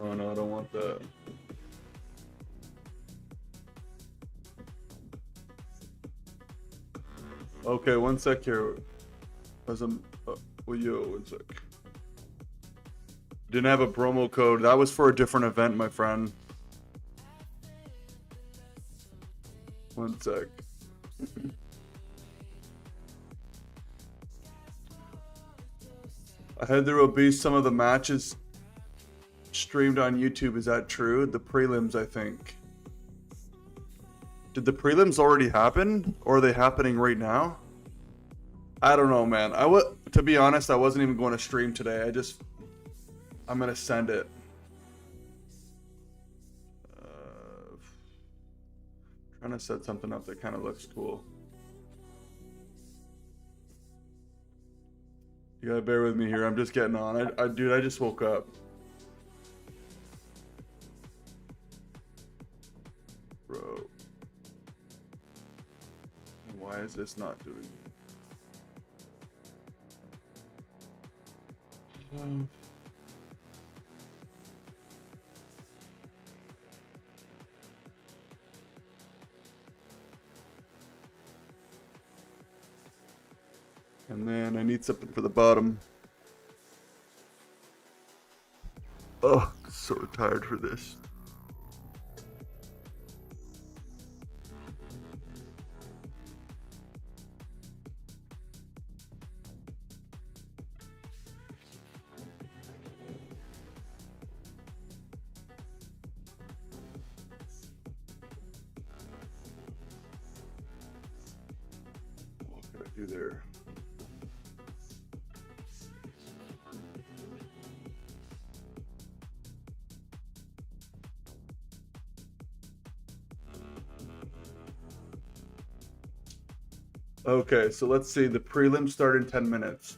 Oh no, I don't want that. Okay, one sec here. As I'm, well, yo, one sec. Didn't have a promo code. That was for a different event, my friend. One sec. I heard there will be some of the matches streamed on YouTube. Is that true? The prelims, I think. Did the prelims already happen? Or are they happening right now? I don't know, man. To be honest, I wasn't even going to stream today. I'm going to send it. Trying to set something up that kind of looks cool. You gotta bear with me here. I'm just getting on. Dude, I just woke up. Bro. Why is this not doing it? And then I need something for the bottom. Oh, so tired for this. What can I do there? Okay, so let's see. The prelims start in 10 minutes.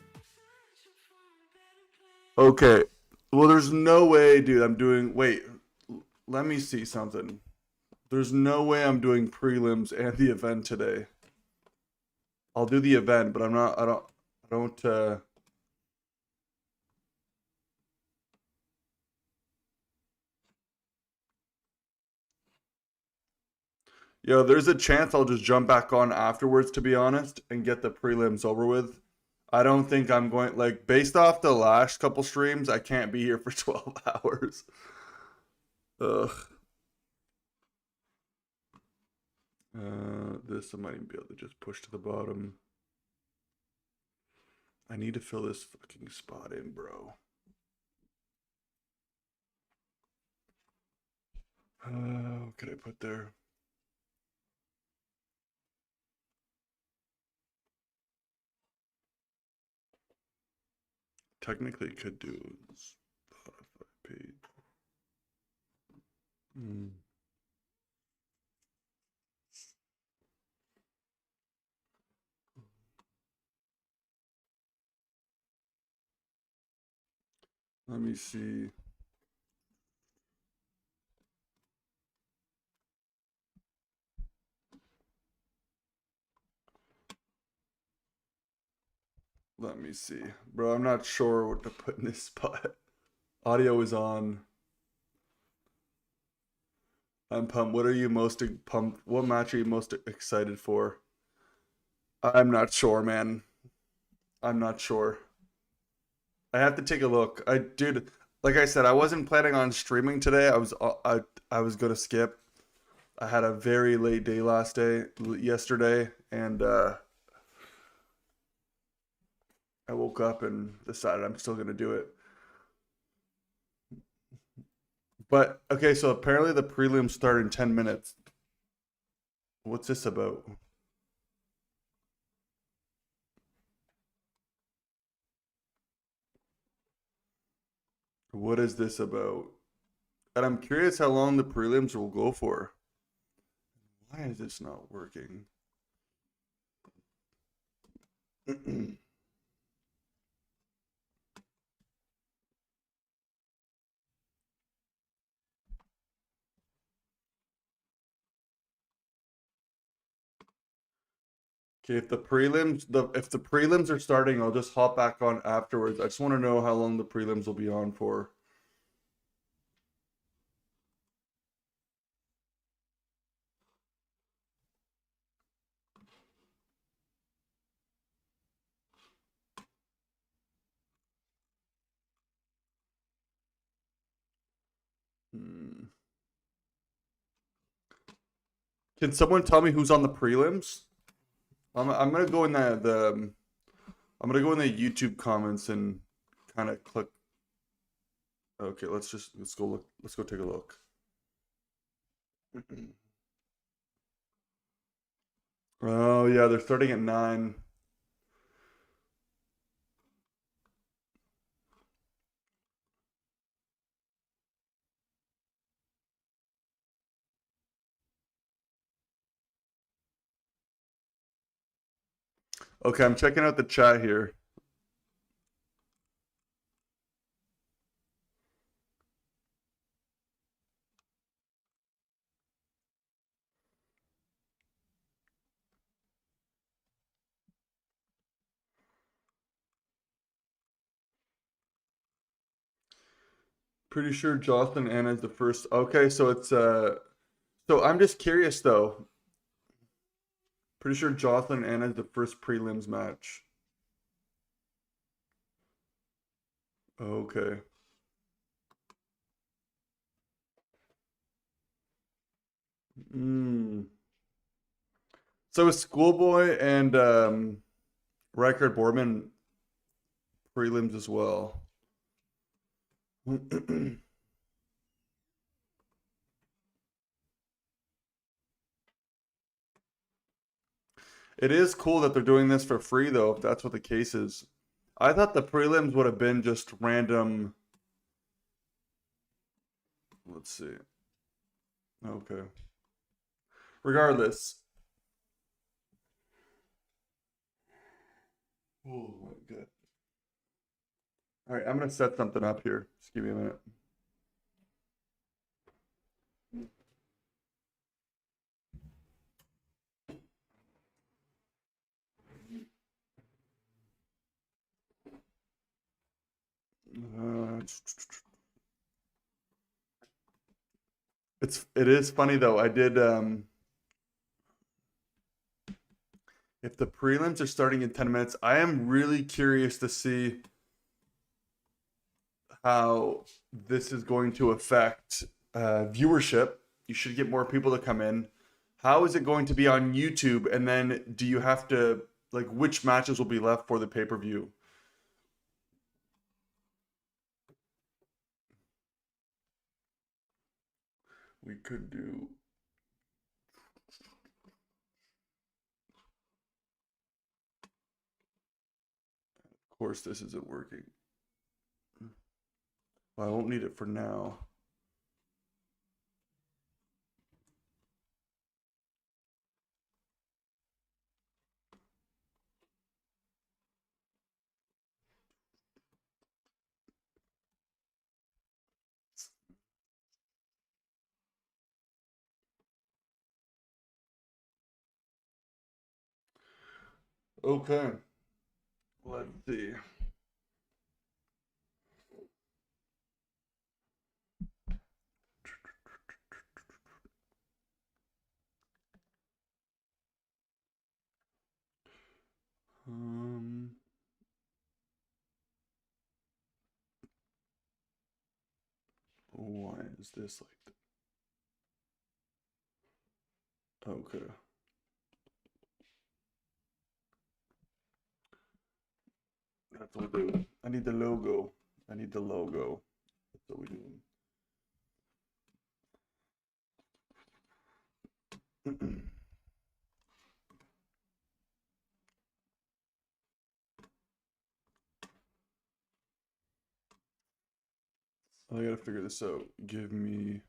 Okay. Well, there's no way, dude, I'm doing... Wait. Let me see something. There's no way I'm doing prelims and the event today. I'll do the event, but I'm not... I don't... Yo, there's a chance I'll just jump back on afterwards, to be honest, and get the prelims over with. I don't think I'm going, like, based off the last couple streams, I can't be here for 12 hours. Ugh. This I might even be able to just push to the bottom. I need to fill this fucking spot in, bro. What could I put there? Technically could do Spotify page. Let me see. Let me see. Bro, I'm not sure what to put in this spot. Audio is on. I'm pumped. What are you most pumped? What match are you most excited for? I'm not sure, man. I'm not sure. I have to take a look. Dude, like I said, I wasn't planning on streaming today. I was gonna skip. I had a very late day yesterday, and I woke up and decided I'm still gonna do it. But okay, so apparently the prelims start in 10 minutes. What's this about? What is this about? And I'm curious how long the prelims will go for. Why is this not working? Okay, if the prelims are starting, I'll just hop back on afterwards. I just want to know how long the prelims will be on for. Hmm. Can someone tell me who's on the prelims? I'm gonna go in I'm gonna go in the YouTube comments and kind of click. Okay, let's go look. Let's go take a look. Oh yeah, they're starting at 9. Okay, I'm checking out the chat here. Pretty sure Jocelyn Anna is the first. Okay, so it's so I'm just curious though. Pretty sure Jocelyn Anna is the first prelims match. Okay. Hmm. So is Schoolboy and Record Borman prelims as well. It is cool that they're doing this for free though, if that's what the case is. I thought the prelims would have been just random. Let's see. Okay. Regardless. Oh my god. All right, I'm gonna set something up here. Just give me a minute. Uh, it is funny though. I did if the prelims are starting in 10 minutes, I am really curious to see how this is going to affect viewership. You should get more people to come in. How is it going to be on YouTube? And then do you have to, like, which matches will be left for the pay per view? We could do. Of course, this isn't working. Well, I won't need it for now. Okay. Let's see. Um, why is this like that? Okay. That's what we do. I need the logo. I need the logo. That's what we do. I gotta figure this out. Give me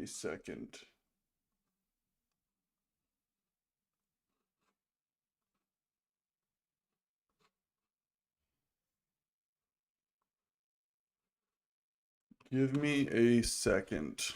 a second. Give me a second.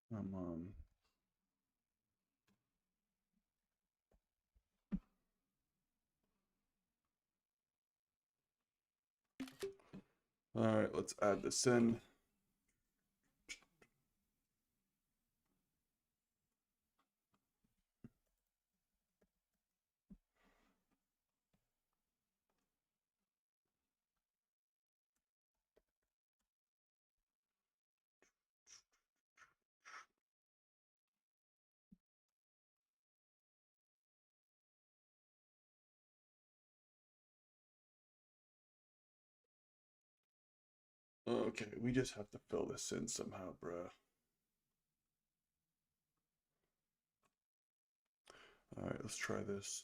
Come on. All right, let's add this in. Okay, we just have to fill this in somehow, bruh. All right, let's try this.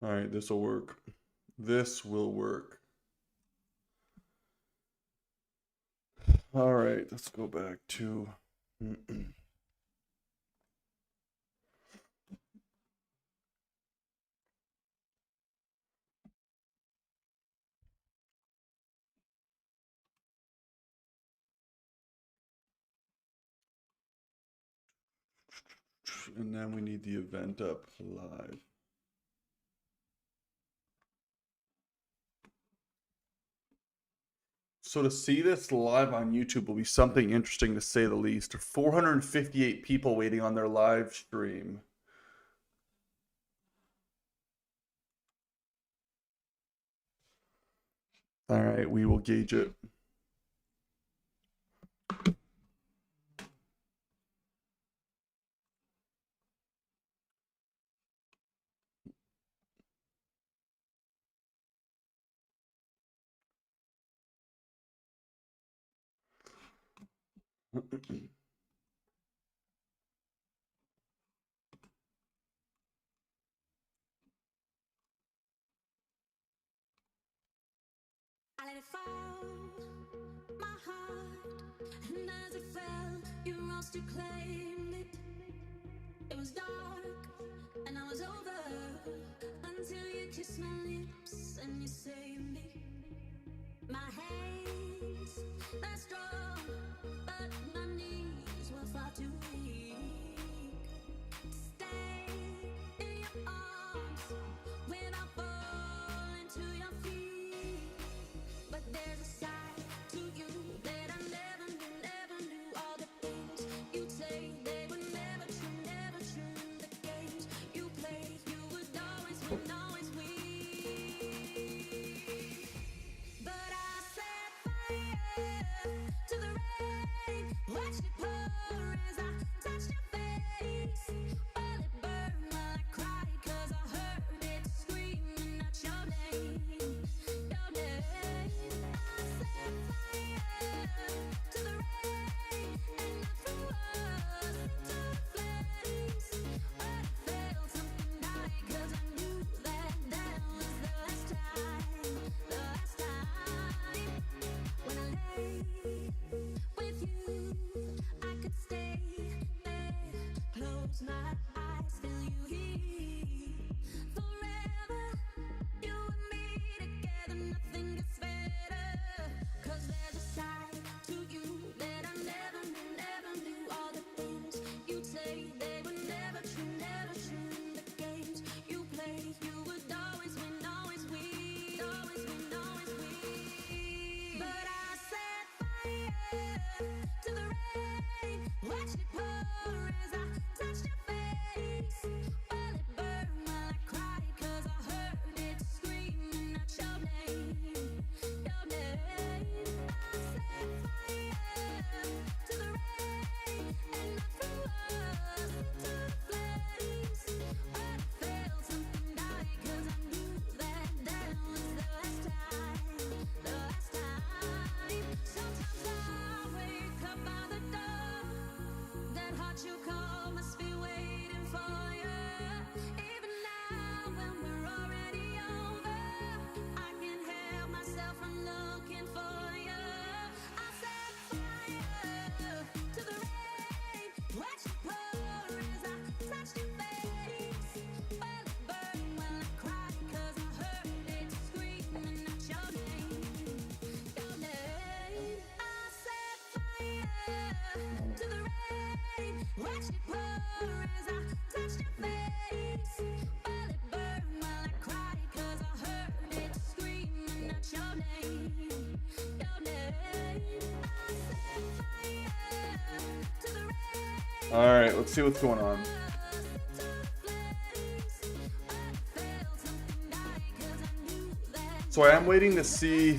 All right, this will work. This will work. All right, let's go back to and then we need the event up live. So to see this live on YouTube will be something interesting to say the least. 458 people waiting on their live stream. All right, we will gauge it. I let it fall, my heart, and as it fell, you rose to claim it. It was dark, and I was over, until you kissed my lips and you saved me. My hands, they're strong, but my knees were far too weak. Stay in your arms when I fall into your feet. But there's a side to you that I never knew. All the things you'd say, they were never true. The games you played, you would always win, always win. But I set fire to the rain, watched it pour as I touched your face. Well, it burned while I cried, 'cause I heard it screaming out your name, your name. I set fire to the rain, and I threw us into the flames. But I felt something die, 'cause I knew that was the last time, the last time. When I lay with you, I could stay there, close my eyes, feel you here. Forever, you and me together, nothing gets better. 'Cause there's a side to you that I never knew. All the things you'd say, they were never true. The games you played, you would always win, always win, always win, always win. But I set fire to the rain, watched it pour as I touched your face. Well, it burned while I cried, 'cause I heard it screaming out your name, your name. I set fire to the rain, and I threw us into the flames. But I felt something die, 'cause I knew that was the last time, the last time. Sometimes I wake up by the door, that heart you call must be waiting. as I touched your face. Well, it burned while I cried 'cause I heard it screaming out your name, your name. I set fire to the rain. All right, let's see what's going on. So I am waiting to see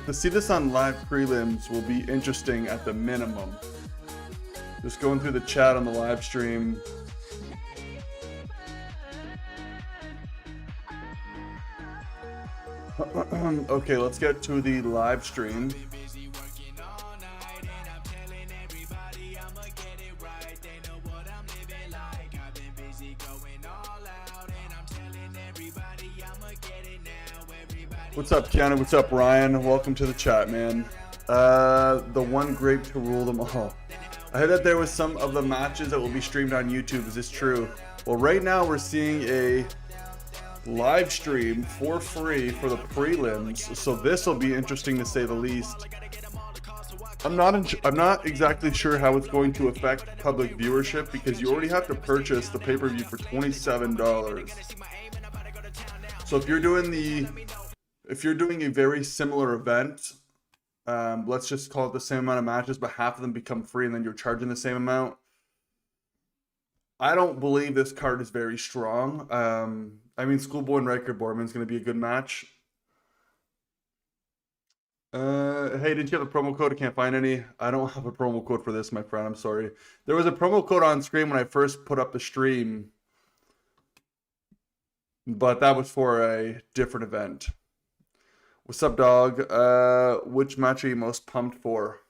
this on live prelims will be interesting at the minimum. Just going through the chat on the live stream. Okay, let's get to the live stream. What's up, Keanu? What's up, Ryan? Welcome to the chat, man. The one grape to rule them all. I heard that there was some of the matches that will be streamed on YouTube. Is this true? Well, right now we're seeing a live stream for free for the prelims, so this will be interesting to say the least. I'm not exactly sure how it's going to affect public viewership because you already have to purchase the pay-per-view for $27. So if you're doing a very similar event, let's just call it the same amount of matches, but half of them become free and then you're charging the same amount. I don't believe this card is very strong. I mean, Schoolboy and Riker Borman is going to be a good match. Hey, did you have a promo code? I can't find any. I don't have a promo code for this, my friend. I'm sorry. There was a promo code on screen when I first put up the stream, but that was for a different event. What's up, dog? Which match are you most pumped for?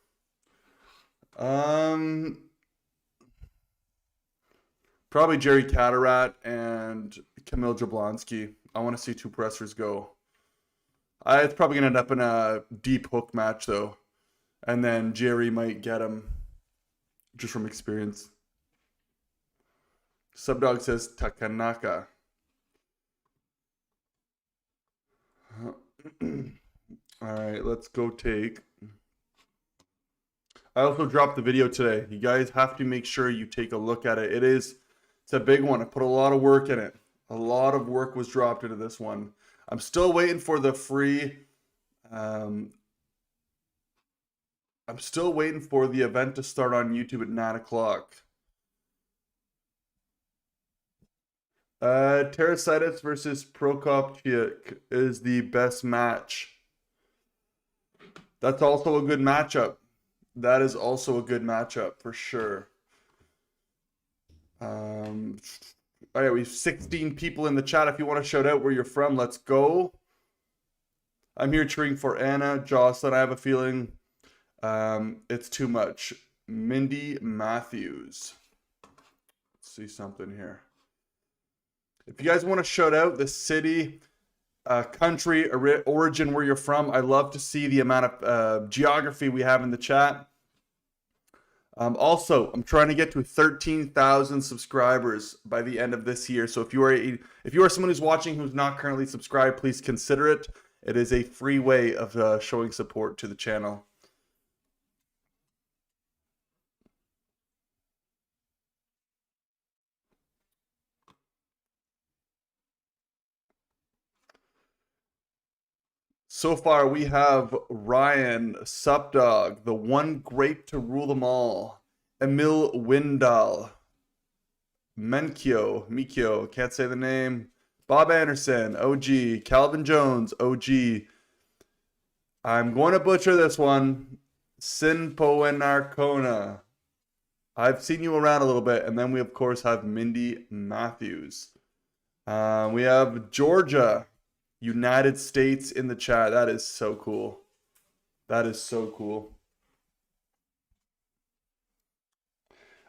Probably Jerry Catarat and Kamil Jablonski. I want to see two wrestlers go. It's probably going to end up in a deep hook match, though. And then Jerry might get him just from experience. Subdog says Takanaka. Alright, let's go take. I also dropped the video today. You guys have to make sure you take a look at it. It's a big one. I put a lot of work in it. A lot of work was dropped into this one. I'm still waiting for the free. I'm still waiting for the event to start on YouTube at 9 o'clock. Terasitis versus Prokopchik is the best match. That's also a good matchup. That is also a good matchup for sure. All right, we have 16 people in the chat. If you want to shout out where you're from, let's go. I'm here cheering for Anna, Joselyn. I have a feeling it's too much. Mindy Matthews. Let's see something here. If you guys want to shout out the city, country, origin, where you're from, I love to see the amount of geography we have in the chat. Also, I'm trying to get to 13,000 subscribers by the end of this year. So if you are someone who's watching who's not currently subscribed, please consider it. It is a free way of showing support to the channel. So far, we have Ryan, Supdog, the one grape to rule them all, Emil Windal, Mikio, can't say the name, Bob Anderson, OG, Calvin Jones, OG. I'm going to butcher this one, Sinpo and Arcona. I've seen you around a little bit, and then we, of course, have Mindy Matthews. We have Georgia. United States in the chat. That is so cool. That is so cool.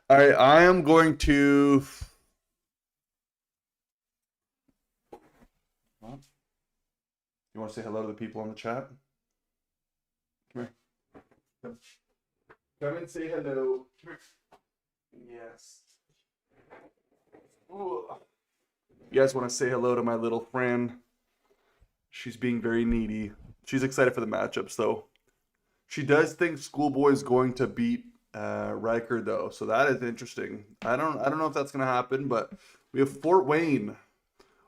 All right, I am going to... You want to say hello to the people on the chat? Come here. Come and say hello. Come here. Yes. Ooh. You guys want to say hello to my little friend? She's being very needy. She's excited for the matchups, though. She does think Schoolboy is going to beat Riker though, so that is interesting. I don't know if that's gonna happen, but we have Fort Wayne.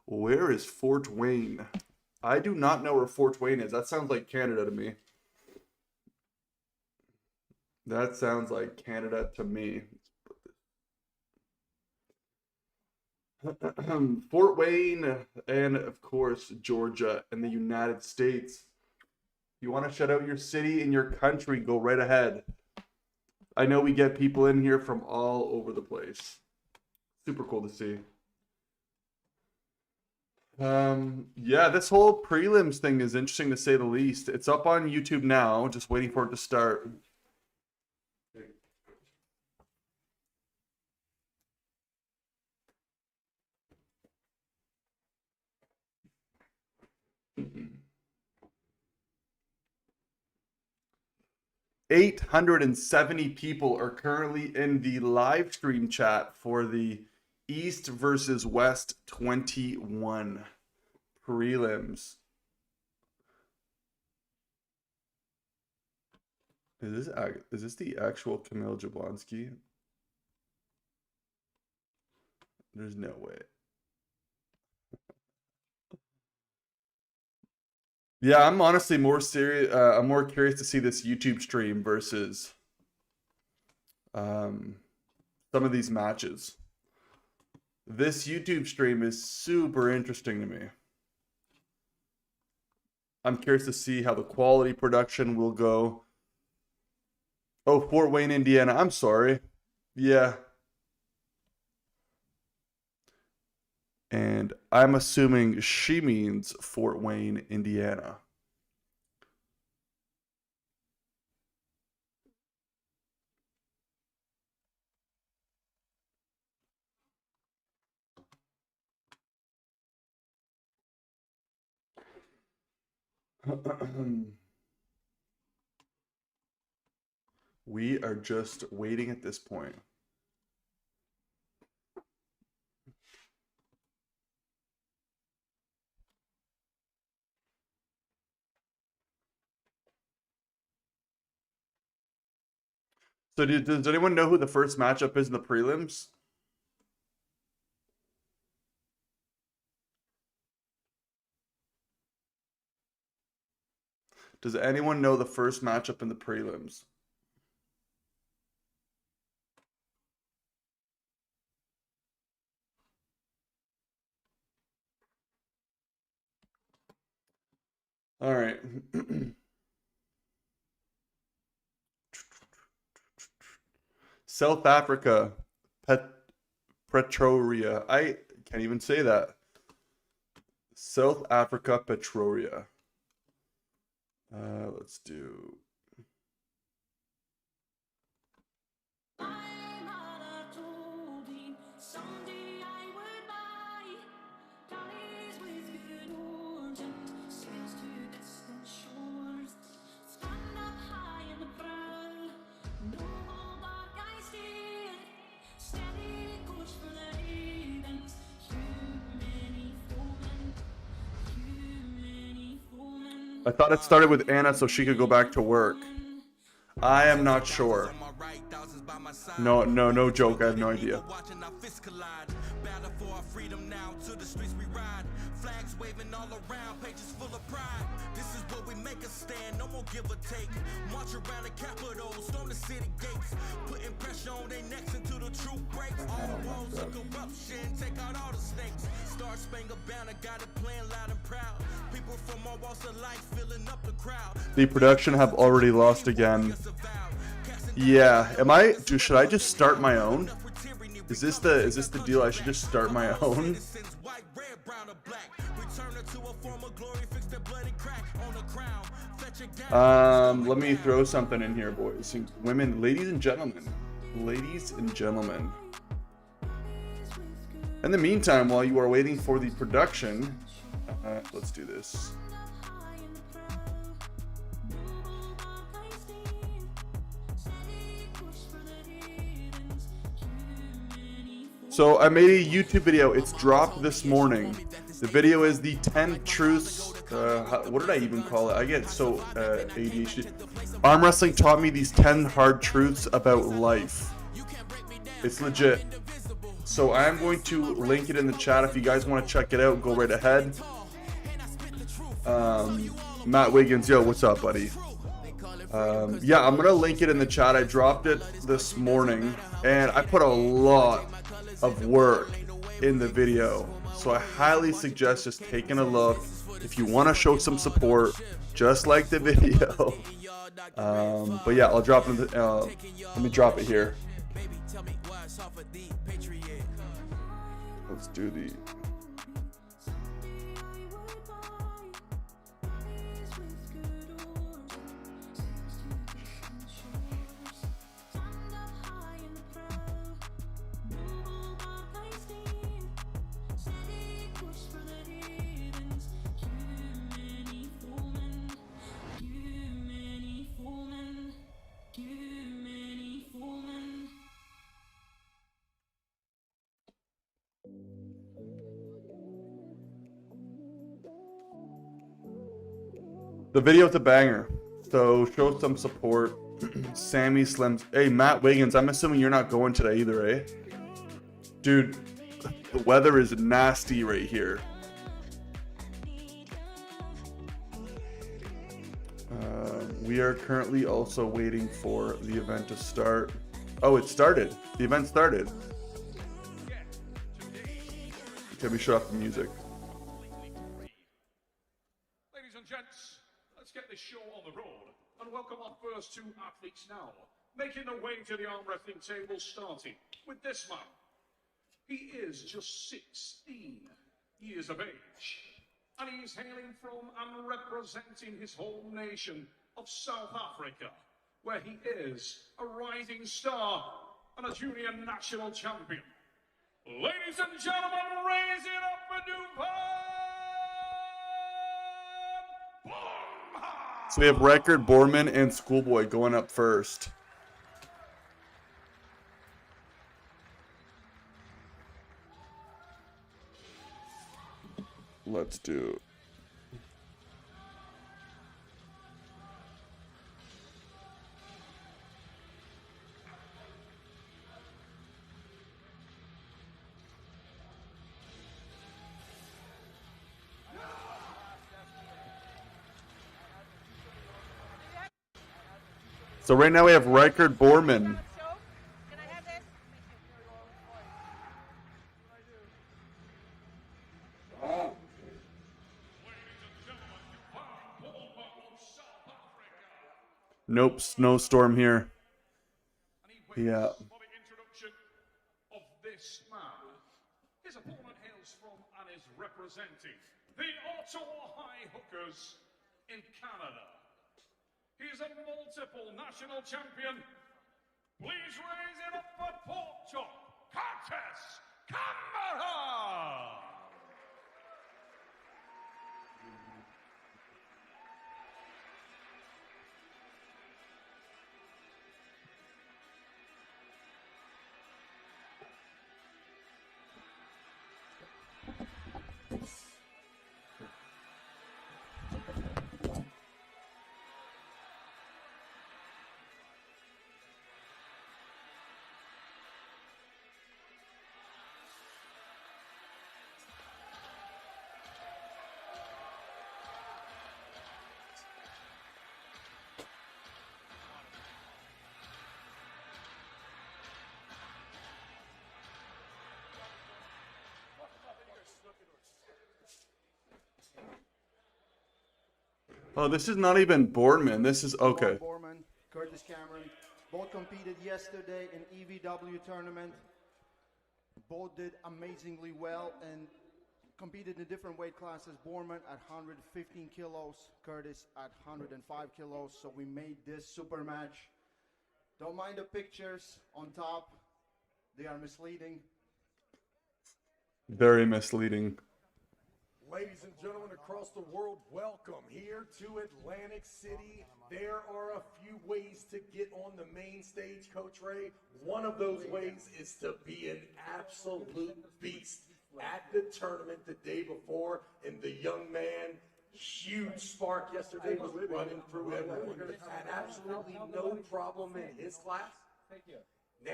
Where is Fort Wayne? I do not know where Fort Wayne is. That sounds like Canada to me. That sounds like Canada to me. Fort Wayne and of course Georgia and the United States. You want to shout out your city and your country, go right ahead. I know we get people in here from all over the place. Super cool to see. Yeah, this whole prelims thing is interesting to say the least. It's up on YouTube now, just waiting for it to start. Mm-hmm. 870 people are currently in the live stream chat for the East versus West 21 prelims. Is this the actual Kamil Jablonski? There's no way. Yeah, I'm honestly more serious. I'm more curious to see this YouTube stream versus some of these matches. This YouTube stream is super interesting to me. I'm curious to see how the quality production will go. Oh, Fort Wayne, Indiana. I'm sorry. Yeah. And I'm assuming she means Fort Wayne, Indiana. We are just waiting at this point. So does anyone know who the first matchup is in the prelims? Does anyone know the first matchup in the prelims? All right. South Africa, Pretoria. I can't even say that. South Africa, Pretoria. Let's do. I thought it started with Anna so she could go back to work. I am not sure. No joke. I have no idea. Flags waving all around, pages full of pride. This is where we make a stand, no more give or take. March around the Capitol, storm the city gates. Putting pressure on their necks until the truth breaks. All the walls of corruption, take out all the snakes. Star Spangled Banner, got it playing loud and proud. People from all walks of life filling up the crowd. The production have already lost again. Yeah, should I just start my own? Is this the deal? I should just start my own? Let me throw something in here, boys and women, ladies and gentlemen. Ladies and gentlemen. In the meantime, while you are waiting for the production, let's do this. So I made a YouTube video. It's dropped this morning. The video is the 10 truths. What did I even call it? I get so ADHD. Arm wrestling taught me these 10 hard truths about life. It's legit. So I am going to link it in the chat. If you guys want to check it out, go right ahead. Matt Wiggins, yo, what's up, buddy? Yeah, I'm gonna link it in the chat. I dropped it this morning, and I put a lot of work in the video. So I highly suggest just taking a look. If you want to show some support, just like the video. But yeah, I'll drop it. Let me drop it here. Let's do the. The video's a banger, so show some support. Sammy Slims. Hey, Matt Wiggins, I'm assuming you're not going today either, eh? Dude, the weather is nasty right here. We are currently also waiting for the event to start. Oh, it started. The event started. Okay, we shut off the music. Ladies and gents, let's get this show on the road and welcome our first two athletes now, making their way to the arm wrestling table, starting with this man. He is just 16 years of age, and he is hailing from and representing his home nation of South Africa, where he is a rising star and a junior national champion. Ladies and gentlemen, raise it up for Borman! So we have Record, Borman, and Schoolboy going up first. Let's do. So right now we have Record, Borman. Nope, snowstorm here. Yeah. For the introduction of this man, his opponent hails from and is representing the Ottawa High Hookers in Canada. He is a multiple national champion. Please raise it up for Pork Chop, Curtis Camara! Oh, this is not even Borman. This is okay. Borman, Curtis Cameron, both competed yesterday in EVW tournament. Both did amazingly well and competed in different weight classes. Borman at 115 kilos, Curtis at 105 kilos. So we made this super match. Don't mind the pictures on top. They are misleading. Very misleading. Ladies and gentlemen across the world, welcome here to Atlantic City. There are a few ways to get on the main stage, Coach Ray. One of those ways is to be an absolute beast at the tournament the day before, and the young man Huge spark yesterday was running through everyone. Had absolutely no problem in his class. Now,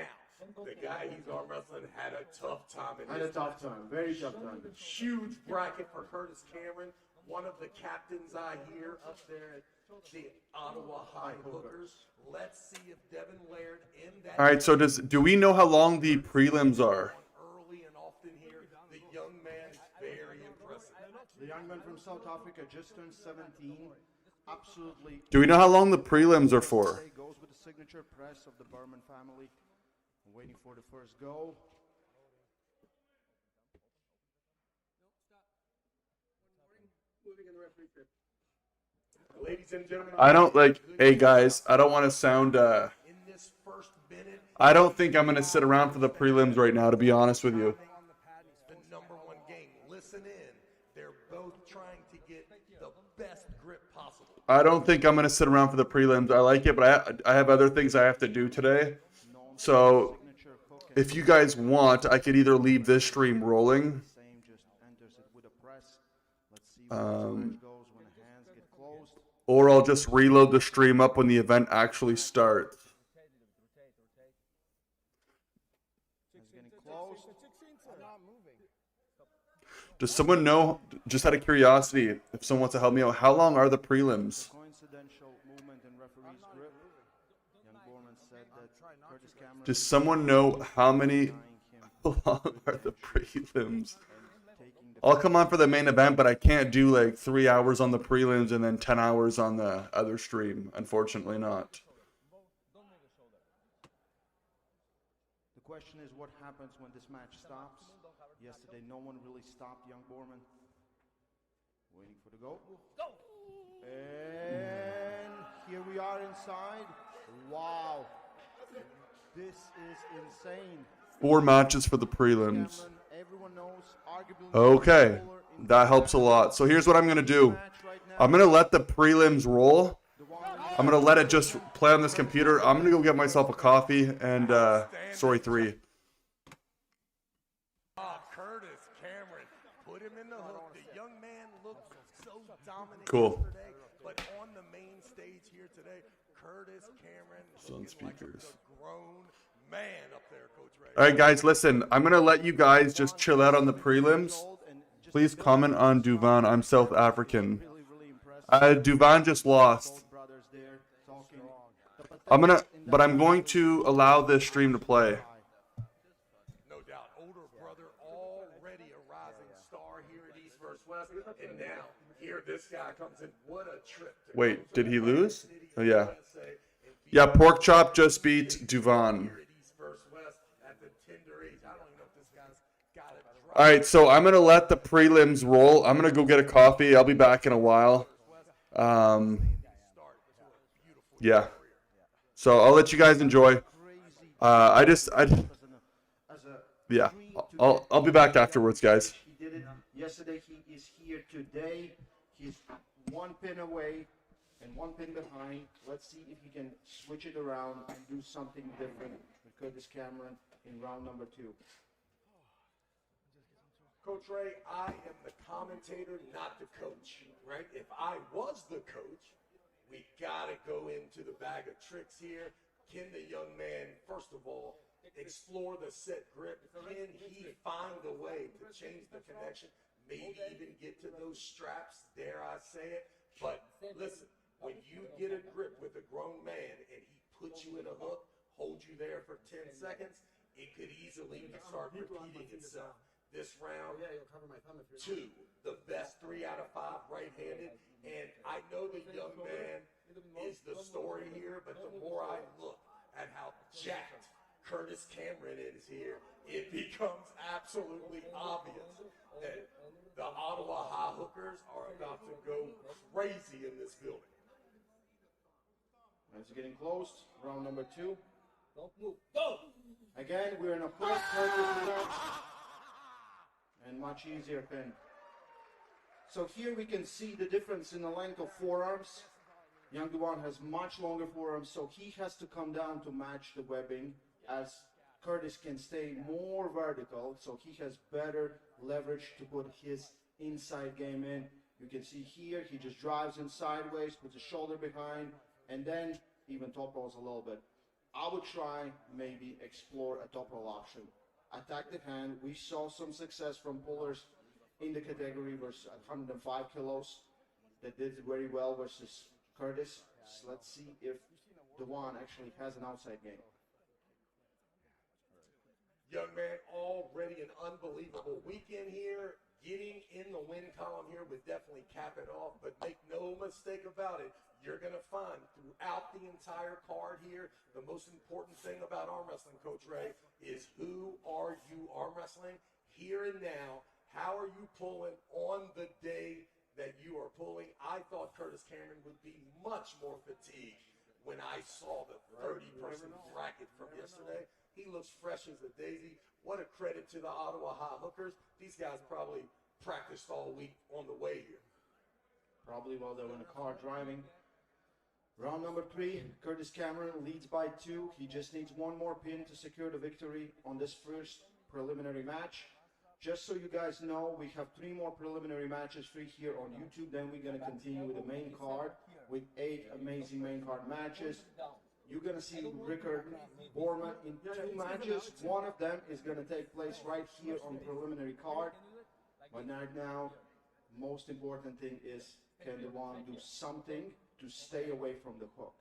the guy he's arm wrestling had a tough time in Had a his tough time, very tough time. huge bracket for Curtis Cameron, one of the captains I hear up there at the Ottawa High Hookers. Let's see if Devin Laird in that. All right, so do we know how long the prelims are? Early and often here, the young man is very impressive. The young man from South Africa just turned 17. Absolutely. Do we know how long the prelims are for? Goes with the signature press of the Borman family. Waiting for the first go. Ladies and gentlemen, I don't like, hey guys, I don't want to sound, in this first minute, I don't think I'm going to sit around for the prelims right now, to be honest with you. the number one game. Listen in. They're both trying to get the best grip possible. I don't think I'm going to sit around for the prelims. I like it, but I have other things I have to do today. So if you guys want, I could either leave this stream rolling. Same just enters it with a press. Let's see where the match goes when the hands get closed. Or I'll just reload the stream up when the event actually starts. It's getting closed. Does someone know, just out of curiosity, if someone wants to help me out, how long are the prelims? Coincidental movement in referee's grip. Young Borman said that Curtis Cameron Does someone know how long are the prelims? I'll come on for the main event, but I can't do like 3 hours on the prelims and then 10 hours on the other stream. Unfortunately not. The question is what happens when this match stops. Yesterday no one really stopped young Borman. Waiting for the go. And here we are inside. Wow. This is insane. 4 matches for the prelims. Cameron, everyone knows, arguably Okay, that helps a lot. So here's what I'm going to do. I'm going to let the prelims roll. I'm going to let it just play on this computer. I'm going to go get myself a coffee and, sorry, 3. Curtis Cameron put him in the hook. The young man looked so dominant Cool. yesterday, but on the main stage here today, Curtis Cameron on looking speakers. like a grown man up there, Coach Ray. All right, guys, listen. I'm going to let you guys just chill out on the prelims. Please comment on Duvan. I'm South African. Duvan just lost. But I'm going to allow this stream to play. No doubt, older brother, already a rising star here at East vs. West, and now here this guy comes in. What a trip! Wait, did he lose? Oh, yeah. Yeah, Pork Chop just beat Duvan. All right, so I'm going to let the prelims roll. I'm going to go get a coffee. I'll be back in a while. Yeah. So I'll let you guys enjoy. Yeah, I'll be back afterwards, guys. He did it yesterday. He is here today. He's 1 pin away and 1 pin behind. Let's see if he can switch it around and do something different with Curtis Cameron in round number 2. Coach Ray, I am the commentator, not the coach, right? If I was the coach, we got to go into the bag of tricks here. Can the young man, first of all, explore the set grip? Can he find a way to change the connection? Maybe even get to those straps, dare I say it? But listen, when you get a grip with a grown man and he puts you in a hook, hold you there for 10 seconds, it could easily start repeating itself. This round, 2, the best 3 out of 5 right-handed, and I know the young man is the story here, but the more I look at how jacked Curtis Cameron is here, it becomes absolutely obvious that the Ottawa High Hookers are about to go crazy in this building. It's getting close. Round number 2. Don't move. Go! Again, we're in a push and much easier pin. So here we can see the difference in the length of forearms. Young Duvan has much longer forearms, so he has to come down to match the webbing, as Curtis can stay more vertical, so he has better leverage to put his inside game in. You can see here, he just drives in sideways, puts his shoulder behind, and then even top rolls a little bit. I would try, maybe explore a top roll option. Attack the hand. We saw some success from pullers in the category versus at 105 kilos that did very well versus Curtis. So let's see if Dewan actually has an outside game. Young man, already an unbelievable weekend here. Getting in the win column here would definitely cap it off, but make no mistake about it, you're going to find throughout the entire card here, the most important thing about arm wrestling, Coach Ray, is who are you arm wrestling here and now? How are you pulling on the day that you are pulling? I thought Curtis Cameron would be much more fatigued when I saw the 30-person bracket from yesterday. He looks fresh as a daisy. What a credit to the Ottawa High Hookers. These guys probably practiced all week on the way here. Probably while they were in the car driving. Round number 3, Curtis Cameron leads by 2. He just needs one more pin to secure the victory on this first preliminary match. Just so you guys know, we have 3 more preliminary matches free here on YouTube. Then we're going to continue with the main card with 8 amazing main card matches. You're going to see Rickard Borman in 2 matches. One of them is going to take place right here on preliminary card. But right now, most important thing is, can the one do something to stay away from the hook?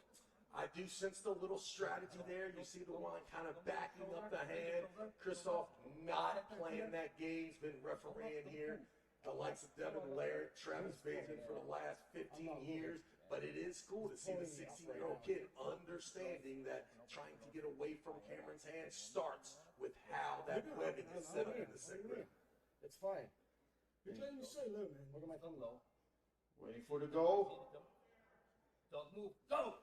I do sense the little strategy there. You see the one kind of backing up the hand. Christoph not playing that game. He's been refereeing here. The likes of Devin Laird, Travis Bateman for the last 15 years. But it is cool to see the 16-year-old kid understanding that trying to get away from Cameron's hand starts with how that webbing is set up in the second round. It's fine. You're telling me so low, man. Look at my thumb low. Waiting for the go. Don't move. Go!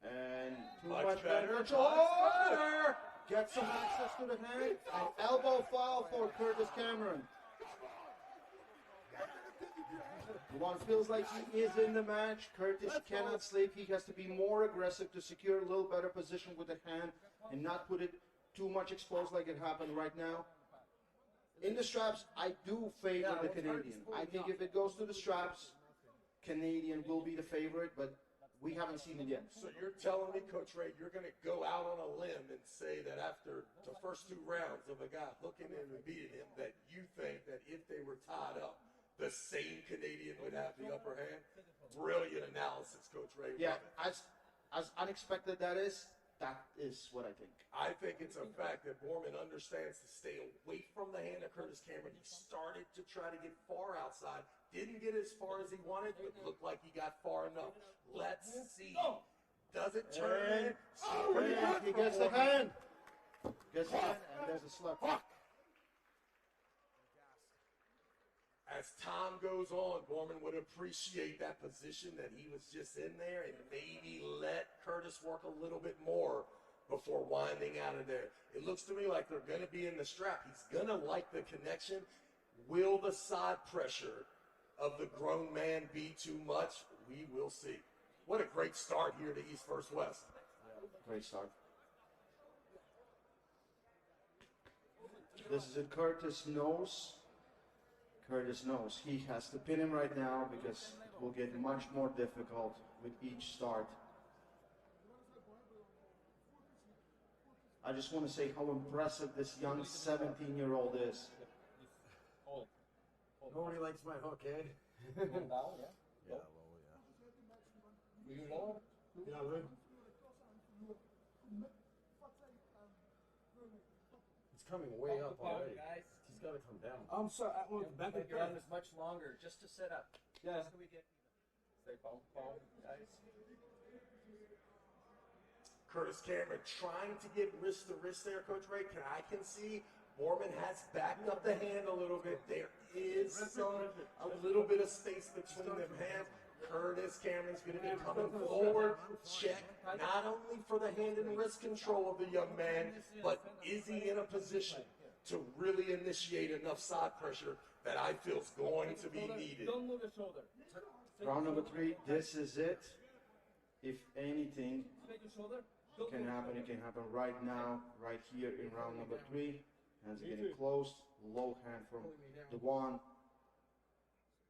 And too Much much better. better. Oh! Get some access to the hand. An elbow foul for Curtis Cameron. The one feels like he is in the match. Curtis cannot sleep. He has to be more aggressive to secure a little better position with the hand and not put it too much exposed like it happened right now. In the straps, I do favor the Canadian. I think if it goes to the straps, Canadian will be the favorite, but we haven't seen it yet. So you're telling me, Coach Ray, you're going to go out on a limb and say that after the first 2 rounds of a guy hooking him and beating him, that you think that if they were tied up, the same Canadian would have the upper hand? Brilliant analysis, Coach Ray. Yeah, as unexpected that is what I think. I think it's a fact that Borman understands to stay away from the hand of Curtis Cameron. He started to try to get far outside. Didn't get as far as he wanted, but looked like he got far enough. Let's see. Does it turn? And he gets the hand. Gets the hand, and there's a slap. As time goes on, Borman would appreciate that position that he was just in there and maybe let Curtis work a little bit more before winding out of there. It looks to me like they're going to be in the strap. He's going to like the connection. Will the side pressure of the grown man be too much? We will see. What a great start here to East vs. West. Great start. This is it. Curtis knows. Curtis knows he has to pin him right now because it will get much more difficult with each start. I just want to say how impressive this young 17-year-old is. Nobody likes my hook, eh? Down, yeah. Yeah, low, yeah. Were you lower? Yeah, Linn. It's coming way up already. Guys. He's got to come down. I'm sorry, I want back Make and your arm forth. as much longer just to set up. Yeah. Just so we get stay boom, guys. Curtis Cameron trying to get wrist to wrist there, Coach Ray. I can see Borman has backed up the hand a little bit. There is a little bit of space between them hands. Curtis Cameron's going to be coming forward. Check not only for the hand and wrist control of the young man, but is he in a position to really initiate enough side pressure that I feel is going to be needed? Don't move your shoulder. Round number 3, this is it. If anything Make your shoulder. can happen, it can happen right now, right here in round number 3. Hands are getting closed. Low hand from the one.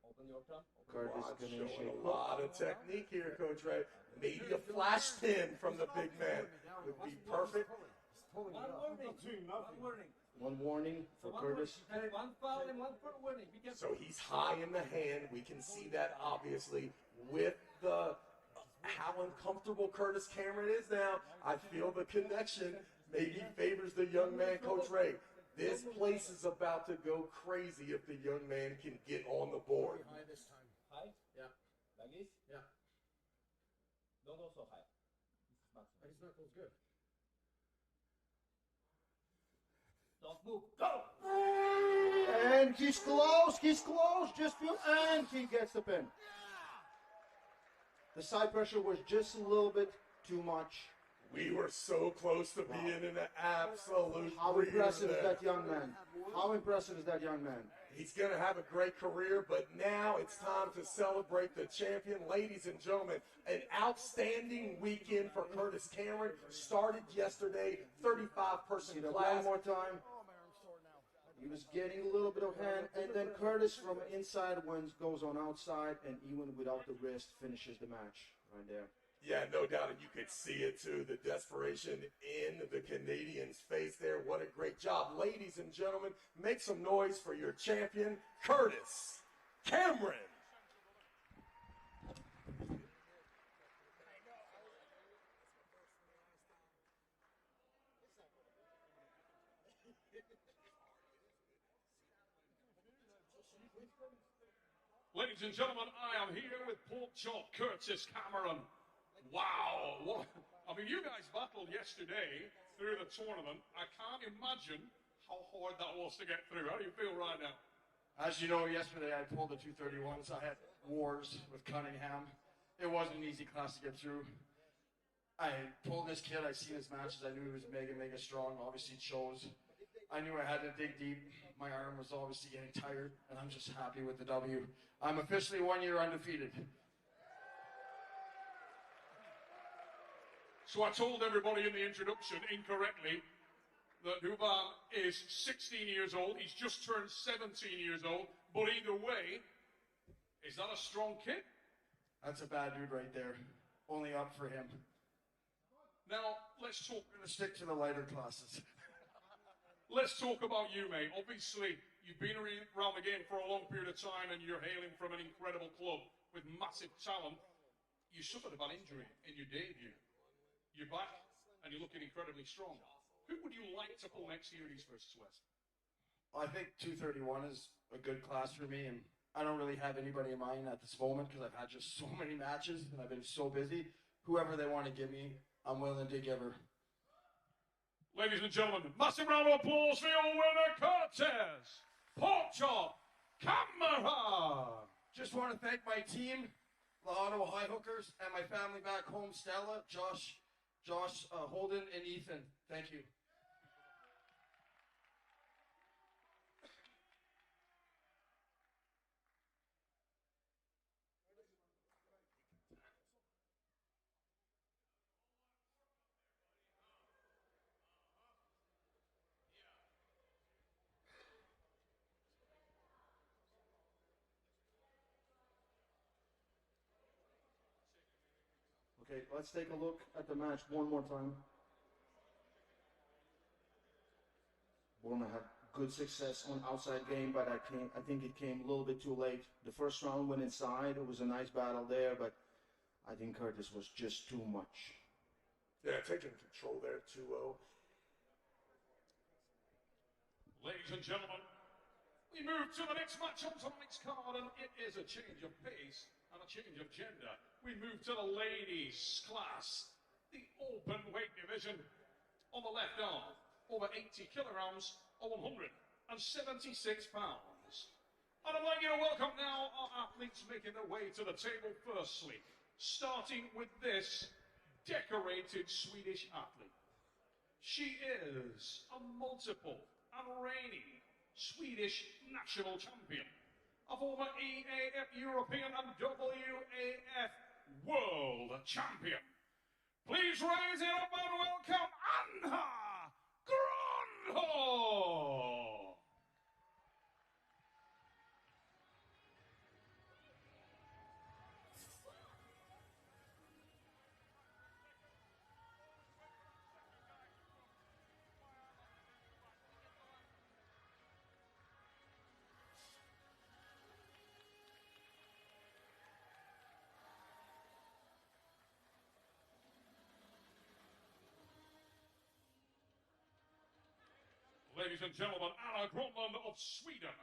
Open your thumb. Curtis Todd gonna showing initiate. a lot of technique here, Coach Ray. Maybe a flash pin from the big man would be perfect. One warning. One warning. One warning for One Curtis. warning. One foul and one for warning. Be careful. So he's high in the hand. We can see that obviously with the how uncomfortable Curtis Cameron is now. I feel the connection maybe favors the young man, Coach Ray. This place is about to go crazy if the young man can get on the board. High this time. High? Yeah. Like this? Yeah. Don't go so high. This is maximum. His knuckles good. Don't move. Go! And he's close, just feel, and he gets the pin. The side pressure was just a little bit too much. We were so close to being in an absolute How breather impressive is there. that young man? How impressive is that young man? He's going to have a great career, but now it's time to celebrate the champion. Ladies and gentlemen, an outstanding weekend for Curtis Cameron. Started yesterday, 35-person See that class. one more time. He was getting a little bit of hand, and then Curtis from inside goes on outside, and even without the wrist, finishes the match right there. Yeah, no doubt, and you could see it too, the desperation in the Canadian's face there. What a great job. Ladies and gentlemen, make some noise for your champion, Curtis Cameron. Ladies and gentlemen, I am here with Pork Chop Curtis Cameron. Wow. I mean, you guys battled yesterday through the tournament. I can't imagine how hard that was to get through. How do you feel right now? As you know, yesterday I pulled the 231s. I had wars with Cunningham. It wasn't an easy class to get through. I told this kid, I'd seen his matches, I knew he was mega strong. Obviously it shows. I knew I had to dig deep. My arm was obviously getting tired, and I'm just happy with the W. I'm officially 1 year undefeated. So I told everybody in the introduction incorrectly that Duban is 16 years old. He's just turned 17 years old. But either way, is that a strong kid? That's a bad dude right there. Only up for him. Now, let's talk. I'm gonna stick to the lighter classes. Let's talk about you, mate. Obviously, you've been around the game for a long period of time and you're hailing from an incredible club with massive talent. You suffered a bad injury in your debut. You're back and you're looking incredibly strong. Who would you like to pull next year in East versus West? I think 231 is a good class for me, and I don't really have anybody in mind at this moment because I've had just so many matches and I've been so busy. Whoever they want to give me, I'm willing to give her. Ladies and gentlemen, massive round of applause for your winner, Curtis Pork Chop Cameron. Just want to thank my team, the Ottawa High Hookers, and my family back home, Stella, Josh, Holden, and Ethan. Thank you. Okay, let's take a look at the match one more time. Borman had good success on outside game, but I think it came a little bit too late. The first round went inside. It was a nice battle there, but I think Curtis was just too much. Yeah, taking control there, 2-0. Ladies and gentlemen, we move to the next match on tonight's card, and it is a change of pace and a change of gender. We move to the ladies' class, the open weight division. On the left arm, over 80 kilograms or 176 pounds. And I'd like you to welcome now our athletes making their way to the table firstly, starting with this decorated Swedish athlete. She is a multiple and reigning Swedish national champion, a former EAF European and WAF World Champion. Please raise it up and welcome Anna Granlund. ladies and gentlemen, Anna Granlund of Sweden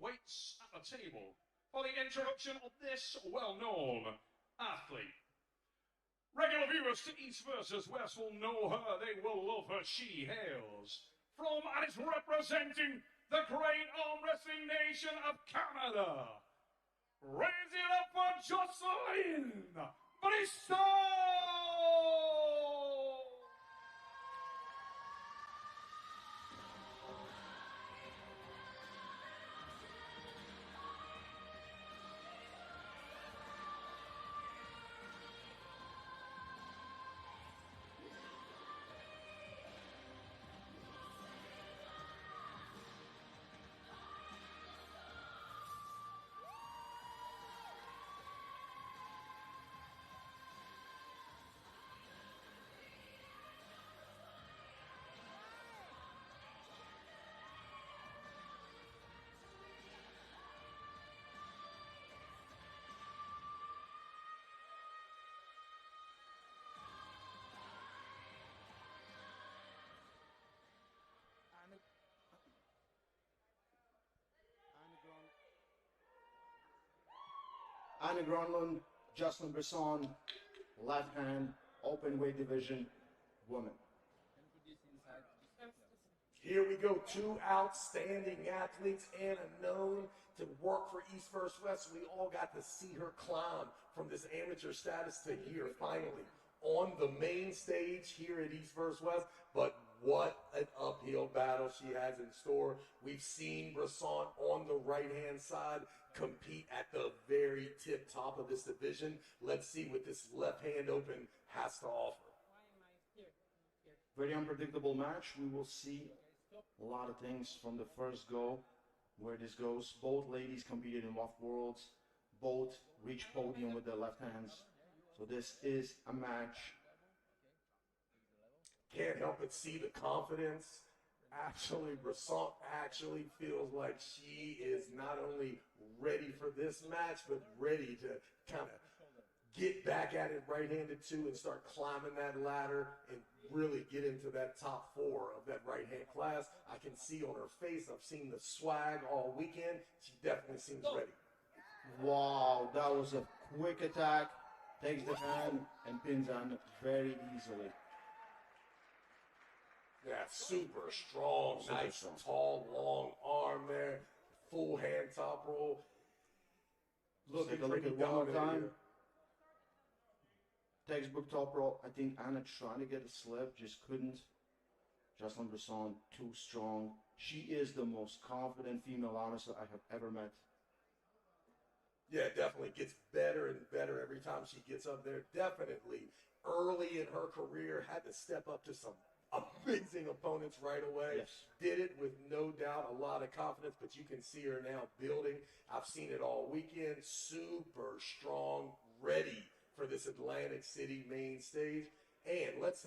waits at the table for the introduction of this well-known athlete. Regular viewers to East versus West will know her, they will love her. She hails from and is representing the great arm wrestling nation of Canada. Raise it up for Joselyn Bristow! Anna Granlund, Joselyn Brisson, left hand, open weight division, woman. Here we go, two outstanding athletes. Anna known to work for East vs. West. We all got to see her climb from this amateur status to here, finally, on the main stage here at East vs. West. But what an uphill battle she has in store. We've seen Brisson on the right-hand side compete at the very tip top of this division. Let's see what this left hand open has to offer. Very unpredictable match. We will see a lot of things from the first go where this goes. Both ladies competed in WAF Worlds. Both reached podium with their left hands. So this is a match. Can't help but see the confidence. Actually, Brisson actually feels like she is not only ready for this match, but ready to kind of get back at it right-handed too and start climbing that ladder and really get into that top four of that right-hand class. I can see on her face, I've seen the swag all weekend. She definitely seems ready. Wow, that was a quick attack. Takes the hand and pins on very easily. Yeah, super strong, Super nice, strong. tall, long arm there. Full hand top roll. Looking Take a look pretty at one more dominant time. here. Textbook top roll. I think Anna trying to get a slip, just couldn't. Joselyn Brisson, too strong. She is the most confident female armwrestler I have ever met. Yeah, definitely gets better and better every time she gets up there. Definitely early in her career had to step up to some amazing opponents right away. Yes. Did it with no doubt, a lot of confidence, but you can see her now building. I've seen it all weekend. Super strong, ready for this Atlantic City main stage. And let's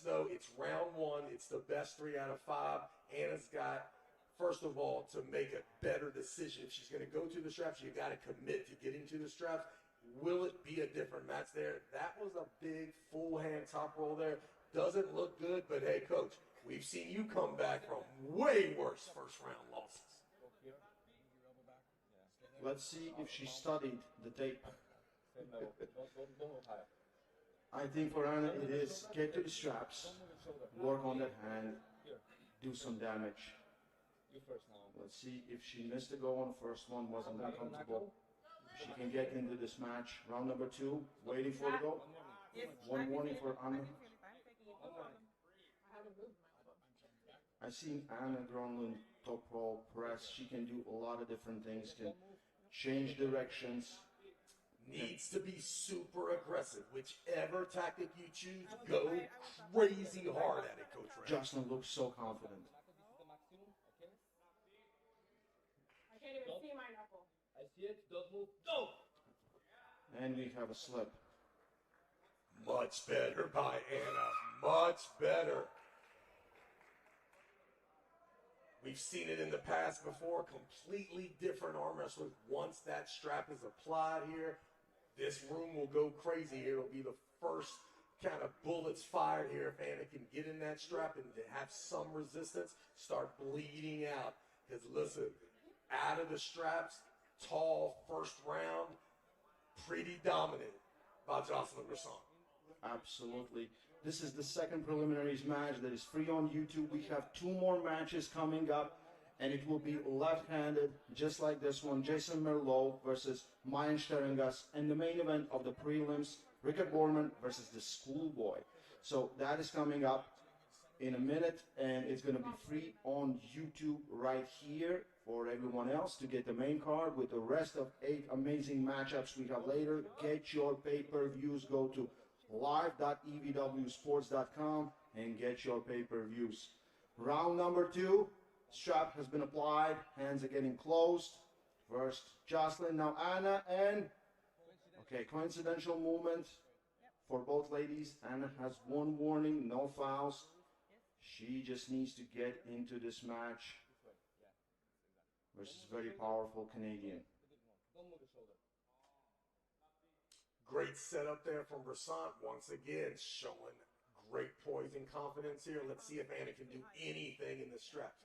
know it's round one. It's the best 3 out of 5. Anna's got, first of all, to make a better decision. If she's going to go to the straps, you got to commit to getting to the straps. Will it be a different match there? That was a big full hand top roll there. Doesn't look good, but hey, coach, we've seen you come back from way worse first round losses. Let's see if she studied the tape. I think for Anna it is get to the straps, work on that hand, do some damage. Let's see if she missed the go on the first one, wasn't that comfortable. She can get into this match. Round number 2, waiting for the go. One warning for Anna. I've seen Anna Granlund top roll press. She can do a lot of different things, can change directions. Needs to be super aggressive. Whichever tactic you choose, go crazy hard at it, Coach Ray. Joselyn looks so confident. I can't even see my knuckle. I see it. Don't move. Go! And we have a slip. Much better by Anna. Much better. We've seen it in the past before. Completely different arm wrestlers. Once that strap is applied here, this room will go crazy here. It'll be the first kind of bullets fired here if Anna can get in that strap and have some resistance, start bleeding out. Because listen, out of the straps, tall first round, pretty dominant by Joselyn Brisson. Absolutely. This is the second preliminaries match that is free on YouTube. We have 2 more matches coming up, and it will be left-handed, just like this one. Jason Merllo versus Mayan Sterengas, and the main event of the prelims, Rickard Borman versus the Schoolboy. So that is coming up in a minute, and it's going to be free on YouTube right here for everyone else to get the main card with the rest of 8 amazing matchups we have later. Get your pay-per-views. Go to live.evwsports.com and get your pay-per-views. Round number 2, strap has been applied, hands are getting closed. First Joselyn, now Anna, and okay, coincidental movement for both ladies. Anna has 1 warning, no fouls. She just needs to get into this match versus very powerful Canadian. Great setup there from Brisson. Once again, showing great poise and confidence here. Let's see if Anna can do anything in the strap.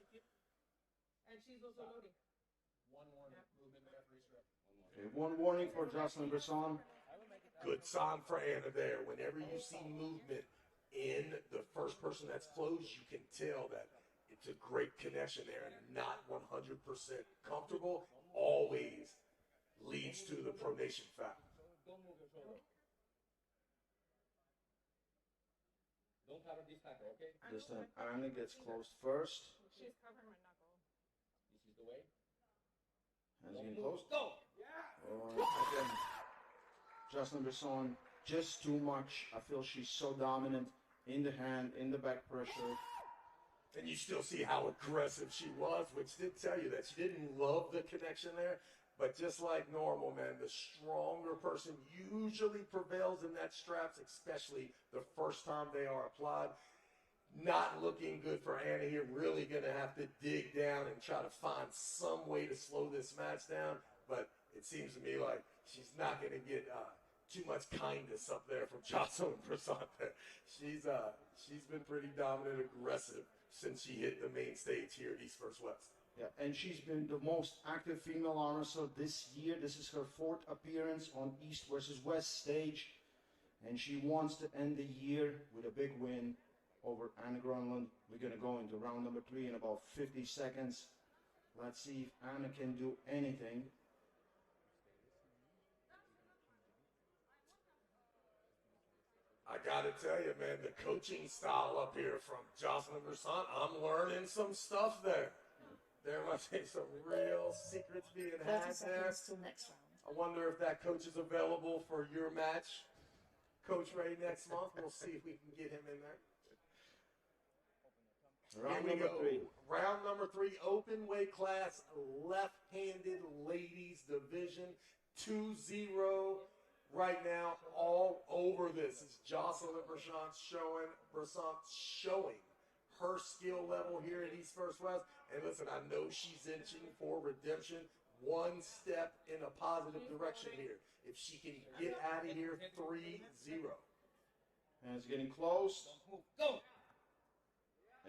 And she's also loading. One warning, movement referee strip. Okay, 1 warning for Joselyn Brisson. Good sign for Anna there. Whenever you see movement in the first person that's closed, you can tell that it's a great connection there and not 100% comfortable. Always leads to the pronation foul. Don't move your shoulder. Don't cover this tackle, okay? This time Anna gets closed first. She's covering my knuckle. This is the way. Hands getting closed. Go! Again, Joselyn Brisson, just too much. I feel she's so dominant in the hand, in the back pressure. And you still see how aggressive she was, which did tell you that she didn't love the connection there. But just like normal, man, the stronger person usually prevails in that straps, especially the first time they are applied. Not looking good for Anna here. Really going to have to dig down and try to find some way to slow this match down. But it seems to me like she's not going to get too much kindness up there from Joselyn Brisson there. She's been pretty dominant, aggressive since she hit the main stage here at East vs. West. Yeah, and she's been the most active female arm wrestler this year. This is her 4th appearance on East vs. West stage, and she wants to end the year with a big win over Anna Granlund. We're going to go into round number 3 in about 50 seconds. Let's see if Anna can do anything. I gotta tell you, man, the coaching style up here from Joselyn Brisson, I'm learning some stuff there. There must be some real secrets being 30 had there. seconds till next round. I wonder if that coach is available for your match, Coach Ray, next month. We'll see if we can get him in there. Round Here we number go. 3. Round number 3, open weight class, left-handed ladies division, 2-0 right now, all over this. It's Joselyn Brisson showing her skill level here at East vs. West. And listen, I know she's inching for redemption. 1 step in a positive direction here. If she can get out of here 3-0. Hands getting closed. Go!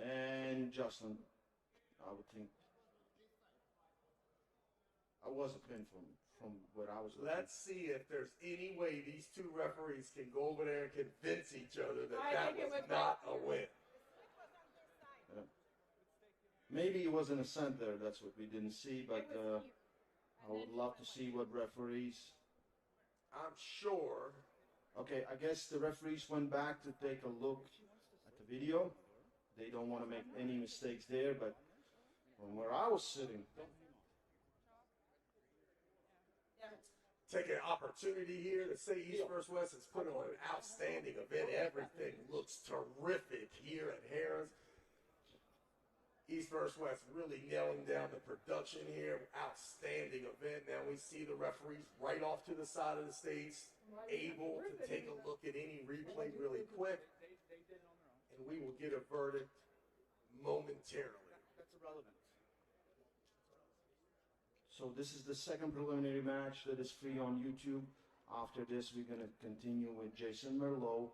And Joselyn, I would think. I was a pin from what I was looking. Let's see if there's any way these 2 referees can go over there and convince each other that I that think it was was not right a win. Maybe it was an ascent there, that's what we didn't see, but I would love to see what referees. I'm sure. Okay, I guess the referees went back to take a look at the video. They don't want to make any mistakes there, but from where I was sitting, Take an opportunity here to say East vs. West has put on an outstanding event. Everything looks terrific here at Harris. East vs. West really nailing down the production here. Outstanding event. Now we see the referees right off to the side of the stage, able to take a look at any replay really quick. And we will get a verdict momentarily. That's irrelevant. so this is the second preliminary match that is free on YouTube. After this, we're going to continue with Jason Merllo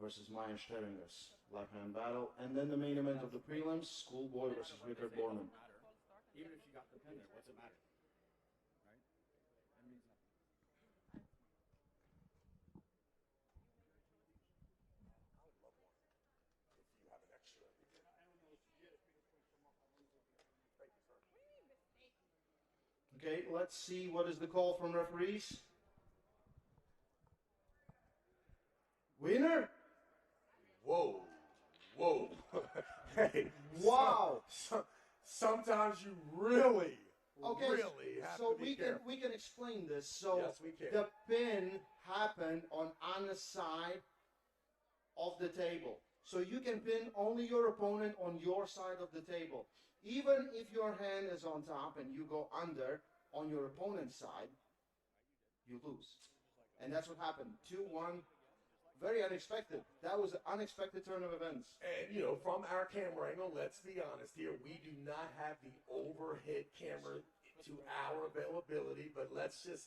versus Mayan Steringas. Left hand battle. And then the main event of the prelims, Schoolboy versus Richard Borman. Even if you got the pin there, what's it matter? Right? That means nothing. If you have an extra. Okay, let's see what is the call from referees. Winner? Whoa, whoa. Hey, Wow. sometimes you really, Okay, really have so to be careful. we can explain this. So Yes, we can. the pin happened on the side of the table. So you can pin only your opponent on your side of the table. Even if your hand is on top and you go under on your opponent's side, you lose. And that's what happened. 2-1. Very unexpected. That was an unexpected turn of events. And, you know, from our camera angle, let's be honest here, we do not have the overhead camera to our availability, but let's just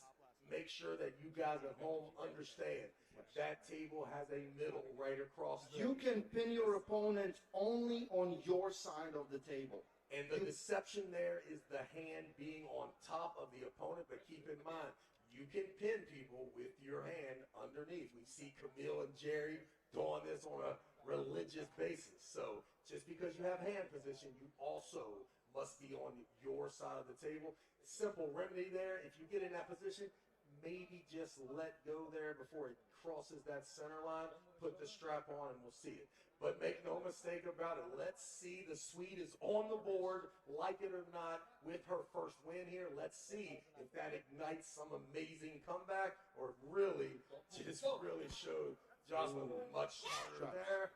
make sure that you guys at home understand that table has a middle right across the... You can pin your opponent only on your side of the table. And the deception there is the hand being on top of the opponent, but keep in mind, you can pin people with your hand underneath. We see Camille and Jerry doing this on a religious basis. So just because you have hand position, you also must be on your side of the table. Simple remedy there. If you get in that position, maybe just let go there before it crosses that center line. Put the strap on and we'll see it. But make no mistake about it. Let's see, the Swede is on the board, like it or not, with her first win here. Let's see if that ignites some amazing comeback or if really just really showed Joselyn much stronger there.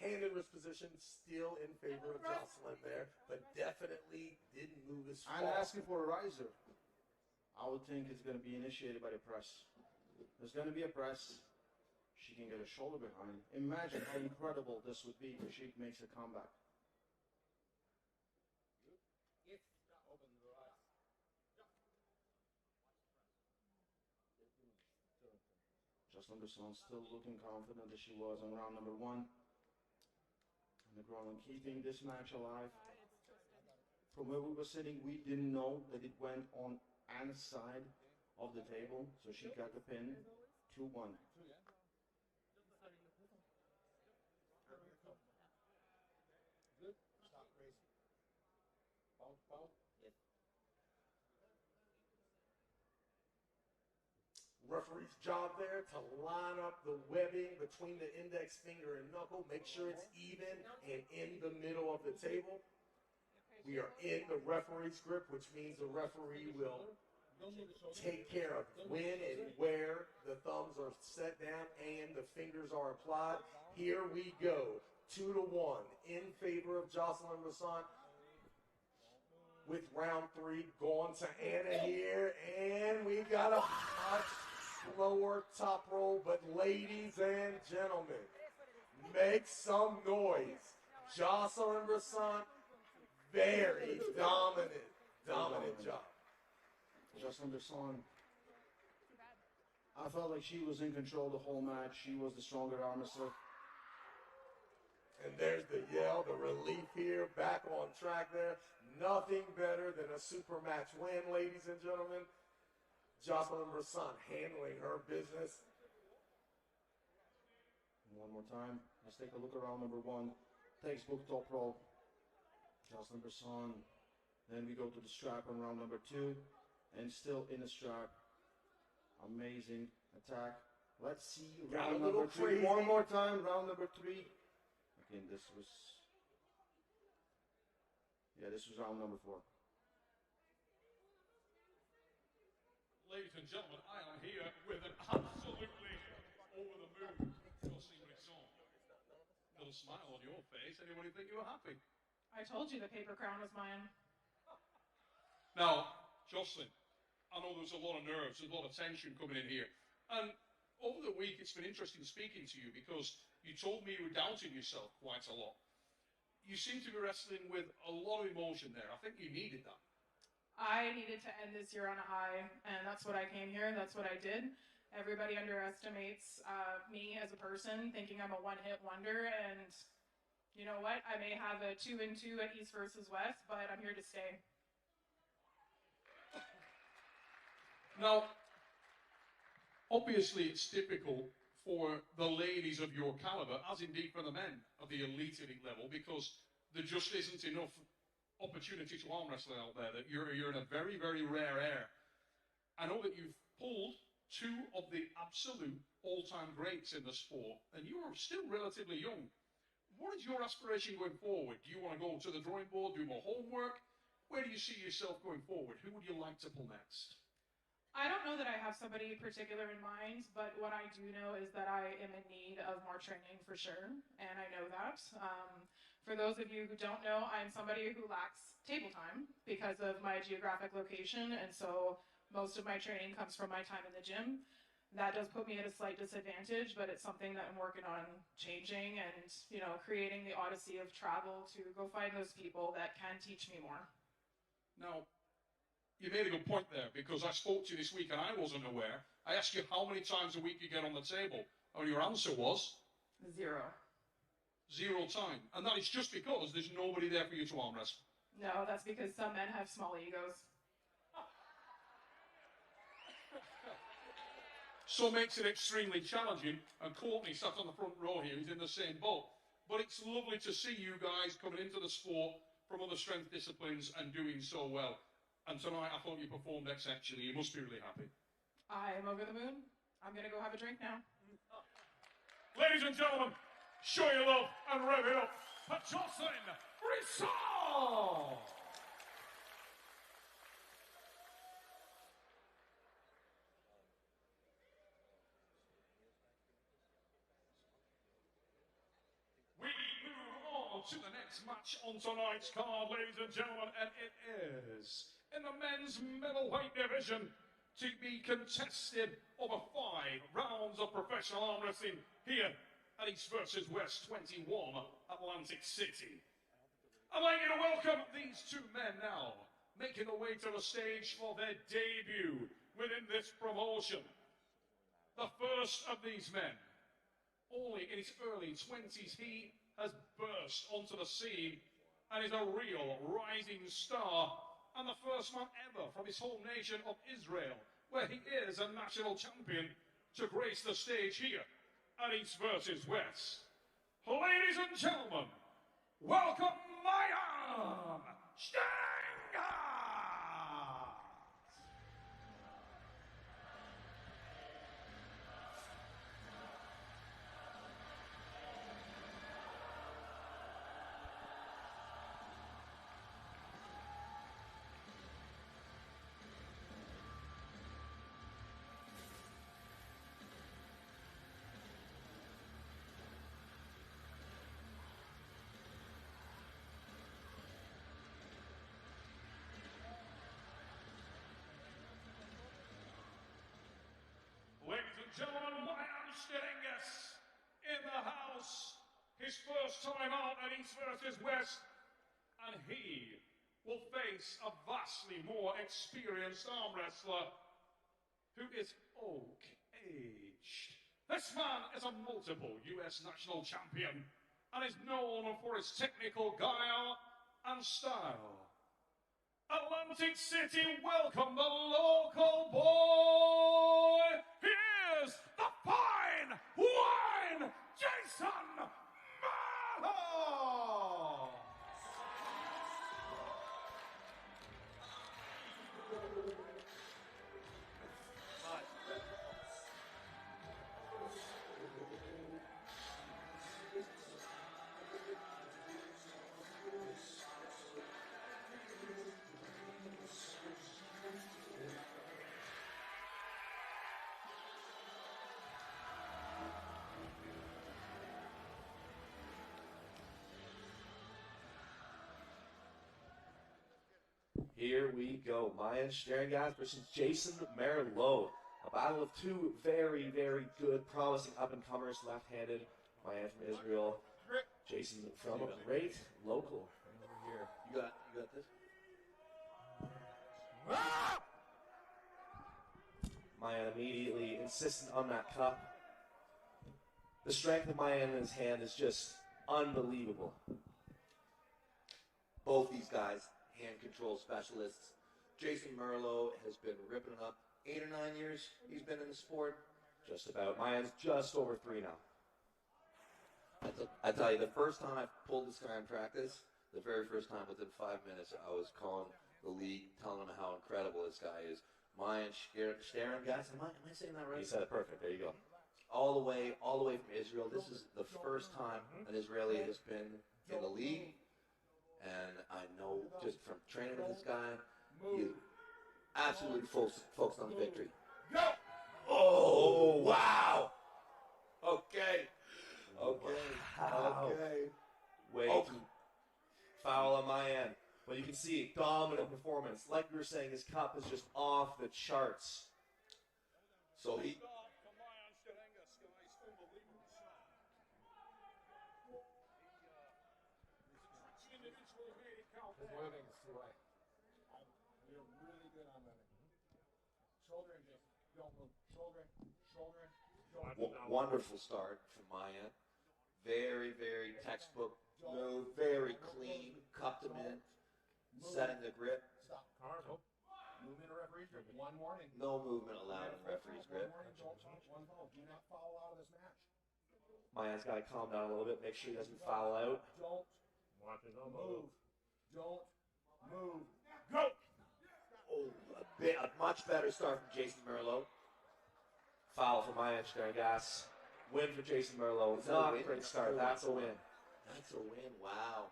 Hand in wrist position, still in favor of Joselyn there, but definitely didn't move as far. I'm asking for a riser. I would think it's going to be initiated by the press. There's going to be a press. She can get a shoulder behind. Imagine how incredible this would be if she makes a comeback. Joselyn Brisson still looking confident as she was on round number 1. And the Granlund keeping this match alive. From where we were sitting, we didn't know that it went on Anna's side of the table, so she got the pin. 2-1. Stop crazy. Bounce, bounce. Yes. Referee's job there to line up the webbing between the index finger and knuckle, make sure it's even and in the middle of the table. We are in the referee's grip, which means the referee will take care of when and where the thumbs are set down and the fingers are applied. Here we go, 2-1 in favor of Joselyn Brisson. With round 3 going to Anna here, and we got a much slower top roll, but ladies and gentlemen, make some noise. Joselyn Brisson, very dominant job. Joselyn Brisson, I felt like she was in control the whole match. She was the stronger arm wrestler. And there's the yell, the relief here, back on track there. Nothing better than a super match win, ladies and gentlemen. Joselyn Brisson handling her business. One more time, let's take a look around number 1. Textbook top roll. Joselyn Brisson. Then we go to the strap on round number 2. And still in the strap. Amazing attack. Let's see Got round a little number 3. crazy. One more time, round number 3. Again, this was round number 4. Ladies and gentlemen, I am here with an absolutely over the moon Joselyn Brisson. Little smile on your face. Anybody think you were happy? I told you the paper crown was mine. Now, Joselyn, I know there's a lot of nerves, there's a lot of tension coming in here. And over the week, it's been interesting speaking to you because you told me you were doubting yourself quite a lot. You seem to be wrestling with a lot of emotion there. I think you needed that. I needed to end this year on a high, and that's what I came here, that's what I did. Everybody underestimates me as a person, thinking I'm a one-hit wonder, and you know what? I may have a 2-2 at East versus West, but I'm here to stay. Now, obviously it's difficult for the ladies of your caliber, as indeed for the men of the elite level, because there just isn't enough opportunity to arm wrestle out there. That you're in a very, very rare air. I know that you've pulled two of the absolute all-time greats in the sport, and you are still relatively young. What is your aspiration going forward? Do you want to go to the drawing board, do more homework? Where do you see yourself going forward? Who would you like to pull next? I don't know that I have somebody particular in mind, but what I do know is that I am in need of more training for sure, and I know that. For those of you who don't know, I'm somebody who lacks table time because of my geographic location, and so most of my training comes from my time in the gym. That does put me at a slight disadvantage, but it's something that I'm working on changing and, you know, creating the odyssey of travel to go find those people that can teach me more. Now, you made a good point there, because I spoke to you this week and I wasn't aware. I asked you how many times a week you get on the table, and your answer was? 0. 0 time. And that is just because there's nobody there for you to arm wrestle. No, that's because some men have small egos. So makes it extremely challenging, and Courtney sat on the front row here, he's in the same boat. But it's lovely to see you guys coming into the sport from other strength disciplines and doing so well. And tonight I thought you performed exceptionally. You must be really happy. I am over the moon. I'm gonna go have a drink now. Ladies and gentlemen, show your love and rev it up for Joselyn Rissol! We move on to the next match on tonight's card, ladies and gentlemen, and it is in the men's middleweight division to be contested over 5 rounds of professional arm wrestling here at East versus West 21, Atlantic City. I'd like you to welcome these two men now, making their way to the stage for their debut within this promotion. The first of these men, only in his early 20s, he has burst onto the scene and is a real rising star, and the first man ever from his home nation of Israel, where he is a national champion, to grace the stage here at East versus West. Ladies and gentlemen, welcome Mayan Stenger! Ladies and gentlemen, Mayan Stenger in the house. His first time out at East versus West, and he will face a vastly more experienced arm wrestler who is oak aged. This man is a multiple US national champion and is known for his technical guile and style. Atlantic City, welcome the local boy. Here's the fine wine, Jason Merllo. Here we go. Mayan Stenger versus Jason Merllo. A battle of two very, very good, promising up-and-comers, left-handed. Mayan from Israel. Jason from a great local right over here. You got this? Mayan Mayan immediately insistent on that cup. The strength of Mayan in his hand is just unbelievable. Both these guys, hand control specialists. Jason Merllo has been ripping it up 8 or 9 years. He's been in the sport. Just about. Mayan's just over 3 now. I tell you, the first time I pulled this guy in practice, the very first time within 5 minutes, I was calling the league, telling them how incredible this guy is. Mayan Staring, guys, am I saying that right? You said it perfect. There you go. All the way from Israel. This is the first time an Israeli has been in the league, and I know just from training with this guy, he's absolutely focused on the victory. Go! Oh, wow! Okay. Wow. Okay. Way to foul on my end. But you can see dominant performance. Like we were saying, his cup is just off the charts. So he. His moving is too light. You're really good on running. Shouldering, just don't move. Shouldering, shouldering, shouldering. Wonderful start from Maya. Very, very textbook move. Very clean. Cupped him in. Setting the grip. Stop. Nope. Movement of referee's grip. One warning. No movement allowed in the referee's grip. One warning. Don't touch. One foul. Do not foul out of this match. Mayan's got to calm down a little bit. Make sure he doesn't foul out. Don't move. Don't move. Go! Oh, a much better start from Jason Merllo. Foul for Mayan Gas. Win for Jason Merllo. Is that Not a win? a great start. That's a win. That's a win. Wow.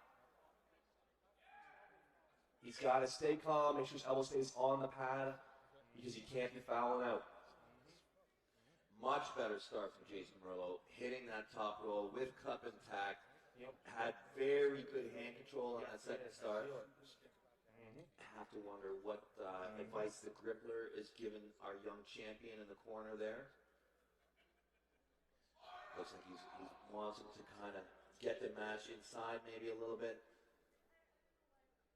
He's got to stay calm, make sure his elbow stays on the pad, because he can't be fouling out. Much better start from Jason Merllo. Hitting that top roll with cup intact. Had very good hand control on that second start. I have to wonder what advice the Grippler is giving our young champion in the corner there. Looks like he wants him to kind of get the match inside maybe a little bit.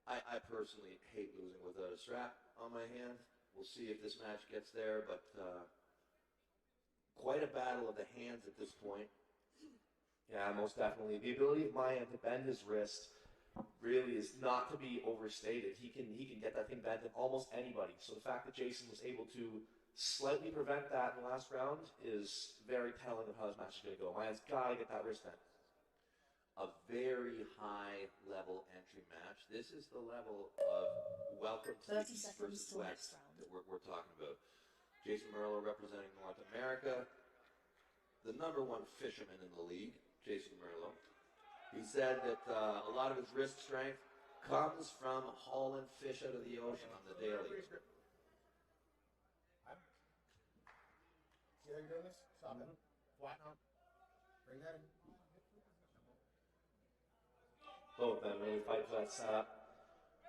I personally hate losing without a strap on my hand. We'll see if this match gets there, but quite a battle of the hands at this point. Yeah, most definitely. The ability of Mayan to bend his wrist really is not to be overstated. He can get that thing bent in almost anybody. So the fact that Jason was able to slightly prevent that in the last round is very telling of how this match is going to go. Mayan's got to get that wrist bent. A very high level entry match. This is the level of welcome to the East versus West that we're talking about. Jason Merllo representing North America, the #1 fisherman in the league, Jason Merllo. He said that a lot of his wrist strength comes from hauling fish out of the ocean on the daily. See how you're doing this? Stop it. Flatten out. Bring that in. Both of them really fight for that setup.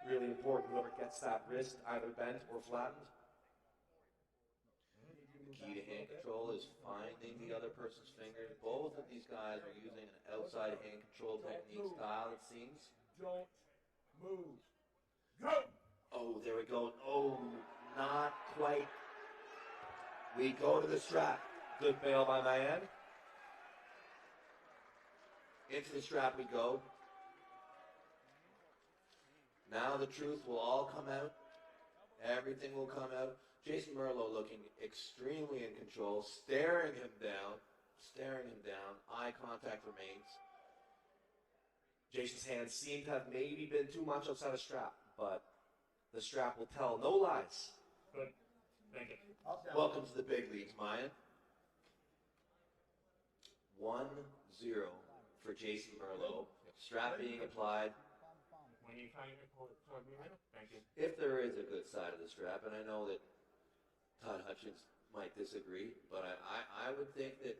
Really important, whoever gets that wrist either bent or flattened. The key to hand control is finding the other person's fingers. Both of these guys are using an outside hand control technique style, it seems. Don't move. Go! Oh, there we go. Oh, not quite. We go to the strap. Good bail by Mayan. Into the strap we go. Now the truth will all come out. Everything will come out. Jason Merllo looking extremely in control, staring him down. Eye contact remains. Jason's hands seem to have maybe been too much outside the strap, but the strap will tell no lies. Good. Thank you. Welcome to the big leagues, Mayan. 1-0 for Jason Merllo. Strap being applied. When you find it, thank you. If there is a good side of the strap, and I know that Todd Hutchins might disagree, but I would think that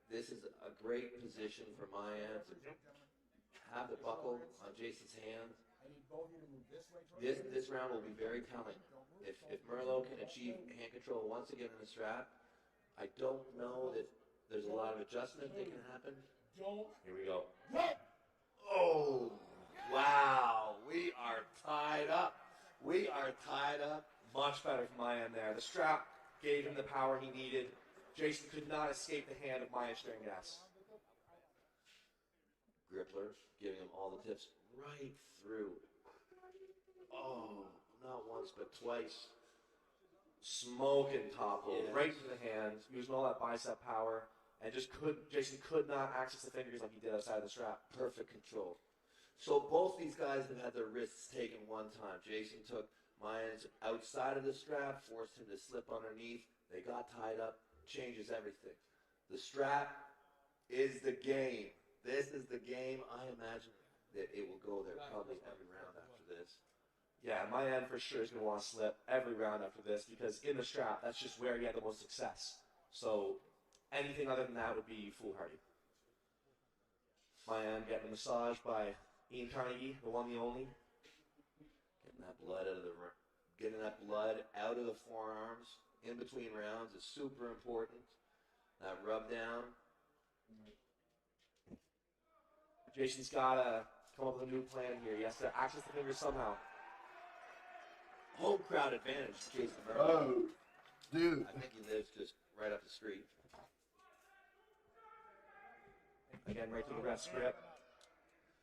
this is a great position for Mayan to have the buckle on Jason's hand. This round will be very telling. If Merllo can achieve hand control once again in the strap, I don't know that there's a lot of adjustment that can happen. Here we go. Oh, wow. We are tied up. Much better from Mayan there. The strap gave him the power he needed. Jason could not escape the hand of Mayan Stringas. Grippler giving him all the tips right through. Oh, not once but twice. Smoking top hold right to the hand, using all that bicep power, and Jason could not access the fingers like he did outside of the strap. Perfect control. So both these guys have had their wrists taken one time. Jason took Mayan's outside of the strap, forced him to slip underneath. They got tied up, changes everything. The strap is the game. This is the game. I imagine that it will go there probably every round after this. Yeah, Mayan for sure is going to want to slip every round after this because in the strap, that's just where he had the most success. So anything other than that would be foolhardy. Mayan getting a massage by Ian Carnegie, the one, the only. Getting that blood out of the forearms in between rounds is super important. That rub down. Jason's got to come up with a new plan here. He has to access the fingers somehow. Home crowd advantage, Jason Merllo. Oh, dude. I think he lives just right up the street. Again, right to the rest grip.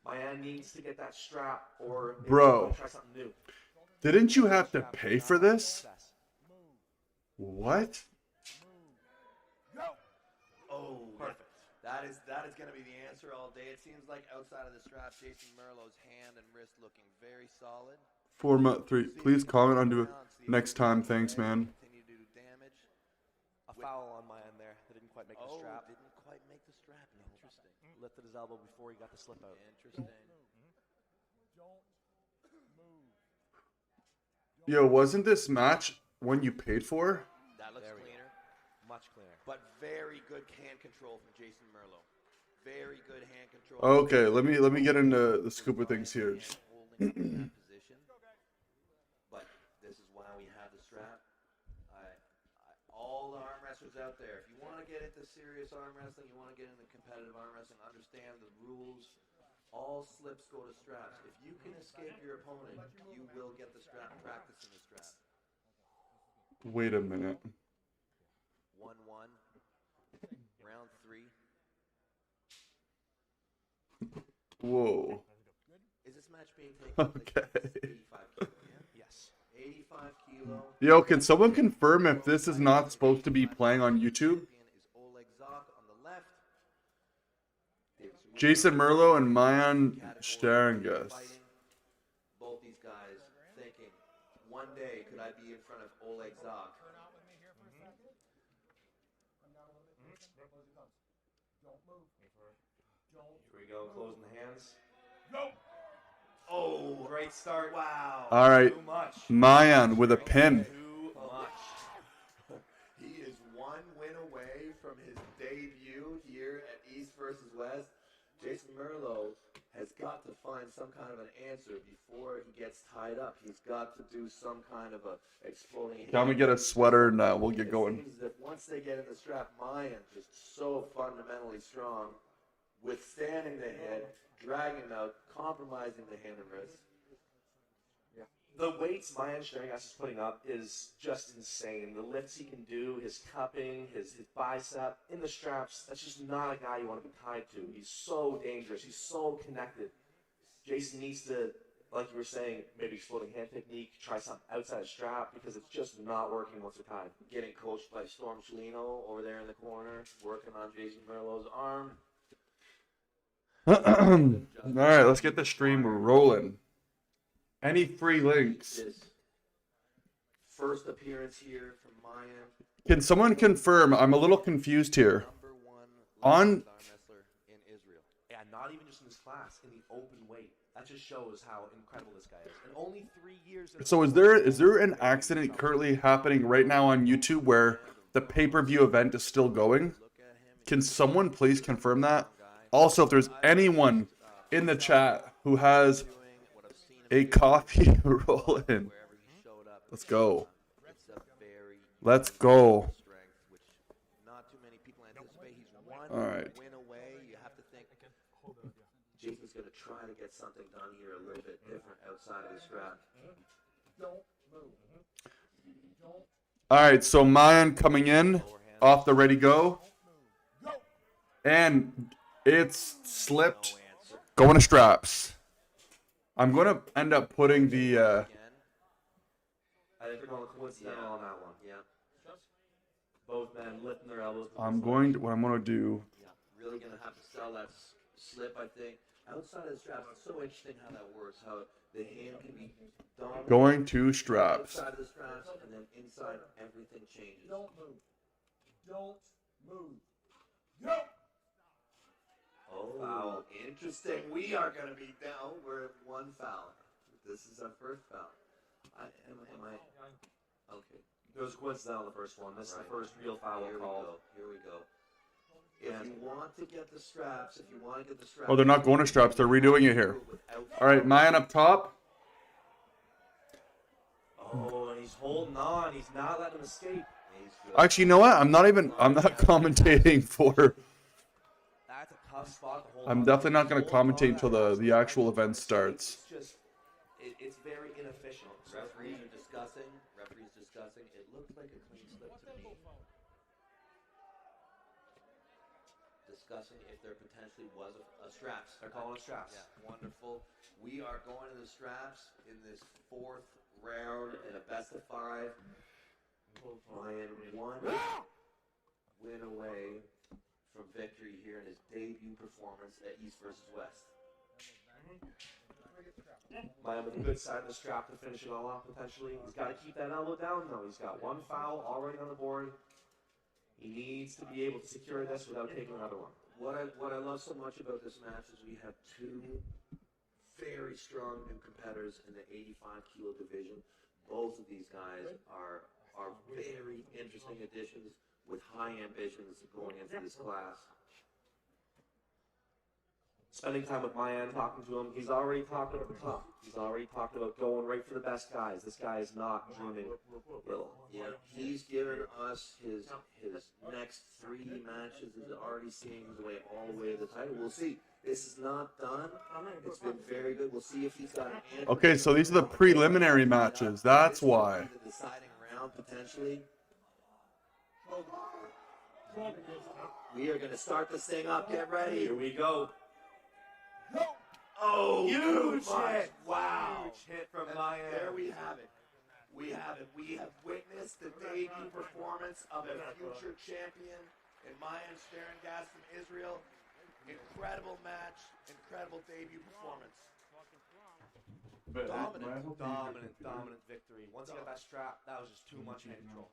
Mayan needs to get that strap or Bro. try something new. Didn't you have to pay for this? What? Oh, perfect. That is going to be the answer all day. It seems like outside of the strap, Jason Merllo's hand and wrist looking very solid. 4-3. Please comment on do it next time. Thanks, man. Continue to do damage. A foul on Mayan there. That didn't quite make the strap. Didn't quite make the strap. Interesting. Lifted his elbow before he got the slip out. Interesting. Yo, wasn't this match one you paid for? That looks cleaner. Much cleaner. But very good hand control from Jason Merllo. Very good hand control. Okay, let me get into the scoop of things here. Holding that position. But this is why we have the strap. All the arm wrestlers out there, if you want to get into serious arm wrestling, you want to get into competitive arm wrestling, understand the rules. All slips go to straps. If you can escape your opponent, you will get the strap. Practice in the strap. Wait a minute. 1-1. Round 3. Whoa. Is this match being taken? Okay. 85 kilo. Yes. 85 kilo. Yo, can someone confirm if this is not supposed to be playing on YouTube? Jason Merllo and Mayan Steringas. Both these guys thinking, one day could I be in front of Oleg Zok? Here we go, closing the hands. Go! Oh, great start. Wow. All right, Too much. Mayan with a pin. Too much. He is one win away from his debut here at East versus West. Jason Merllo has got to find some kind of an answer before he gets tied up. He's got to do some kind of a exploding. Can we get a sweater and we'll get It going. seems that once they get in the strap, Mayan just so fundamentally strong, withstanding the hit, dragging him out, compromising the hand and wrist. The weights Mayan Steringas is putting up is just insane. The lifts he can do, his cupping, his bicep, in the straps, that's just not a guy you want to be tied to. He's so dangerous. He's so connected. Jason needs to, like you were saying, maybe exploding hand technique, try something outside the strap because it's just not working once they're tied. Getting coached by Storm Chelino over there in the corner, working on Jason Merllo's arm. All right, let's get the stream rolling. Any free links? This first appearance here from Mayan. Can someone confirm? I'm a little confused here. Number 1 On arm wrestler in Israel. Yeah, not even just in this class, in the open weight. That just shows how incredible this guy is. And only 3 years. So is there an accident currently happening right now on YouTube where the pay-per-view event is still going? Can someone please confirm that? Also, if there's anyone in the chat who has a copy rolling, let's go. Let's go. Not too many people anticipate. He's one All right. win away. You have to think. Jason's going to try to get something done here a little bit different outside of the strap. Don't move. Don't All right, so Mayan coming in off the ready go. And it's slipped. Going to straps. I'm going to end up putting the... I think they're going coincidental on that one. Yeah. Both men lifting their elbows. What I'm going to do... Yeah. Really going to have to sell that slip, I think. Outside of the straps, it's so interesting how that works. How the hand can be dominant. Going to straps. Outside of the straps, and then inside, everything changes. Don't move. Don't move. Oh, foul. Interesting. We are going to be down. We're at one foul. This is our first foul. Am I? Okay. It was coincidental on the first one. This is the first real foul call. Here we go. If you want to get the straps, Oh, they're not going to straps. They're redoing it here. All right, Mayan up top. Oh, and he's holding on. He's not letting him escape. Actually, you know what? I'm not commentating for... That's a tough spot to hold I'm on. definitely not going to commentate until the actual event starts. It's very inefficient. Referees discussing. It looked like a clean slip to me. Discussing if there potentially was a straps. They're calling it straps. Yeah, wonderful. We are going to the straps in this fourth round in a best of 5. Ryan, one win away from victory here in his debut performance at East versus West. Mayan with a good side of the strap to finish it all off potentially. He's got to keep that elbow down though. He's got one foul already on the board. He needs to be able to secure this without taking another one. What I love so much about this match is we have two very strong new competitors in the 85 kilo division. Both of these guys are very interesting additions with high ambitions going into this class. Spending time with Mayan, talking to him, he's already talked about the tough. He's already talked about going right for the best guys. This guy is not dreaming little. Yeah, he's given us his next 3 matches. Is already seeing his way all the way to the title. We'll see. This is not done. It's been very good. We'll see if he's got an answer. Okay, so these are the preliminary matches. That's why. The deciding round potentially. We are going to start this thing up. Get ready. Here we go. Oh, huge hit! Wow. Huge hit from Mayan. There we have it. We have witnessed the debut performance of a future champion in Mayan Sterrengas from Israel. Incredible match, incredible debut performance. Dominant victory. Once he got that strap, that was just too much hand control.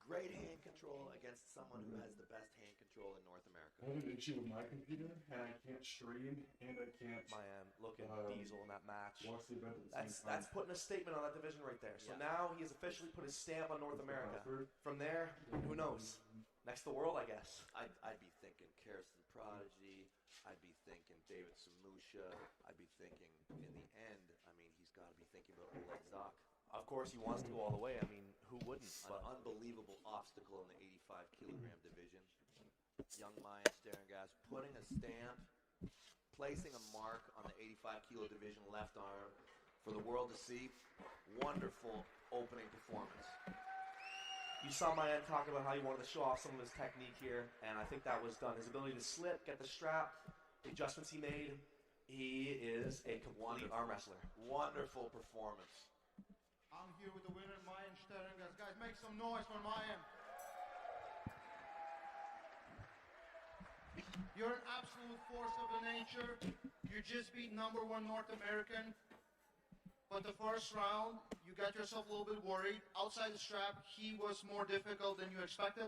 Great hand control against someone who has the best hand control in North America. I have an issue with my computer, and I can't stream, and I can't... Mayan looking diesel in that match. Watch the event at the same That's time. putting a statement on that division right there. So now he has officially put his stamp on North America. From there, who knows? Next to the world, I guess. I'd be thinking Carlson Prodigy. I'd be thinking David Samusha. I'd be thinking, in the end, I mean, he's got to be thinking about Oleg Zok. Of course, he wants to go all the way. I mean, who wouldn't? An unbelievable obstacle in the 85 kilogram division. Young Mayan Sterrengas putting a stamp, placing a mark on the 85 kilo division left arm for the world to see. Wonderful opening performance. You saw Mayan talk about how he wanted to show off some of his technique here, and I think that was done. His ability to slip, get the strap, the adjustments he made. He is a complete arm wrestler. Wonderful performance. I'm here with the winner, Mayan Sterrengas. Guys, make some noise for Mayan. You're an absolute force of the nature. You just beat #1 North American. But the first round, you got yourself a little bit worried. Outside the strap, he was more difficult than you expected.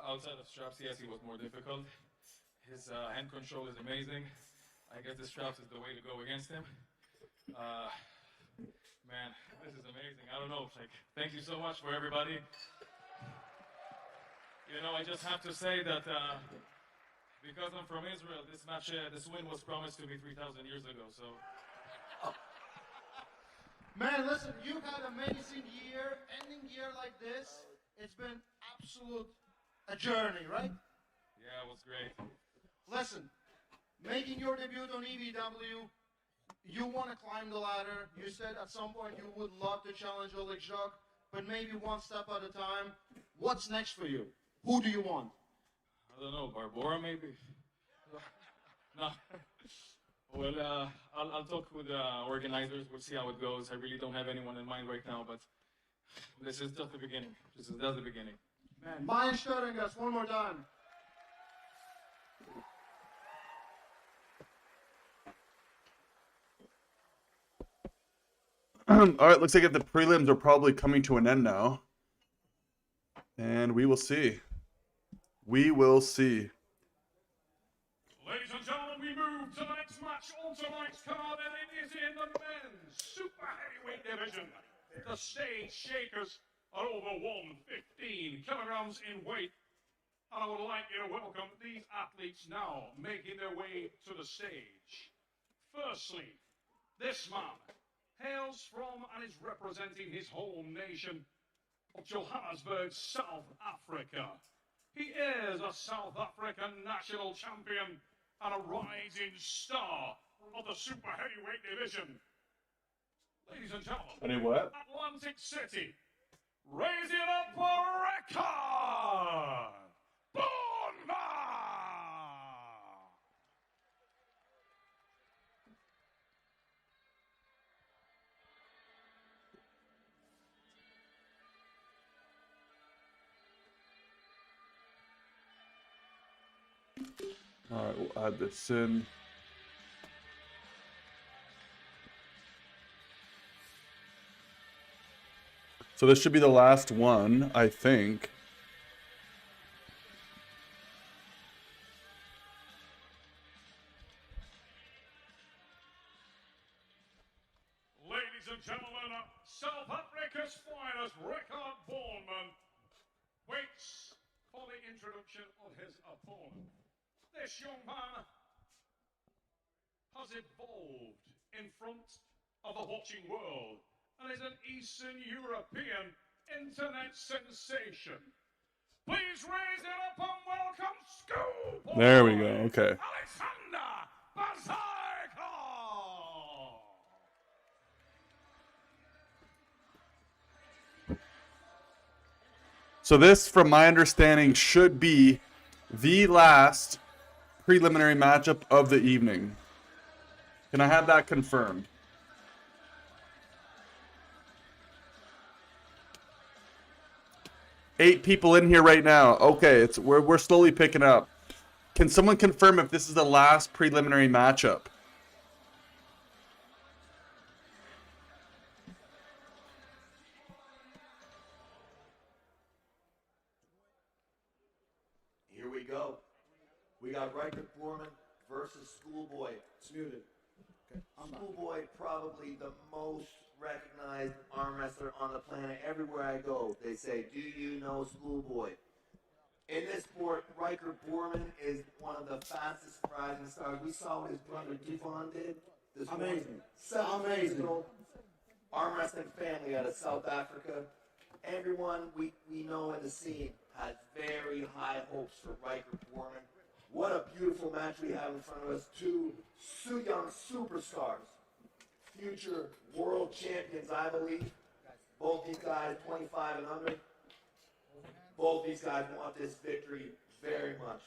Outside of straps, yes, he was more difficult. His hand control is amazing. I guess the straps is the way to go against him. Man, this is amazing. I don't know. Like, thank you so much for everybody. You know, I just have to say that because I'm from Israel, this match, this win was promised to me 3,000 years ago. So. Man, listen, you've had an amazing year, ending year like this. It's been a journey, right? Yeah, it was great. Listen, making your debut on EVW, you want to climb the ladder. You said at some point you would love to challenge Oleg Zok. but maybe one step at a time. What's next for you? Who do you want? I don't know, Barbora maybe? No. Well, I'll talk with the organizers. We'll see how it goes. I really don't have anyone in mind right now, but this is just the beginning. This is just the beginning. Man, Mayan Störingas, one more time. All right, looks like the prelims are probably coming to an end now. And we will see. We will see. Ladies and gentlemen, we move to the next match on tonight's card, and it is in the men's super heavyweight division. The stage shakers are over 115 kilograms in weight. And I would like you to welcome these athletes now making their way to the stage. Firstly, this man hails from and is representing his home nation of Johannesburg, South Africa. He is a South African national champion and a rising star of the super heavyweight division. Ladies and gentlemen, Any what? Atlantic City, raising up a record, Borman! All right, we'll add this in. So this should be the last one, I think. Ladies and gentlemen, South Africa's finest, Rickard Borman, waits for the introduction of his opponent. This young man has evolved in front of the watching world and is an Eastern European internet sensation. Please raise it up and welcome Schoolboy! There we go, okay. Alexander Bazarko! So this, from my understanding, should be the last preliminary matchup of the evening. Can I have that confirmed? Eight people in here right now. Okay, we're slowly picking up. Can someone confirm if this is the last preliminary matchup? Here we go. We got Riker Borman versus Schoolboy. It's muted. Okay, Schoolboy, probably the most recognized arm wrestler on the planet. Everywhere I go, they say, "Do you know Schoolboy?" In this sport, Riker Borman is one of the fastest rising stars. We saw what his brother Devon did. This Amazing. 7-year-old arm wrestling family out of South Africa. Everyone we know in the scene has very high hopes for Riker Borman. What a beautiful match we have in front of us. Two young superstars. Future world champions, I believe. Both these guys 25 and under. Both these guys want this victory very much.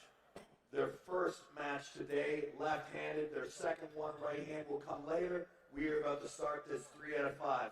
Their first match today, left-handed. Their second one, right hand, will come later. We are about to start this 3 out of 5.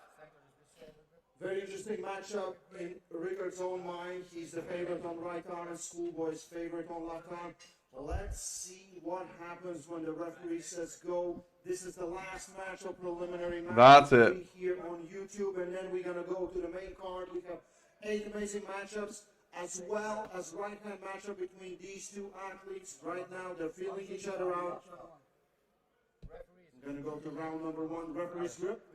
Very interesting matchup in Rickard's own mind. He's the favorite on right arm and Schoolboy's favorite on left arm. Let's see what happens when the referee says go. This is the last match of preliminary match. That's it. Here on YouTube, and then we're gonna go to the main card. We have 8 amazing matchups, as well as right-hand matchup between these two athletes. Right now, they're feeling each other out. We're gonna go to round number 1. Referee's grip.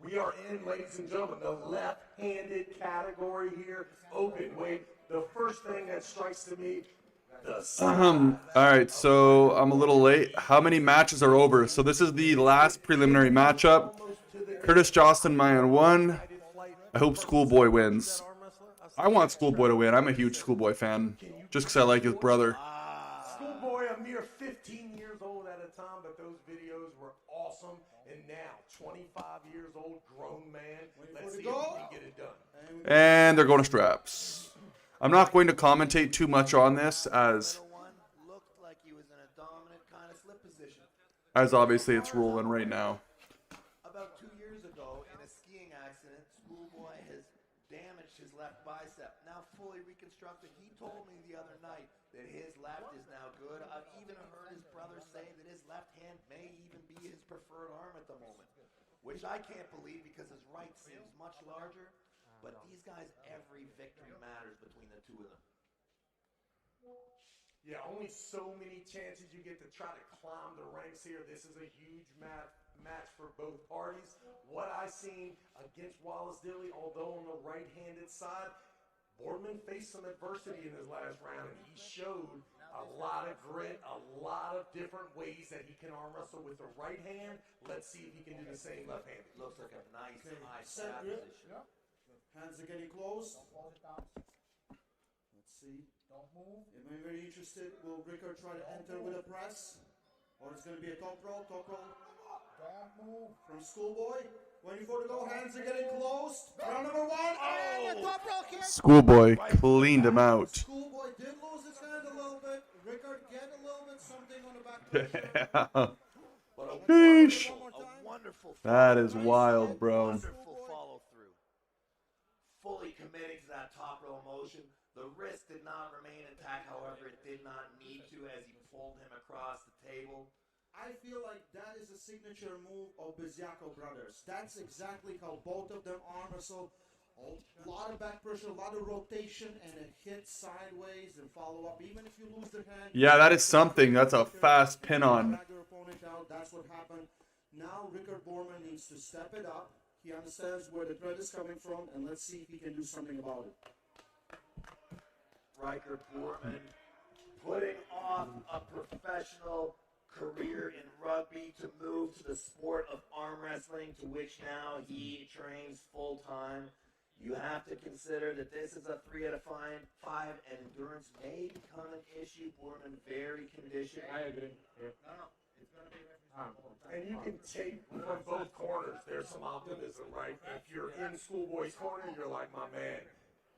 We are in, ladies and gentlemen, the left-handed category here, open weight. The first thing that strikes to me, All right, so I'm a little late. How many matches are over? So this is the last preliminary matchup. Curtis Joselyn, Mayan 1. I hope Schoolboy wins. I want Schoolboy to win. I'm a huge Schoolboy fan, just because I like his brother. Schoolboy, a mere 15 years old at a time, but those videos were awesome. And now, 25 years old, grown man. Let's see if go. he can get it done. And they're going to straps. I'm not going to commentate too much on this as Middle one looked like he was in a dominant kind of slip position. obviously it's rolling right now. About 2 years ago, in a skiing accident, Schoolboy has damaged his left bicep. Now fully reconstructed. He told me the other night that his left is now good. I've even heard his brother say that his left hand may even be his preferred arm at the moment, which I can't believe because his right seems much larger. But these guys, every victory matters between the two of them. Yeah, only so many chances you get to try to climb the ranks here. This is a huge match for both parties. What I seen against Wallace Dilly, although on the right-handed side, Borman faced some adversity in his last round, and he showed a lot of grit, a lot of different ways that he can arm wrestle with the right hand. Let's see if he can do the same left-handed. Looks like a nice high Set snap grip. position. Hands are getting close. Hold it down. Let's see. Don't move. If I'm very interested, will Rickard try to enter with a press? Or it's going to be a top roll Don't move. from Schoolboy. Waiting for the go. Hands are getting close. Round number one. And a top roll kick. Schoolboy cleaned him out. Schoolboy did lose his hand a little bit. Rickard get a little bit something on the back pressure. But a Sheesh. wonderful That is wild, bro. wonderful follow through. Fully committing to that top row motion. The wrist did not remain intact, however, it did not need to as he pulled him across the table. I feel like that is a signature move of Biziaco brothers. That's exactly how both of them arm wrestle. A lot of back pressure, a lot of rotation, and a hit sideways and follow up. Even if you lose the hand. Yeah, that is something. That's a fast pin on. Drag your opponent out. That's what happened. Now Rickard Borman needs to step it up. He understands where the threat is coming from, and let's see if he can do something about it. Riker Borman putting off a professional career in rugby to move to the sport of arm wrestling, to which now he trains full time. You have to consider that this is a 3 out of 5, and endurance may become an issue. Borman very conditioned. I agree. And you can take from both corners, there's some optimism, right? If you're in Schoolboy's corner, you're like, my man,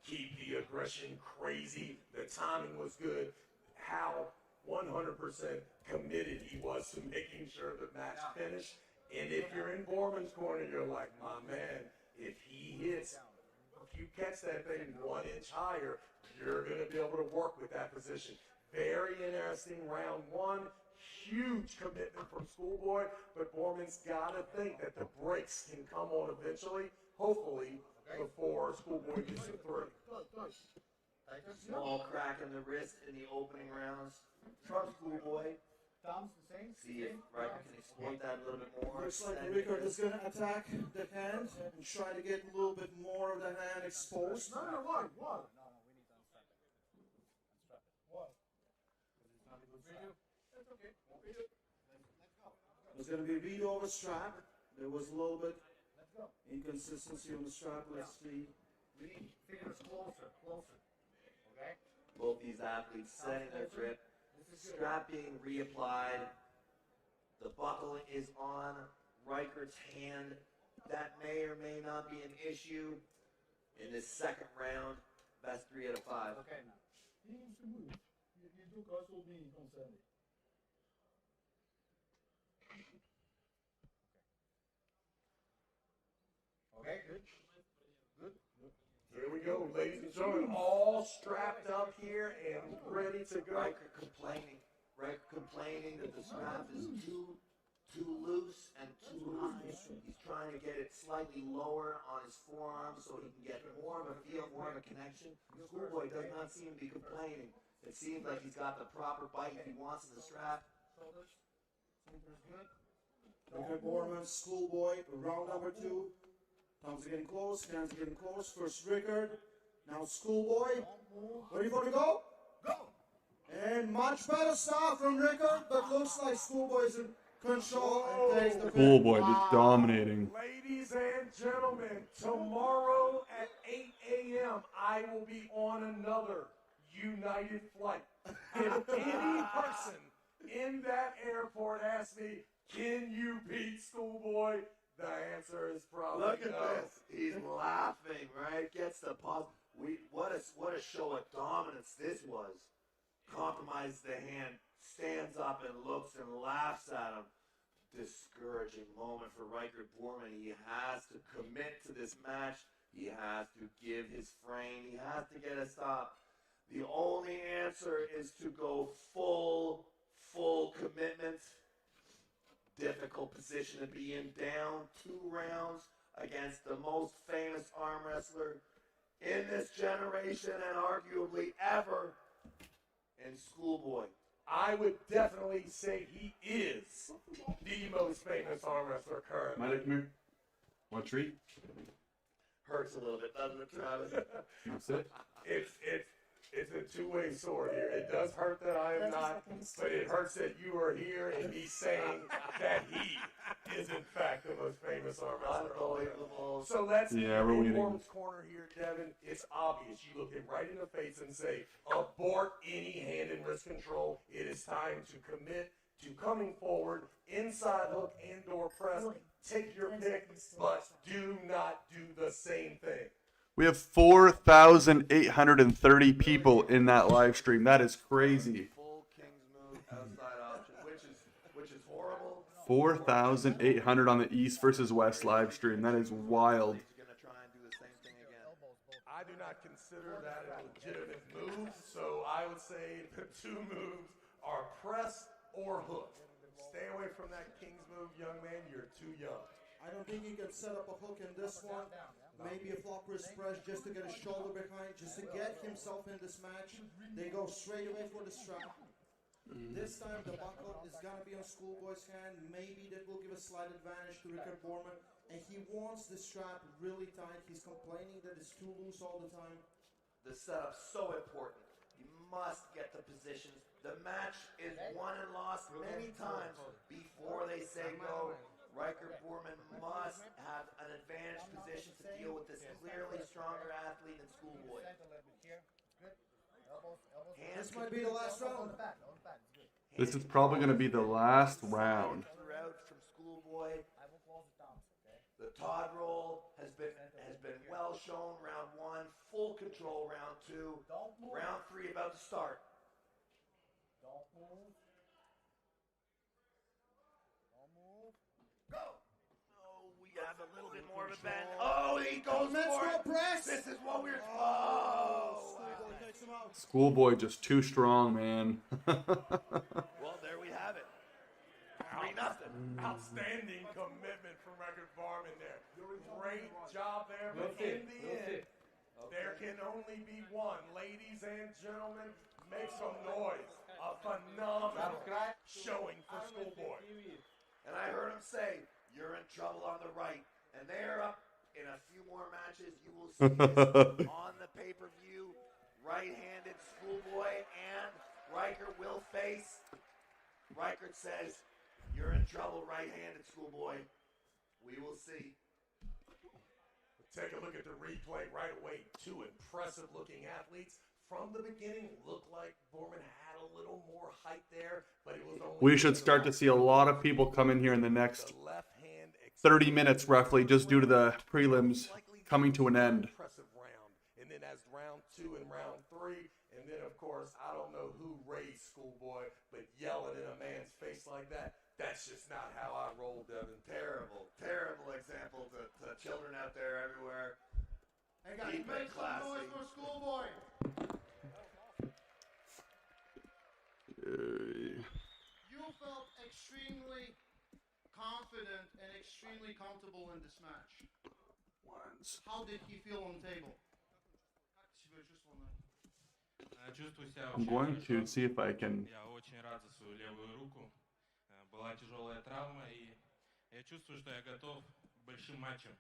keep the aggression crazy. The timing was good. How 100% committed he was to making sure the match finished. And if you're in Borman's corner, you're like, my man, if he hits, if you catch that thing 1 inch higher, you're going to be able to work with that position. Very interesting round one. Huge commitment from Schoolboy, but Borman's got to think that the brakes can come on eventually, hopefully, before Schoolboy gets to 3. Small crack in the wrist in the opening rounds from Schoolboy. Thumbs the same. See if Riker can exploit that a little bit more. Looks like Send Rickard it. is going to attack the hand and try to get a little bit more of the hand exposed. No, one. No, we need to unstrap it. Unstrap it. What? It's not a good video. That's okay. Let's go. There's going to be read over strap. There was a little bit Let's go. inconsistency on the strap. Let's see. We need fingers closer. Okay? Both these athletes setting their grip. Strap being reapplied. The buckle is on Reichert's hand. That may or may not be an issue in this second round. Best 3 out of 5. Okay, now. He needs to move. You do cause will be concerned. Okay, good. Here we go, ladies and gentlemen, all strapped up here and ready to go. Riker complaining that the strap is too loose and too high. He's trying to get it slightly lower on his forearm so he can get more of a feel, more of a connection. Schoolboy does not seem to be complaining. It seems like he's got the proper bite he wants in the strap. Rickard Borman, Schoolboy, round number 2. Thumbs are getting close, hands are getting close. First Rickard, now Schoolboy. Ready for the go? Go! And much better start from Rickard, but looks like Schoolboy's in control and takes the pin. Schoolboy just dominating. Ladies and gentlemen, tomorrow at 8 a.m., I will be on another United flight. If any person in that airport asks me, Can you beat Schoolboy? The answer is probably Look at no. this. He's laughing, right? Gets the pause. What a show of dominance this was. Compromises the hand, stands up and looks and laughs at him. Discouraging moment for Riker Borman. He has to commit to this match. He has to give his frame. He has to get a stop. The only answer is to go full commitment. Difficult position to be in, down 2 rounds against the most famous arm wrestler in this generation and arguably ever in Schoolboy. I would definitely say he is the most famous arm wrestler currently. Might I come here? Want a treat? Hurts a little bit, doesn't it, Travis? That's it. It's a two-way sword here. It does hurt that I am not, but it hurts that you are here and me saying that he is in fact the most famous arm wrestler. Unbelievable. So that's Yeah, we're in waiting. Borman's corner here, Devin. It's obvious. You look him right in the face and say, abort any hand and wrist control. It is time to commit to coming forward, inside hook and or press. Take your pick, but do not do the same thing. We have 4,830 people in that live stream. That is crazy. Full king's move, outside option, which is horrible. 4,800 on the East versus West live stream. That is wild. He's gonna try and do the same thing again. I do not consider that a legitimate move, so I would say the 2 moves are press or hook. Stay away from that king's move, young man. You're too young. I don't think he can set up a hook in this one. Maybe a flop wrist press just to get his shoulder behind, just to get himself in this match. They go straight away for the strap. This time the buckle is going to be on Schoolboy's hand. Maybe that will give a slight advantage to Rickard Borman. And he wants the strap really tight. He's complaining that it's too loose all the time. The setup's so important. You must get the positions. The match is won and lost many times before they say go. Riker Borman must have an advantage position to deal with this clearly stronger athlete than Schoolboy. This might be the last round. This is probably going to be the last round. Throughout from Schoolboy. The Todd roll has been well shown. Round 1, full control. Round 2, round 3 about to start. Don't move. Go! Oh, we have a little bit more of a bend. Oh, he goes for it. This is what we're. Oh! Schoolboy takes him out. Schoolboy just too strong, man. Well, there we have it. 3-0. Outstanding commitment from Rickard Borman there. Great job there, but in the end, there can only be one. Ladies and gentlemen, make some noise. A phenomenal showing for Schoolboy. And I heard him say, you're in trouble on the right. And they're up in a few more matches. You will see this on the pay-per-view. Right-handed Schoolboy and Riker will face. Riker says, you're in trouble right-handed Schoolboy. We will see. Take a look at the replay right away. 2 impressive-looking athletes. From the beginning, looked like Borman had a little more height there, but it was only. We should start to see a lot of people come in here in the next 30 minutes, roughly, just due to the prelims coming to an end. Impressive round, and then as round 2 and round 3, and then of course I don't know who raised Schoolboy, but yelling in a man's face like that—that's just not how I roll, Devin. Terrible, terrible example to children out there everywhere. Hey guys, make some noise for Schoolboy. You felt extremely confident and extremely comfortable in this match. How did he feel on the table? I'm going to see if I can. Я очень рад за свою левую руку. Была тяжелая травма, и я чувствую, что я готов к большим матчам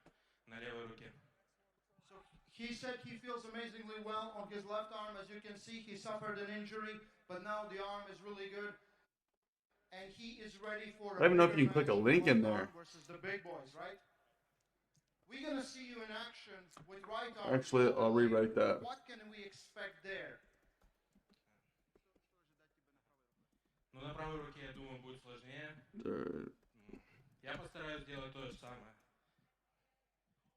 на левой руке. So he said he feels amazingly well on his left arm. As you can see, he suffered an injury, but now the arm is really good. And he is ready for I don't even know if you can click a link in there. Versus the big boys, right? We're going to see you in action with right arm. Actually, I'll rewrite that. What can we expect there? Ну, на правой руке, я думаю, будет сложнее. Я постараюсь сделать то же самое.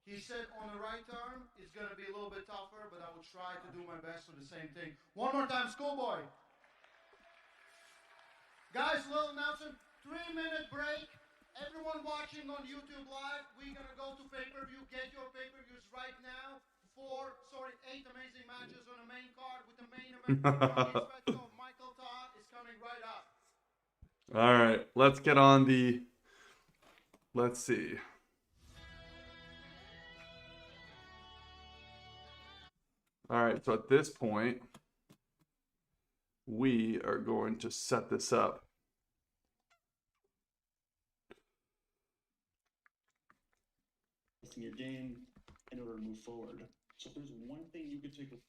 He said on the right arm, it's going to be a little bit tougher, but I will try to do my best for the same thing. One more time, Schoolboy. Guys, little announcement, 3-minute break. Everyone watching on YouTube Live, we're going to go to pay-per-view. Get your pay-per-views right now. 8 amazing matches on the main card with the main event. Of Michael Todd is coming right up. All right, let's get on the. Let's see. All right, so at this point, we are going to set this up. Your game in order to move forward. So if there's one thing you could take.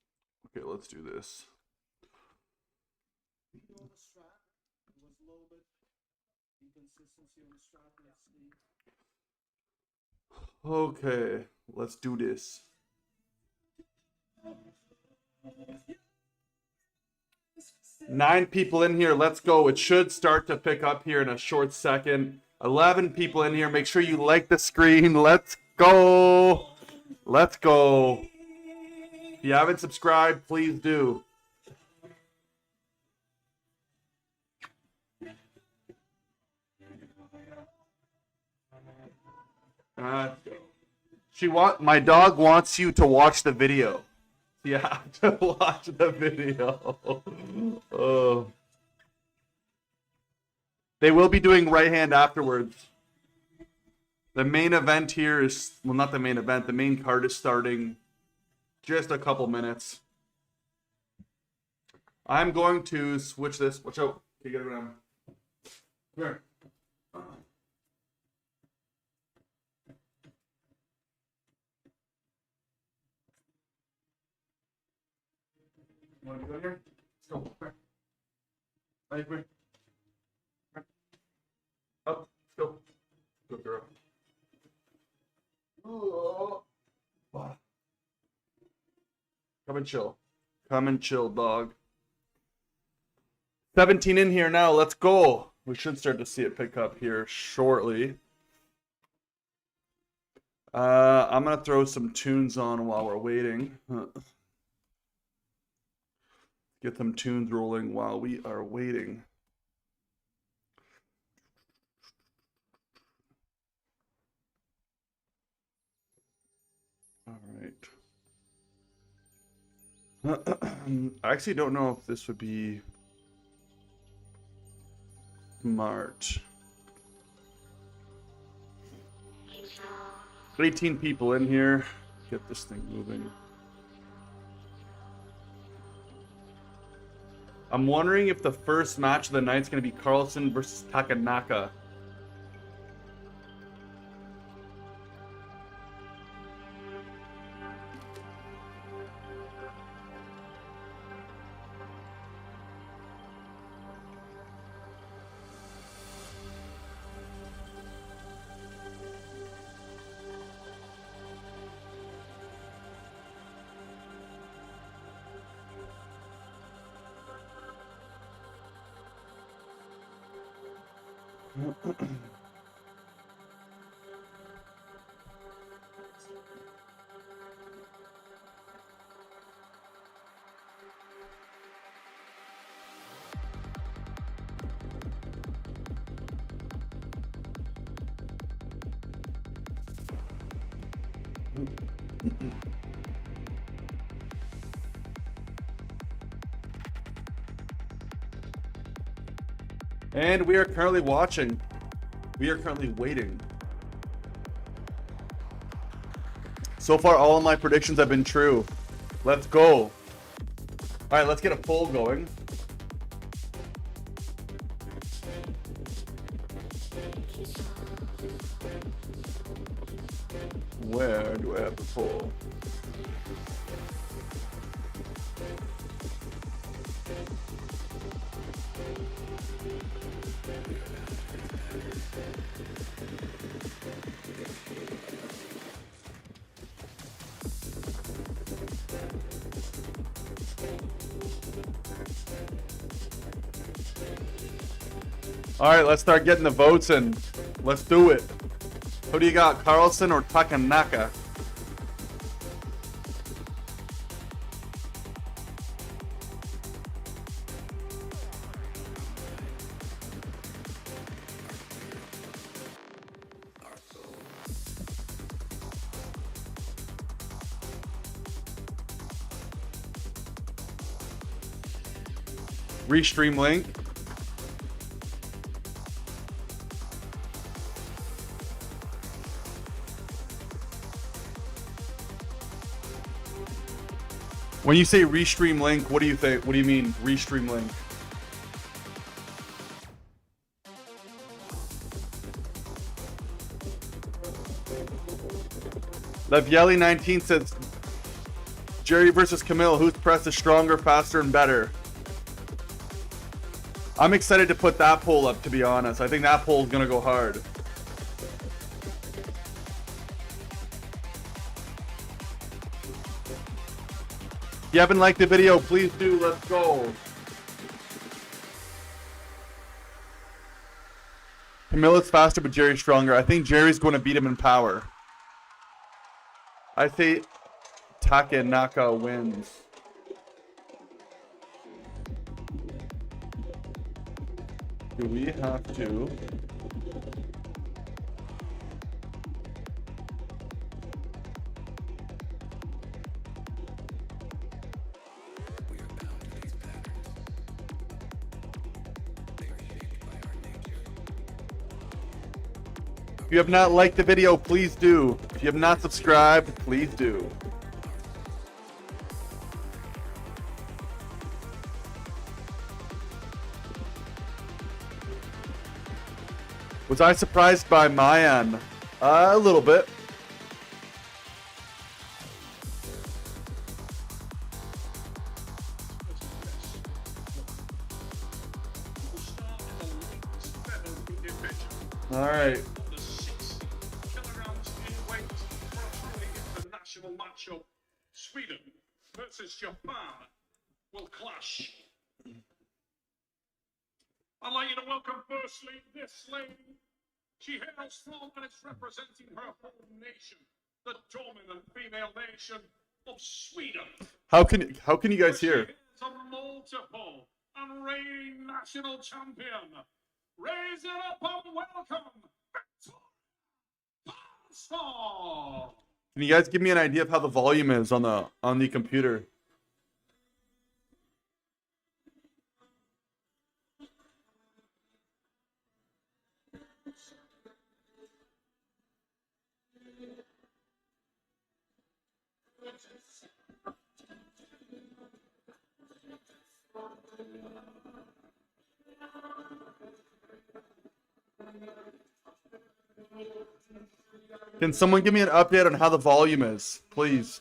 Okay, let's do this. On the strap, it was a little bit inconsistency on the strap. Let's see. Okay, let's do this. Nine people in here. Let's go. It should start to pick up here in a short second. 11 people in here. Make sure you like the screen. Let's go. Let's go. If you haven't subscribed, please do. My dog wants you to watch the video. You have to watch the video. Oh. They will be doing right hand afterwards. The main event here is, well, not the main event. The main card is starting just a couple minutes. I'm going to switch this. Watch out. Okay, get it around. Come here. You want to go here? Let's go. Right, come here. Up. Let's go. Good girl. Ooh. Come and chill. Come and chill, dog. 17 in here now. Let's go. We should start to see it pick up here shortly. I'm going to throw some tunes on while we're waiting. Get some tunes rolling while we are waiting. All right. I actually don't know if this would be smart. 18 people in here. Get this thing moving. I'm wondering if the first match of the night is going to be Carlson versus Takanaka. And we are currently watching. We are currently waiting. So far, all of my predictions have been true. Let's go. All right, let's get a poll going. Where do I have the poll? All right, let's start getting the votes in. Let's do it. Who do you got, Carlson or Takanaka? Restream link. When you say restream link, what do you think? What do you mean restream link? Levielli 19 says Jerry versus Camille. Whose press is stronger, faster, and better? I'm excited to put that poll up, to be honest. I think that poll is going to go hard. If you haven't liked the video, please do. Let's go. Camilla's faster, but Jerry's stronger. I think Jerry's going to beat him in power. I say Takanaka wins. Do we have to? If you have not liked the video, please do. If you have not subscribed, please do. Was I surprised by Mayan? A little bit. All right. The 60 kilograms in weight for a truly international matchup. Sweden versus Japan will clash. I'd like you to welcome firstly this lady. She hails from and is representing her home nation, the dominant female nation of Sweden. How can you guys hear? She is a multiple and reigning national champion. Raise it up and welcome Victoria Carlson. Can you guys give me an idea of how the volume is on the computer? Can someone give me an update on how the volume is, please?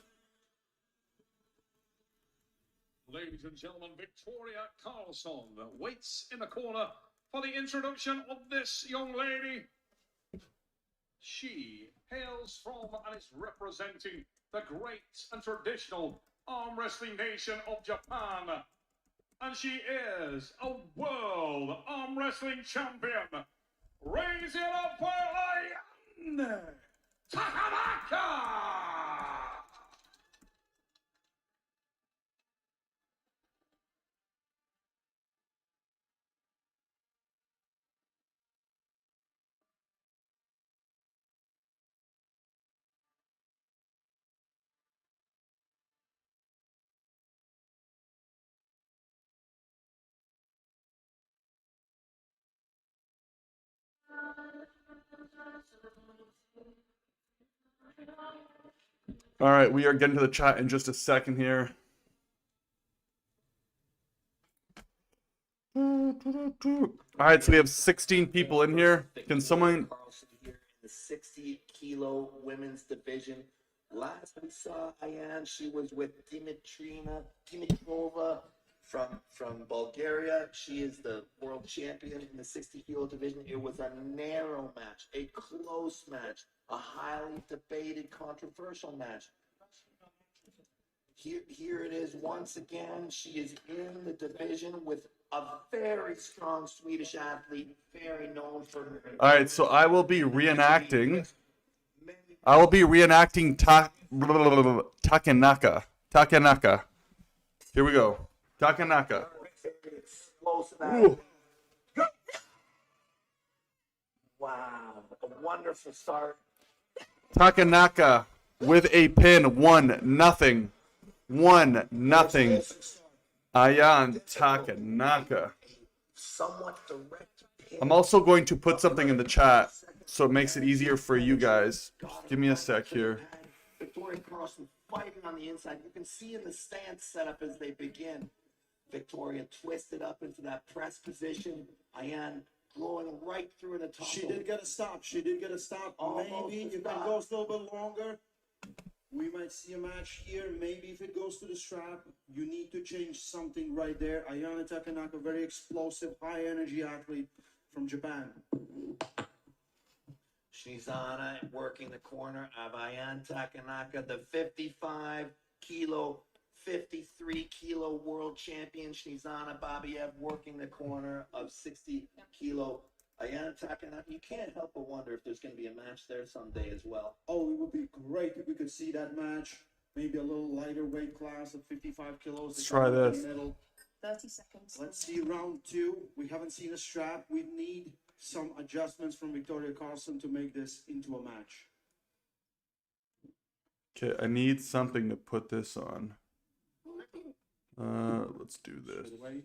Ladies and gentlemen, Victoria Carlson waits in the corner for the introduction of this young lady. She hails from and is representing the great and traditional arm wrestling nation of Japan. And she is a world arm wrestling champion. Raise it up for Linn! Takanaka! All right, we are getting to the chat in just a second here. All right, so we have 16 people in here. Can someone... Carlson here in the 60-kilo women's division. Last we saw Ayan, she was with Dimitrova from Bulgaria. She is the world champion in the 60-kilo division. It was a narrow match, a close match, a highly debated, controversial match. Here it is once again. She is in the division with a very strong Swedish athlete, very known for her. All right, so I will be reenacting. Takanaka. Takanaka. Here we go. Takanaka. Explosive Ooh. Wow, a wonderful start. Takanaka with a pin. 1-0. 1-0. Ayan Takanaka. Somewhat direct pin. I'm also going to put something in the chat so it makes it easier for you guys. Give me a sec here. Victoria Carlson fighting on the inside. You can see in the stance setup as they begin. Victoria twisted up into that press position. Ayan going right through the top. She did get a stop. Almost Maybe a if it stop. goes a little bit longer, we might see a match here. Maybe if it goes to the strap, you need to change something right there. Ayana Takanaka, very explosive, high energy athlete from Japan. Shinzana working the corner of Ayan Takanaka, the 55-kilo, 53-kilo world champion. Shinzana Babiev working the corner of 60-kilo Ayan Takanaka. You can't help but wonder if there's going to be a match there someday as well. Oh, it would be great if we could see that match. Maybe a little lighter weight class of 55 kilos. Let's try this. In the middle. 30 seconds. Let's see round 2. We haven't seen a strap. We need some adjustments from Victoria Carlson to make this into a match. Okay, I need something to put this on. Let's do this. By the way,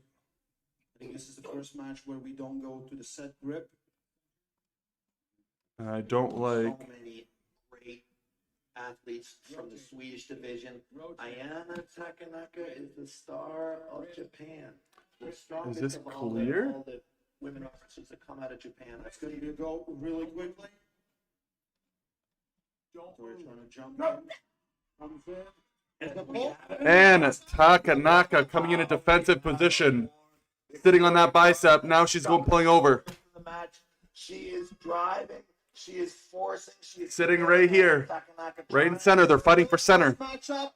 I think this is the first match where we don't go to the set grip. I don't like. So many great athletes from the Swedish division. Ayana Takanaka is the star of Japan. The strongest this of clear? all the women wrestlers that come out of Japan. It's going to go really quickly. We're trying to jump in. Comes in. And Takanaka coming in a defensive position. Sitting on that bicep. Now she's going pulling over. The match. She is driving. She is forcing. She is Sitting right here. Right in center. They're fighting for center. Matchup.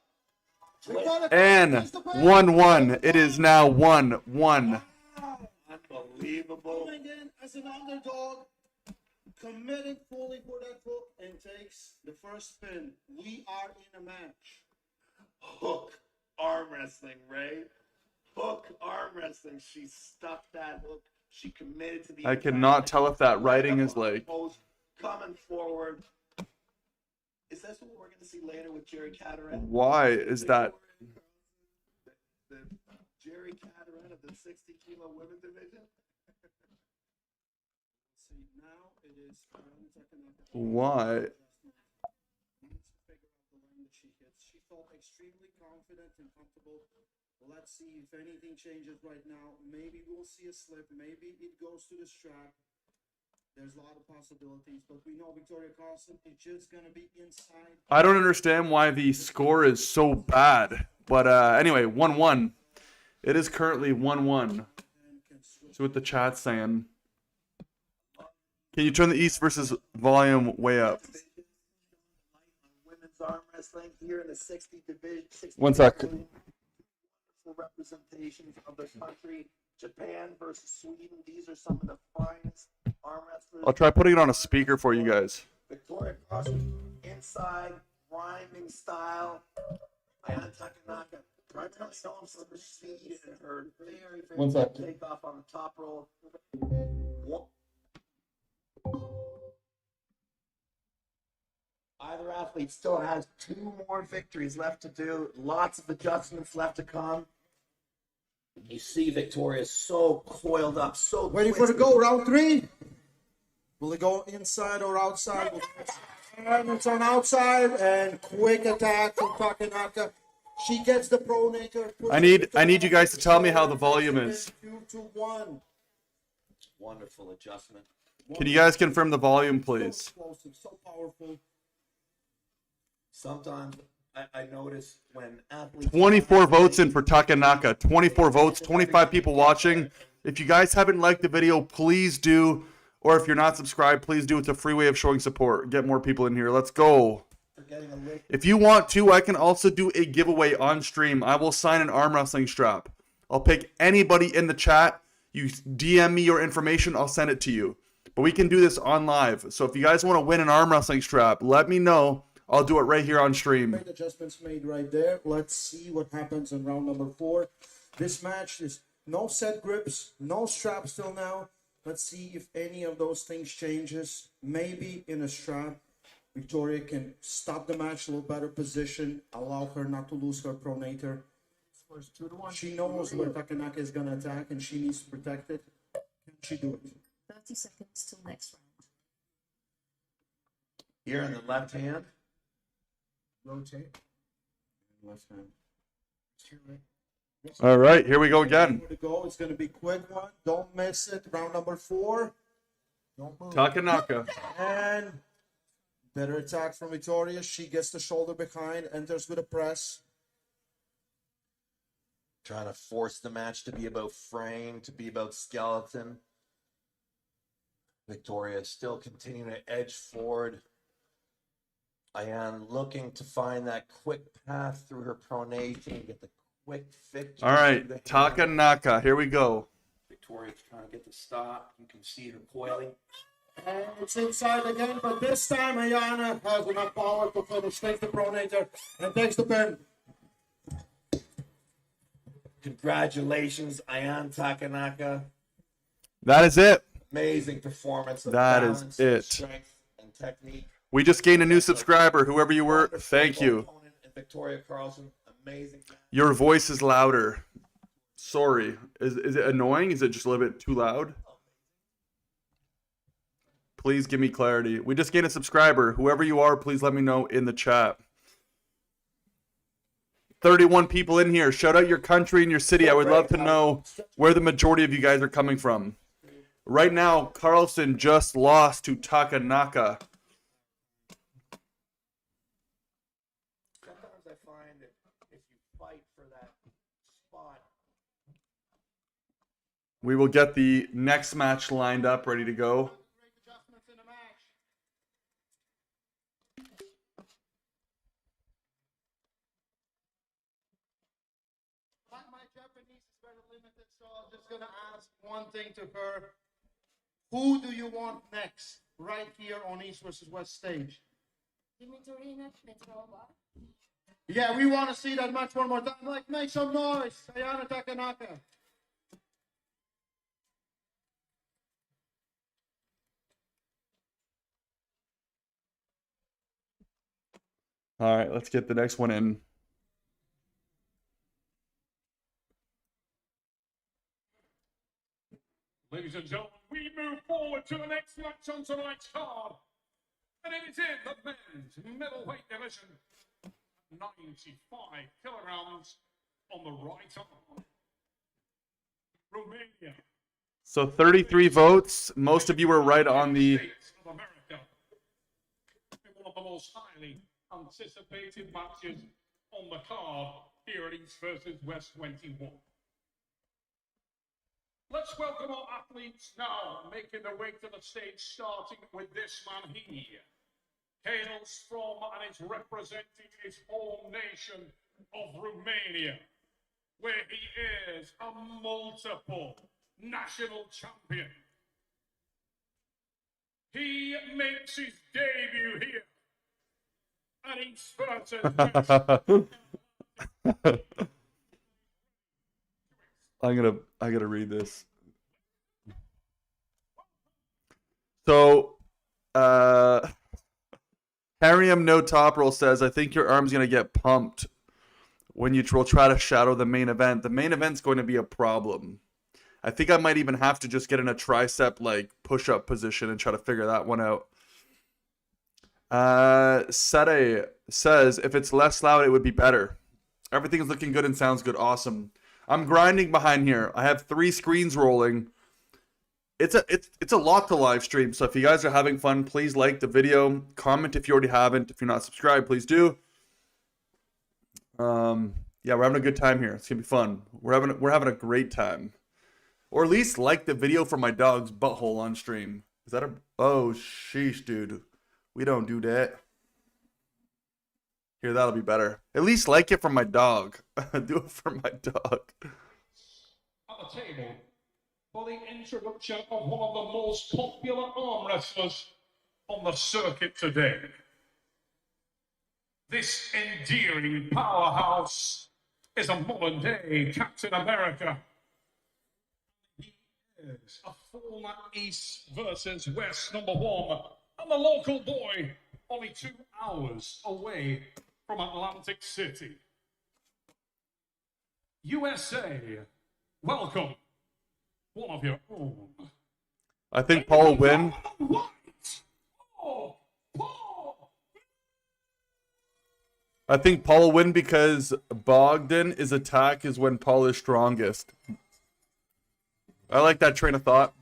And 1-1. It is now 1-1. Unbelievable. Coming in as an underdog, committing fully for that hook, and takes the first spin. We are in a match. Hook arm wrestling, Ray. Hook arm wrestling. She stuck that hook. She committed to the. I cannot tell if that writing is like. Coming forward. Is this what we're going to see later with Jerry Cataran? Why is that? The Jerry Cataran of the 60-kilo women division? See, now it is. Why? She felt extremely confident and comfortable. Let's see if anything changes right now. Maybe we'll see a slip. Maybe it goes to the strap. There's a lot of possibilities, but we know Victoria Carlson is just going to be inside. I don't understand why the score is so bad. But anyway, 1-1. It is currently 1-1. See what the chat's saying. Can you turn the East versus volume way up? Women's arm wrestling here in the 60 division. 60 1 sec. Representations of the country. Japan versus Sweden. These are some of the finest arm wrestlers. I'll try putting it on a speaker for you guys. Victoria Carlson inside grinding style. Ayana Takanaka primarily known for her speed and her very, very 1 sec. good takeoff on the top roll. Either athlete still has 2 more victories left to do. Lots of adjustments left to come. You see Victoria so coiled up, so Ready for the go, round 3. Will it go inside or outside? And it's on outside, and quick attack from Takanaka. She gets the pro nature. I need you guys to tell me how the volume is. 2-1. Wonderful adjustment. Can you guys confirm the volume, please? So explosive, so powerful. Sometimes I notice when athletes 24 votes in for Takanaka. 24 votes, 25 people watching. If you guys haven't liked the video, please do. Or if you're not subscribed, please do. It's a free way of showing support. Get more people in here. Let's go. getting a lick. If you want to, I can also do a giveaway on stream. I will sign an arm wrestling strap. I'll pick anybody in the chat. You DM me your information, I'll send it to you. But we can do this on live. So if you guys want to win an arm wrestling strap, let me know. I'll do it right here on stream. Great adjustments made right there. Let's see what happens in round number 4. This match is no set grips, no straps till now. Let's see if any of those things changes. Maybe in a strap, Victoria can stop the match a little better position, allow her not to lose her pronator. She knows where Takanaka is going to attack and she needs to protect it. Can she do it? 30 seconds till next round. Here in the left hand. Rotate. Left hand. All right, here we go again. To go. It's going to be a quick one. Don't miss it. Round number 4. Don't move. Takanaka. And better attack from Victoria. She gets the shoulder behind, enters with a press. Trying to force the match to be about frame, to be about skeleton. Victoria still continuing to edge forward. Ayan looking to find that quick path through her pronation, get the quick fix. All right, Takanaka, here we go. Victoria's trying to get the stop. You can see her coiling. And it's inside again, but this time Ayana has enough power to finish. Takes the pronator and takes the pin. Congratulations, Ayan Takanaka. That is it. Amazing performance. Of That is balance, it. Strength and technique. We just gained a new subscriber, whoever you were. Thank you. And Victoria Carlson, amazing. Your voice is louder. Sorry. Is it annoying? Is it just a little bit too loud? Please give me clarity. We just gained a subscriber. Whoever you are, please let me know in the chat. 31 people in here. Shout out your country and your city. I would love to know where the majority of you guys are coming from. Right now, Carlson just lost to Takanaka. Sometimes I find that if you fight for that spot, We will get the next match lined up, ready to go. My Japanese is very limited, so I'm just going to ask one thing to her. Who do you want next, right here on East versus West stage? Yeah, we want to see that match one more time. Like, make some noise, Ayana Takanaka. All right, let's get the next one in. Ladies and gentlemen, we move forward to the next match on tonight's card. And it is in the men's middleweight division. 95 kilograms on the right arm. Romania. So 33 votes. Most of you were right on the... States of America. One of the most highly anticipated matches on the card here at East versus West 21. Let's welcome our athletes now, making their way to the stage, starting with this man here. Hails from and is representing his home nation of Romania, where he is a multiple national champion. He makes his debut here at East versus West. I gotta read this. So, Harium No Top Roll says, I think your arm's gonna get pumped when you will try to shadow the main event. The main event's going to be a problem. I think I might even have to just get in a tricep like push-up position and try to figure that one out. Sade says, if it's less loud, it would be better. Everything is looking good and sounds good. Awesome. I'm grinding behind here. I have 3 screens rolling. It's a lot to live stream. So if you guys are having fun, please like the video. Comment if you already haven't. If you're not subscribed, please do. Yeah, we're having a good time here. It's gonna be fun. We're having a great time. Or at least like the video for my dog's butthole on stream. Is that a... Oh, sheesh, dude. We don't do that. Here, that'll be better. At least like it from my dog. Do it for my dog. At the table for the introduction of one of the most popular arm wrestlers on the circuit today. This endearing powerhouse is a modern-day Captain America. He is a former East versus West #1 and the local boy only 2 hours away from Atlantic City. USA, welcome one of your own. I think Paul will win. I think Paul will win because Bogdan's attack is when Paul is strongest. I like that train of thought.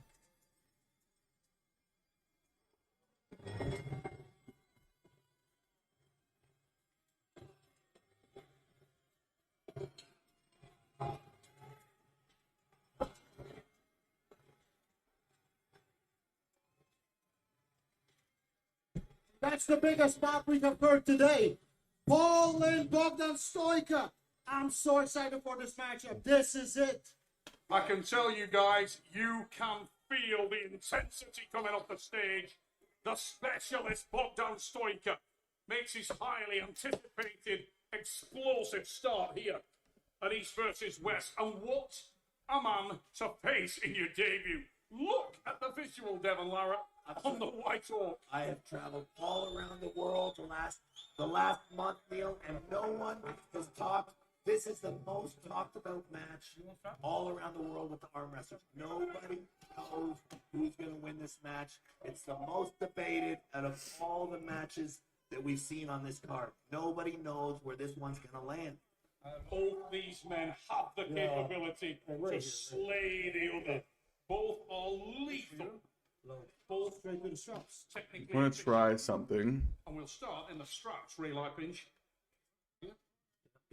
That's the biggest match we have heard today. Paul Linn, Bogdan Stoker. I'm so excited for this matchup. This is it. I can tell you guys, you can feel the intensity coming off the stage. The specialist Bogdan Stoker makes his highly anticipated explosive start here at East versus West. And what a man to face in your debut. Look at the visual, Devon Lara, on the White Hawk. I have traveled all around the world the last month, Neil, and no one has talked. This is the most talked about match all around the world with the arm wrestlers. Nobody knows who's going to win this match. It's the most debated out of all the matches that we've seen on this card. Nobody knows where this one's going to land. Both these men have the capability to slay the other. Both are lethal. Both straight to the straps. Technically, I'm gonna try something. and we'll start in the straps, Ray Lipinch.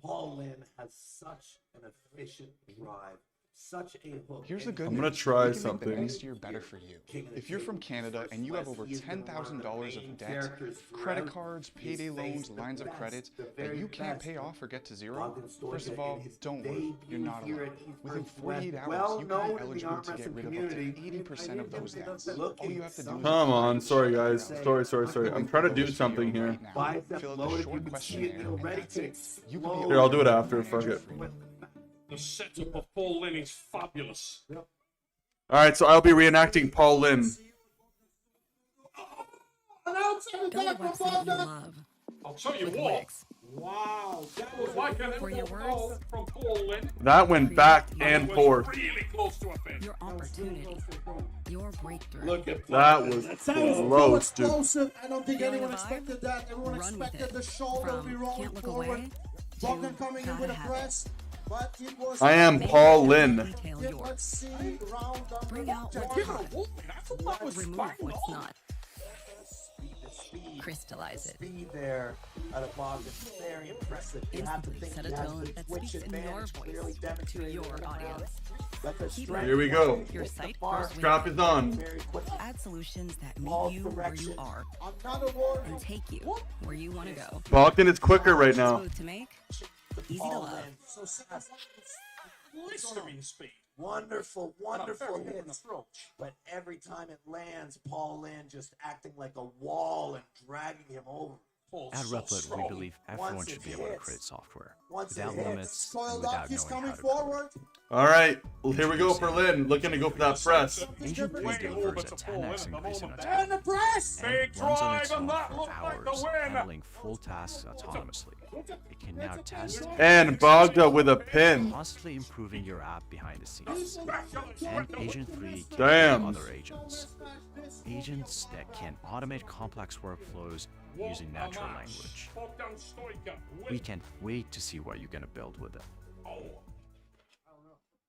Paul Linn has such an efficient drive, such a hook. Here's the good I'm news. gonna try we can something. Make the next year better for you. If you're from Canada and you have over $10,000 of debt, credit cards, payday loans, lines of credit that you can't pay off or get to zero, first of all, don't worry, you're not alone. Within 48 hours, you can be eligible to get rid of up to 80% of those debts. All you have to do is Come on, sorry guys. Sorry. I'm trying to do something here. fill out a short questionnaire, and that's it. You can be Here, I'll do it after. Fuck it. The setup of Paul Linn is fabulous. Alright, so I'll be reenacting Paul Linn. I'll tell you what. Wow, that was like an impulse from Paul Linn. That went back and forth. Really close to a finish. Your opportunity. Your breakthrough. Look at That was close, dude. Explosive. I don't think anyone expected that. Everyone expected the shoulder to be rolling forward. Bogdan coming in with a press. But it was I am Paul Linn. Let's see round Bring out what's remove what's not. Crystallize it. Speed there out of Bogdan. Very impressive. You have to think Set a he has tone the that switch speaks in your advantage clearly voice to demonstrated your in the crowd. audience. Let the Keep strength Here we go. Your sight goes with Strap is on. very quickly. Add solutions that meet you where you are another word. and take you where you want to go. Bogdan is quicker right now. Smooth to make, easy to love. So fast. Blistering speed. Wonderful Very different hits. approach. But every time it lands, Paul Linn just acting like a wall and dragging him over. At Replit, we believe everyone should be able to create software without limits and Coiled up, without he's knowing coming how to forward. Alright, well, here we go for Linn. Looking to go for that press. Agent 3 delivers a 10x increase in attack And the press. Big and runs on drive, its and own that for looked like the hours, win. handling full tasks autonomously. It can now test And Bogda with a pin. constantly improving your app behind the scenes. And Agent 3 can Damn. help other agents. Agents that can automate complex workflows using natural language. Bogdan Stoker We can't wait to see what you're gonna build with it.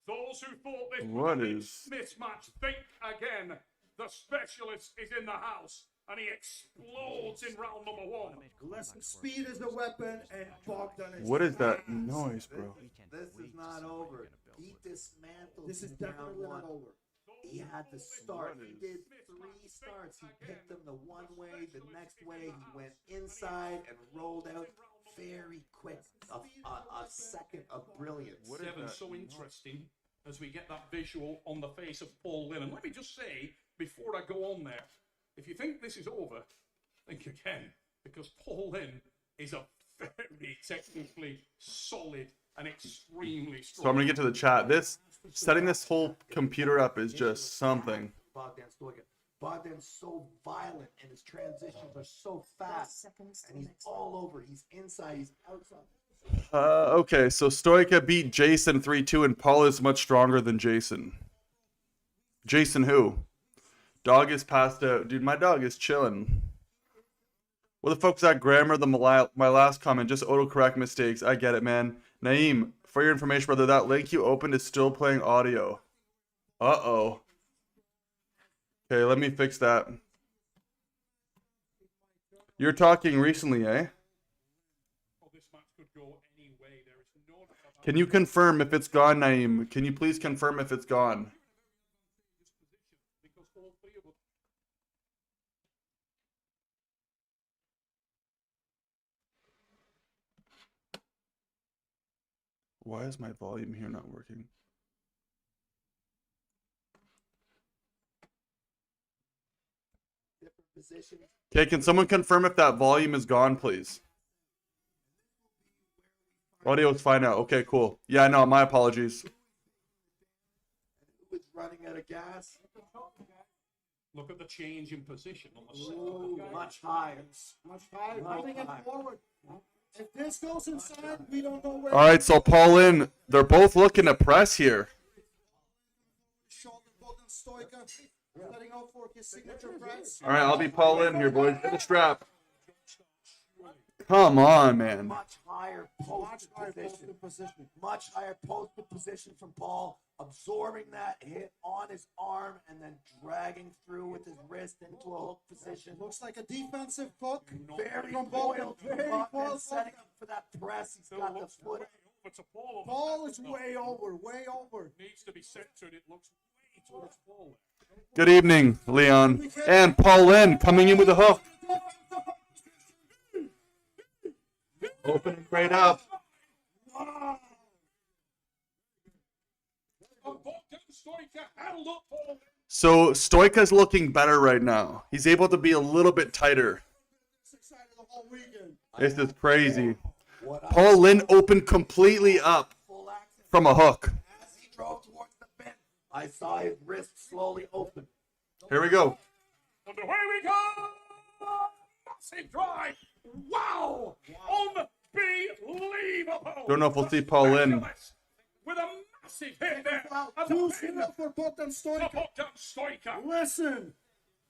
Those who thought this What was a is- mismatch, think again. The specialist is in the house, and he explodes in round number 1. Listen, speed is the weapon, and Bogdan is. What is that noise, bro? This is not over. He dismantled This is in round definitely one. not over. He had to start. He did 3 starts. He picked them the one way, the next way. He went inside and rolled out very quick, a second of brilliance. Seven, so interesting as we get that visual on the face of Paul Linn. And let me just say, before I go on there, if you think this is over, think again, because Paul Linn is a very technically solid and extremely strong. So I'm gonna get to the chat. Setting this whole computer up is just something. Bogdan Stoica. Bogdan's so violent and his transitions are so fast. And he's all over. He's inside, he's outside. Okay, so Stoica beat Jason 3-2, and Paul is much stronger than Jason. Jason who? Dog is passed out. Dude, my dog is chilling. What the fuck's that grammar? My last comment, just autocorrect mistakes. I get it, man. Naeem, for your information, brother, that link you opened is still playing audio. Uh-oh. Okay, let me fix that. You're talking recently, eh? Can you confirm if it's gone, Naeem? Can you please confirm if it's gone? Why is my volume here not working? Okay, can someone confirm if that volume is gone, please? Audio is fine now. Okay, cool. Yeah, no, my apologies. Who is running out of gas? Look at the change in position on the Ooh, much higher. Much higher. Moving it forward. If this goes inside, we don't know where. All right, so Paul Linn, they're both looking to press here. Shoulder Bogdan Stoica, letting out for his signature press. All right, I'll be Paul Linn here, boys. Get the strap. Come on, man. Much higher posted position. Much higher posted position from Paul, absorbing that hit on his arm and then dragging through with his wrist into a hook position. Looks like a defensive hook. Very from coiled. Very coiled. Setting up for that press. He's got the foot. Paul is way over. Needs to be centered. It looks way towards Paul. Good evening, Leon. And Paul Linn coming in with a hook. Opening right up. So Stoica's looking better right now. He's able to be a little bit tighter. This is crazy. Paul Linn opened completely up from a hook. As he drove towards the pin, I saw his wrist slowly open. Here we go. And away we go! Massive drive! Wow! Unbelievable! Don't know if we'll see Paul Linn. With a massive hit there. Too slow for Bogdan Stoica. Listen,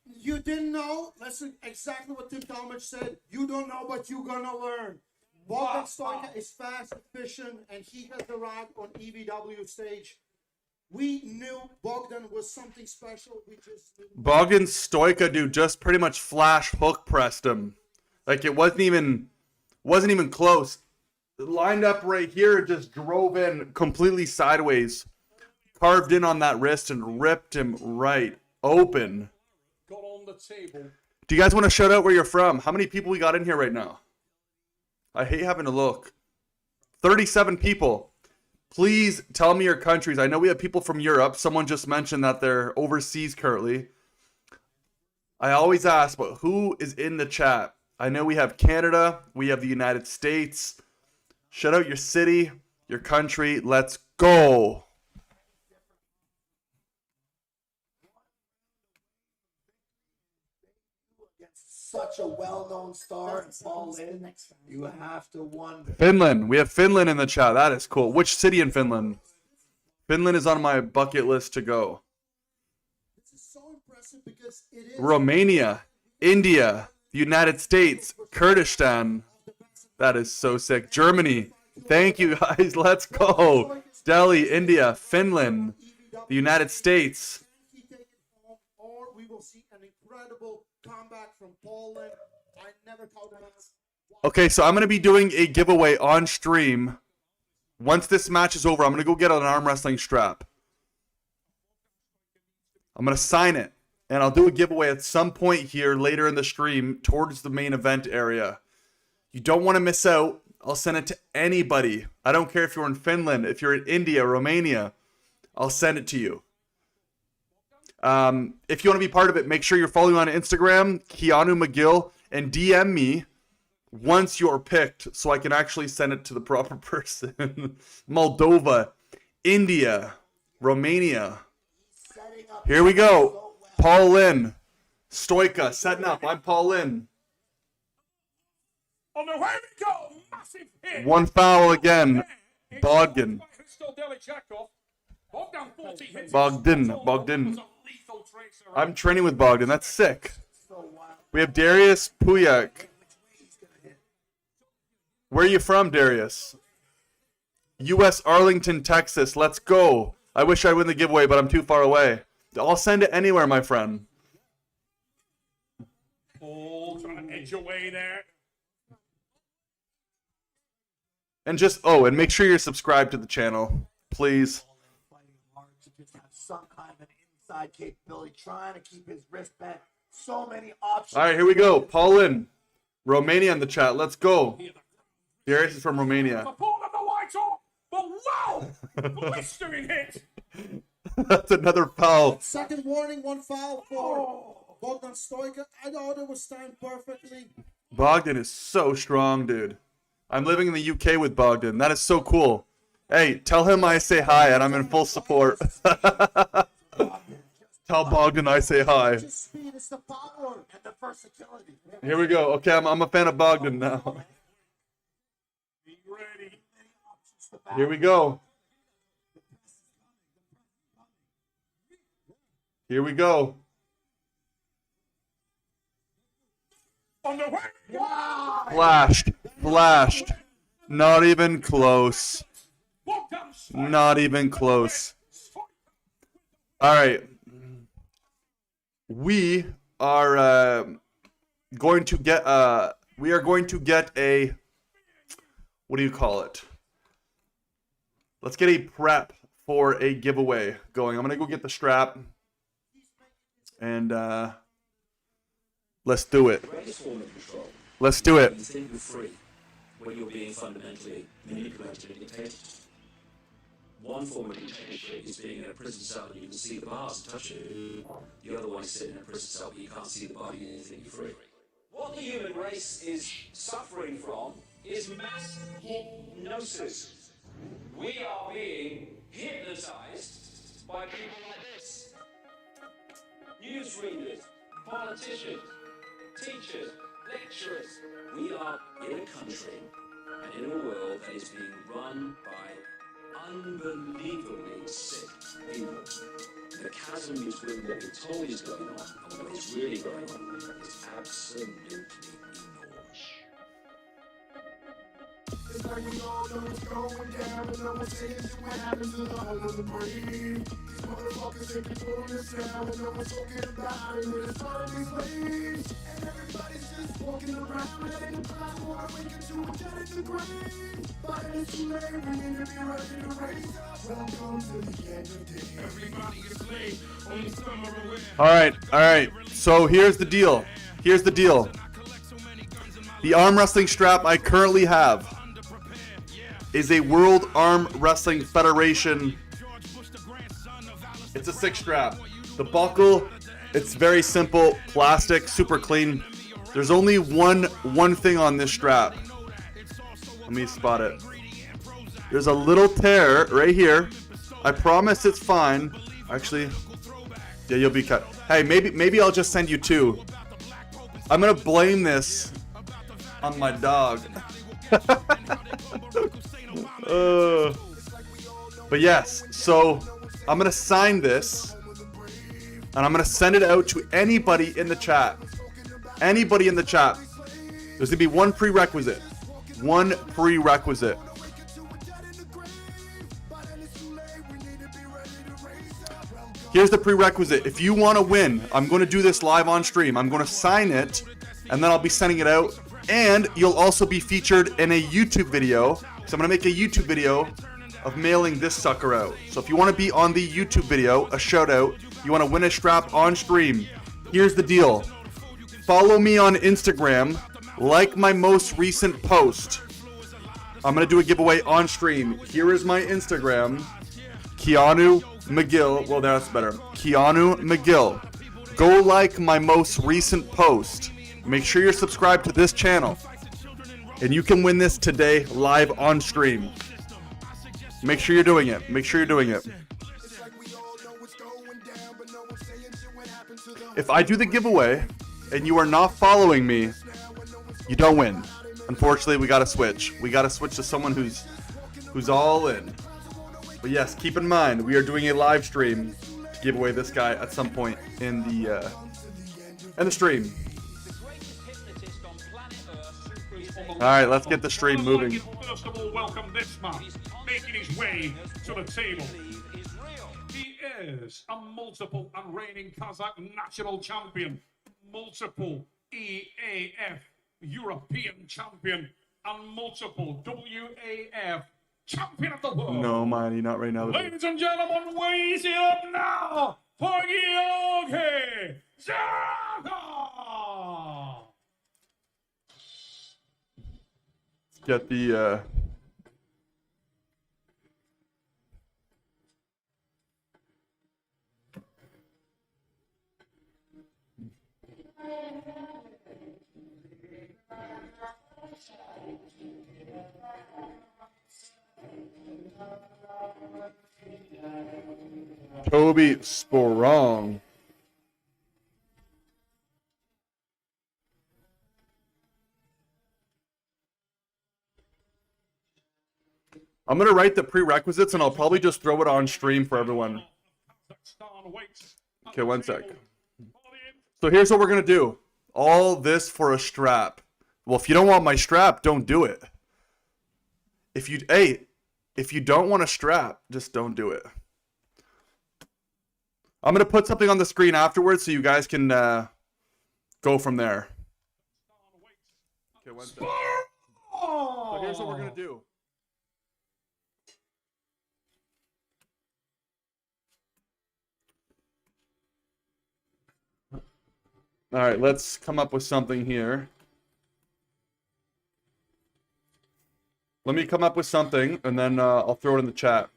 you didn't know. Listen, exactly what Tim Talmadge said. You don't know, but you're gonna learn. Bogdan Stoica is fast, efficient, and he has arrived on EVW stage. We knew Bogdan was something special. We just didn't. Bogdan Stoica, dude, just pretty much flash hook pressed him. Like it wasn't even close. Lined up right here, just drove in completely sideways, carved in on that wrist and ripped him right open. Got on the table. Do you guys want to shout out where you're from? How many people we got in here right now? I hate having to look. 37 people. Please tell me your countries. I know we have people from Europe. Someone just mentioned that they're overseas currently. I always ask, but who is in the chat? I know we have Canada. We have the United States. Shout out your city, your country. Let's go. Such a well-known star, Paul Linn. You have to wonder. Finland. We have Finland in the chat. That is cool. Which city in Finland? Finland is on my bucket list to go. This is so impressive because it is Romania, India, the United States, Kurdistan. That is so sick. Germany. Thank you, guys. Let's go. Delhi, India, Finland, the United States. Or we will see an incredible comeback from Paul Linn. I never called him out. Okay, so I'm going to be doing a giveaway on stream. Once this match is over, I'm going to go get an arm wrestling strap. I'm going to sign it. And I'll do a giveaway at some point here later in the stream towards the main event area. You don't want to miss out. I'll send it to anybody. I don't care if you're in Finland, if you're in India, Romania. I'll send it to you. If you want to be part of it, make sure you're following on Instagram, Keanu McGill, and DM me once you're picked so I can actually send it to the proper person. Moldova, India, Romania. Here we go. Paul Linn. Stoika setting up. I'm Paul Linn. On the way we go. Massive hit. One foul again. Bogdan. Bogdan. I'm training with Bogdan. That's sick. We have Darius Puyak. Where are you from, Darius? U.S. Arlington, Texas. Let's go. I wish I'd win the giveaway, but I'm too far away. I'll send it anywhere, my friend. Oh, trying to edge away there. And just, and make sure you're subscribed to the channel, please. Some kind of an inside capability, trying to keep his wrist bent. So many options. All right, here we go. Paul Linn, Romania in the chat. Let's go. Darius is from Romania. Support of the white off, but wow! Blistering hit. That's another foul. Second warning, one foul for Bogdan Stoika. I thought it was timed perfectly. Bogdan is so strong, dude. I'm living in the UK with Bogdan. That is so cool. Hey, tell him I say hi and I'm in full support. Tell Bogdan I say hi. Here we go. Okay, I'm a fan of Bogdan now. Here we go. Here we go. Flashed. Flashed. Not even close. Not even close. All right. We are going to get a, what do you call it? Let's get a prep for a giveaway going. I'm going to go get the strap and let's do it. Let's do it. When you're being fundamentally manipulated and dictated. One form of dictatorship is being in a prison cell and you can see the bars and touch it. The other one is sitting in a prison cell but you can't see the bar and you think you're free. What the human race is suffering from is mass hypnosis. We are being hypnotized by people like this. Newsreaders, politicians, teachers, lecturers. We are in a country and in a world that is being run by unbelievably sick people. The chasm between what we're told is going on and what is really going on is absolutely enormous. It's like we all know what's going down, and no one's saying what happened to the home of the brave. These motherfuckers ain't controlling this town, and no one's talking about it. We're just following these slaves, and everybody's just walking around, letting the black water wake into a dead in the grave. But it's too late, we need to be ready to raise up. Welcome to the end of days. Everybody is slave, only some are aware. All right. So here's the deal. The arm wrestling strap I currently have is a World Arm Wrestling Federation. It's a 6 strap. The buckle, it's very simple, plastic, super clean. There's only one thing on this strap. Let me spot it. There's a little tear right here. I promise it's fine. Actually, yeah, you'll be cut. Hey, maybe I'll just send you 2. I'm gonna blame this on my dog. But yes, so I'm gonna sign this and I'm gonna send it out to anybody in the chat. Anybody in the chat. There's gonna be one prerequisite. Here's the prerequisite. If you want to win, I'm going to do this live on stream. I'm going to sign it, and then I'll be sending it out. And you'll also be featured in a YouTube video. So I'm going to make a YouTube video of mailing this sucker out. So if you want to be on the YouTube video, a shout out, you want to win a strap on stream, here's the deal. Follow me on Instagram, like my most recent post, I'm going to do a giveaway on stream. Here is my Instagram. Keanu McGill. Well, that's better. Keanu McGill. Go like my most recent post. Make sure you're subscribed to this channel. And you can win this today live on stream. Make sure you're doing it. Make sure you're doing it. If I do the giveaway and you are not following me, you don't win. Unfortunately, we got to switch. We got to switch to someone who's all in. But yes, keep in mind, we are doing a live stream to give away this guy at some point in the stream. All right, let's get the stream moving. First of all, welcome this man, making his way to the table. He is a multiple and reigning Kazakh national champion, multiple EAF European champion, and multiple WAF champion of the world. No, Mighty, not right now. Ladies and gentlemen, raise it up now for Georgi Sagu! Get the Toby Sporong. I'm going to write the prerequisites and I'll probably just throw it on stream for everyone. Okay, one sec. So here's what we're going to do. All this for a strap. Well, if you don't want my strap, don't do it. If you don't want a strap, just don't do it. I'm going to put something on the screen afterwards so you guys can go from there. Okay, one sec. So here's what we're going to do. All right, let's come up with something here. Let me come up with something, and then I'll throw it in the chat.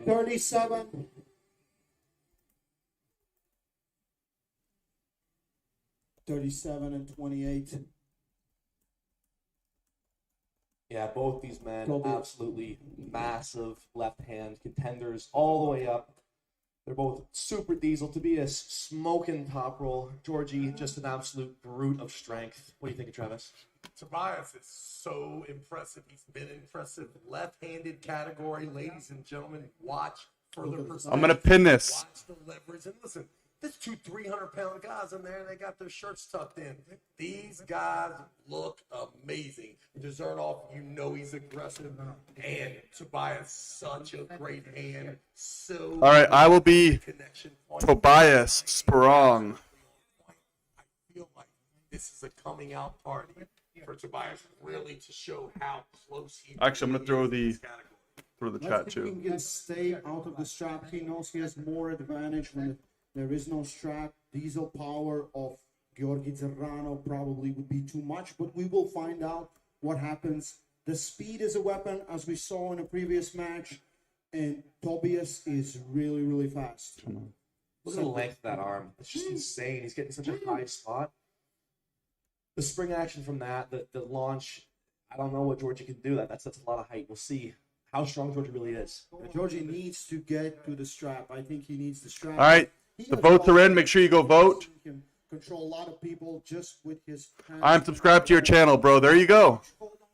$37. $37 and $28. Yeah, both these men Kobe. absolutely massive left-hand contenders all the way up. They're both super diesel. Tobias smoking top roll. Georgie just an absolute brute of strength. What do you think of Travis? Tobias is so impressive. He's been impressive. Left-handed category, ladies and gentlemen. Watch further perspective. I'm gonna pin this. Watch the leverage. And listen, there's two 300-pound guys in there, and they got their shirts tucked in. These guys look amazing. Dessernov, you know he's aggressive. And Tobias, such a great hand. So All right, I will be Tobias Sporong. I feel like this is a coming out party for Tobias, really to show how close he Actually, I'm gonna throw the chat Let's see if too. he can stay out of the strap. He knows he has more advantage when there is no strap. Diesel power of Georgi Zerrano probably would be too much, but we will find out what happens. The speed is a weapon, as we saw in a previous match, and Tobias is really, really fast. Look at the length of that arm. It's just insane. He's getting such a high spot. The spring action from that, the launch, I don't know what Georgie can do. That's a lot of height. We'll see how strong Georgie really is. Georgie needs to get to the strap. I think he needs the strap. All right, the votes are in. Make sure you go vote. He can control a lot of people just with his hands. I'm subscribed to your channel, bro. There you go.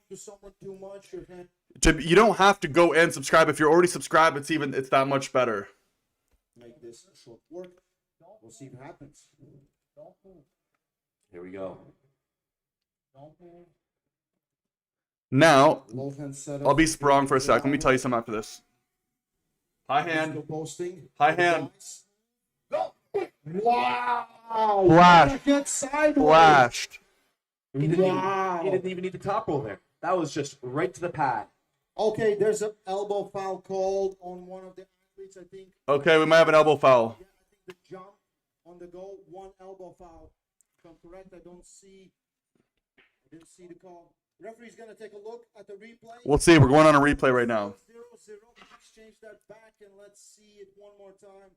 To someone too much, your hand. You don't have to go and subscribe. If you're already subscribed, it's that much better. Make this short work. We'll see what happens. Here we go. Now, Both hands set up. I'll be Sprong for a sec. Let me tell you something after this. High hand. Posting. High hand. Wow! Flashed. Get sideways. Flashed. He didn't, Wow. even, he didn't even need the top roll there. That was just right to the pad. Okay, there's an elbow foul called on one of the athletes, I think. Okay, we might have an elbow foul. Yeah, I think the jump on the goal, one elbow foul. If I'm correct, I didn't see the call. Referee's gonna take a look at the replay. We'll see. We're going on a replay right now. 0-0. Exchange that back and let's see it one more time.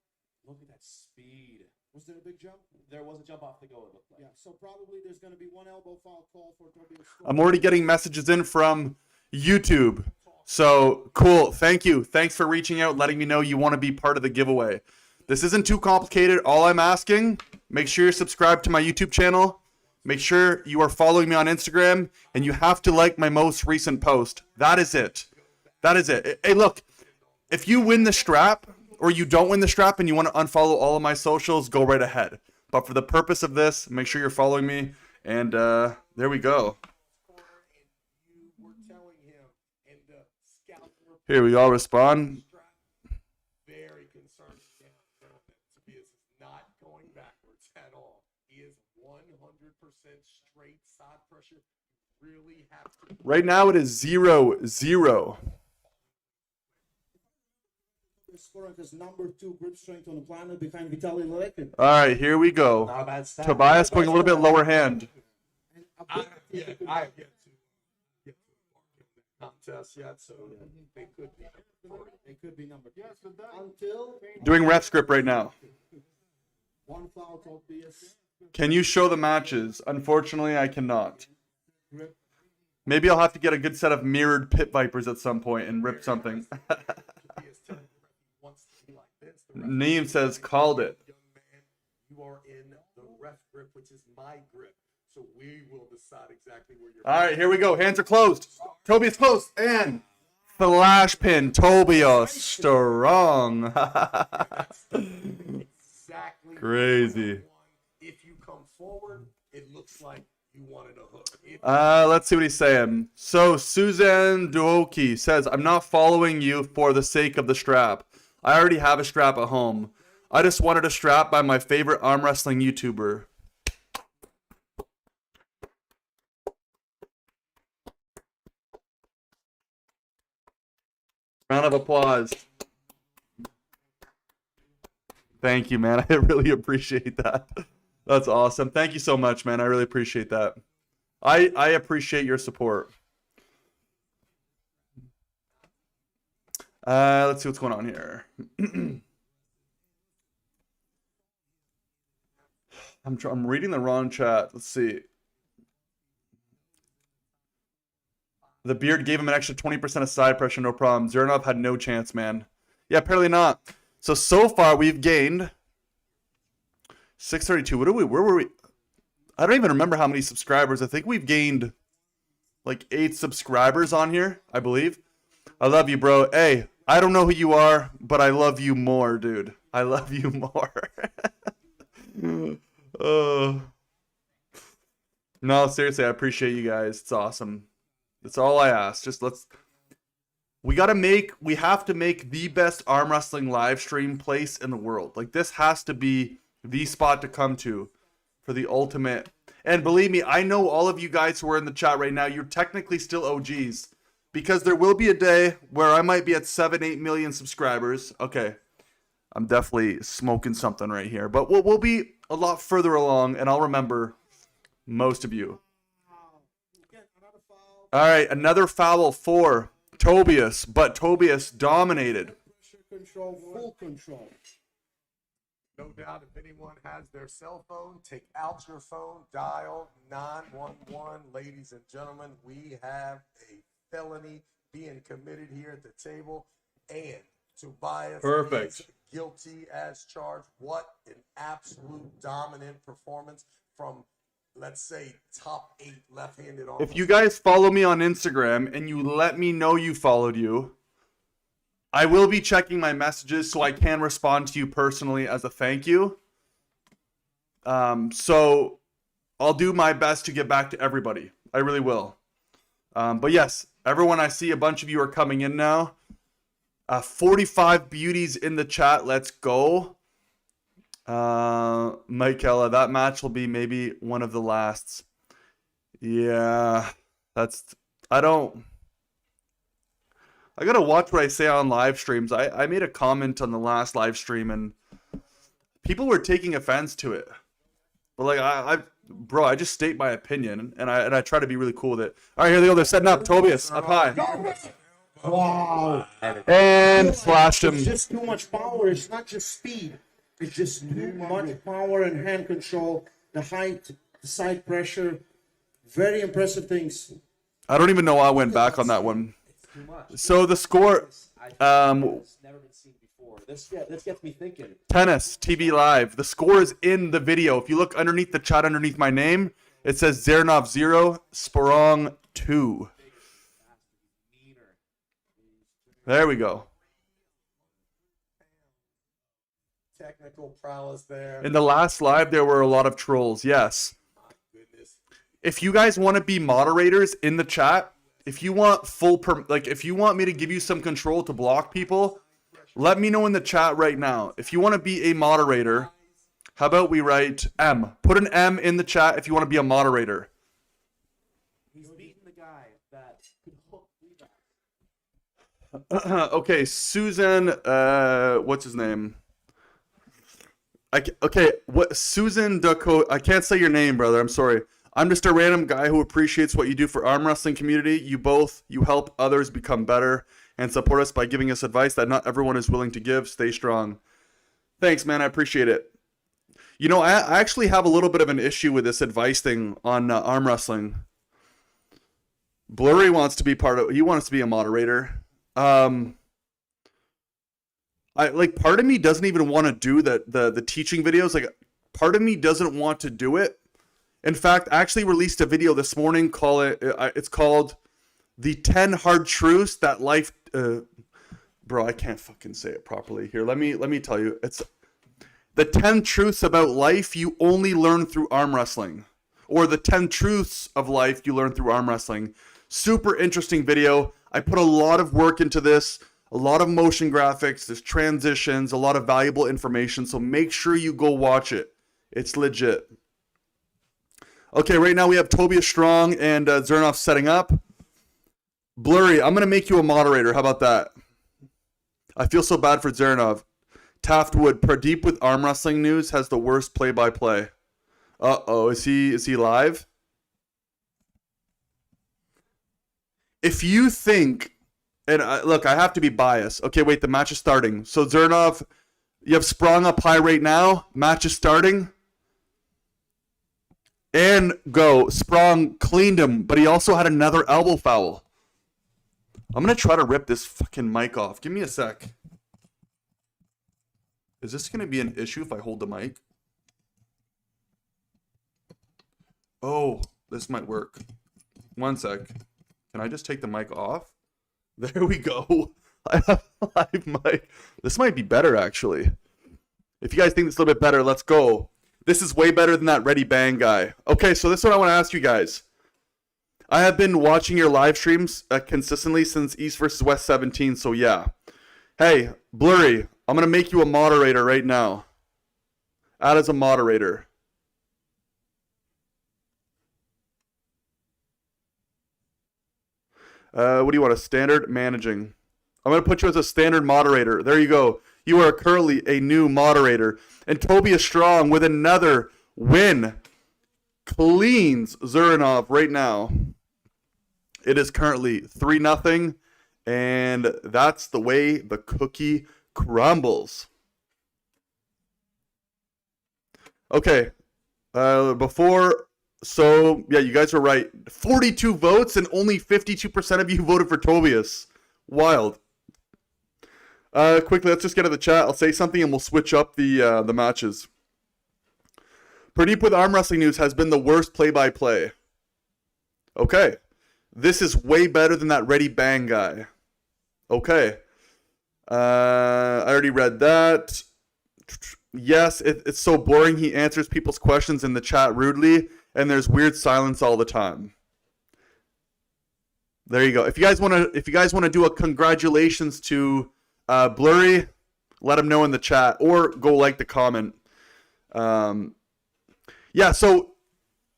Look at that speed. Was there a big jump? There was a jump off the goal, it looked like. Yeah, so probably there's gonna be one elbow foul call for Tobias. I'm already getting messages in from YouTube. So cool. Thank you. Thanks for reaching out, letting me know you want to be part of the giveaway. This isn't too complicated. All I'm asking, make sure you're subscribed to my YouTube channel. Make sure you are following me on Instagram, and you have to like my most recent post. That is it. That is it. Hey, look, if you win the strap or you don't win the strap and you want to unfollow all of my socials, go right ahead. But for the purpose of this, make sure you're following me, and there we go. Here we all respond. Very concerned that Tobias is not going backwards at all. He is 100% straight side pressure. Really have to. Right now it is 0-0. Scoring his number 2 grip strength on the planet behind Vitaly Lekin. All right, here we go. Not a bad stat. Tobias going a little bit lower hand. I have yet to contest yet, so they could be. They could be number 2. Yes, but until Doing ref script right now. one foul, Tobias. Can you show the matches? Unfortunately, I cannot. Maybe I'll have to get a good set of mirrored pit vipers at some point and rip something. Neem says, called it. You are in the ref grip, which is my grip. So we will decide exactly where you're. All right, here we go. Hands are closed. Tobias closed. And flash pin. Tobias strong. Exactly. Crazy. If you come forward, it looks like you wanted a hook. Let's see what he's saying. So Suzanne Duoki says, I'm not following you for the sake of the strap. I already have a strap at home. I just wanted a strap by my favorite arm wrestling YouTuber. Round of applause. Thank you, man. I really appreciate that. That's awesome. Thank you so much, man. I really appreciate that. I appreciate your support. Let's see what's going on here. I'm reading the wrong chat. Let's see. The beard gave him an extra 20% of side pressure, no problem. Zernov had no chance, man. Yeah, apparently not. So far we've gained 632. Where were we? I don't even remember how many subscribers. I think we've gained like 8 subscribers on here, I believe. I love you, bro. Hey, I don't know who you are, but I love you more, dude. I love you more. No, seriously, I appreciate you guys. It's awesome. That's all I ask. Just we have to make the best arm wrestling live stream place in the world. Like, this has to be the spot to come to for the ultimate. And believe me, I know all of you guys who are in the chat right now, you're technically still OGs. Because there will be a day where I might be at 7-8 million subscribers. Okay, I'm definitely smoking something right here. But we'll be a lot further along, and I'll remember most of you. All right, another foul for Tobias, but Tobias dominated. Control, full control. No doubt, if anyone has their cell phone, take out your phone, dial 911. Ladies and gentlemen, we have a felony being committed here at the table, and Tobias Perfect. is guilty as charged. What an absolute dominant performance from, let's say, top 8 left-handed arm. If you guys follow me on Instagram and you let me know you followed you, I will be checking my messages so I can respond to you personally as a thank you. So I'll do my best to get back to everybody. I really will. But yes, everyone, I see a bunch of you are coming in now. 45 beauties in the chat. Let's go. Michaela, that match will be maybe one of the lasts. Yeah, I gotta watch what I say on live streams. I made a comment on the last live stream and people were taking offense to it. But like bro, I just state my opinion and I try to be really cool with it. All right, here they go. They're setting up. Tobias up high. Wow. And flashed him. It's just too much power. It's not just speed. It's just too much power and hand control. The height, the side pressure. Very impressive things. I don't even know why I went back on that one. So the score, Never been seen before. This gets me thinking. Tennis TV Live. The score is in the video. If you look underneath the chat, underneath my name, it says Zernov 0, Sporong 2. There we go. Technical prowess there. In the last live, there were a lot of trolls. Yes. If you guys want to be moderators in the chat, if you want if you want me to give you some control to block people, let me know in the chat right now. If you want to be a moderator, how about we write M? Put an M in the chat if you want to be a moderator. He's beating the guy that could hook rebounds. Okay, Susan, what's his name? Susan Ducko, I can't say your name, brother. I'm sorry. I'm just a random guy who appreciates what you do for arm wrestling community. You help others become better and support us by giving us advice that not everyone is willing to give. Stay strong. Thanks, man. I appreciate it. You know, I actually have a little bit of an issue with this advice thing on arm wrestling. Blurry wants to be he wants to be a moderator. Part of me doesn't even want to do the teaching videos. Like, part of me doesn't want to do it. In fact, I actually released a video this morning. It's called "The 10 Hard Truths That Life." Bro, I can't fucking say it properly here. Let me tell you. It's the 10 truths about life you only learn through arm wrestling, or the 10 truths of life you learn through arm wrestling. Super interesting video. I put a lot of work into this. A lot of motion graphics. There's transitions. A lot of valuable information. So make sure you go watch it. It's legit. Okay, right now we have Tobias Strong and Zernov setting up. Blurry, I'm going to make you a moderator. How about that? I feel so bad for Zernov. Taftwood, Pradeep with arm wrestling news has the worst play-by-play. Uh-oh, is he live? If you think, and look, I have to be biased. Okay, wait, the match is starting. So Zernov, you have Sprung up high right now. Match is starting. And go. Sprung cleaned him, but he also had another elbow foul. I'm going to try to rip this fucking mic off. Give me a sec. Is this going to be an issue if I hold the mic? Oh, this might work. One sec. Can I just take the mic off? There we go. I have a live mic. This might be better, actually. If you guys think this is a little bit better, let's go. This is way better than that Ready Bang guy. Okay, so this is what I want to ask you guys. I have been watching your live streams consistently since East vs. West 17, so yeah. Hey, Blurry, I'm going to make you a moderator right now. Add as a moderator. What do you want? A standard managing. I'm going to put you as a standard moderator. There you go. You are currently a new moderator. And Tobias Strong with another win cleans Zernov right now. It is currently 3-0. And that's the way the cookie crumbles. Okay. So, yeah, you guys are right. 42 votes and only 52% of you voted for Tobias. Wild. Quickly, let's just get to the chat. I'll say something and we'll switch up the matches. Pradeep with Arm Wrestling News has been the worst play-by-play. Okay. This is way better than that Ready Bang guy. Okay. I already read that. Yes, it's so boring. He answers people's questions in the chat rudely, and there's weird silence all the time. There you go. If you guys want to do a congratulations to Blurry, let him know in the chat or go like the comment. Yeah, so,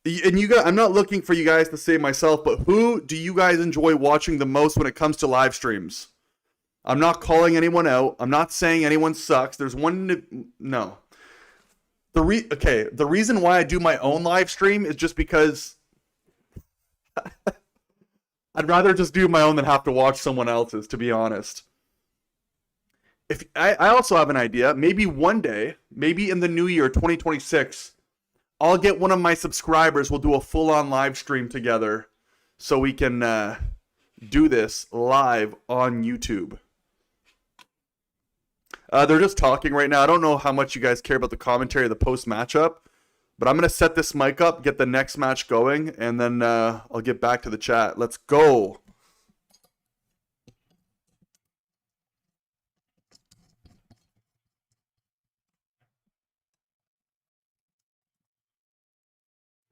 and you guys, I'm not looking for you guys to say myself, but who do you guys enjoy watching the most when it comes to live streams? I'm not calling anyone out. I'm not saying anyone sucks. There's one, no. The reason why I do my own live stream is just because I'd rather just do my own than have to watch someone else's, to be honest. If I also have an idea, maybe one day, maybe in the new year, 2026, I'll get one of my subscribers. We'll do a full-on live stream together so we can do this live on YouTube. They're just talking right now. I don't know how much you guys care about the commentary of the post matchup, but I'm going to set this mic up, get the next match going, and then I'll get back to the chat. Let's go.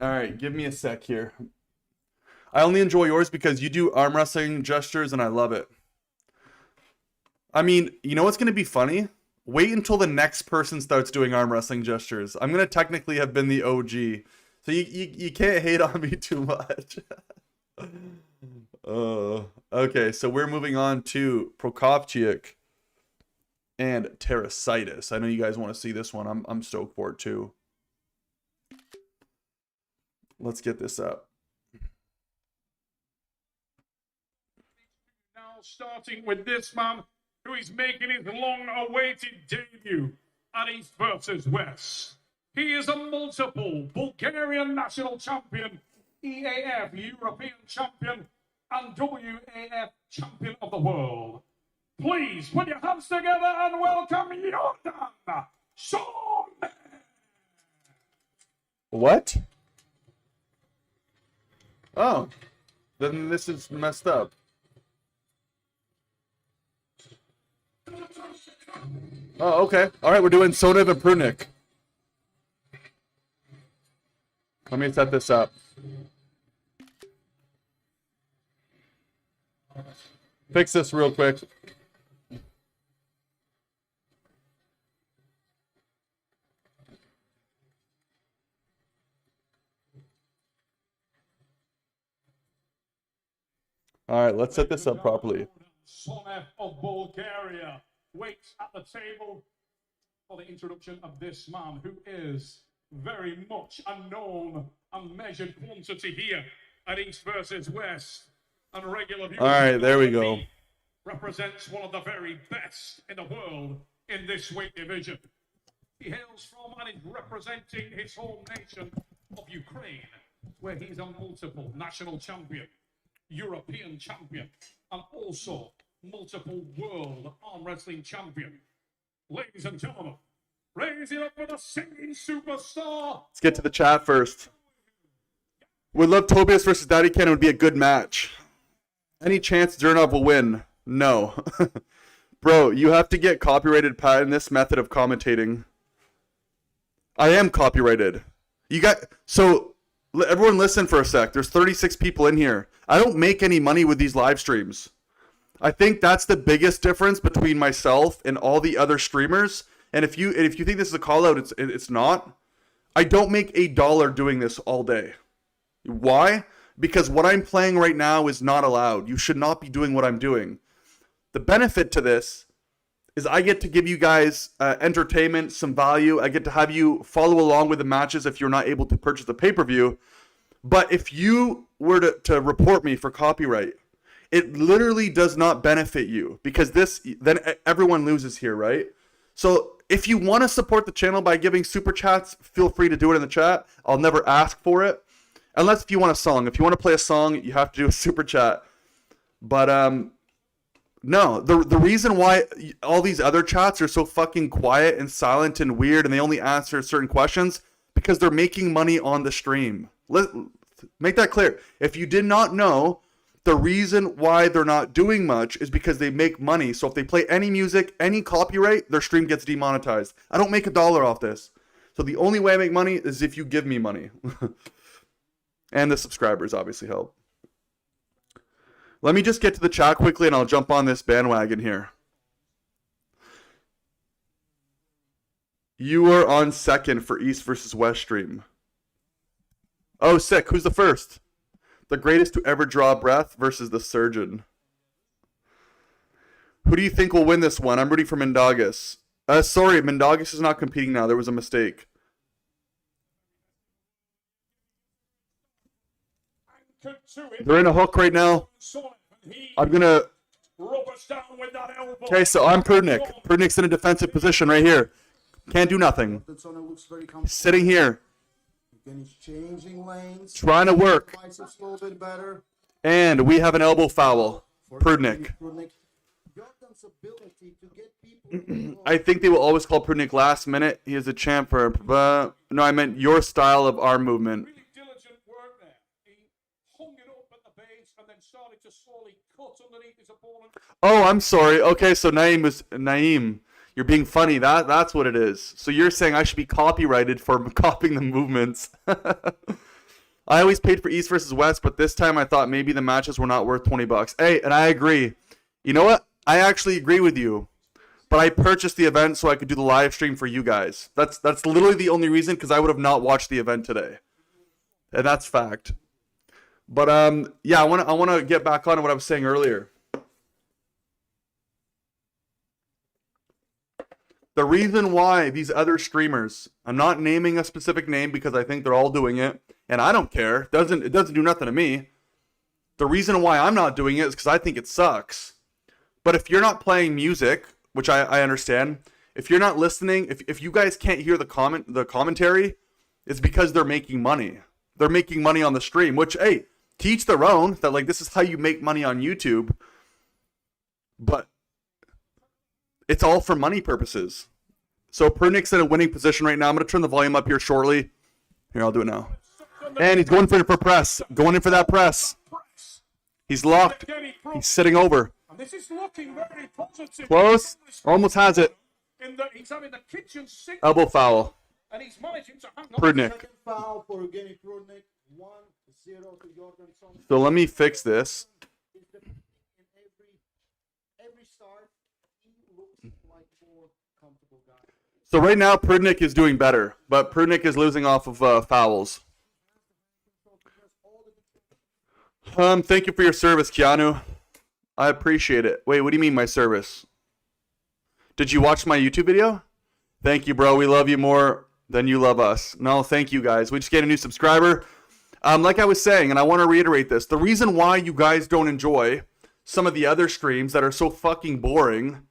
All right, give me a sec here. I only enjoy yours because you do arm wrestling gestures and I love it. I mean, you know what's going to be funny? Wait until the next person starts doing arm wrestling gestures. I'm going to technically have been the OG. So you can't hate on me too much. Okay, so we're moving on to Prokopchik and Terasitis. I know you guys want to see this one. I'm stoked for it too. Let's get this up. Now starting with this man who is making his long-awaited debut at East versus West. He is a multiple Bulgarian national champion, EAF European champion, and WAF champion of the world. Please put your hands together and welcome Jordan Sean. What? Oh, then this is messed up. Oh, okay. All right, we're doing Sonev and Prudnik. Let me set this up. Fix this real quick. All right, let's set this up properly. Sonev of Bulgaria waits at the table for the introduction of this man who is very much a known and measured quantity here at East versus West. And regular viewers, All right, there we go. represents one of the very best in the world in this weight division. He hails from and is representing his home nation of Ukraine, where he's a multiple national champion, European champion, and also multiple world arm wrestling champion. Ladies and gentlemen, raise it up for the singing superstar. Let's get to the chat first. Would love Tobias versus Daddy Ken. It would be a good match. Any chance Durnov will win? No. Bro, you have to get copyrighted patent this method of commentating. I am copyrighted. You got so everyone listen for a sec. There's 36 people in here. I don't make any money with these live streams. I think that's the biggest difference between myself and all the other streamers. And if you think this is a call out, it's not. I don't make $1 doing this all day. Why? Because what I'm playing right now is not allowed. You should not be doing what I'm doing. The benefit to this is I get to give you guys entertainment, some value. I get to have you follow along with the matches if you're not able to purchase the pay-per-view. But if you were to report me for copyright, it literally does not benefit you because then everyone loses here, right? So if you want to support the channel by giving super chats, feel free to do it in the chat. I'll never ask for it. Unless if you want a song. If you want to play a song, you have to do a super chat. But no, the reason why all these other chats are so fucking quiet and silent and weird and they only answer certain questions because they're making money on the stream. Make that clear. If you did not know, the reason why they're not doing much is because they make money. So if they play any music, any copyright, their stream gets demonetized. I don't make $1 off this. So the only way I make money is if you give me money. And the subscribers obviously help. Let me just get to the chat quickly and I'll jump on this bandwagon here. You are on second for East versus West stream. Oh, sick. Who's the first? The greatest to ever draw breath versus the surgeon. Who do you think will win this one? I'm rooting for Mendagas. Sorry, Mendagas is not competing now. There was a mistake. They're in a hook right now. I'm gonna... Okay, so I'm Prudnik. Prudnik's in a defensive position right here. Can't do nothing. Sitting here. He's changing lanes. Trying to work. Biceps a little bit better. And we have an elbow foul. Prudnik. Jordan's ability to get people I think they will always call Prudnik last minute. He is a champ for... no, I meant your style of arm movement. Diligent work there. He hung it up at the base and then started to slowly cut underneath his opponent. Oh, I'm sorry. Okay, so Naeem. You're being funny. That's what it is. So you're saying I should be copyrighted for copying the movements. I always paid for East versus West, but this time I thought maybe the matches were not worth $20. Hey, and I agree. You know what? I actually agree with you. But I purchased the event so I could do the live stream for you guys. That's literally the only reason, because I would have not watched the event today. And that's fact. But yeah, I want to get back on what I was saying earlier. The reason why these other streamers, I'm not naming a specific name because I think they're all doing it, and I don't care. It doesn't do nothing to me. The reason why I'm not doing it is because I think it sucks. But if you're not playing music, which I understand, if you're not listening, if you guys can't hear the commentary, it's because they're making money. They're making money on the stream, which, hey, teach their own, that like this is how you make money on YouTube. But it's all for money purposes. So Prudnik's in a winning position right now. I'm going to turn the volume up here shortly. Here, I'll do it now. And he's going for press. Going in for that press. He's locked. He's sitting over. And this is looking very positive. Close. Almost has it. He's having the kitchen sink. Elbow foul. And he's managing to hang on. Prudnik. Second foul for Evgeny Prudnik. 1-0 to Jordan. So let me fix this. Every start, he looks like more comfortable guy. So right now, Prudnik is doing better, but Prudnik is losing off of fouls. Thank you for your service, Keanu. I appreciate it. Wait, what do you mean my service? Did you watch my YouTube video? Thank you, bro. We love you more than you love us. No, thank you, guys. We just gained a new subscriber. Like I was saying, and I want to reiterate this, the reason why you guys don't enjoy some of the other streams that are so fucking boring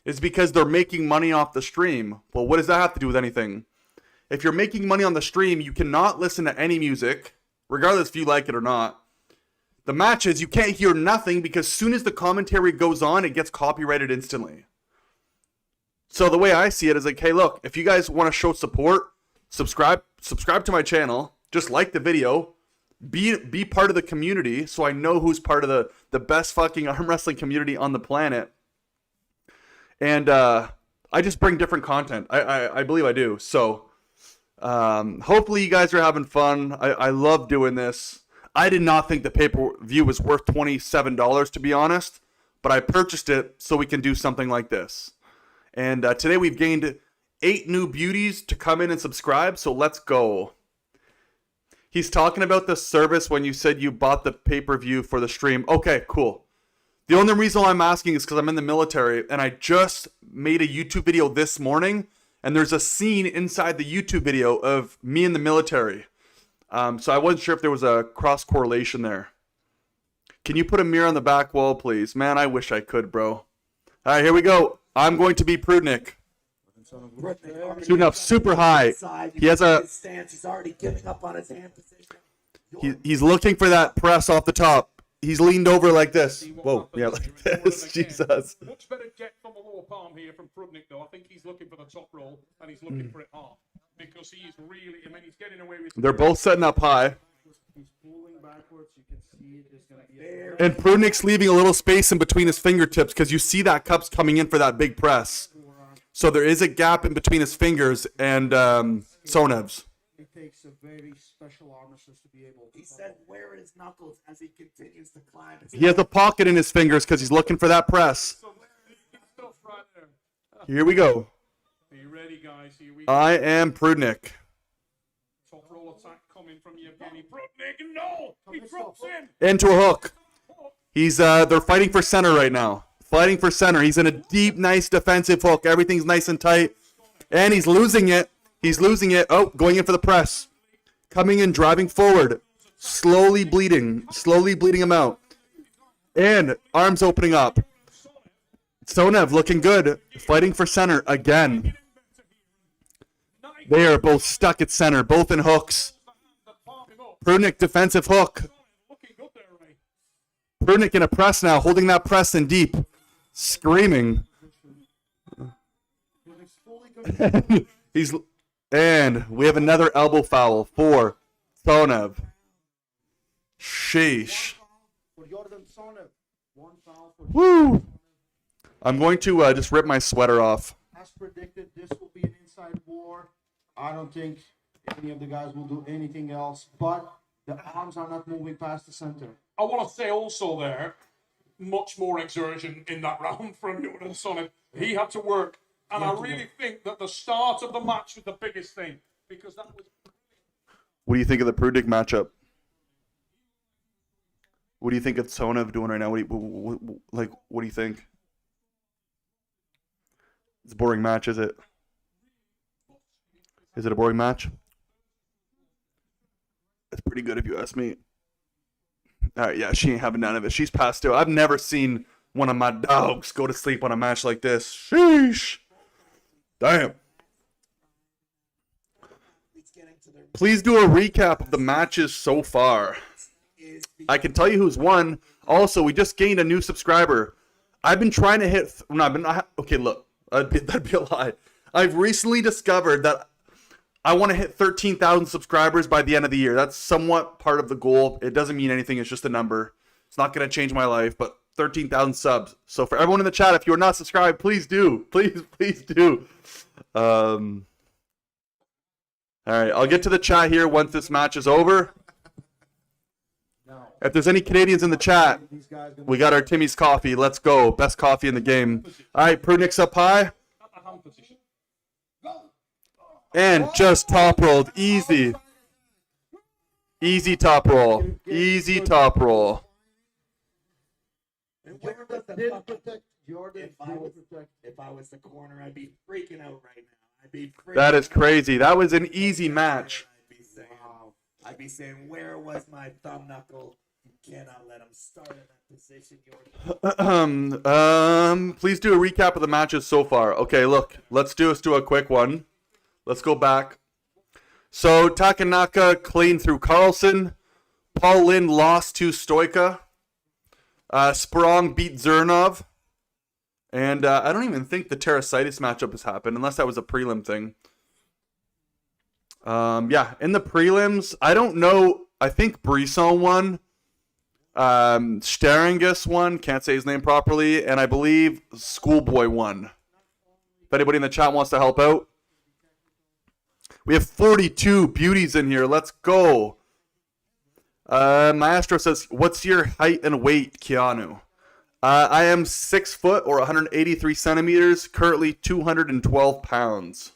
is because they're making money off the stream. Well, what does that have to do with anything? If you're making money on the stream, you cannot listen to any music, regardless if you like it or not. The matches, you can't hear nothing because as soon as the commentary goes on, it gets copyrighted instantly. So the way I see it is like, hey, look, if you guys want to show support, subscribe to my channel, just like the video, be part of the community so I know who's part of the best fucking arm wrestling community on the planet. And I just bring different content. I believe I do. So hopefully you guys are having fun. I love doing this. I did not think the pay-per-view was worth $27, to be honest, but I purchased it so we can do something like this. And today we've gained 8 new beauties to come in and subscribe, so let's go. He's talking about the service when you said you bought the pay-per-view for the stream. Okay, cool. The only reason why I'm asking is because I'm in the military, and I just made a YouTube video this morning, and there's a scene inside the YouTube video of me in the military. So I wasn't sure if there was a cross-correlation there. Can you put a mirror on the back wall, please? Man, I wish I could, bro. All right, here we go. I'm going to be Prudnik. Shooting up super high. He has a... He's already giving up on his hand position. He's looking for that press off the top. He's leaned over like this. Whoa, yeah, like this. Jesus. Much better get from the lower palm here from Prudnik, though. I think he's looking for the top roll, and he's looking for it hard. Because he's really, I mean, he's getting away with... They're both setting up high. He's pulling backwards. You can see it. There's going to be a... And Prudnik's leaving a little space in between his fingertips because you see that cup's coming in for that big press. So there is a gap in between his fingers and Sonev's. It takes a very special armistice to be able to... He said where are his knuckles as he continues to climb. He has a pocket in his fingers because he's looking for that press. Here we go. Are you ready, guys? Here we I am Prudnik. Top roll attack coming from Yevgeny Prudnik. No! He drops in! Into a hook. He's they're fighting for center right now. Fighting for center. He's in a deep, nice defensive hook. Everything's nice and tight. And he's losing it. He's losing it. Oh, going in for the press. Coming in, driving forward. Slowly bleeding him out. And arms opening up. Sonev looking good. Fighting for center again. They are both stuck at center, both in hooks. Prudnik defensive hook. Prudnik in a press now, holding that press in deep. Screaming. And we have another elbow foul for Sonev. Sheesh. Woo! I'm going to just rip my sweater off. As predicted, this will be an inside war. I don't think any of the guys will do anything else, but the arms are not moving past the center. I want to say also there, much more exertion in that round from Joselyn. He had to work. And I really think that the start of the match was the biggest thing. Because that was... What do you think of the Prudnik matchup? What do you think of Sonev doing right now? What do you think? It's a boring match, is it? Is it a boring match? It's pretty good if you ask me. All right, yeah, she ain't having none of it. She's passed out. I've never seen one of my dogs go to sleep on a match like this. Sheesh. Damn. Please do a recap of the matches so far. I can tell you who's won. Also, we just gained a new subscriber. I've been trying to hit... Okay, look. That'd be a lie. I've recently discovered that I want to hit 13,000 subscribers by the end of the year. That's somewhat part of the goal. It doesn't mean anything. It's just a number. It's not going to change my life, but 13,000 subs. So for everyone in the chat, if you're not subscribed, please do. Please do. All right, I'll get to the chat here once this match is over. If there's any Canadians in the chat, we got our Timmy's coffee. Let's go. Best coffee in the game. All right, Prudnik's up high. And just top rolled. Easy. Easy top roll. Easy top roll. If I was the corner, I'd be freaking out right now. That is crazy. That was an easy match. I'd be saying, where was my thumb knuckle? You cannot let him start in that position. Please do a recap of the matches so far. Okay, look, let's do a quick one. Let's go back. So Takanaka clean through Carlson. Paul Linn lost to Stoker. Sprong beat Zernov. And I don't even think the Terasitis matchup has happened, unless that was a prelim thing. Yeah, in the prelims, I don't know. I think Brisson won. Steringus won. Can't say his name properly. And I believe Schoolboy won. If anybody in the chat wants to help out. We have 42 beauties in here. Let's go. Maestro says, what's your height and weight, Keanu? I am 6 foot or 183 centimeters, currently 212 pounds.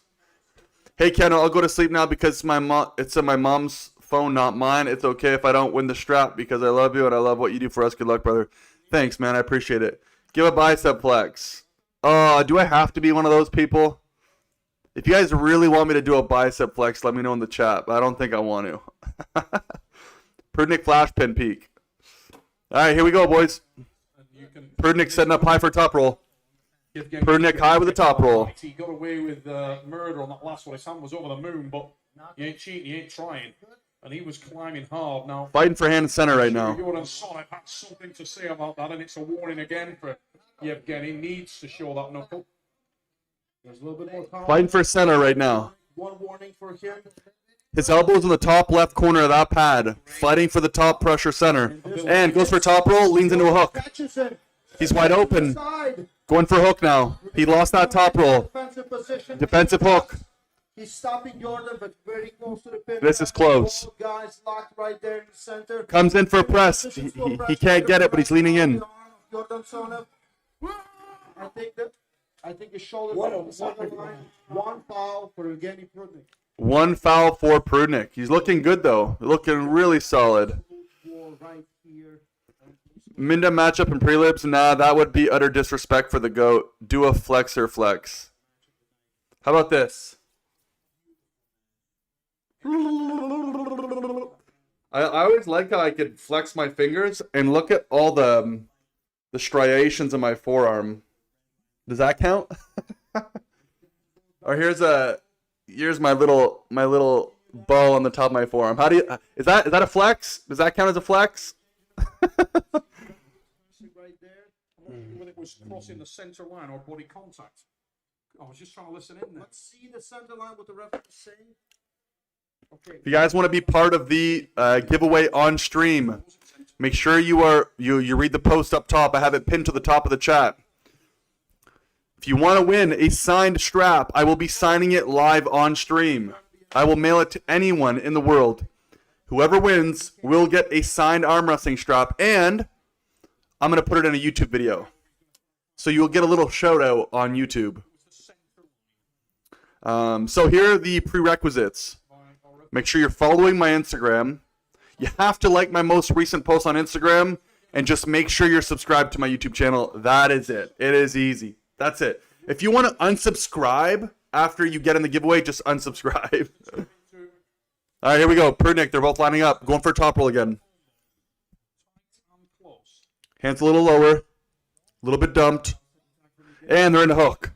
Hey, Keanu, I'll go to sleep now because it's on my mom's phone, not mine. It's okay if I don't win the strap because I love you and I love what you do for us. Good luck, brother. Thanks, man. I appreciate it. Give a bicep flex. Do I have to be one of those people? If you guys really want me to do a bicep flex, let me know in the chat. But I don't think I want to. Prudnik flash pin peak. All right, here we go, boys. Prudnik setting up high for top roll. Prudnik high with the top roll. He got away with murder on that last one. His hand was over the moon, but he ain't cheating, he ain't trying. And he was climbing hard. Now Fighting for hand and center right now. Jordan Sonic had something to say about that, and it's a warning again for Yevgeny. Needs to show that knuckle. There's a little bit more time. Fighting for center right now. One warning for him. His elbow's in the top left corner of that pad. Fighting for the top pressure center. And goes for top roll, leans into a hook. He's wide open. Going for a hook now. He lost that top roll. Defensive hook. He's stopping Jordan, but very close to the pin. This is close. Both guys locked right there in the center. Comes in for a press. He can't get it, but he's leaning in. Jordan Sonev. I think that I think his shoulder What a was the center line. One foul for Evgeny Prudnik. 1 foul for Prudnik. He's looking good, though. Looking really solid. Right here. Minda matchup in prelims? Nah, that would be utter disrespect for the GOAT. Do a flexor flex. How about this? I always like how I could flex my fingers and look at all the striations in my forearm. Does that count? Or here's my little ball on the top of my forearm. How do you is that a flex? Does that count as a flex? When it was crossing the center line or body contact. I was just trying to listen in there. Let's see the center line what the referee is saying. Okay. If you guys want to be part of the giveaway on stream, make sure you read the post up top. I have it pinned to the top of the chat. If you want to win a signed strap, I will be signing it live on stream. I will mail it to anyone in the world. Whoever wins will get a signed arm wrestling strap, and I'm going to put it in a YouTube video. So you'll get a little shout out on YouTube. So here are the prerequisites. Make sure you're following my Instagram. You have to like my most recent post on Instagram, and just make sure you're subscribed to my YouTube channel. That is it. It is easy. That's it. If you want to unsubscribe after you get in the giveaway, just unsubscribe. All right, here we go. Prudnik, they're both lining up. Going for a top roll again. Hands a little lower. A little bit dumped. And they're in a hook.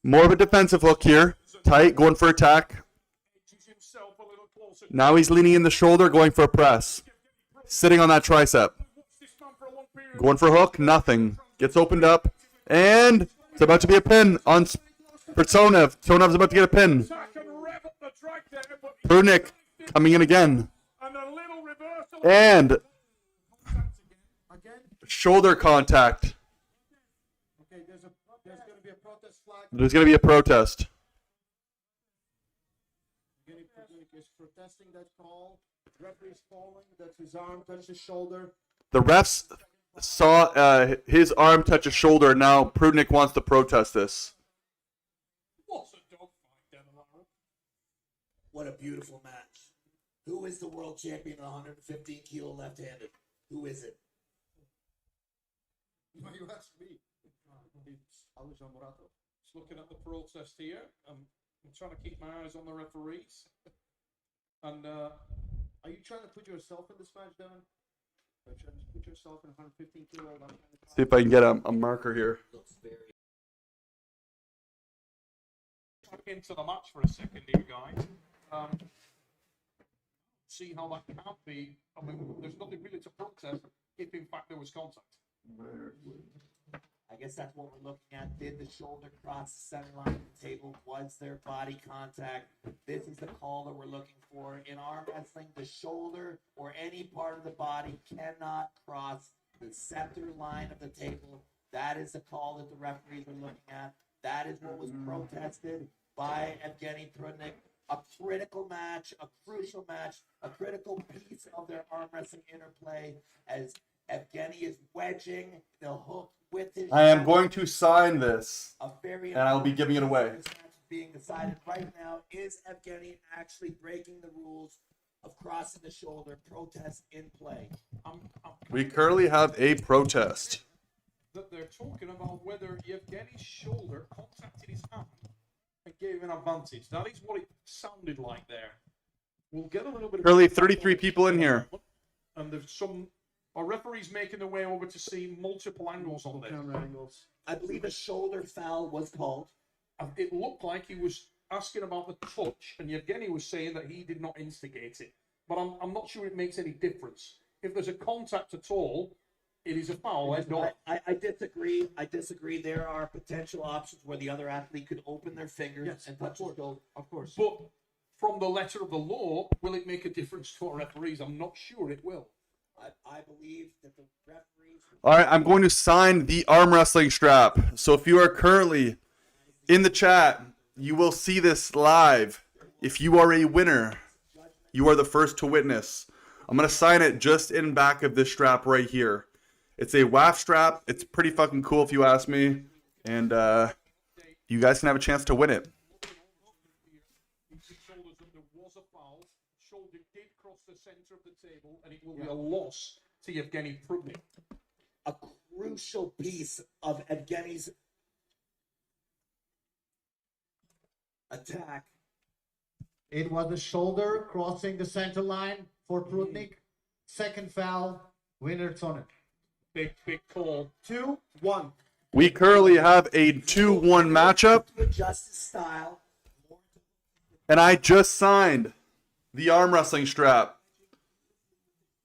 More of a defensive hook here. Tight, going for attack. Now he's leaning in the shoulder, going for a press. Sitting on that tricep. Going for a hook, nothing. Gets opened up. And it's about to be a pin on for Tonev. Tonev's about to get a pin. Prudnik coming in again. And shoulder contact. Okay, there's going to be a protest flag. There's going to be a protest. Evgeny Prudnik is protesting that call. Referee's falling. That's his arm touched his shoulder. The refs saw his arm touch his shoulder. Now Prudnik wants to protest this. What a beautiful match. Who is the world champion at 115 kilo left-handed? Who is it? Why you ask me? It's Alexander Murato. Just looking at the protest here. I'm trying to keep my eyes on the referees. And are you trying to put yourself in this match, Devin? Are you trying to put yourself in 115 kilo left-handed? See if I can get a marker here. back into the match for a second here, guys. See how that can be. I mean, there's nothing really to protest if, in fact, there was contact. I guess that's what we're looking at. Did the shoulder cross the center line of the table? Was there body contact? This is the call that we're looking for. In arm wrestling, the shoulder or any part of the body cannot cross the center line of the table. That is the call that the referees are looking at. That is what was protested by Evgeny Prudnik. A critical match, a crucial match, a critical piece of their arm wrestling interplay as Evgeny is wedging the hook with his. I am going to sign this, a very and I'll be giving it away. This match is being decided right now. Is Evgeny actually breaking the rules of crossing the shoulder? Protest in play. We currently have a protest. That they're talking about whether Evgeny's shoulder contacted his hand and gave an advantage. That is what it sounded like there. We'll get a little bit. Currently 33 people in here. And there's some. Our referees making their way over to see multiple angles on this. I believe a shoulder foul was called. It looked like he was asking about the touch, and Evgeny was saying that he did not instigate it. But I'm not sure it makes any difference. If there's a contact at all, it is a foul. I disagree. I disagree. There are potential options where the other athlete could open their fingers and touch the shoulder. Of course. But from the letter of the law, will it make a difference to our referees? I'm not sure it will. I believe that the referees. All right, I'm going to sign the arm wrestling strap. So if you are currently in the chat, you will see this live. If you are a winner, you are the first to witness. I'm going to sign it just in back of this strap right here. It's a WAF strap. It's pretty fucking cool if you ask me. And you guys can have a chance to win it. There was a foul. Shoulder did cross the center of the table, and it will be a loss to Yevgeny Prudnik. A crucial piece of Evgeny's attack. It was the shoulder crossing the center line for Prudnik. Second foul, winner's on it. Big call. 2-1. We currently have a 2-1 matchup. Adjust his style. And I just signed the arm wrestling strap.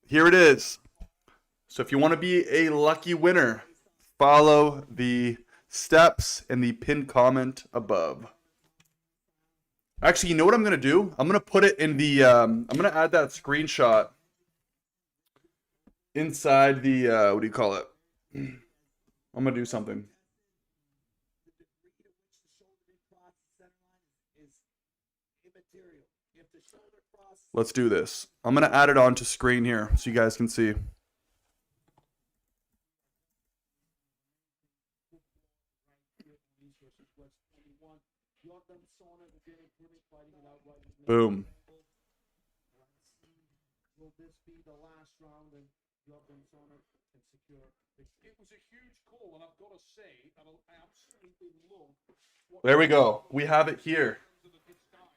Here it is. So if you want to be a lucky winner, follow the steps in the pinned comment above. Actually, you know what I'm going to do? I'm going to put it in the, I'm going to add that screenshot inside the, what do you call it? I'm going to do something. Let's do this. I'm going to add it onto screen here so you guys can see. Boom. Will this be the last round and Jordan Sonner can secure victory? It was a huge call, and I've got to say, I absolutely love what There we go. We have it here.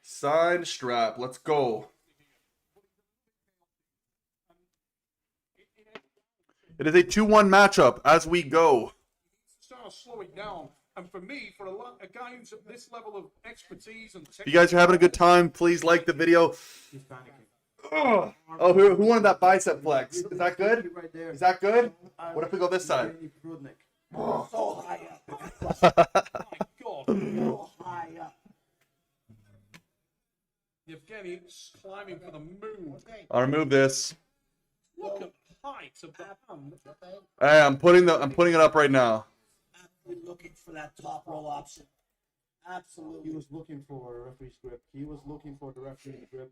Signed strap. Let's go. It is a 2-1 matchup as we go. start slowing down. And for me, for a guy who's at this level of expertise and If you guys are having a good time, please like the video. Oh, who wanted that bicep flex? Is that good? Is that good? What if we go this side? So high up. So high up. Yevgeny's climbing for the moon. I'll remove this. Look at the height of the hand. Hey, I'm putting it up right now. Absolutely looking for that top roll option. Absolutely. He was looking for a referee's grip. He was looking for the referee's grip.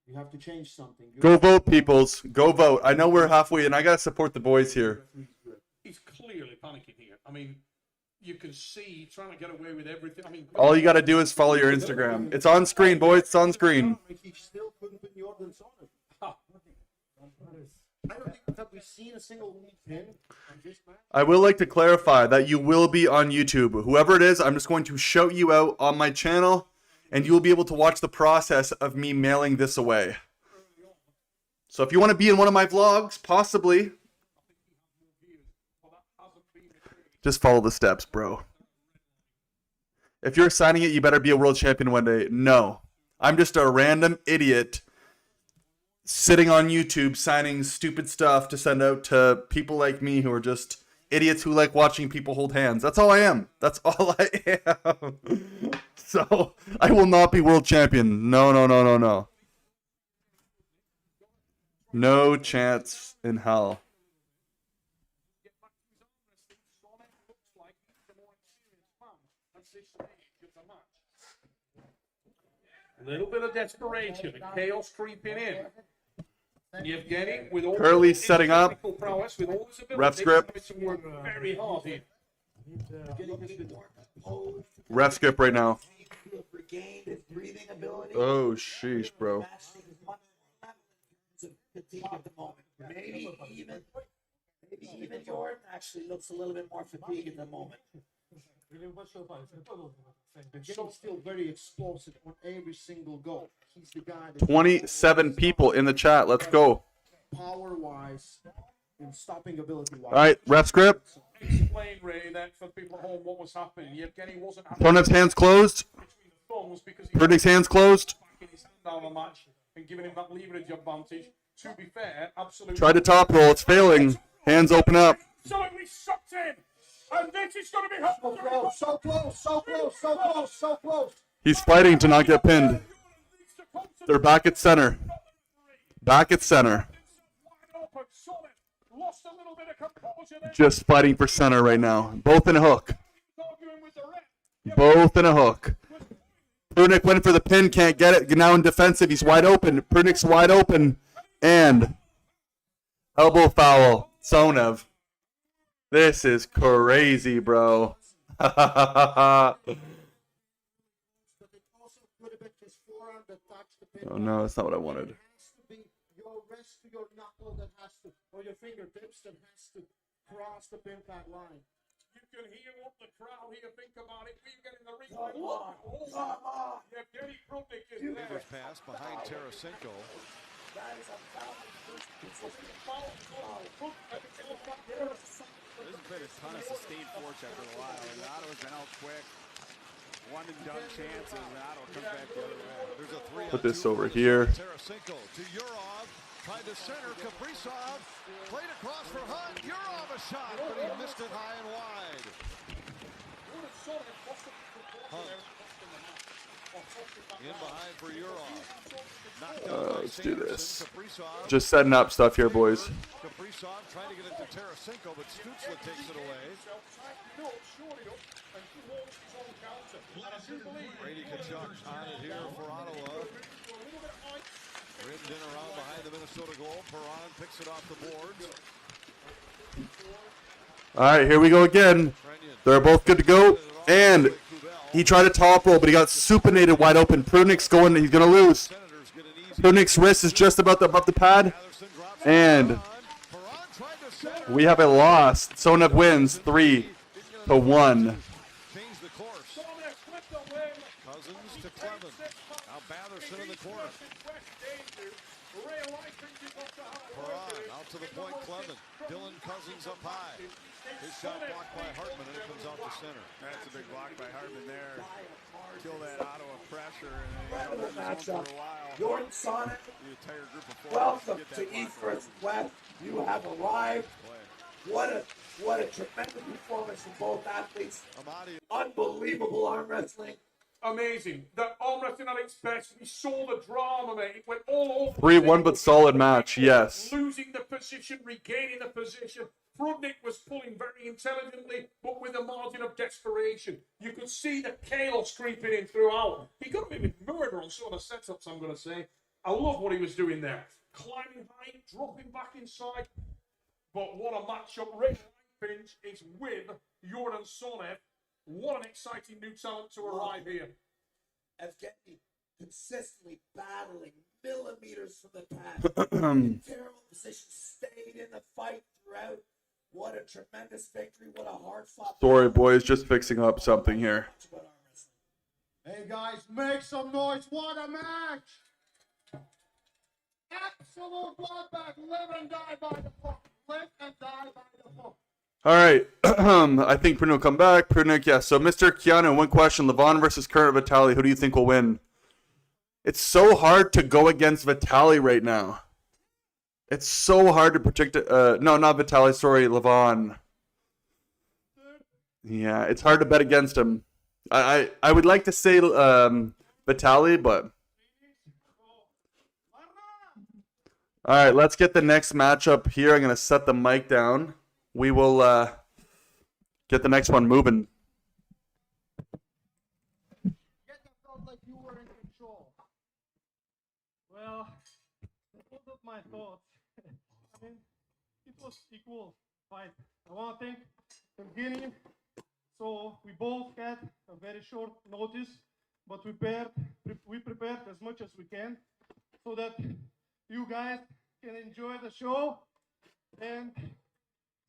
You have to change something. Go vote, peoples. Go vote. I know we're halfway, and I gotta support the boys here. He's clearly panicking here. I mean, you can see trying to get away with everything. I mean, All you gotta do is follow your Instagram. It's on screen, boys. It's on screen. He still couldn't put Jordan's on it. I don't think that we've seen a single pin on this match. I will like to clarify that you will be on YouTube. Whoever it is, I'm just going to shout you out on my channel, and you will be able to watch the process of me mailing this away. So if you want to be in one of my vlogs, possibly, just follow the steps, bro. If you're signing it, you better be a world champion one day. No. I'm just a random idiot sitting on YouTube signing stupid stuff to send out to people like me who are just idiots who like watching people hold hands. That's all I am. That's all I am. So I will not be world champion. No. No chance in hell. a little bit of desperation, chaos creeping in. Yevgeny, with all Curly his setting up. technical prowess, with all his abilities, Ref script. having to work very hard here. Ref skip right now. Regained his breathing ability. Oh, sheesh, bro. Fatigue at the moment. Maybe even Jordan actually looks a little bit more fatigued at the moment. He's still very explosive on every single goal. He's the guy that 27 people in the chat. Let's go. power-wise and stopping ability-wise. All right, ref script. Explain, Ray, that for people at home what was happening. Yevgeny wasn't happy Opponent's hands closed. thumbs because he Prudnik's hands closed. backing his hand down the match and giving him that leverage advantage. To be fair, absolutely. Try to top roll. It's failing. Hands open up. Absolutely sucked in. And this is going to be so close. He's fighting to not get pinned. They're back at center. Back at center. Lost a little bit of composure there. Just fighting for center right now. Both in a hook. Both in a hook. Prudnik went for the pin. Can't get it. Now in defensive. He's wide open. Prudnik's wide open. And elbow foul. Sonev. This is crazy, bro. Oh no, that's not what I wanted. It has to be your wrist to your knuckle that has to, or your fingertips that has to cross the impact line. You can hear what the crowd here think about it. We get in the ring. Come on. Come on. Yevgeny Prudnik is You there. first pass behind Tarasenko. That is a foul. There's been a ton of sustained force after a while, and Otto's been out quick. One and done chances, and Otto comes back the other way. There's a 3-on-2. Put this over here. Tarasenko to Yurov, tried to center. Kaprizov played across for Hunt. Yurov a shot, but he missed it high and wide. Hunt in behind for Yurov. Let's do this. Just setting up stuff here, boys. Kaprizov trying to get it to Tarasenko, but Stutzla takes it away. Brady Kachuk on it here for Ottawa. Ridden in around behind the Minnesota goal. Perron picks it off the boards. All right, here we go again. They're both good to go. And he tried a top roll, but he got supinated wide open. Prudnik's going. He's going to lose. Prudnik's wrist is just about above the pad. And we have a loss. Sonev wins 3-1. Change the course. Cousins to Clemens. Now Batherson in the corner. Perron out to the point. Clemens. Dylan Cousins up high. His shot blocked by Hartman, and it comes out the center. That's a big block by Hartman there. Kill that Ottawa pressure, and Incredible then matchup. for a while. Jordan Sonnet, The entire group of four welcome get that to block East right. versus West. You have arrived. What a tremendous performance from both athletes. Unbelievable arm wrestling. Amazing. The arm wrestling at its best. We saw the drama, mate. It went all over. 3-1, but solid match. Yes. Losing the position, regaining the position. Prudnik was pulling very intelligently, but with a margin of desperation. You could see the chaos creeping in throughout. He got me with murder on some of the setups, I'm going to say. I love what he was doing there. Climbing high, dropping back inside. But what a matchup. Rick Finch is with Jordan Sonev. What an exciting new talent to arrive here. Evgeny consistently battling millimeters from the pad. Terrible position, stayed in the fight throughout. What a tremendous victory. What a hard fought. Sorry, boys. Just fixing up something here. Hey guys, make some noise. What a match! Absolute bloodbath. Live and die by the hook. Live and die by the hook. All right. I think Prudnik will come back. Prudnik, yes. So, Mr. Keanu, one question. Levon versus Current Vitaly. Who do you think will win? It's so hard to go against Vitaly right now. It's so hard to predict. No, not Vitaly. Sorry, Levon. Yeah, it's hard to bet against him. I would like to say Vitaly, but... All right, let's get the next matchup here. I'm going to set the mic down. We will get the next one moving. Well, both of my thoughts. I mean, it was equal fight. I want to thank the beginning. So we both had a very short notice, but we prepared as much as we can so that you guys can enjoy the show and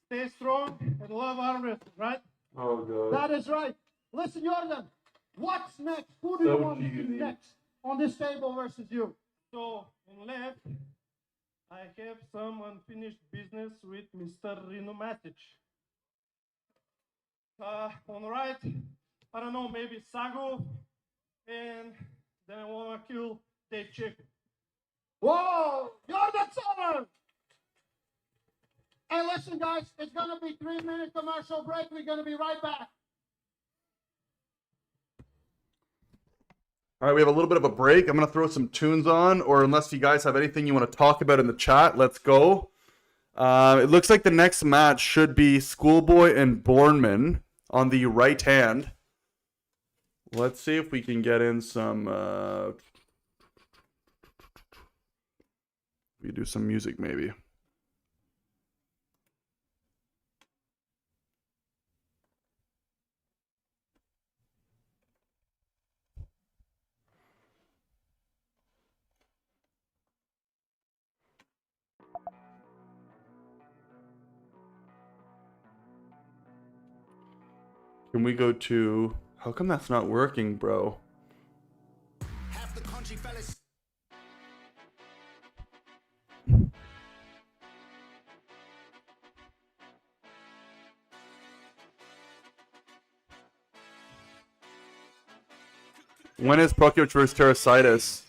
stay strong and love arm wrestling, right? Oh, God. That is right. Listen, Jordan, what's next? Who do you want to be next on this table versus you? So on left, I have some unfinished business with Mr. Rino Matic. On right, I don't know, maybe Sagu, and then I want to kill Dave Chicken. Whoa! Jordan Summer! Hey, listen, guys, it's going to be 3-minute commercial break. We're going to be right back. All right, we have a little bit of a break. I'm going to throw some tunes on, or unless you guys have anything you want to talk about in the chat, let's go. It looks like the next match should be Schoolboy and Borman on the right hand. Let's see if we can get in some... we do some music, maybe. Can we go to... How come that's not working, bro? When is Prokic versus Terasitis?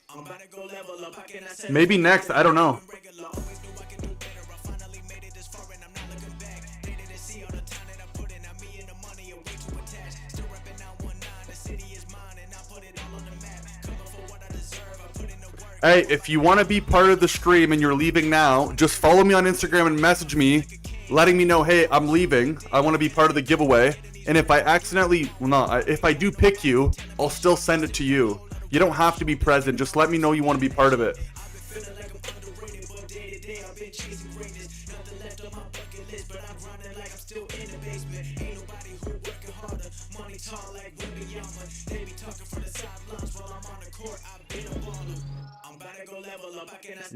Maybe next, I don't know. Hey, if you want to be part of the stream and you're leaving now, just follow me on Instagram and message me, letting me know, hey, I'm leaving. I want to be part of the giveaway. And if I accidentally, well, no, if I do pick you, I'll still send it to you. You don't have to be present. Just let me know you want to be part of it.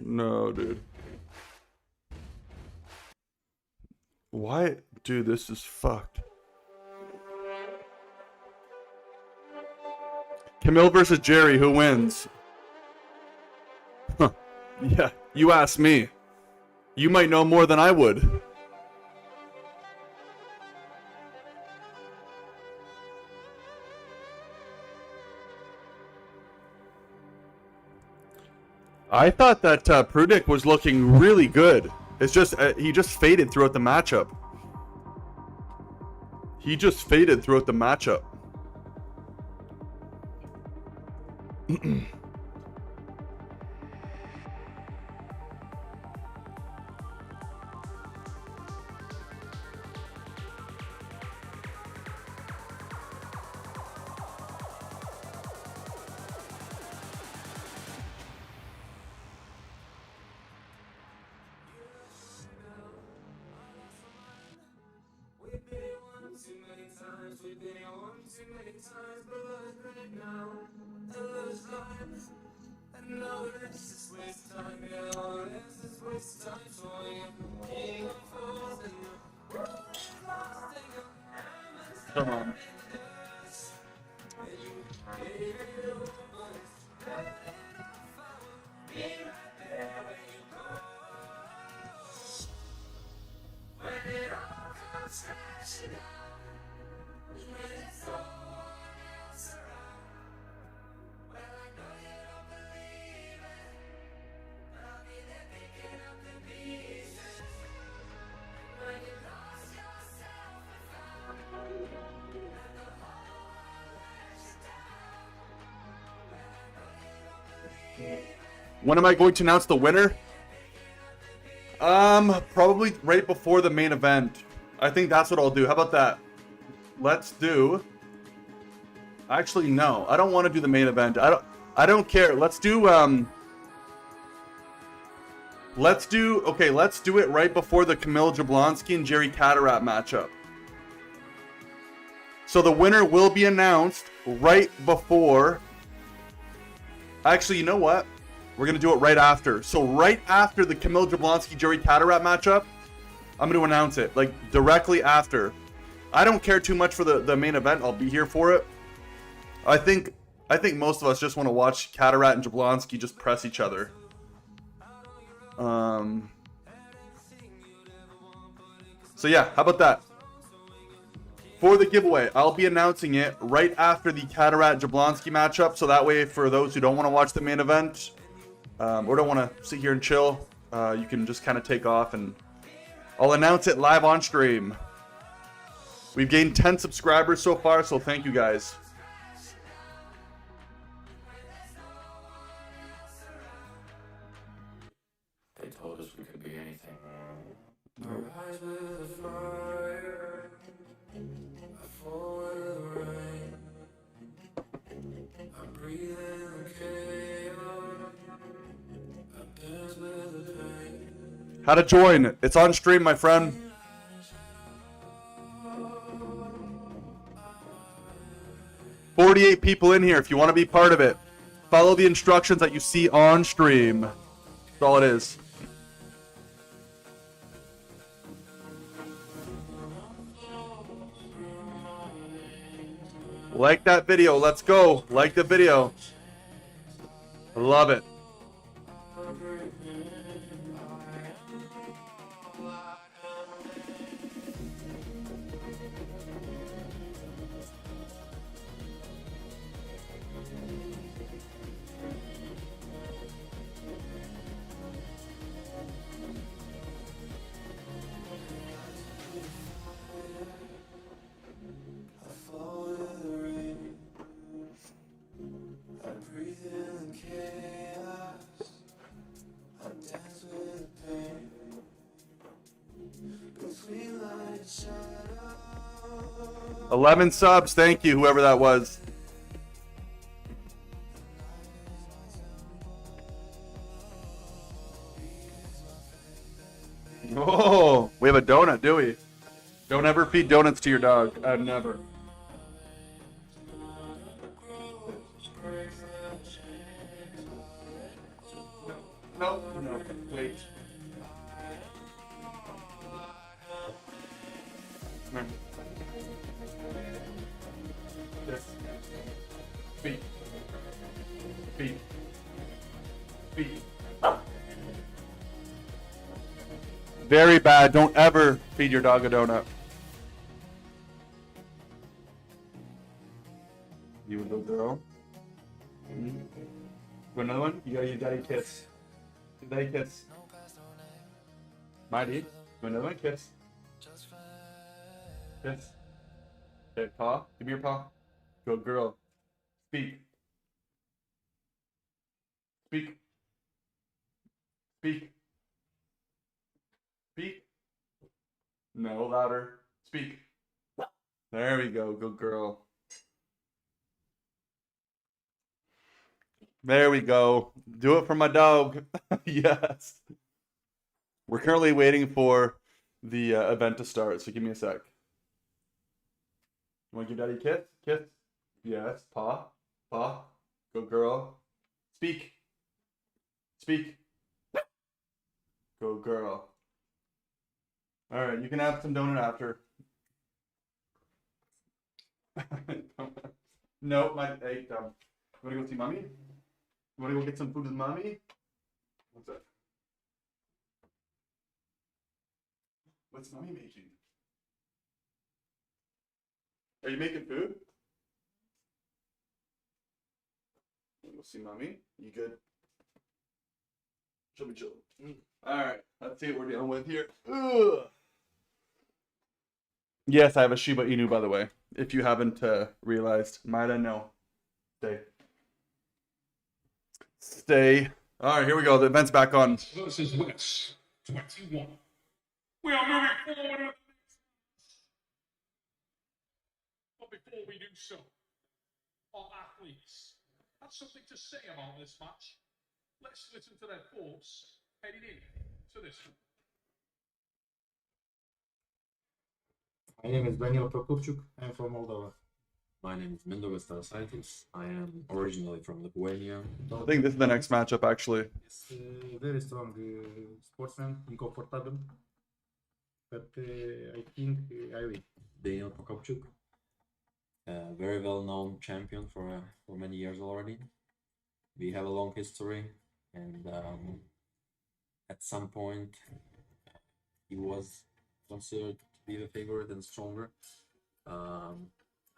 No, dude. Why? Dude, this is fucked. Camille versus Jerry, who wins? Huh. Yeah, you ask me. You might know more than I would. I thought that Prudnik was looking really good. It's just he just faded throughout the matchup. He just faded throughout the matchup. Come on. When am I going to announce the winner? Probably right before the main event. I think that's what I'll do. How about that? Let's do... Actually, no. I don't want to do the main event. I don't care. Let's do, okay, let's do it right before the Kamil Jablonski and Jerry Cataract matchup. So the winner will be announced right before... Actually, you know what? We're going to do it right after. So right after the Kamil Jablonski Jerry Cataract matchup, I'm going to announce it. Like, directly after. I don't care too much for the main event. I'll be here for it. I think most of us just want to watch Cataract and Jablonski just press each other. So yeah, how about that? For the giveaway, I'll be announcing it right after the Cataract Jablonski matchup. So that way, for those who don't want to watch the main event, or don't want to sit here and chill, you can just kind of take off, and I'll announce it live on stream. We've gained 10 subscribers so far, so thank you guys. They told us we could be anything. I rise with the fire, I fall with the rain, I breathe in the chaos, I dance with the pain. How to join? It's on stream, my friend. $48 people in here if you want to be part of it. Follow the instructions that you see on stream. That's all it is. Like that video. Let's go. Like the video. I love it. Chaos, I dance with pain. Between light and shadow. 11 subs. Thank you, whoever that was. Oh, we have a donut, do we? Don't ever feed donuts to your dog. Never. No, no, wait. Come here. Yes. Feed. Feed. Feed. Very bad. Don't ever feed your dog a donut. You a little girl? Mm-hmm. Want another one? You gotta give daddy a kiss. Give daddy a kiss. Mighty. Want another one? Kiss. Kiss. Okay, paw. Give me your paw. Good girl. Speak. Speak. Speak. Speak. No, louder. Speak. There we go. Good girl. There we go. Do it for my dog. Yes. We're currently waiting for the event to start, so give me a sec. You want to give daddy a kiss? Kiss. Yes. Paw. Paw. Good girl. Speak. Speak. Good girl. All right, you can have some donut after. No, my hey, dumb. You want to go see mommy? You want to go get some food with mommy? What's that? What's mommy making? Are you making food? Want to go see mommy? You good? She'll be chill. All right, let's see what we're dealing with here. Ugh. Yes, I have a Shiba Inu, by the way. If you haven't realized, might I know? Stay. Stay. All right, here we go. The event's back on. Versus West 21. We are moving forward with but before we do so, our athletes have something to say about this match. Let's listen to their thoughts heading in to this one. My name is Daniel Prokopchuk. I'm from Moldova. My name is Mindaugas Tarasaitis. I am originally from Lithuania. I think this is the next matchup, actually. He's very strong sportsman, incomfortable. But I think I win. Daniel Prokopchuk, a very well-known champion for many years already. We have a long history, and at some point he was considered to be the favorite and stronger.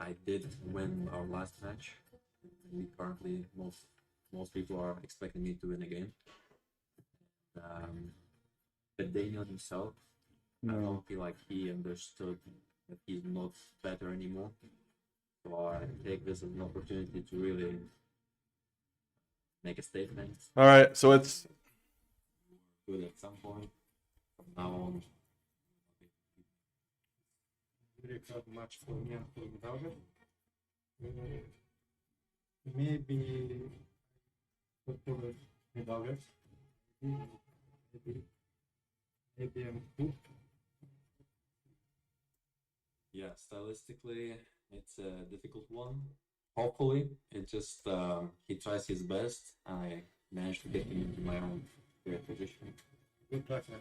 I did win our last match. We currently, most people are expecting me to win again. But Daniel himself, I don't feel like he understood that he's not better anymore. So I take this as an opportunity to really make a statement. All right, so it's good at some point. From now on, Very proud match for me and for Mindaugas. Maybe for Mindaugas. Maybe I'm good. yeah, stylistically, it's a difficult one. Hopefully, it just he tries his best. I managed to get him into my own favorite position. Good luck, man.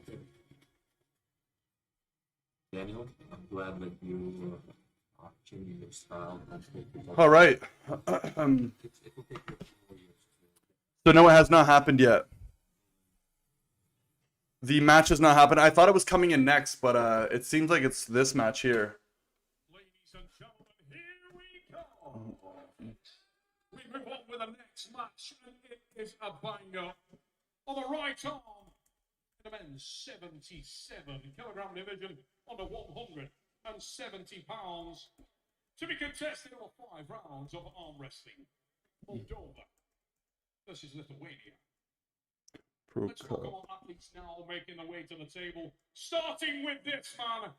Daniel, I'm glad that you Changing your style. All right. It will take you 4 years. So no, it has not happened yet. The match has not happened. I thought it was coming in next, but it seems like it's this match here. Ladies and gentlemen, here we go. We move on with the next match, and it is a banger. On the right arm, in the men's 77-kilogram division, under 170 pounds, to be contested over 5 rounds of arm wrestling. Moldova versus Lithuania. Let's welcome our athletes now making their way to the table. Starting with this man.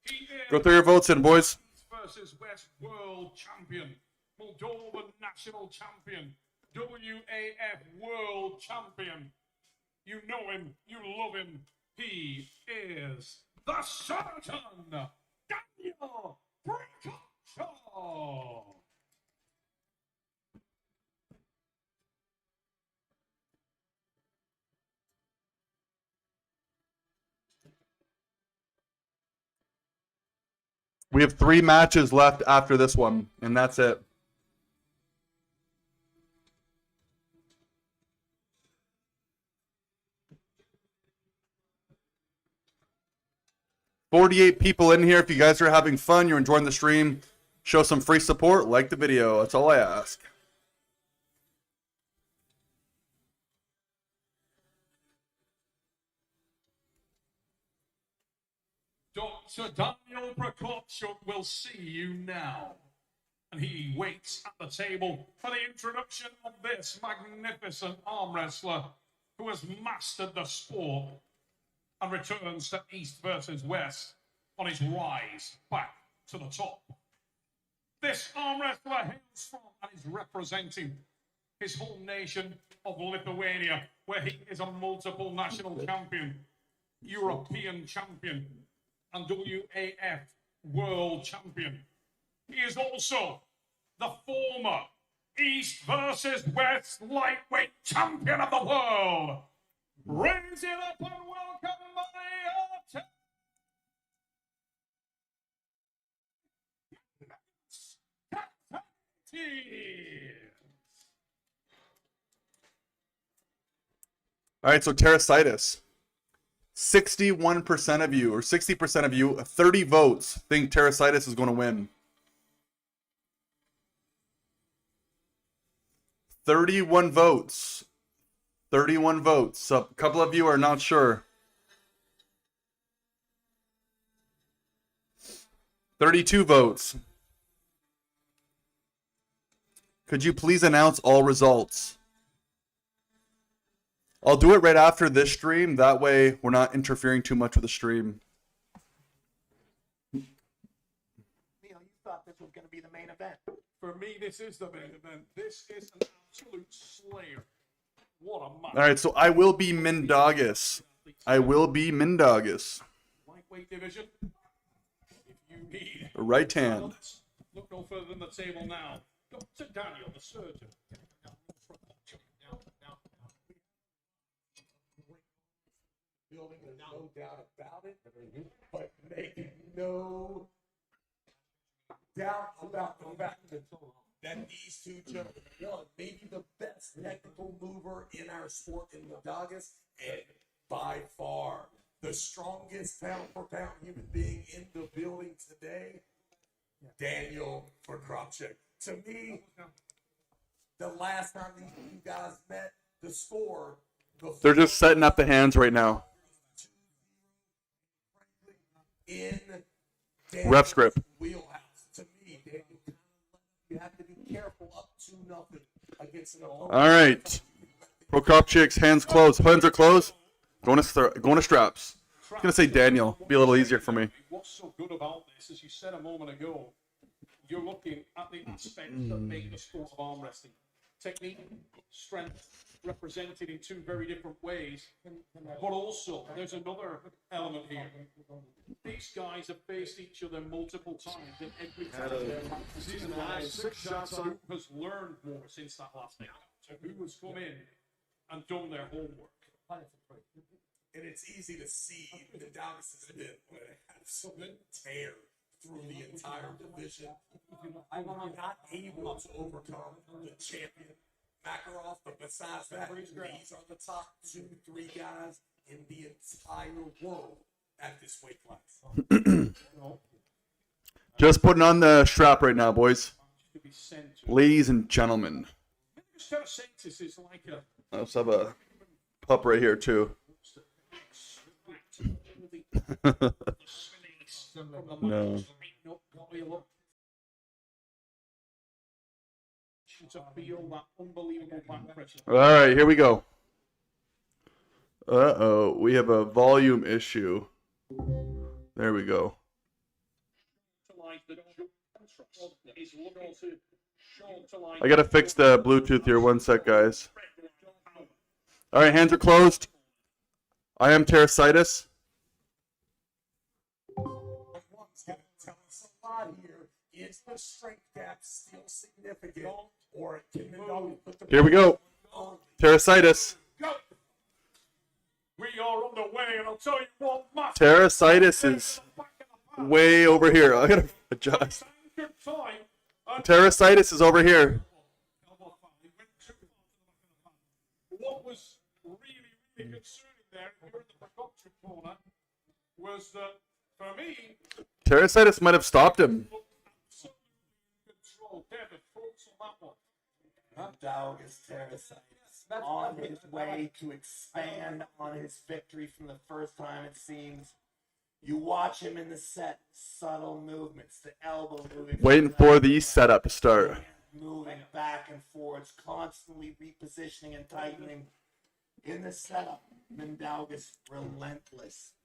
He is Go through your votes in, boys. East versus West World Champion, Moldovan National Champion, WAF World Champion. You know him, you love him. He is the Certain Daniel Prudnik. We have 3 matches left after this one, and that's it. $48 people in here. If you guys are having fun, you're enjoying the stream, show some free support, like the video. That's all I ask. Dr. Daniel Prokopchuk will see you now. And he waits at the table for the introduction of this magnificent arm wrestler who has mastered the sport and returns to East versus West on his rise back to the top. This arm wrestler hails from and is representing his home nation of Lithuania, where he is a multiple national champion, European champion, and WAF World Champion. He is also the former East versus West Lightweight Champion of the World. Raise it up and welcome my All right, so Terasitis. 61% of you, or 60% of you, 30 votes, think Terasitis is going to win. 31 votes. 31 votes. So a couple of you are not sure. 32 votes. Could you please announce all results? I'll do it right after this stream. That way we're not interfering too much with the stream. Neil, you thought this was going to be the main event. For me, this is the main event. This is an absolute slayer. What a match. All right, so I will be Mindaugas. I will be Mindaugas. Lightweight division. If you need Right hand. look no further than the table now. Dr. Daniel, the surgeon. Building, there's no doubt about it, but make no doubt about the fact that these two gentlemen, one, maybe the best technical mover in our sport in Mindaugas, and by far the strongest pound for pound human being in the building today, Daniel Prokopchuk. To me, the last time these two guys met, the score. They're just setting up the hands right now. In Ref script. wheelhouse. To me, Daniel, you have to be careful up 2-0 against an opponent. All right. Prokopchuk's hands closed. Hands are closed. Going to straps. I was going to say Daniel. Be a little easier for me. What's so good about this, as you said a moment ago, you're looking at the aspects that make the sport of arm wrestling. Technique, strength, represented in 2 very different ways. But also, there's another element here. These guys have faced each other multiple times, and every time they're practicing, Sagu has learned more since that last encounter. Who has come in and done their homework? And it's easy to see the Dallas has been on an absolute tear through the entire division. I'm not able to overcome the champion Makarov, but besides that, these are the top 2-3 guys in the entire world at this weight class. Just putting on the strap right now, boys. Ladies and gentlemen. I also have a pup right here, too. No. All right, here we go. Uh-oh, we have a volume issue. There we go. I gotta fix the Bluetooth here. One sec, guys. All right, hands are closed. I am Terrasitis. What's going to tell us a lot here is the strength gap still significant, or can Mendoza put the Here we go. Terrasitis. Go. We are on the way, and I'll tell you what, Terrasitis is way over here. I gotta adjust. Terrasitis is over here. What was really concerning there, if you're in the production corner, was that for me, Terrasitis might have stopped him. Mendoga's Terrasitis on his way to expand on his victory from the first time, it seems. You watch him in the set, subtle movements, the elbow moving. Waiting for the setup to start. Moving back and forwards, constantly repositioning and tightening. In the setup, Mendoga's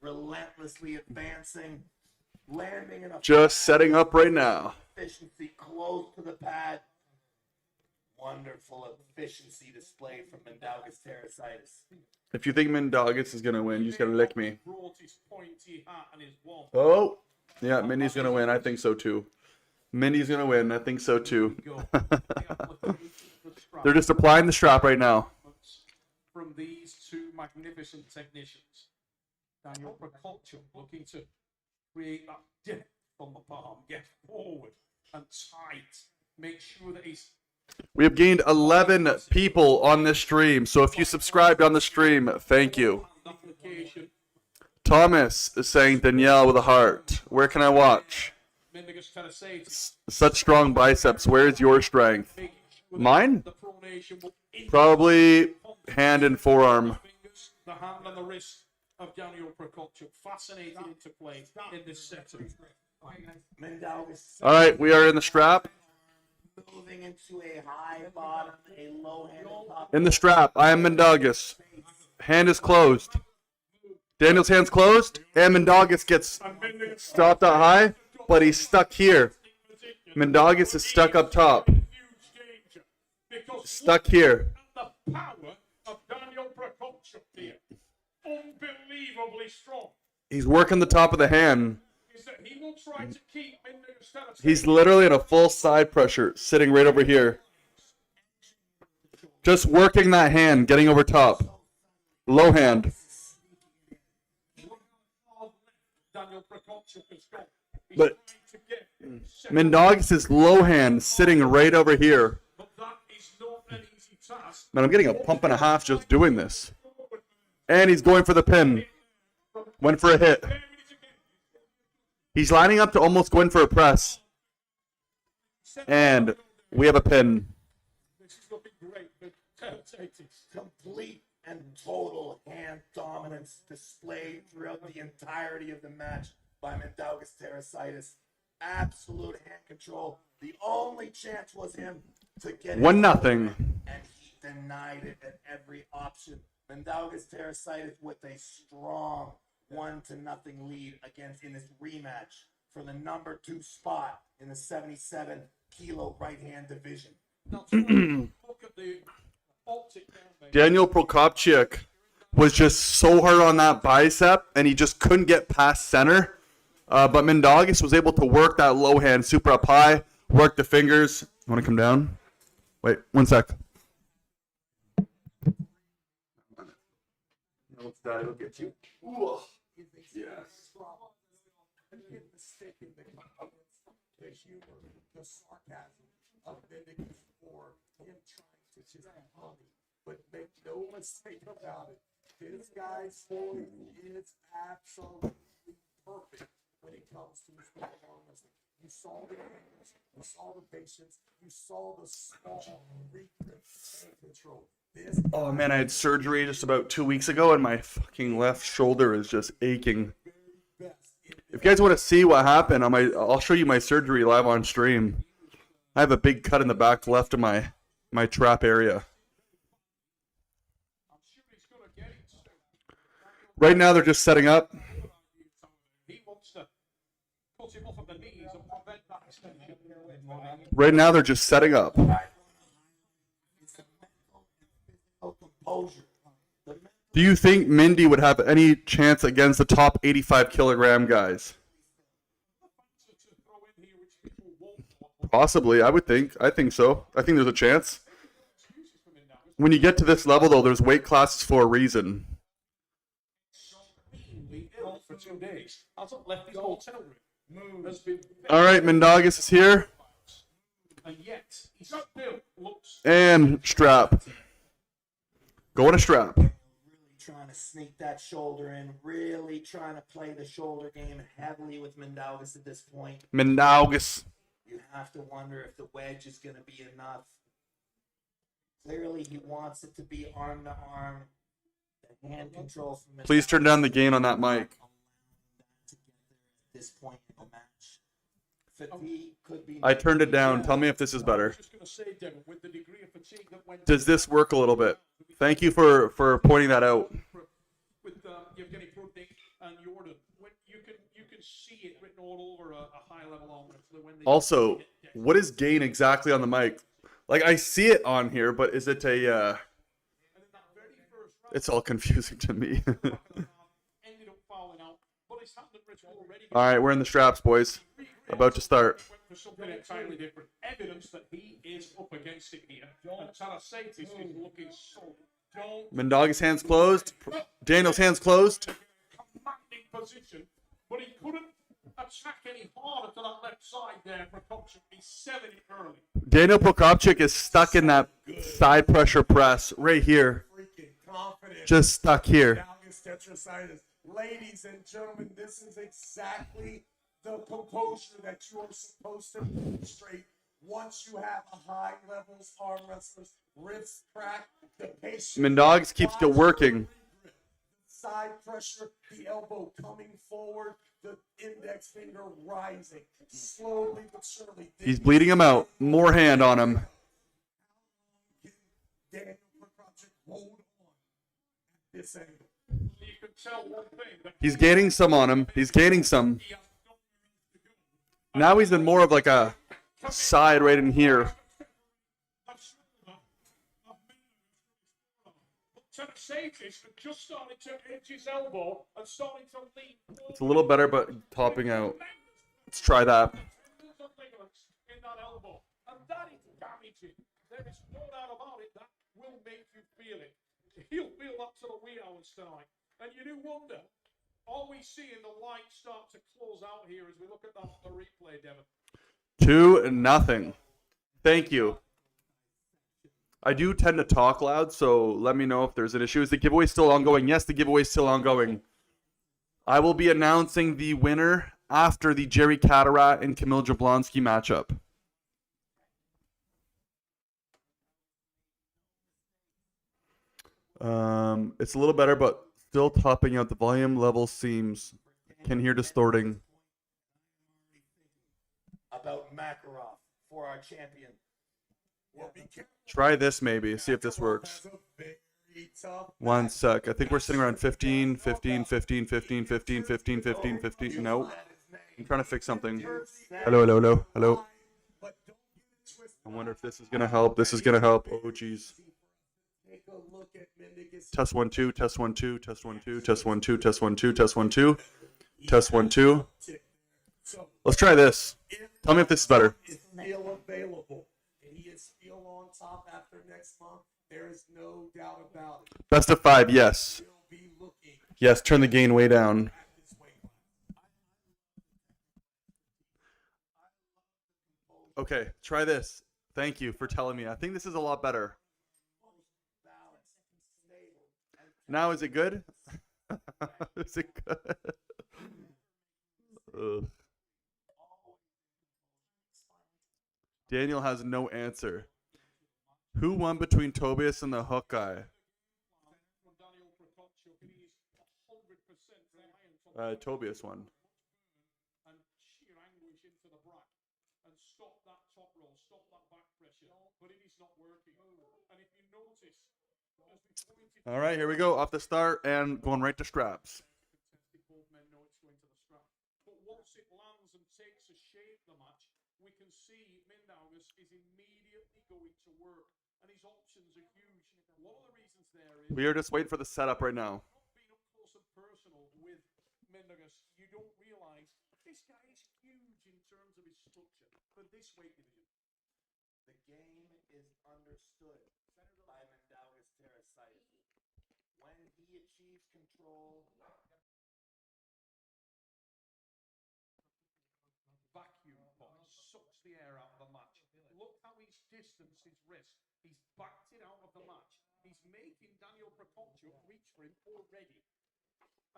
relentlessly advancing, landing in a Just setting up right now. efficiency close to the pad. Wonderful efficiency displayed from Mendoga's Terrasitis. If you think Mendogas is gonna win, you just gotta lick me. brought his pointy hat and his wand. Oh, yeah, Mindy's gonna win. I think so too. Mindy's gonna win. I think so too. They're just applying the strap right now. From these two magnificent technicians. Daniel Prokochuk looking to create that depth on the palm, get forward and tight, make sure that he's We have gained 11 people on this stream, so if you subscribed on the stream, thank you. application. Thomas is saying Danielle with a heart. Where can I watch? Mendoga's Terrasitis. Such strong biceps. Where is your strength? Mine? Probably hand and forearm. The hand and the wrist of Daniel Prokochuk fascinated into play in this setup. Mendoga's All right, we are in the strap. moving into a high bottom, a low hand top. In the strap. I am Mendogas. Hand is closed. Daniel's hand's closed, and Mendogas gets stopped out high, but he's stuck here. Mendogas is stuck up top. Stuck here. The power of Daniel Prokochuk here, unbelievably strong. He's working the top of the hand. Is that he will try to keep Mendoga's Terrasitis. He's literally in a full side pressure, sitting right over here. Just working that hand, getting over top. Low hand. Daniel Prokochuk has got. He's But trying to get Mendogas' low hand sitting right over here. but that is not an easy task. Man, I'm getting a pump and a half just doing this. And he's going for the pin. Went for a hit. He's lining up to almost go in for a press. And we have a pin. This is looking great for Terrasitis. Complete and total hand dominance displayed throughout the entirety of the match by Mendoga's Terrasitis. Absolute hand control. The only chance was him to get 1-0. and he denied it at every option. Mendoga's Terrasitis with a strong 1-0 lead against in this rematch for the number 2 spot in the 77 kilo right hand division. Look at the optic down there. Daniel Prokopchuk was just so hard on that bicep, and he just couldn't get past center. But Mendogas was able to work that low hand super up high, work the fingers. Want to come down? Wait, 1 sec. No, it's that. It'll get you. Ooh. Yes. Get mistaken the confidence, the humor, the sarcasm of Vindicus for him trying to just be funny. But make no mistake about it, this guy's voice is absolutely perfect when it comes to his arm wrestling. You saw the angles, you saw the patience, you saw the small regrip and control. This Oh man, I had surgery just about 2 weeks ago, and my fucking left shoulder is just aching. If you guys want to see what happened, I'll show you my surgery live on stream. I have a big cut in the back left of my trap area. Right now, they're just setting up. Right now, they're just setting up. Do you think Mindy would have any chance against the top 85 kilogram guys? Possibly, I would think. I think so. I think there's a chance. When you get to this level, though, there's weight classes for a reason. For 2 days. Hasn't left his hotel room. Has been All right, Mendagas is here. and yet he still looks And strap. Going to strap. Trying to sneak that shoulder in, really trying to play the shoulder game heavily with Mendagas at this point. Mendagas. You have to wonder if the wedge is going to be enough. Clearly, he wants it to be arm to arm. The hand control from Mendagas. Please turn down the gain on that mic. At this point in the match. Fatigue could be. I turned it down. Tell me if this is better. with the degree of fatigue that went Does this work a little bit? Thank you for pointing that out. with Yevgeny Prudnik and Jordan. When you can see it written all over a high level arm wrestler when they Also, what is gain exactly on the mic? Like, I see it on here, but is it a... It's all confusing to me. ended up fouling out. But it's happened at Rich already. All right, we're in the straps, boys. About to start. For something entirely different. Evidence that he is up against it here. And Tarasatis is looking so. Mendagas' hands closed. Daniel's hands closed. Commanding position, but he couldn't attack any harder to that left side there. Prokopchuk, he's 70 early. Daniel Prokopchuk is stuck in that side pressure press right here. Just stuck here. Ladies and gentlemen, this is exactly the composure that you are supposed to demonstrate once you have a high levels arm wrestlers, wrists crack, the patience. Mendagas keeps still working. Side pressure, the elbow coming forward, the index finger rising, slowly but surely. He's bleeding him out. More hand on him. Daniel Prokopchuk, hold on at this angle. You can tell one thing. That He's gaining some on him. He's gaining some. Now he's in more of like a side right in here. Tarasatis just started to edge his elbow and starting to lean. It's a little better, but topping out. Let's try that. In that elbow, and that is damaging. There is no doubt about it. That will make you feel it. He'll feel that to the wee hours tonight. And you do wonder, are we seeing the light start to close out here as we look at that on the replay, Devin? 2-0. Thank you. I do tend to talk loud, so let me know if there's an issue. Is the giveaway still ongoing? Yes, the giveaway is still ongoing. I will be announcing the winner after the Jerry Catarat and Kamil Jablonski matchup. It's a little better, but still topping out. The volume level seems... Can hear distorting. About Makarov for our champion. Try this maybe. See if this works. 1 sec. I think we're sitting around 15, 15, 15, 15, 15, 15, 15, 15. Nope. I'm trying to fix something. Hello, hello, hello, hello. I wonder if this is going to help. This is going to help. Oh, jeez. Test 1 2, test 1 2, test 1 2, test 1 2, test 1 2, test 1 2, test 1 2. Let's try this. Tell me if this is better. Still available, and he is still on top after next month. There is no doubt about it. Best of 5, yes. Yes, turn the gain way down. Okay, try this. Thank you for telling me. I think this is a lot better. Now, is it good? Is it good? Ugh. Daniel has no answer. Who won between Tobias and the hook guy? Tobias won. And sheer anguish into the brack and stop that top roll, stop that back pressure, but it is not working. And if you notice, as we pointed, All right, here we go. Off the start and going right to straps. both men know it's going to the strap. But once it lands and takes a shape, the match, we can see Mindaugas is immediately going to work, and his options are huge. One of the reasons there is We are just waiting for the setup right now. being up close and personal with Mindaugas, you don't realize this guy is huge in terms of his structure for this weight division. The game is understood by Mindaugas Terracite. When he achieves control, vacuum punch sucks the air out of the match. Look how he's distanced his wrist. He's backed it out of the match. He's making Daniel Prokopchuk reach for him already.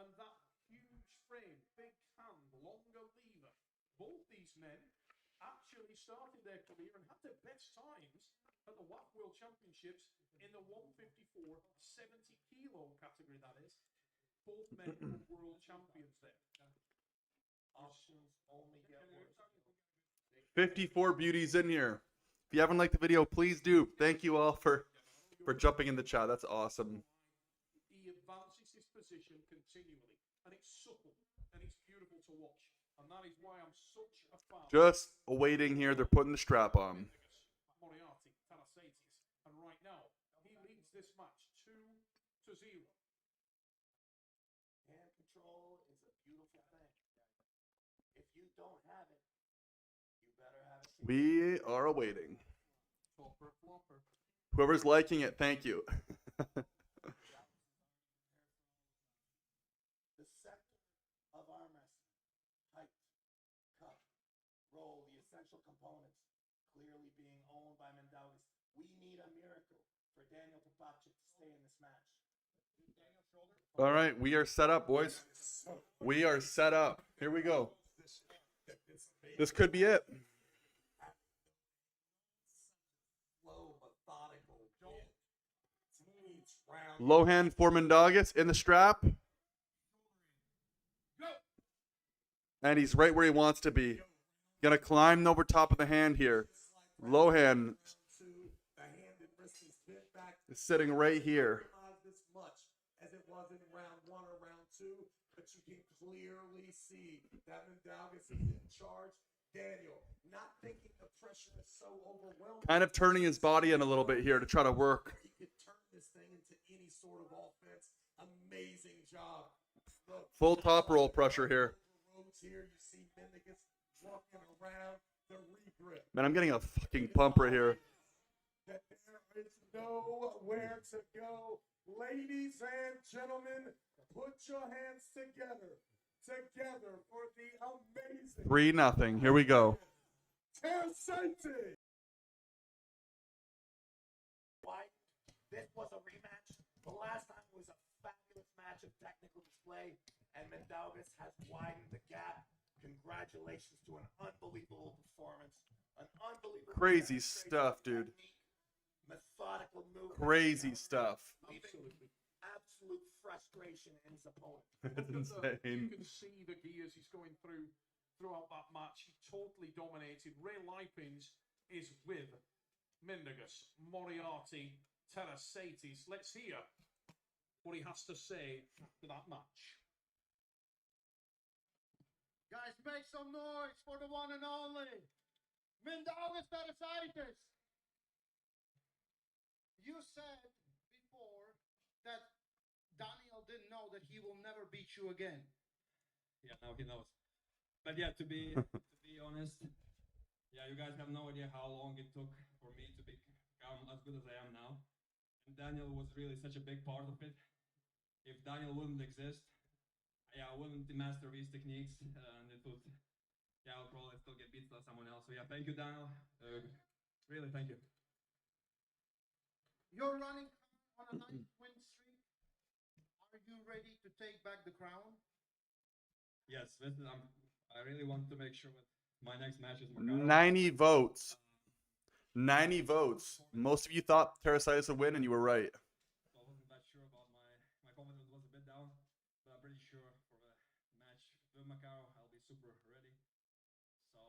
And that huge frame, big hand, longer lever. Both these men actually started their career and had their best times at the WAF World Championships in the 154, 70 kilo category, that is. Both men were world champions there. options only get worse. 54 beauties in here. If you haven't liked the video, please do. Thank you all for jumping in the chat. That's awesome. He advances his position continually, and it's supple and it's beautiful to watch, and that is why I'm such a fan. Just waiting here. They're putting the strap on. Moriarty, Tarasatis, and right now he leads this match 2-0. Hand control is a beautiful thing. If you don't have it, you better have it. We are awaiting. Flopper, flopper. Whoever's liking it, thank you. The sector of arm wrestling, height, cut, roll, the essential components, clearly being owned by Mindaugas. We need a miracle for Daniel Prokopchuk to stay in this match. All right, we are set up, boys. We are set up. Here we go. This could be it. Slow, methodical, each round. Low hand for Mindaugas in the strap. And he's right where he wants to be. Gonna climb over top of the hand here. Low hand is sitting right here. As much as it was in round 1 or round 2, but you can clearly see that Mindaugas is in charge. Daniel, not thinking the pressure is so overwhelming. Kind of turning his body in a little bit here to try to work. He could turn this thing into any sort of offense. Amazing job. Full top roll pressure here. Here you see Mindaugas walking around the regrip. Man, I'm getting a fucking pump right here. That there is nowhere to go. Ladies and gentlemen, put your hands together for the amazing 3-0. Here we go. Terracite. Why? This was a rematch. The last time was a fabulous match of technical display, and Mindaugas has widened the gap. Congratulations to an unbelievable performance. An unbelievable Crazy demonstration stuff, of dude. technique, methodical movement. Crazy stuff. Leaving absolute frustration in his opponent. That's You insane. can see the gears he's going throughout that match. He totally dominated. Ray Lipins is with Mindaugas, Moriarty, Tarasatis. Let's hear what he has to say for that match. Guys, make some noise for the one and only Mindaugas Terracite. You said before that Daniel didn't know that he will never beat you again. Yeah, now he knows. But yeah, to be honest, yeah, you guys have no idea how long it took for me to become as good as I am now. And Daniel was really such a big part of it. If Daniel wouldn't exist, yeah, I wouldn't master these techniques, and yeah, I'll probably still get beat by someone else. So yeah, thank you, Daniel. Really, thank you. You're running on a nice win streak. Are you ready to take back the crown? Yes, this is, I really want to make sure that my next match is Merllo. 90 votes. 90 votes. Most of you thought Terrasitis would win, and you were right. So I wasn't that sure about my confidence was a bit down, but I'm pretty sure for the match with Macau, I'll be super ready. So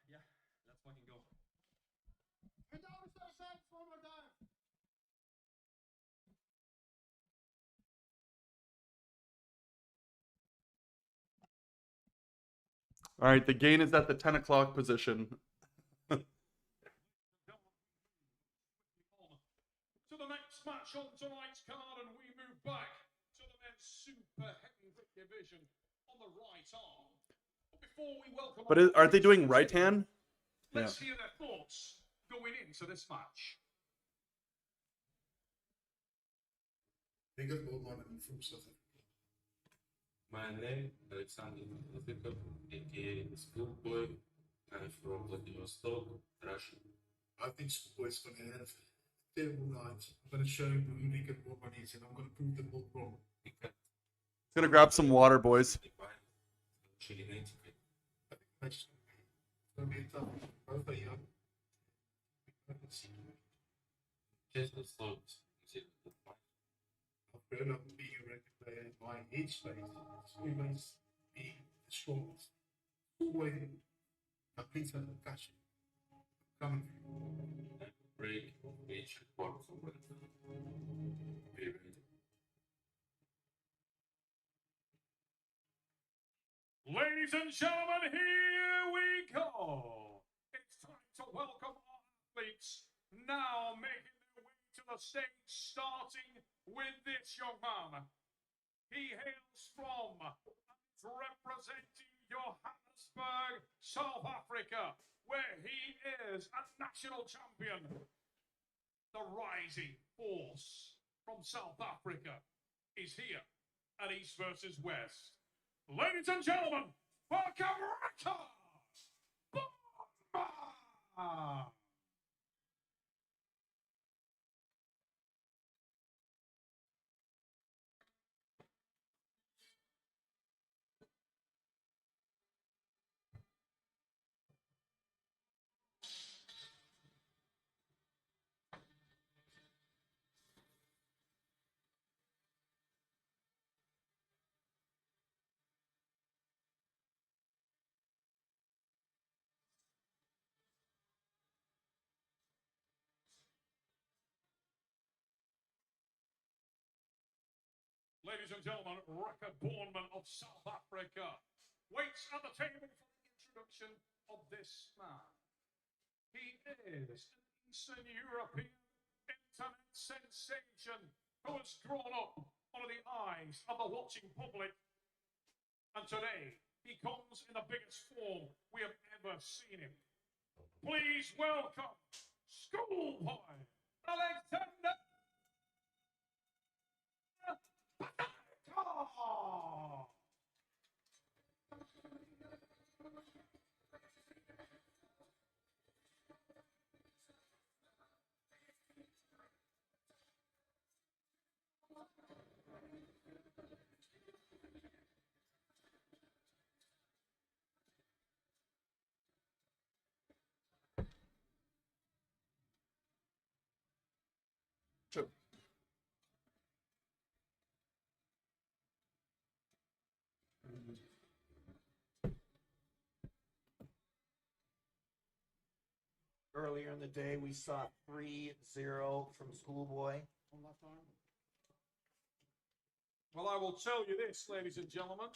yeah, let's fucking go. All right, the gain is at the 10 o'clock position. To the next match on tonight's card, and we move back to the men's super heavyweight division on the right arm. But before we welcome, But aren't they doing right hand? let's hear their thoughts going into this match. Borman from South Africa. My name Alexander Lafikov, aka Schoolboy. I'm from Vladivostok, Russia. I think Schoolboy's going to have a terrible night. I'm going to show him who Rick Borman is, and I'm going to prove them all wrong. Gonna grab some water, boys. I think that's going to be a tough one. Both are young. Just a slow. I've grown up being a record player in my age space. It's always being the strongest. Always a piece of passion. Coming. Break, each part of it. Be ready. Ladies and gentlemen, here we go. It's time to welcome our athletes, now making their way to the stage, starting with this young man. He hails from and representing Johannesburg, South Africa, where he is a national champion. The rising force from South Africa is here at East versus West. Ladies and gentlemen, welcome Borman! Ladies and gentlemen, Rick Borman of South Africa waits at the table for the introduction of this man. He is an Eastern European internet sensation who has grown up under the eyes of the watching public. And today, he comes in the biggest form we have ever seen him. Please welcome Schoolboy Alexander! Sure. Earlier in the day, we saw 3-0 from Schoolboy. Well, I will tell you this, ladies and gentlemen.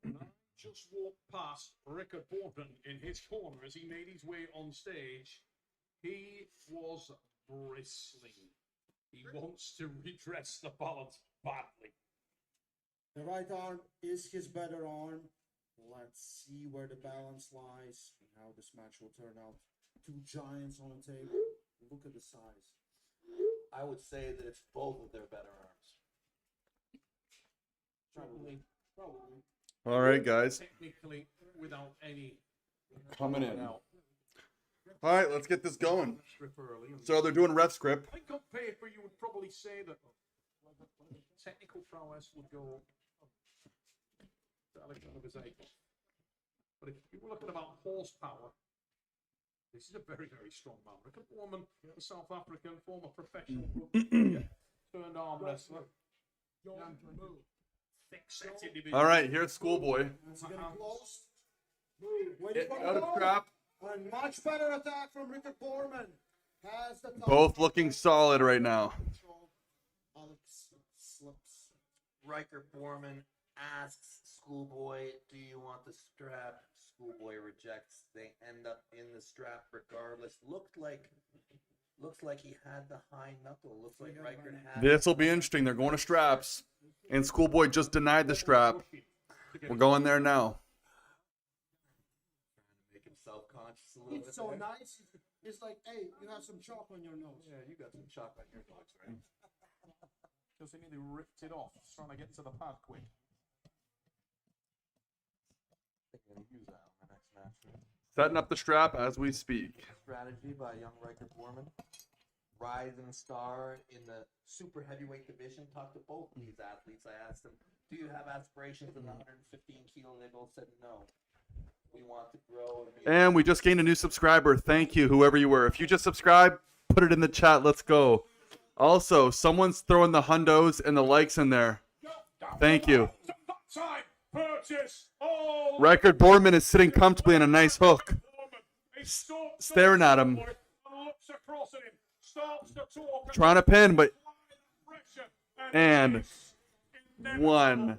I just walked past Rick Borman in his corner as he made his way on stage. He was bristling. He wants to redress the balance badly. The right arm is his better arm. Let's see where the balance lies and how this match will turn out. Two giants on the table. Look at the size. I would say that it's both of their better arms. Probably. All right, guys. Technically, without any Coming in. doubt. All right, let's get this going. Strip early and- So they're doing ref script. I think on paper you would probably say that technical prowess would go to Alexander Vizekov. But if you were looking about horsepower, this is a very, very strong man. Rickard Borman, the South African former professional rugby player, turned arm wrestler. Thick-set individual. All right, here's Schoolboy. It's getting close. Out of trap. And much better attack from Rickard Borman. Has the top. Both looking solid right now. Alex slips. Riker Borman asks Schoolboy, do you want the strap? Schoolboy rejects. They end up in the strap regardless. Looks like he had the high knuckle. Looks like Riker had. This will be interesting. They're going to straps. And Schoolboy just denied the strap. We're going there now. Make him self-conscious a little bit. It's so there. nice. It's like, hey, you have some chalk on your nose. Yeah, you got some chalk on your nose, right? Because he nearly ripped it off, trying to get to the pad quick. They're going to use that on the next match. Setting up the strap as we speak. Strategy by young Riker Borman. Rising star in the super heavyweight division. Talked to both of these athletes. I asked them, do you have aspirations in the 115 kilo? They both said no. We want to grow. And we just gained a new subscriber. Thank you, whoever you were. If you just subscribed, put it in the chat. Let's go. Also, someone's throwing the hundos and the likes in there. Thank you. Time, purchase, all. Rickard Borman is sitting comfortably on a nice hook. Staring at him. Looks across at him, starts to talk. Trying to pin, but... And 1-0.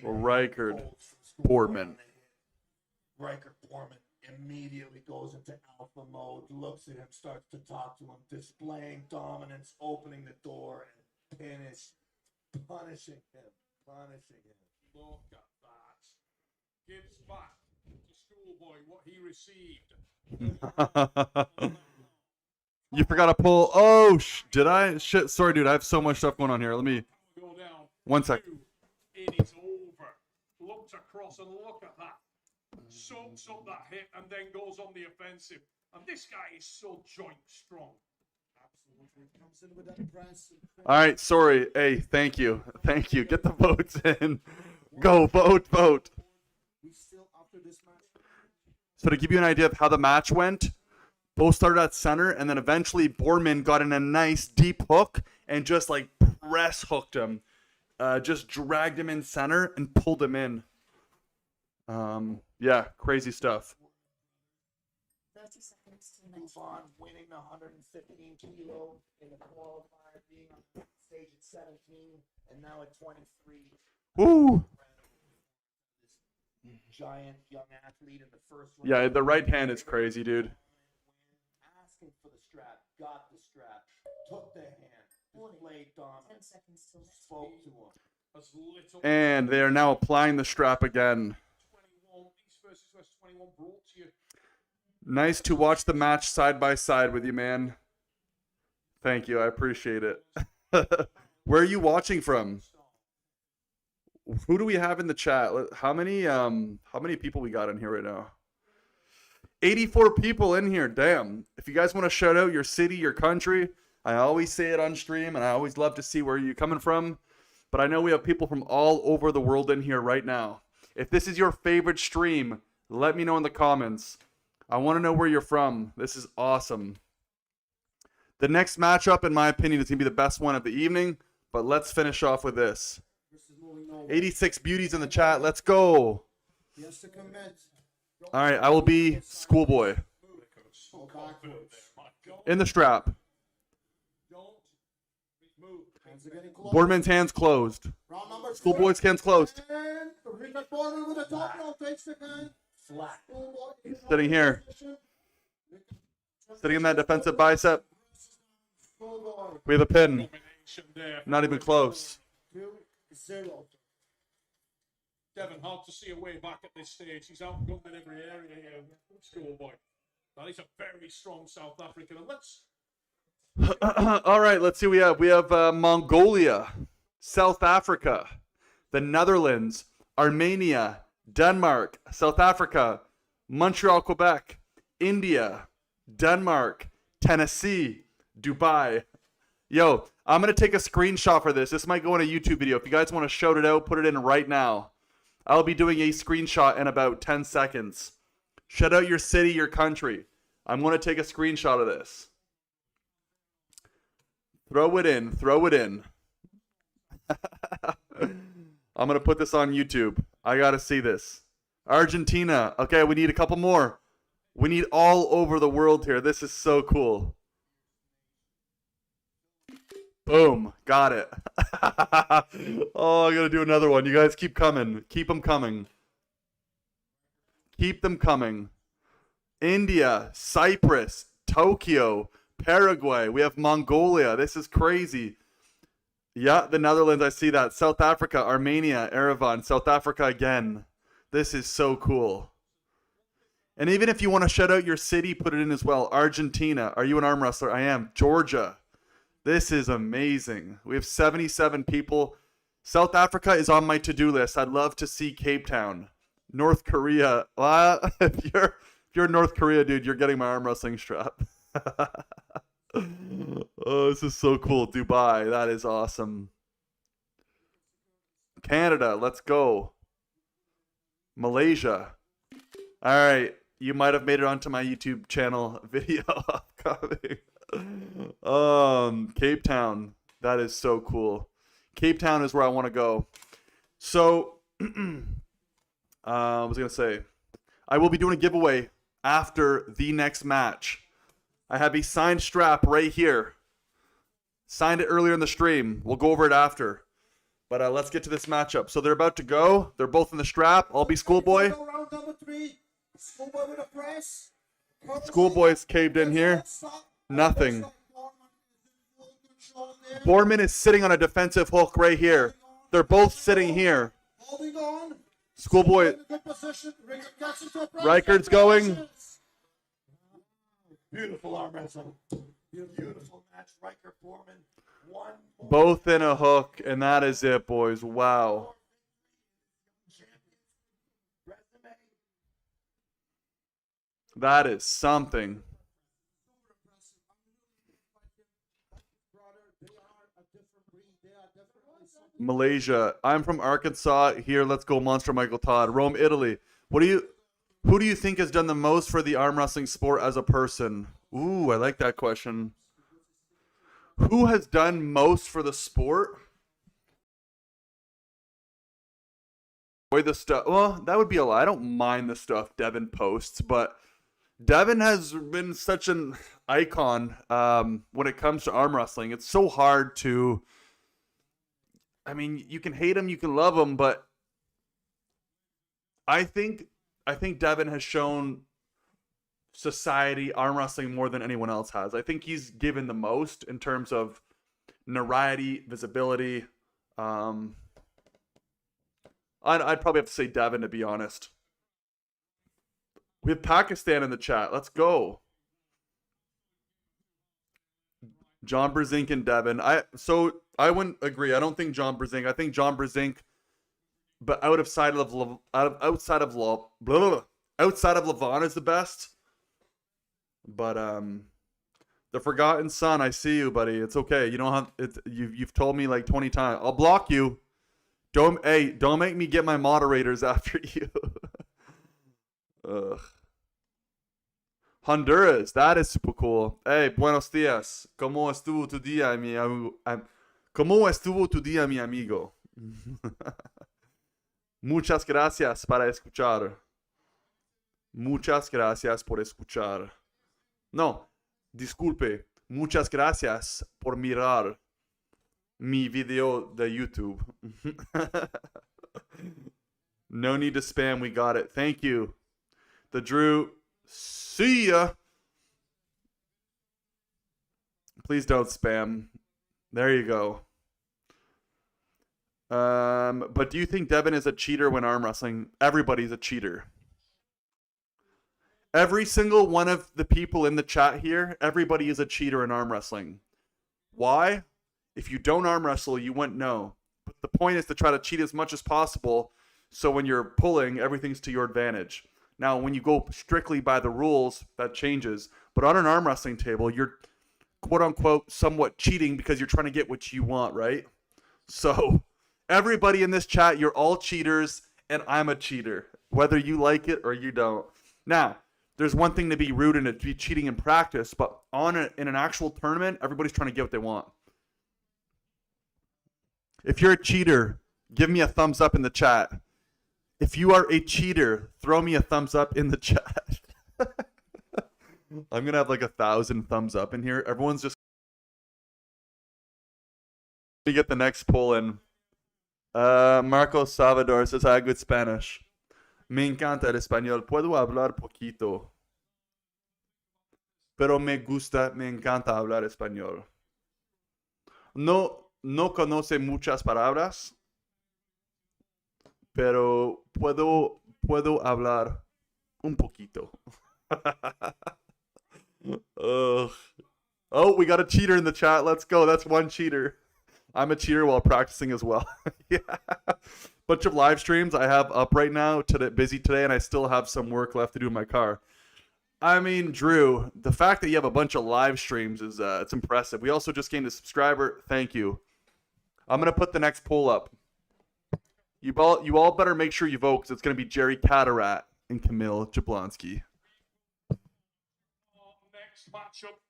Rickard Borman. Riker Borman immediately goes into alpha mode, looks at him, starts to talk to him, displaying dominance, opening the door, and punishing him. Look at that. Gives back to Schoolboy what he received. You forgot to pull. Oh, did I? Shit. Sorry, dude. I have so much stuff going on here. Let me. Go down. 1 sec. It is over. Looked across and look at that. Soaks up that hit and then goes on the offensive. And this guy is so joint strong. Absolutely. Comes in with that press. All right. Sorry. Hey, thank you. Thank you. Get the votes in. Go vote. We still after this match. So to give you an idea of how the match went, both started at center, and then eventually Borman got in a nice deep hook and just like press hooked him. Just dragged him in center and pulled him in. Yeah, crazy stuff. 30 seconds to the Move next on, round. winning the 115 kilo in the qualifier, being on stage at 17, and now at 23. Woo! This giant young athlete in the first round. Yeah, the right hand is crazy, dude. Asking for the strap, got the strap, took the hand, displayed 10 dominance, seconds till next spoke to him. As little And they are now applying the strap again. 21, East versus West 21 brought to you. Nice to watch the match side by side with you, man. Thank you. I appreciate it. Where are you watching from? Who do we have in the chat? How many people we got in here right now? 84 people in here. Damn. If you guys want to shout out your city, your country, I always say it on stream, and I always love to see where you're coming from. But I know we have people from all over the world in here right now. If this is your favorite stream, let me know in the comments. I want to know where you're from. This is awesome. The next matchup, in my opinion, is going to be the best one of the evening. But let's finish off with this. 86 beauties in the chat. Let's go. Yes, to commit. All right, I will be Schoolboy. In the strap. Hands are getting close. Borman's hands closed. Round number Schoolboy's hands closed. And Rickard Borman with a top roll takes the hand. Flat. He's sitting here. Sitting in that defensive bicep. We have a pin. Not even close. 2-0. Devon, hard to see a way back at this stage. He's outgunned in every area here. Schoolboy. That is a very strong South African. And let's All right, let's see. We have Mongolia, South Africa, the Netherlands, Armenia, Denmark, South Africa, Montreal, Quebec, India, Denmark, Tennessee, Dubai. Yo, I'm going to take a screenshot for this. This might go in a YouTube video. If you guys want to shout it out, put it in right now. I'll be doing a screenshot in about 10 seconds. Shout out your city, your country. I'm going to take a screenshot of this. Throw it in. Throw it in. I'm going to put this on YouTube. I got to see this. Argentina. Okay, we need a couple more. We need all over the world here. This is so cool. Boom. Got it. Oh, I'm going to do another one. You guys keep coming. Keep them coming. Keep them coming. India, Cyprus, Tokyo, Paraguay. We have Mongolia. This is crazy. Yeah, the Netherlands. I see that. South Africa, Armenia, Yerevan, South Africa again. This is so cool. And even if you want to shout out your city, put it in as well. Argentina. Are you an arm wrestler? I am. Georgia. This is amazing. We have 77 people. South Africa is on my to-do list. I'd love to see Cape Town. North Korea. If you're in North Korea, dude, you're getting my arm wrestling strap. Oh, this is so cool. Dubai. That is awesome. Canada. Let's go. Malaysia. All right. You might have made it onto my YouTube channel video upcoming. Cape Town. That is so cool. Cape Town is where I want to go. So, I was going to say, I will be doing a giveaway after the next match. I have a signed strap right here. Signed it earlier in the stream. We'll go over it after. But let's get to this matchup. So they're about to go. They're both in the strap. I'll be Schoolboy. Round number 3. Schoolboy with a press. Schoolboy's caved in here. Nothing. Borman is sitting on a defensive hook right here. They're both sitting here. Holding on. Schoolboy. Reichard's going. Beautiful arm wrestling. Beautiful match. Riker Borman. One. Both in a hook, and that is it, boys. Wow. That is something. Malaysia. I'm from Arkansas. Here, let's go, Monster Michael Todd. Rome, Italy. Who do you think has done the most for the arm wrestling sport as a person? Ooh, I like that question. Who has done most for the sport? Boy, the stuff. Well, that would be a lie. I don't mind the stuff Devin posts, but Devin has been such an icon when it comes to arm wrestling. It's so hard to. I mean, you can hate him, you can love him, but I think Devin has shown society arm wrestling more than anyone else has. I think he's given the most in terms of notoriety, visibility. I'd probably have to say Devin, to be honest. We have Pakistan in the chat. Let's go. John Brezink and Devin. I wouldn't agree. I don't think John Brezink. I think John Brezink, but outside of Levon is the best. But the Forgotten Son, I see you, buddy. It's okay. You don't have it. You've told me like 20 times. I'll block you. Don't make me get my moderators after you. Ugh. Honduras, that is super cool. Hey, buenos días. ¿Cómo estuvo tu día, mi amigo? ¿Cómo estuvo tu día, mi amigo? Muchas gracias para escuchar. Muchas gracias por escuchar. No, disculpe. Muchas gracias por mirar mi video de YouTube. No need to spam. We got it. Thank you. The Drew. See ya. Please don't spam. There you go. But do you think Devin is a cheater when arm wrestling? Everybody's a cheater. Every single one of the people in the chat here, everybody is a cheater in arm wrestling. Why? If you don't arm wrestle, you wouldn't know. But the point is to try to cheat as much as possible So when you're pulling, everything's to your advantage. Now, when you go strictly by the rules, that changes. But on an arm wrestling table, you're quote unquote somewhat cheating because you're trying to get what you want, right? So everybody in this chat, you're all cheaters, and I'm a cheater, whether you like it or you don't. Now, there's one thing to be rude and to be cheating in practice, but in an actual tournament, everybody's trying to get what they want. If you're a cheater, give me a thumbs up in the chat. If you are a cheater, throw me a thumbs up in the chat. I'm going to have like 1,000 thumbs up in here. Everyone's just... Let me get the next poll in. Marco Salvador says, I have good Spanish. Me encanta el español. Puedo hablar poquito. Pero me gusta, me encanta hablar español. No conoce muchas palabras, pero puedo hablar un poquito. Oh, we got a cheater in the chat. Let's go. That's one cheater. I'm a cheater while practicing as well. Yeah. Bunch of live streams I have up right now, busy today, and I still have some work left to do in my car. I mean, Drew, the fact that you have a bunch of live streams is it's impressive. We also just gained a subscriber. Thank you. I'm going to put the next poll up. You all better make sure you vote because it's going to be Jerry Catarat and Camille Jablonski. Next matchup,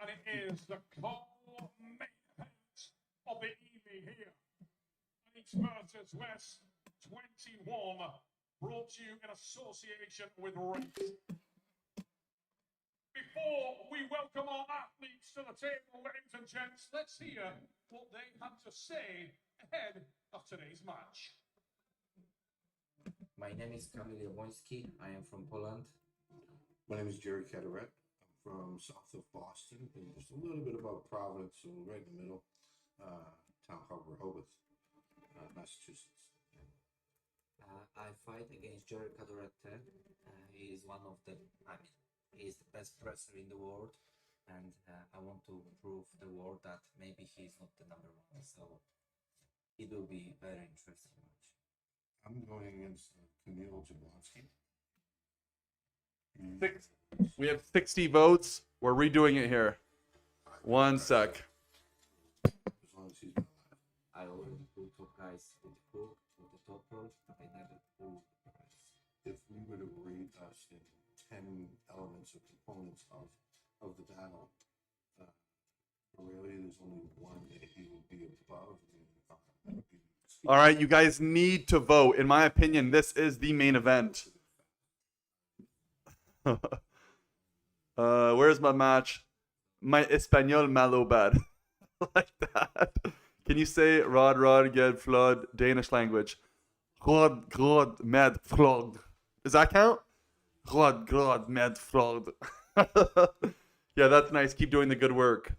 and it is the co-main event of the evening here. East versus West 21, brought to you in association with Race. Before we welcome our athletes to the table, ladies and gents, let's hear what they have to say ahead of today's match. My name is Kamil Jawoński. I am from Poland. My name is Jerry Cataret. I'm from south of Boston, and just a little bit above Providence, so right in the middle, town called Rehoboth, Massachusetts. I fight against Jerry Cataret. He is one of the, he is the best wrestler in the world, and I want to prove the world that maybe he's not the number one. So it will be very interesting match. I'm going against Camille Jablonski. We have 60 votes. We're redoing it here. One sec. As long as he's I already pulled top guys with the hook, with the top rope, but I never pulled the guys. If we were to rate us in 10 elements or components of the battle, really there's only one that he would be above. All right, you guys need to vote. In my opinion, this is the main event. Where's my match? My Espanol malo bad. Like that. Can you say Rod, get flood, Danish language? Rod, med, flod. Does that count? Rod, med, flod. Yeah, that's nice. Keep doing the good work.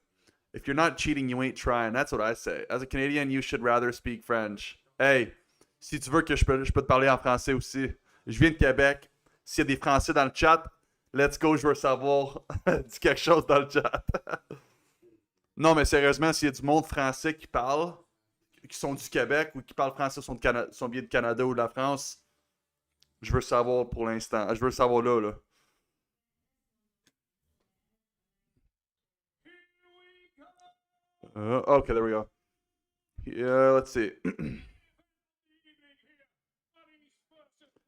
If you're not cheating, you ain't trying. That's what I say. As a Canadian, you should rather speak French. Hey, si tu veux que je peux te parler en français aussi. Je viens de Québec. S'il y a des Français dans le chat, let's go, je veux savoir. Dis quelque chose dans le chat. Non, mais sérieusement, s'il y a du monde français qui parle, qui sont du Québec ou qui parlent français, sont bien du Canada ou de la France, je veux savoir pour l'instant. Je veux savoir là. Okay, there we go. Yeah, let's see.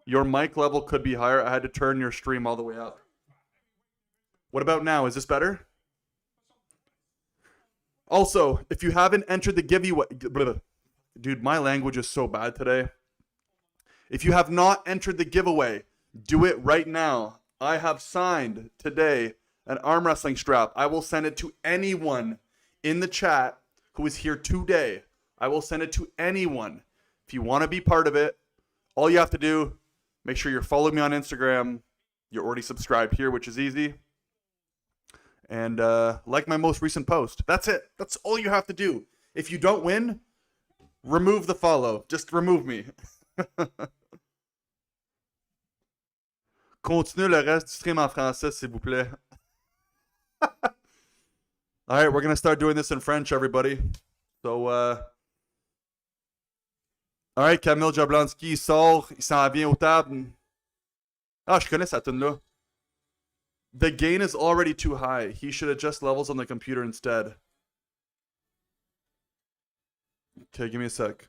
Your mic level could be higher. I had to turn your stream all the way up. What about now? Is this better? Also, if you haven't entered the giveaway... Dude, my language is so bad today. If you have not entered the giveaway, do it right now. I have signed today an arm wrestling strap. I will send it to anyone in the chat who is here today. I will send it to anyone. If you want to be part of it, all you have to do, make sure you're following me on Instagram. You're already subscribed here, which is easy. And like my most recent post. That's it. That's all you have to do. If you don't win, remove the follow. Just remove me. Continue le reste du stream en français, s'il vous plaît. All right, we're going to start doing this in French, everybody. So, Alright, Kamil Jablonski sort, il s'en vient aux tables. Ah, je connais sa tune là. The gain is already too high. He should adjust levels on the computer instead. Okay, give me a sec.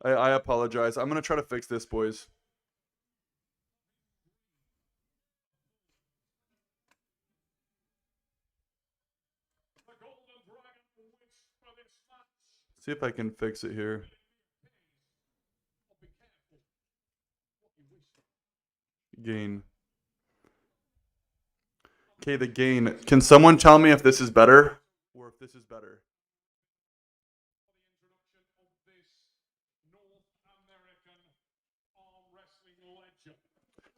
I apologize. I'm gonna try to fix this, boys. See if I can fix it here. Gain. Okay, the gain. Can someone tell me if this is better? Or if this is better?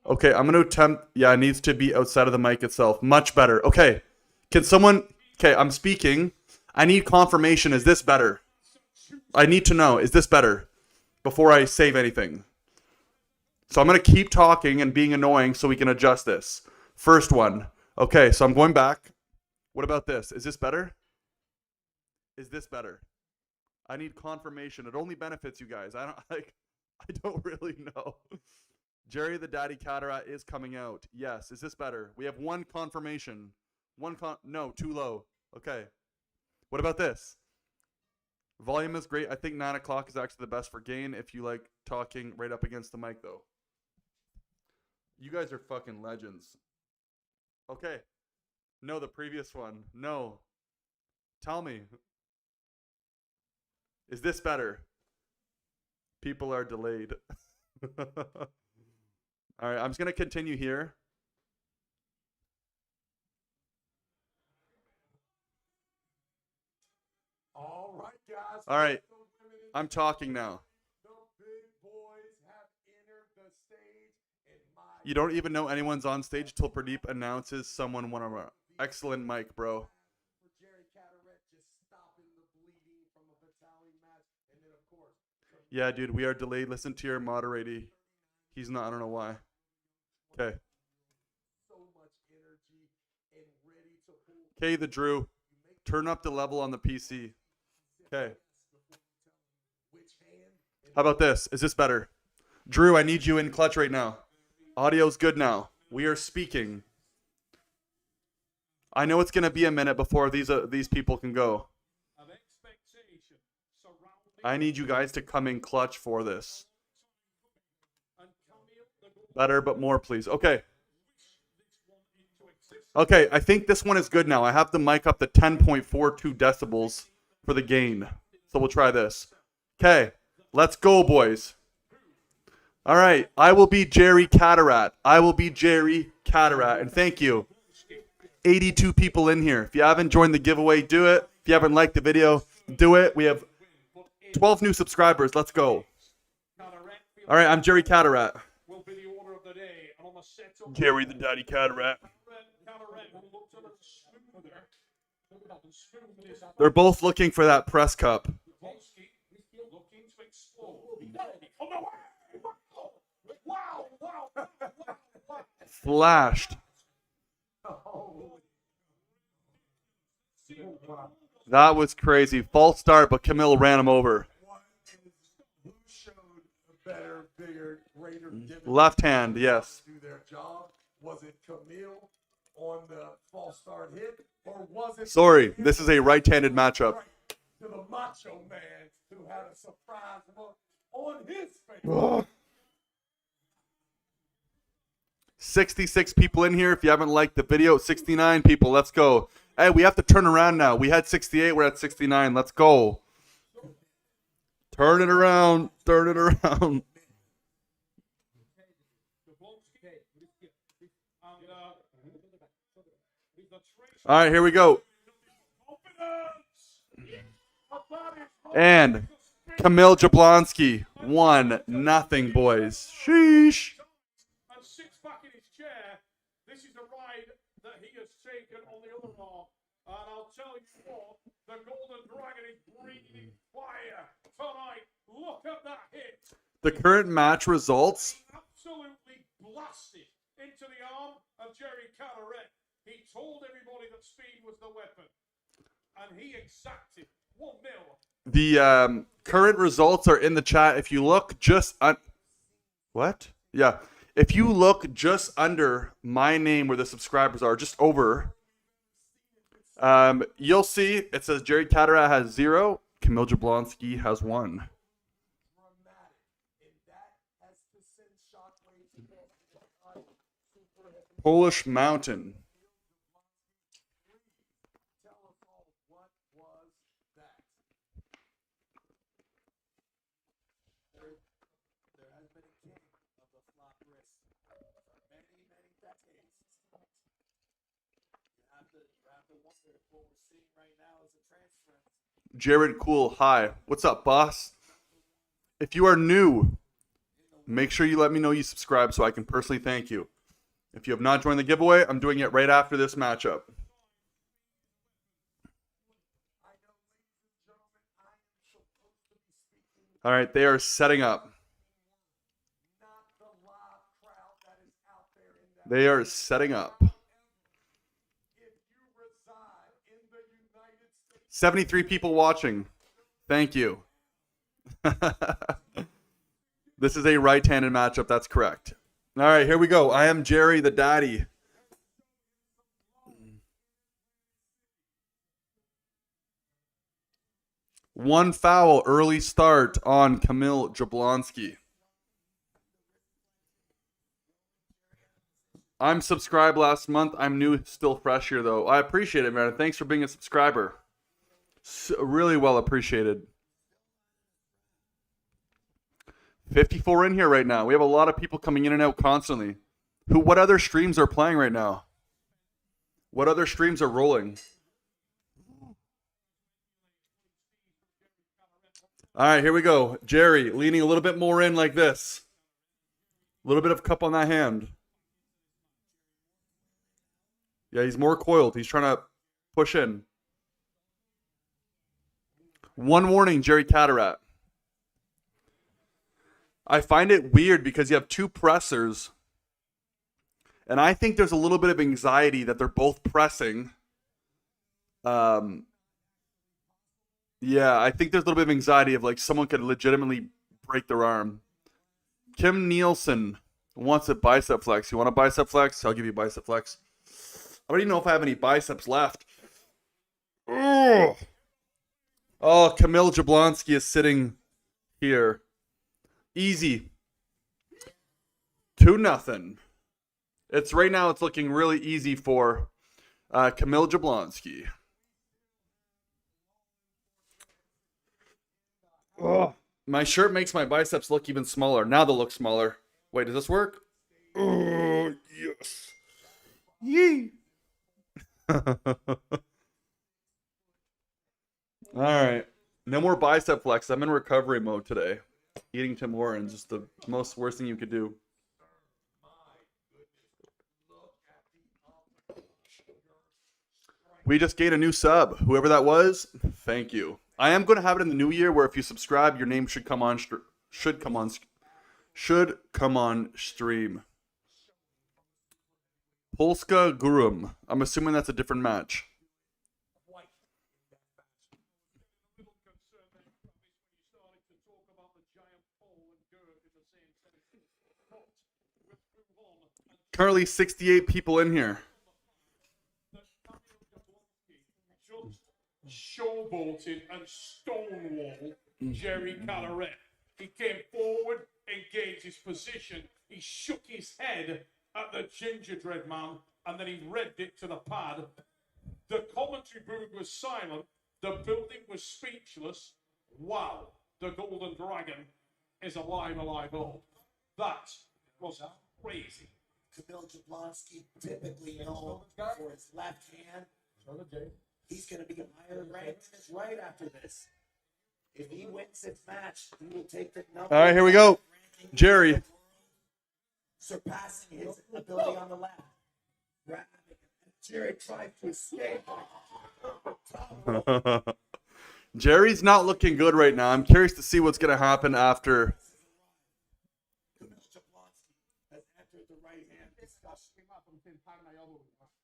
Okay, I'm going to attempt. Yeah, it needs to be outside of the mic itself. Much better. Okay. Can someone. Okay, I'm speaking. I need confirmation. Is this better? I need to know. Is this better? Before I save anything. So I'm going to keep talking and being annoying so we can adjust this. First one. Okay, so I'm going back. What about this? Is this better? Is this better? I need confirmation. It only benefits you guys. I don't really know. Jerry the Daddy Cataract is coming out. Yes. Is this better? We have one confirmation. No, too low. Okay. What about this? Volume is great. I think 9 o'clock is actually the best for gain if you like talking right up against the mic, though. You guys are fucking legends. Okay. No, the previous one. No. Tell me. Is this better? People are delayed. All right, I'm just going to continue here. All right, guys. All right. I'm talking now. The big boys have entered the stage. And You don't even know anyone's on stage till Pradeep announces someone won a excellent mic, bro. Yeah, dude, we are delayed. Listen to your moderator. He's not. I don't know why. Okay. Okay, the Drew. Turn up the level on the PC. Okay. How about this? Is this better? Drew, I need you in clutch right now. Audio's good now. We are speaking. I know it's going to be a minute before these people can go. I need you guys to come in clutch for this. Better, but more, please. Okay. Okay, I think this one is good now. I have the mic up to 10.42 decibels for the gain. So we'll try this. Okay, let's go, boys. All right, I will be Jerry Cataract. I will be Jerry Cataract. And thank you. 82 people in here. If you haven't joined the giveaway, do it. If you haven't liked the video, do it. We have 12 new subscribers. Let's go. All right, I'm Jerry Cataract. Jerry the Daddy Cataract. They're both looking for that press cup. Flashed. That was crazy. False start, but Camille ran him over. Better, bigger, greater Left hand, yes. do their job. Was it Camille on the false start hit, or was it? Sorry, this is a right-handed matchup. To the Macho Man, who had a surprise look on his face. Ugh. 66 people in here. If you haven't liked the video, 69 people. Let's go. Hey, we have to turn around now. We had 68. We're at 69. Let's go. Turn it around. Turn it around. All right, here we go. And Kamil Jablonski, 1-0, boys. Sheesh. And sits back in his chair. This is the ride that he has taken on the other arm. And I'll tell you what, the Golden Dragon is breathing fire tonight. Look at that hit. The current match results sacked him. 1-0. The current results are in the chat. If you look just what? Yeah. If you look just under my name where the subscribers are, just over, you'll see it says Jerry Catterat has 0, Kamil Jablonski has 1. Polish Mountain. There has been a king of the flop wrist for many, many decades. You have to wonder if what we're seeing right now is a transference. Jared Cool, hi. What's up, boss? If you are new, make sure you let me know you subscribe so I can personally thank you. If you have not joined the giveaway, I'm doing it right after this matchup. All right, they are setting up. They are setting up. 73 people watching. Thank you. This is a right-handed matchup. That's correct. All right, here we go. I am Jerry the Daddy. One foul, early start on Kamil Jablonski. I'm subscribed last month. I'm new, still fresh here, though. I appreciate it, man. Thanks for being a subscriber. Really well appreciated. 54 in here right now. We have a lot of people coming in and out constantly. What other streams are playing right now? What other streams are rolling? All right, here we go. Jerry leaning a little bit more in like this. A little bit of cup on that hand. Yeah, he's more coiled. He's trying to push in. One warning, Jerry Catterat. I find it weird because you have two pressers. And I think there's a little bit of anxiety that they're both pressing. Yeah, I think there's a little bit of anxiety of like someone could legitimately break their arm. Kim Nielsen wants a bicep flex. You want a bicep flex? I'll give you a bicep flex. I don't even know if I have any biceps left. Ugh. Oh, Kamil Jablonski is sitting here. Easy. 2-0. It's right now. It's looking really easy for Kamil Jablonski. Oh, my shirt makes my biceps look even smaller. Now they'll look smaller. Wait, does this work? Oh, yes. Yee. All right. No more bicep flex. I'm in recovery mode today. Eating Tim Hortons is the most worst thing you could do. We just gained a new sub. Whoever that was, thank you. I am going to have it in the new year where if you subscribe, your name should come on stream. Polska Gurum. I'm assuming that's a different match. Currently 68 people in here. Showboated and stonewalled Jerry Catterat. He came forward, engaged his position. He shook his head at the gingerbread man, and then he read it to the pad. The commentary booth was silent. The building was speechless. Wow, the Golden Dragon is alive, oh. That was crazy. Kamil Jablonski, typically known for his left hand. He's going to be higher ranked than his right after this. If he wins this match, he will take the number. All right, here we go. Jerry. Surpassing his ability on the left. Jerry tried to escape. Jerry's not looking good right now. I'm curious to see what's going to happen after.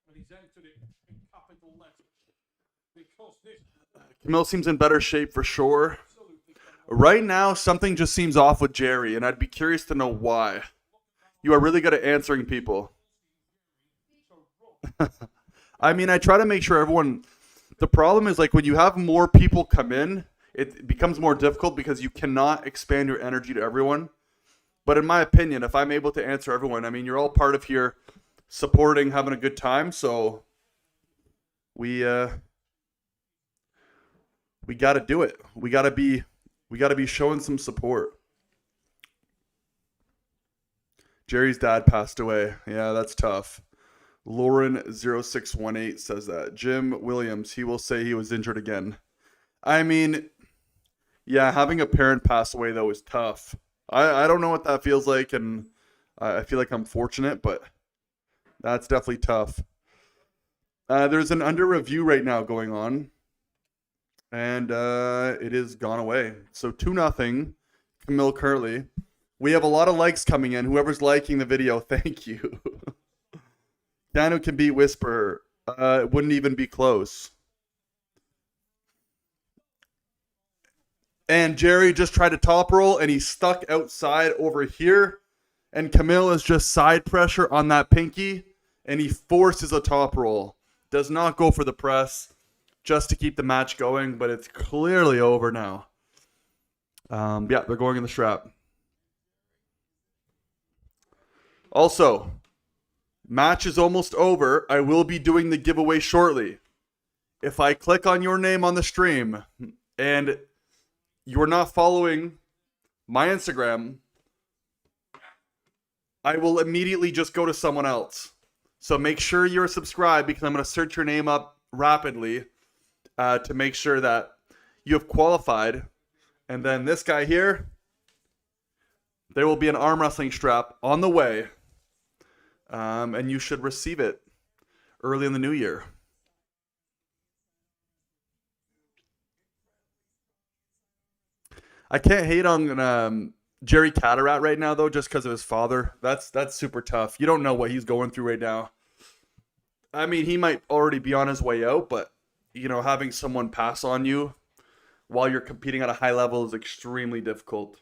But he's entered it in capital letters. Camille seems in better shape for sure. Right now, something just seems off with Jerry, and I'd be curious to know why. You are really good at answering people. I mean, I try to make sure everyone... The problem is, like, when you have more people come in, it becomes more difficult because you cannot expand your energy to everyone. But in my opinion, if I'm able to answer everyone, I mean, you're all part of here supporting, having a good time, so we got to do it. We got to be showing some support. Jerry's dad passed away. Yeah, that's tough. Lauren0618 says that. Jim Williams, he will say he was injured again. I mean, yeah, having a parent pass away, though, is tough. I don't know what that feels like, and I feel like I'm fortunate, but that's definitely tough. There's an under review right now going on, and it is gone away. So 2-0, Camille Curley. We have a lot of likes coming in. Whoever's liking the video, thank you. Keanu can beat Whisper. It wouldn't even be close. And Jerry just tried to top roll, and he's stuck outside over here. And Camille is just side pressure on that pinky, and he forces a top roll. Does not go for the press, just to keep the match going, but it's clearly over now. Yeah, they're going in the strap. Also, match is almost over. I will be doing the giveaway shortly. If I click on your name on the stream and you're not following my Instagram, I will immediately just go to someone else. So make sure you're subscribed because I'm going to search your name up rapidly to make sure that you have qualified. And then this guy here, there will be an arm wrestling strap on the way. And you should receive it early in the new year. I can't hate on Jerry Cataract right now, though, just because of his father. That's super tough. You don't know what he's going through right now. I mean, he might already be on his way out, but, you know, having someone pass on you while you're competing at a high level is extremely difficult.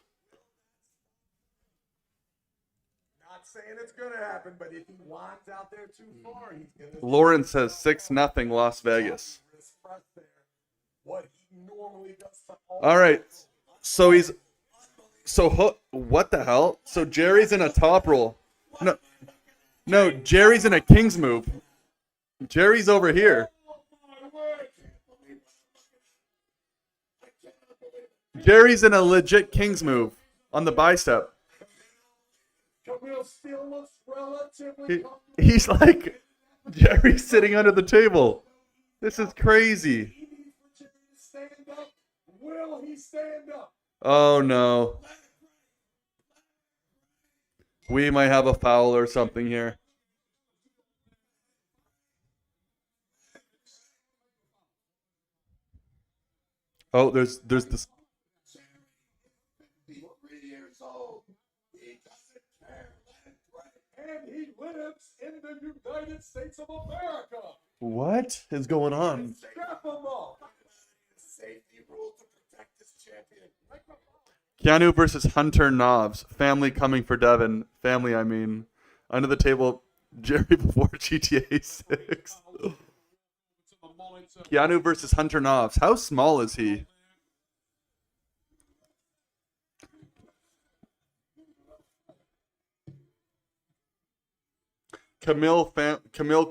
Not saying it's going to happen, but if he winds out there too far, he's going to... Lauren says 6-0 Las Vegas. What he normally does to All right. So he's... So, what the hell? So Jerry's in a top roll. No, Jerry's in a King's move. Jerry's over here. Jerry's in a legit King's move on the bicep. Camille still looks relatively He's like, Jerry's sitting under the table. This is crazy. stand up. Will he stand up? Oh no. We might have a foul or something here. Oh, there's this. 3 years old. He doesn't care. And he lives in the United States of America. What is going on? Strap him up. Safety rule to protect this champion. Keanu versus Hunter Knobs. Family coming for Devin. Family, I mean. Under the table, Jerry before GTA 6. Keanu versus Hunter Knobs. How small is he? Camille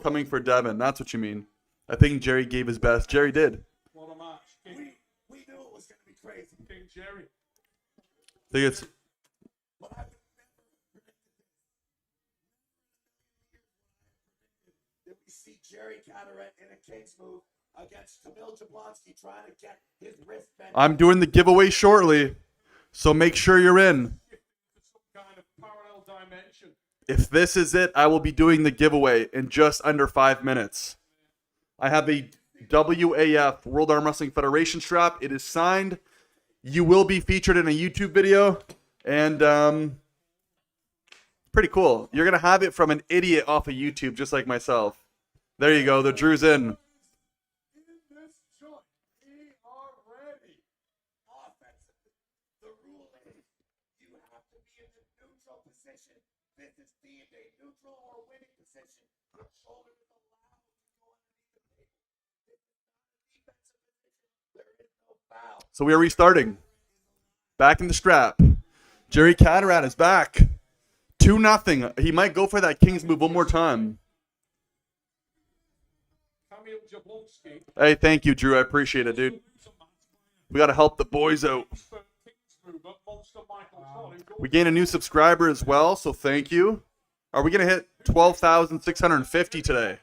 coming for Devin. That's what you mean. I think Jerry gave his best. Jerry did. What a match. We knew it was going to be crazy. King Jerry. I think it's... That we see Jerry Cataract in a King's move against Camille Jablonski trying to get his wrist bent. I'm doing the giveaway shortly, so make sure you're in. If this is it, I will be doing the giveaway in just under 5 minutes. I have a WAF, World Arm Wrestling Federation strap. It is signed. You will be featured in a YouTube video, and pretty cool. You're going to have it from an idiot off of YouTube, just like myself. There you go. The Drew's in. to be in the neutral position. This is deemed a neutral or winning position. The shoulder is allowed to go underneath the table. This is not a defensive position. There is no foul. So we are restarting. Back in the strap. Jerry Cataract is back. 2-0. He might go for that King's move one more time. Hey, thank you, Drew. I appreciate it, dude. We got to help the boys out. We gained a new subscriber as well, so thank you. Are we going to hit 12,650 today?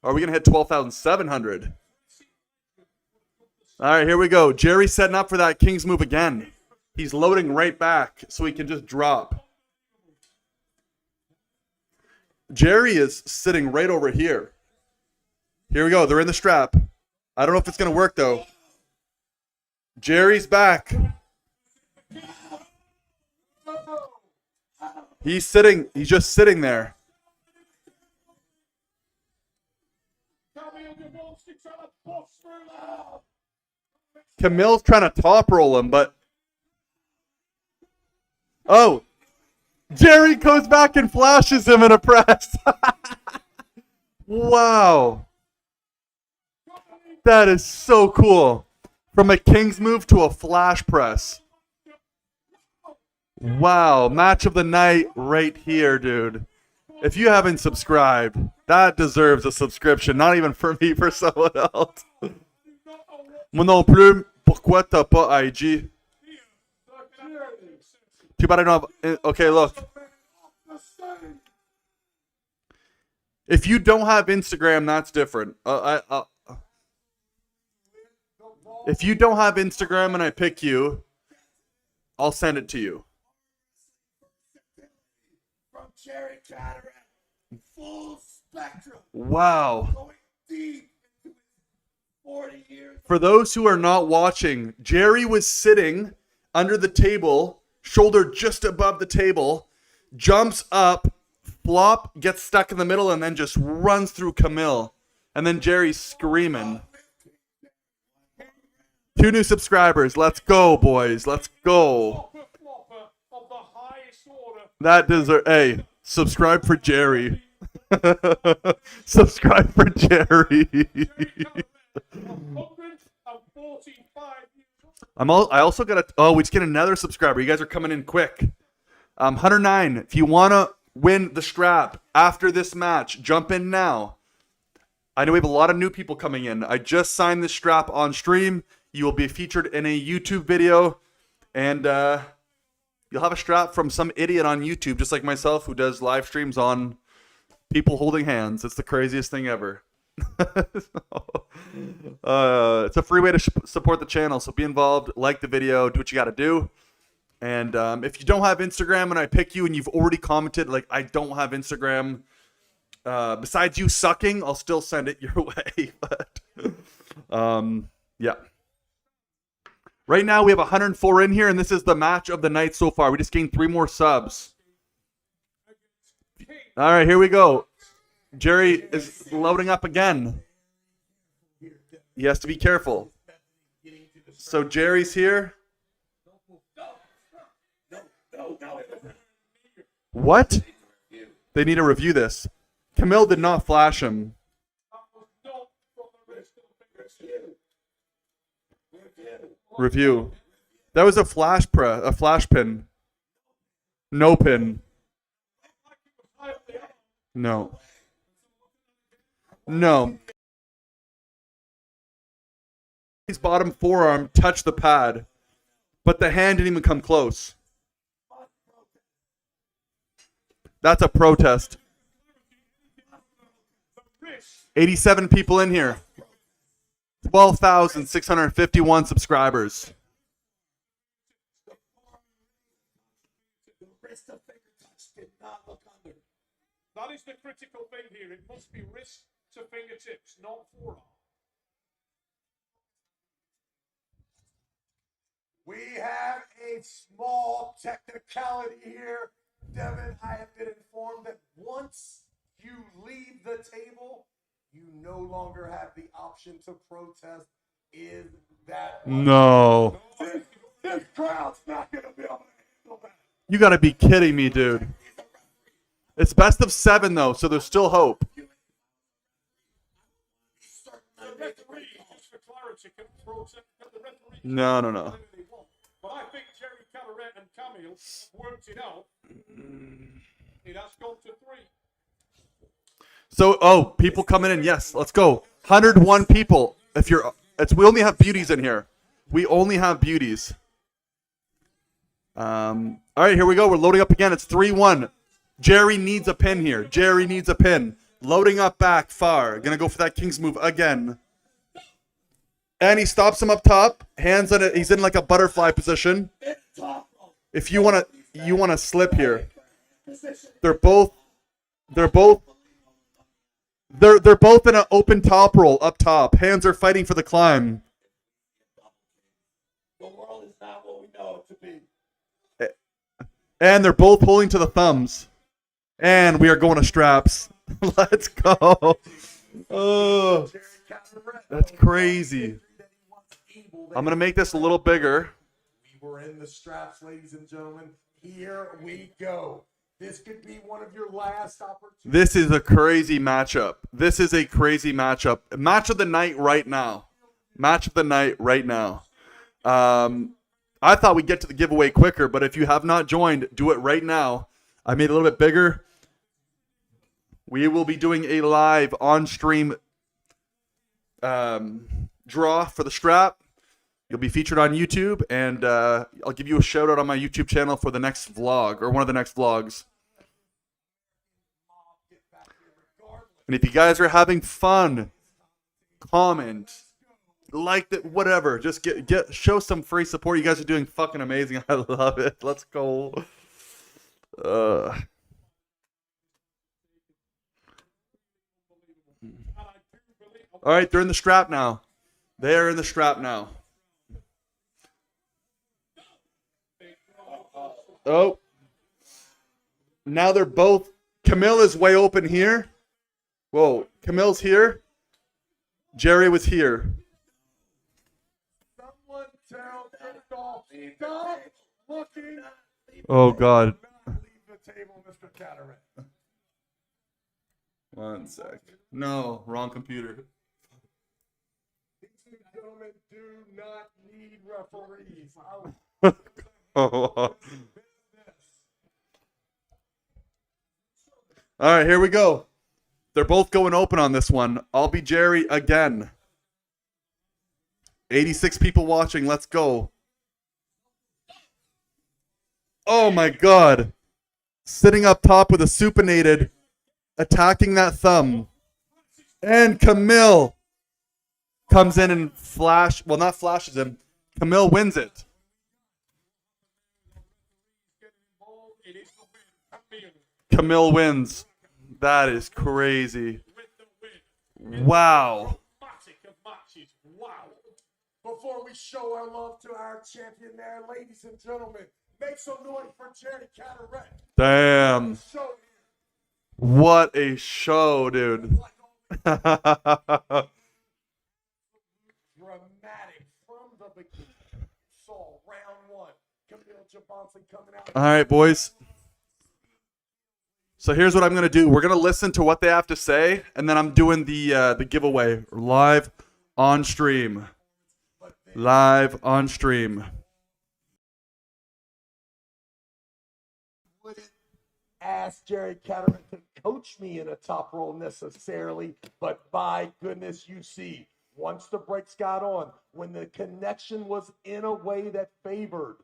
Or are we going to hit 12,700? All right, here we go. Jerry setting up for that King's move again. He's loading right back so he can just drop. Jerry is sitting right over here. Here we go. They're in the strap. I don't know if it's going to work, though. Jerry's back. He's sitting. He's just sitting there. Camille's trying to top roll him, but... Oh! Jerry goes back and flashes him in a press. Wow. That is so cool. From a King's move to a flash press. Wow. Match of the night right here, dude. If you haven't subscribed, that deserves a subscription. Not even for me, for someone else. Moi non plus. Pourquoi t'as pas IG? Too bad I don't have... Okay, look. If you don't have Instagram, that's different. If you don't have Instagram and I pick you, I'll send it to you. From Jerry Cataract, full spectrum. Wow. Going deep into his 40 years. For those who are not watching, Jerry was sitting under the table, shoulder just above the table, jumps up, flop, gets stuck in the middle, and then just runs through Camille. And then Jerry's screaming. 2 new subscribers. Let's go, boys. Let's go. That deserves... Hey, subscribe for Jerry. Subscribe for Jerry. I also got a... Oh, we just get another subscriber. You guys are coming in quick. 109. If you want to win the strap after this match, jump in now. I know we have a lot of new people coming in. I just signed this strap on stream. You will be featured in a YouTube video. And you'll have a strap from some idiot on YouTube, just like myself, who does live streams on people holding hands. It's the craziest thing ever. It's a free way to support the channel, so be involved, like the video, do what you got to do. And if you don't have Instagram and I pick you and you've already commented, like, I don't have Instagram, besides you sucking, I'll still send it your way. But yeah. Right now we have 104 in here, and this is the match of the night so far. We just gained 3 more subs. All right, here we go. Jerry is loading up again. He has to be careful. So Jerry's here. What? They need to review this. Camille did not flash him. Review. That was a flash pin. No pin. No. No. His bottom forearm touched the pad, but the hand didn't even come close. That's a protest. 87 people in here. 12,651 subscribers. The wrist of finger touch did not look under. That is the critical thing here. It must be wrist to fingertips, not forearm. We have a small technicality here. Devin, I have been informed that once you leave the table, you no longer have the option to protest. Is that No. This crowd's not going to be able to handle that. You gotta be kidding me, dude. It's best of 7 though, so there's still hope. No. But I think Jerry Cabaret and Camille worked it out. It has gone to 3. So, people coming in. Yes, let's go. 101 people. We only have beauties in here. We only have beauties. All right, here we go. We're loading up again. It's 3-1. Jerry needs a pin here. Jerry needs a pin. Loading up back far. Gonna go for that King's move again. And he stops him up top. Hands on it. He's in like a butterfly position. If you wanna slip here. They're both in an open top roll up top. Hands are fighting for the climb. The world is not what we know it to be. And they're both pulling to the thumbs. And we are going to straps. Let's go. Oh, that's crazy. I'm going to make this a little bigger. We were in the straps, ladies and gentlemen. Here we go. This could be one of your last opportunities. This is a crazy matchup. This is a crazy matchup. Match of the night right now. Match of the night right now. I thought we'd get to the giveaway quicker, but if you have not joined, do it right now. I made it a little bit bigger. We will be doing a live on-stream draw for the strap. You'll be featured on YouTube, and I'll give you a shout-out on my YouTube channel for the next vlog, or one of the next vlogs. And if you guys are having fun, comment, like it, whatever. Just show some free support. You guys are doing fucking amazing. I love it. Let's go. All right, they're in the strap now. They are in the strap now. Oh. Now they're both. Camille is way open here. Whoa. Camille's here. Jerry was here. Someone tell Stop looking. Oh, God. Leave the table, Mr. Cataract. One sec. No, wrong computer. These gentlemen do not need referees. All right, here we go. They're both going open on this one. I'll be Jerry again. 86 people watching. Let's go. Oh, my God. Sitting up top with a supinated, attacking that thumb. And Camille comes in and not flashes him. Camille wins it. Camille wins. That is crazy. Wow. Wow. Before we show our love to our champion there, ladies and gentlemen, make some noise for Jerry Cataract. Damn. What a show, dude. Dramatic from the beginning. Saw round 1. Camille Jablonski coming out. All right, boys. So here's what I'm going to do. We're going to listen to what they have to say, and then I'm doing the giveaway live on stream. Live on stream. Wouldn't ask Jerry Cataract to coach me in a top roll necessarily, but by goodness, you see, once the brakes got on, when the connection was in a way that favored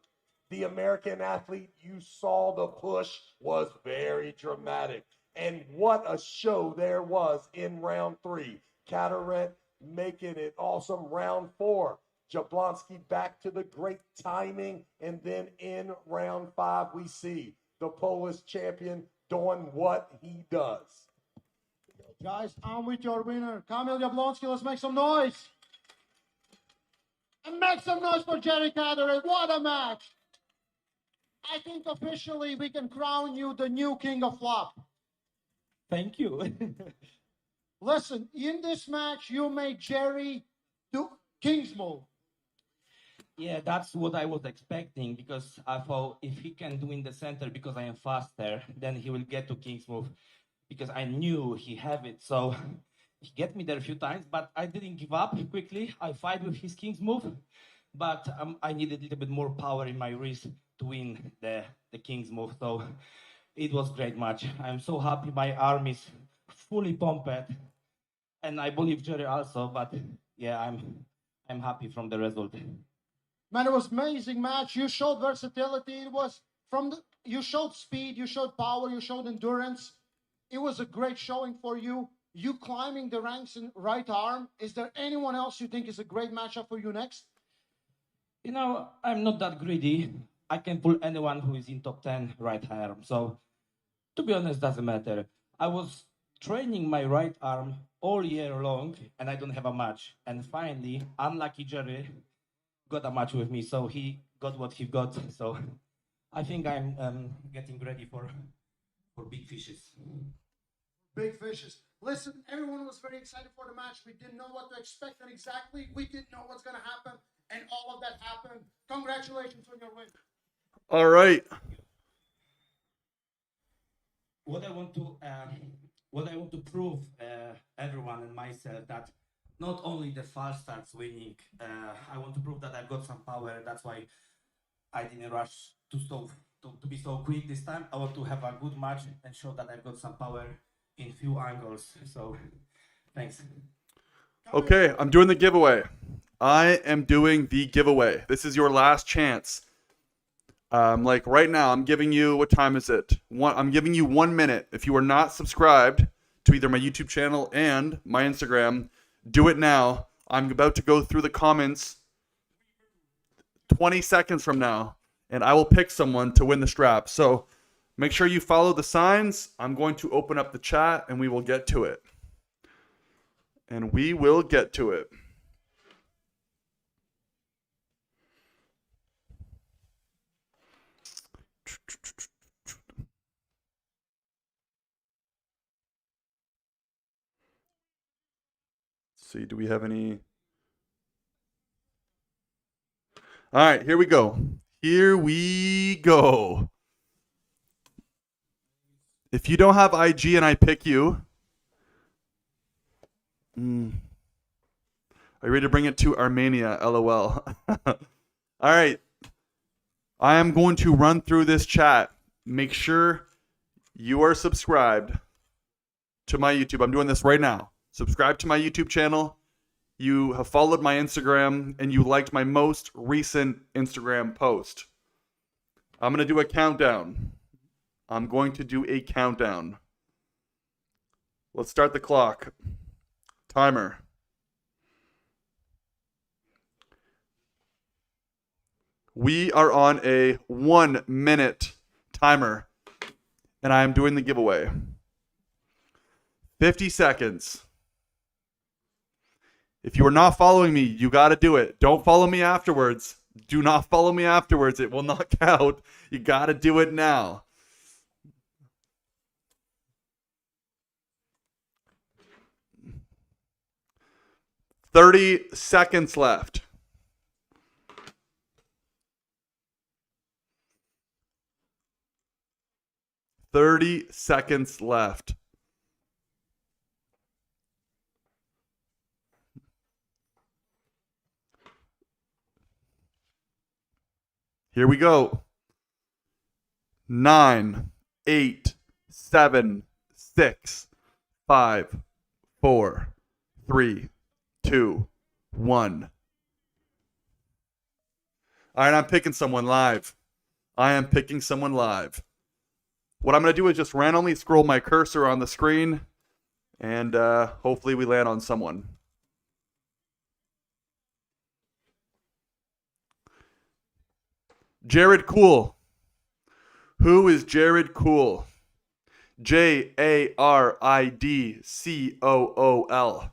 the American athlete, you saw the push was very dramatic. And what a show there was in round 3. Cataract making it awesome. Round 4, Jablonski back to the great timing. And then in round 5, we see the Polish champion doing what he does. Guys, I'm with your winner, Kamil Jablonski. Let's make some noise. And make some noise for Jerry Cataract. What a match. I think officially we can crown you the new king of flop. Thank you. Listen, in this match, you made Jerry do King's move. Yeah, that's what I was expecting because I thought if he can do in the center because I am faster, then he will get to King's move because I knew he have it. So he get me there a few times, but I didn't give up quickly. I fight with his King's move, but I needed a little bit more power in my wrist to win the King's move. So it was great match. I'm so happy my arm is fully pumped, and I believe Jerry also. But yeah, I'm happy from the result. Man, it was amazing match. You showed versatility. It was you showed speed, you showed power, you showed endurance. It was a great showing for you. You climbing the ranks in right arm. Is there anyone else you think is a great matchup for you next? You know, I'm not that greedy. I can pull anyone who is in top 10 right arm. So, to be honest, doesn't matter. I was training my right arm all year long, and I don't have a match. And finally, unlucky Jerry got a match with me, so he got what he got. So, I think I'm getting ready for big fishes. Big fishes. Listen, everyone was very excited for the match. We didn't know what to expect, and exactly we didn't know what's going to happen, and all of that happened. Congratulations on your win. All right. What I want to prove everyone and myself that not only the fast starts winning. I want to prove that I've got some power. That's why I didn't rush to be so quick this time. I want to have a good match and show that I've got some power in few angles. So, thanks. Okay, I'm doing the giveaway. I am doing the giveaway. This is your last chance. Like right now, I'm giving you, what time is it? I'm giving you 1 minute. If you are not subscribed to either my YouTube channel and my Instagram, do it now. I'm about to go through the comments 20 seconds from now, and I will pick someone to win the strap. So make sure you follow the signs. I'm going to open up the chat, and we will get to it. And we will get to it. Let's see, do we have any? All right, here we go. Here we go. If you don't have IG and I pick you, are you ready to bring it to Armenia? LOL. All right. I am going to run through this chat. Make sure you are subscribed to my YouTube. I'm doing this right now. Subscribe to my YouTube channel. You have followed my Instagram and you liked my most recent Instagram post. I'm going to do a countdown. Let's start the clock. Timer. We are on a 1 minute timer, and I am doing the giveaway. 50 seconds. If you are not following me, you got to do it. Don't follow me afterwards. Do not follow me afterwards. It will not count. You got to do it now. "30 seconds left. "30 seconds left. Here we go. 9, 8, 7, 6, 5, 4, 3, 2, 1. All right, I'm picking someone live. What I'm going to do is just randomly scroll my cursor on the screen, and hopefully we land on someone. Jared Cool. Who is Jared Cool? JARIDCOOL.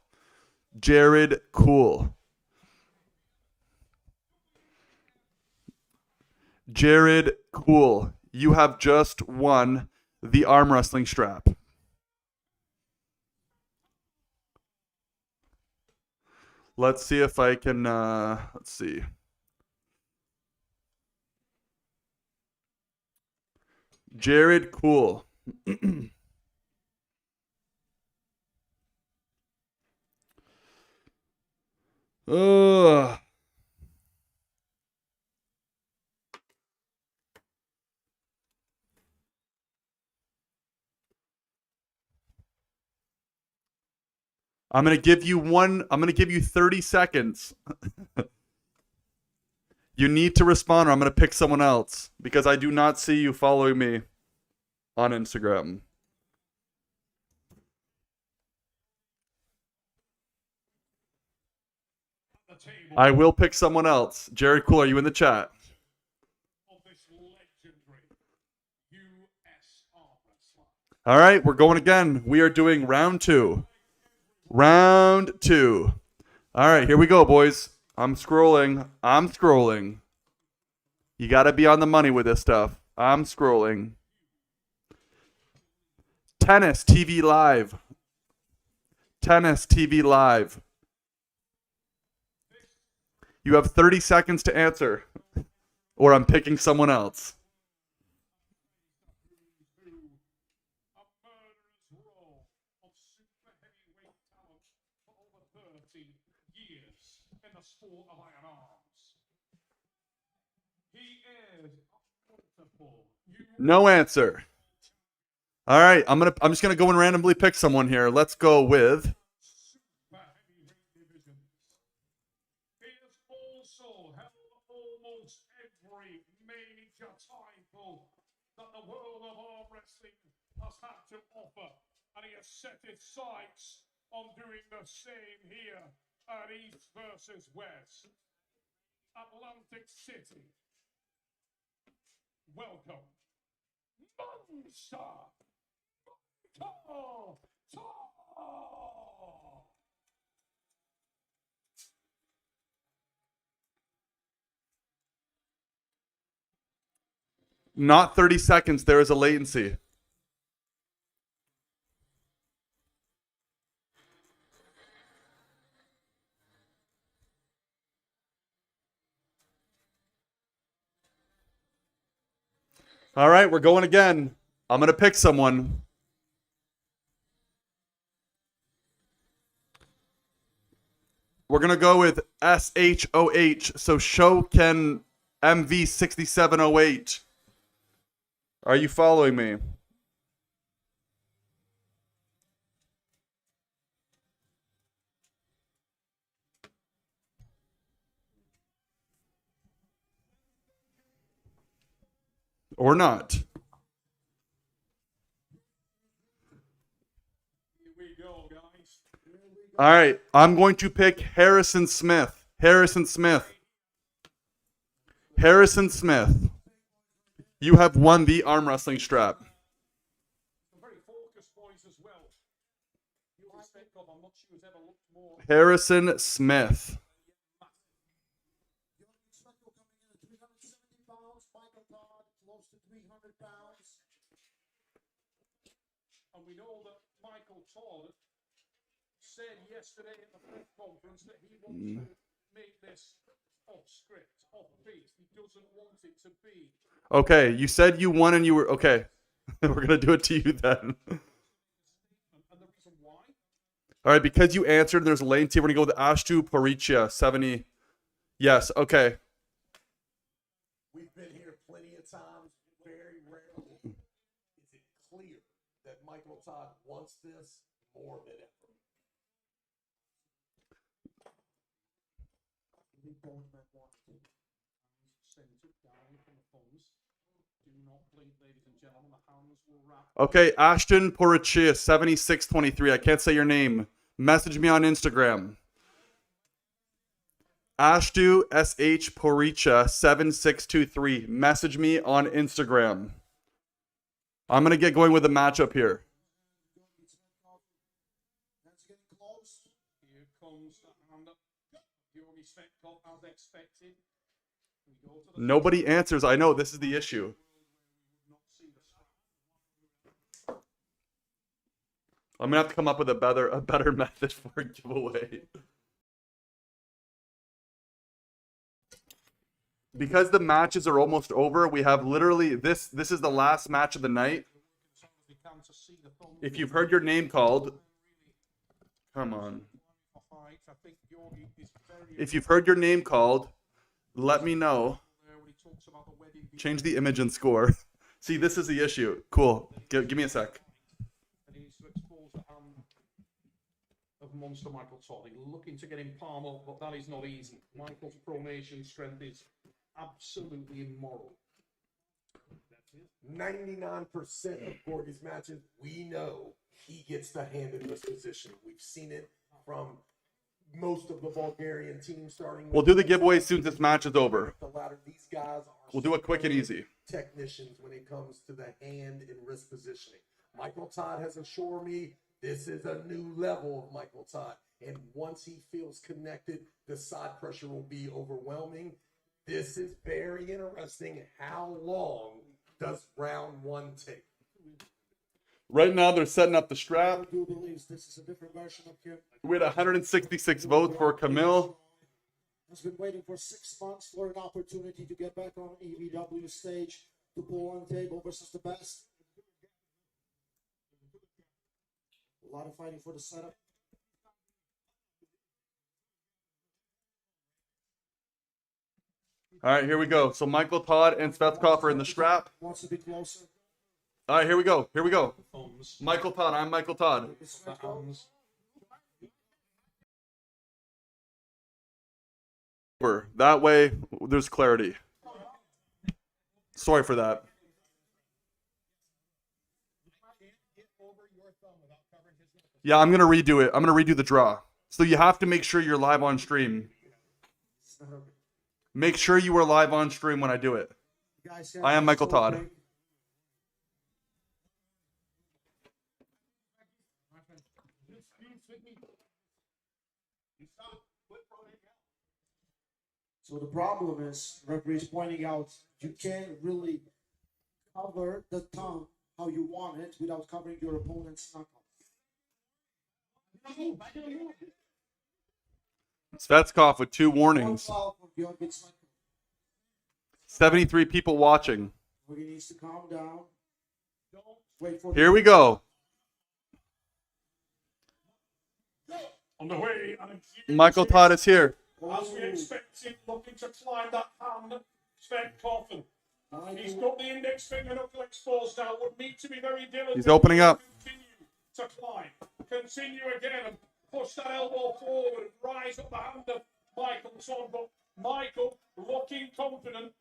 Jared Cool. Jared Cool. You have just won the arm wrestling strap. Let's see if I can, let's see. Jared, cool. Ugh. I'm going to give you 30 seconds. You need to respond or I'm going to pick someone else because I do not see you following me on Instagram. I will pick someone else. Jared Cool, are you in the chat? All right, we're going again. We are doing round 2. Round 2. All right, here we go, boys. I'm scrolling. You got to be on the money with this stuff. I'm scrolling. Tennis TV Live. Tennis TV Live. You have 30 seconds to answer, or I'm picking someone else. No answer. All right, I'm just gonna go and randomly pick someone here. Let's go with. Almost every major title that the world of arm wrestling has had to offer, and he has set his sights on doing the same here at East versus West. Atlantic City. Welcome, Monster Todd. Not 30 seconds. There is a latency. All right, we're going again. I'm going to pick someone. We're going to go with SHOH. So Shoken MV6708. Are you following me? Or not? All right, I'm going to pick Harrison Smith. Harrison Smith. Harrison Smith. You have won the arm wrestling strap. Harrison Smith. And we know that Michael Todd said yesterday at the press conference that he wants to make this off script, off beat. He doesn't want it to be. Okay, you said you won and you were okay. We're gonna do it to you then. All right, because you answered, there's a latency. We're gonna go with Ashtu Paricia 70. Yes, okay. We've been here plenty of times. Very rarely is it clear that Michael Todd wants this more than ever. Okay, Ashton Porichia 7623. I can't say your name. Message me on Instagram. Ashtu SH Poricha 7623. Message me on Instagram. I'm gonna get going with the matchup here. Here comes the hand up. Georgi Svetkov as expected. Nobody answers. I know this is the issue. I'm gonna have to come up with a better method for a giveaway. Because the matches are almost over, we have literally this is the last match of the night. If you've heard your name called, come on. If you've heard your name called, let me know. Change the image and score. See, this is the issue. Cool. Give me a sec. And he needs to expose the hand of Monster Michael Todd. He's looking to get him palm up, but that is not easy. Michael's pronation strength is absolutely immoral. 99% of Gorgie's matches, we know he gets the hand in this position. We've seen it from most of the Bulgarian teams starting. We'll do the giveaway as soon as this match is over. The latter, these guys are We'll do it quick and easy. technicians when it comes to the hand and wrist positioning. Michael Todd has assured me this is a new level of Michael Todd. And once he feels connected, the side pressure will be overwhelming. This is very interesting. How long does round one take? Right now, they're setting up the strap. Who believes this is a different version of him? We had 166 votes for Camille. Has been waiting for 6 months for an opportunity to get back on EVW stage to pull on table versus the best. A lot of fighting for the setup. All right, here we go. So Michael Todd and Svechkov are in the strap. Wants to be closer. All right, here we go. Here we go. Michael Todd. I'm Michael Todd. That way, there's clarity. Sorry for that. Yeah, I'm gonna redo it. I'm gonna redo the draw. So you have to make sure you're live on stream. Make sure you are live on stream when I do it. I am Michael Todd. So the problem is, referee is pointing out, you can't really cover the tongue how you want it without covering your opponent's knuckle. Svechkov with 2 warnings. 73 people watching. He needs to calm down. Wait for Here we go. On the way, Michael Todd is here. as we expected, looking to climb that hand, Svechkov. He's got the index finger knuckle exposed now. Would need to be very diligent. He's opening up. Continue to climb. Continue again and push that elbow forward. Rise up the hand of Michael Todd. But Michael looking confident.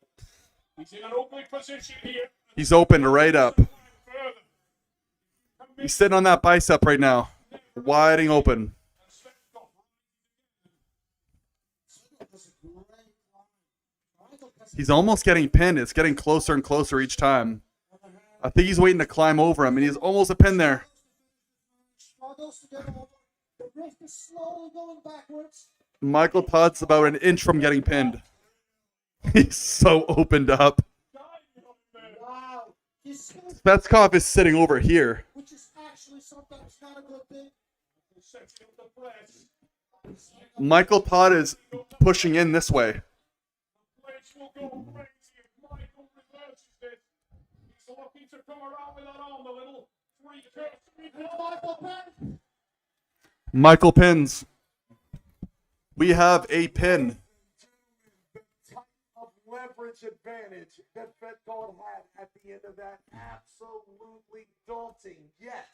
He's in an ugly position here. He's opened right up. He's sitting on that bicep right now. Widing open. He's almost getting pinned. It's getting closer and closer each time. I think he's waiting to climb over him, and he's almost a pin there. Michael Todd's about an inch from getting pinned. He's so opened up. Svechkov is sitting over here. Which is actually sometimes not a good thing. Michael Todd is pushing in this way. Michael pins. We have a pin. Of leverage advantage that Svechkov had at the end of that, absolutely daunting. Yet,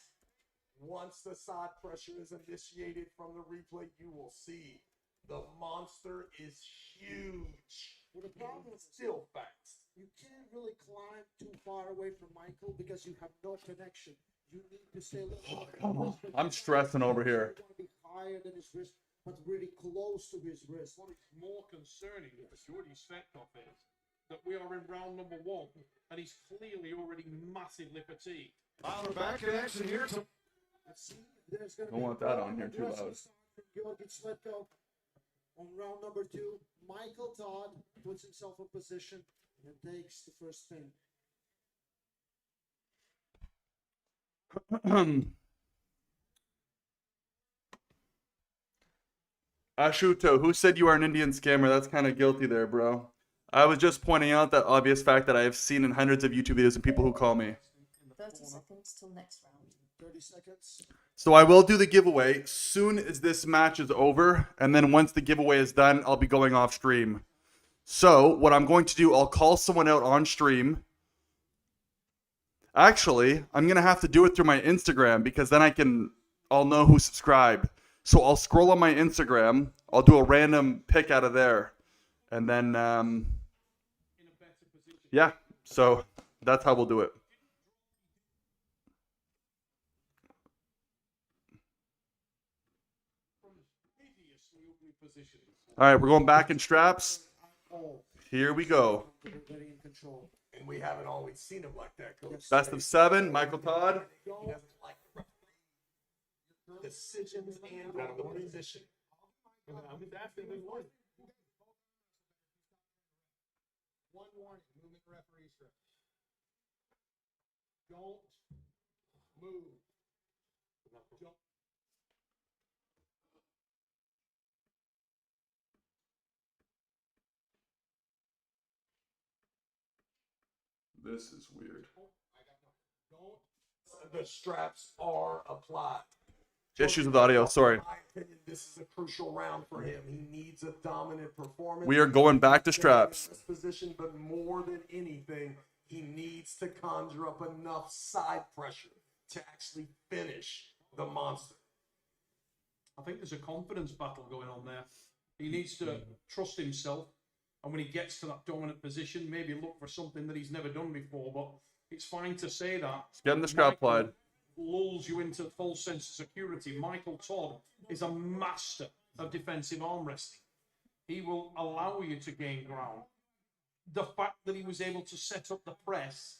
once the side pressure is initiated from the replay, you will see the monster is huge. Well, the problem is still fast. You can't really climb too far away from Michael because you have no connection. You need to stay a little Come on. I'm stressing over here. You want to be higher than his wrist, but really close to his wrist. What is more concerning for Georgi Svechkov is that we are in round number 1 and he's clearly already massively fatigued. We're back in action here. Let's see if there's going to Don't be want that on here too loud. Georgi Svechkov on round number 2. Michael Todd puts himself in position and takes the first pin. Ashuto, who said you are an Indian scammer? That's kind of guilty there, bro. I was just pointing out that obvious fact that I have seen in hundreds of YouTube videos and people who call me. 30 seconds till next round. 30 seconds. So I will do the giveaway soon as this match is over, and then once the giveaway is done, I'll be going off stream. So what I'm going to do, I'll call someone out on stream. Actually, I'm gonna have to do it through my Instagram because then I'll know who subscribed. So I'll scroll on my Instagram, I'll do a random pick out of there, and then yeah. So that's how we'll do it. All right, we're going back in straps. Here we go. And we haven't always seen him like that, Coach. Best of 7, Michael Todd. He doesn't like decisions and the position. I'm just asking this one. One warning, movement referee strip. Don't move. Don't. This is weird. The straps are applied. Issues with audio, sorry. In my opinion, this is a crucial round for him. He needs a dominant performance. We are going back to straps. This position, but more than anything, he needs to conjure up enough side pressure to actually finish the monster. I think there's a confidence battle going on there. He needs to trust himself, and when he gets to that dominant position, maybe look for something that he's never done before. But it's fine to say that. He's getting the strap applied. Lulls you into a false sense of security. Michael Todd is a master of defensive arm wrestling. He will allow you to gain ground. The fact that he was able to set up the press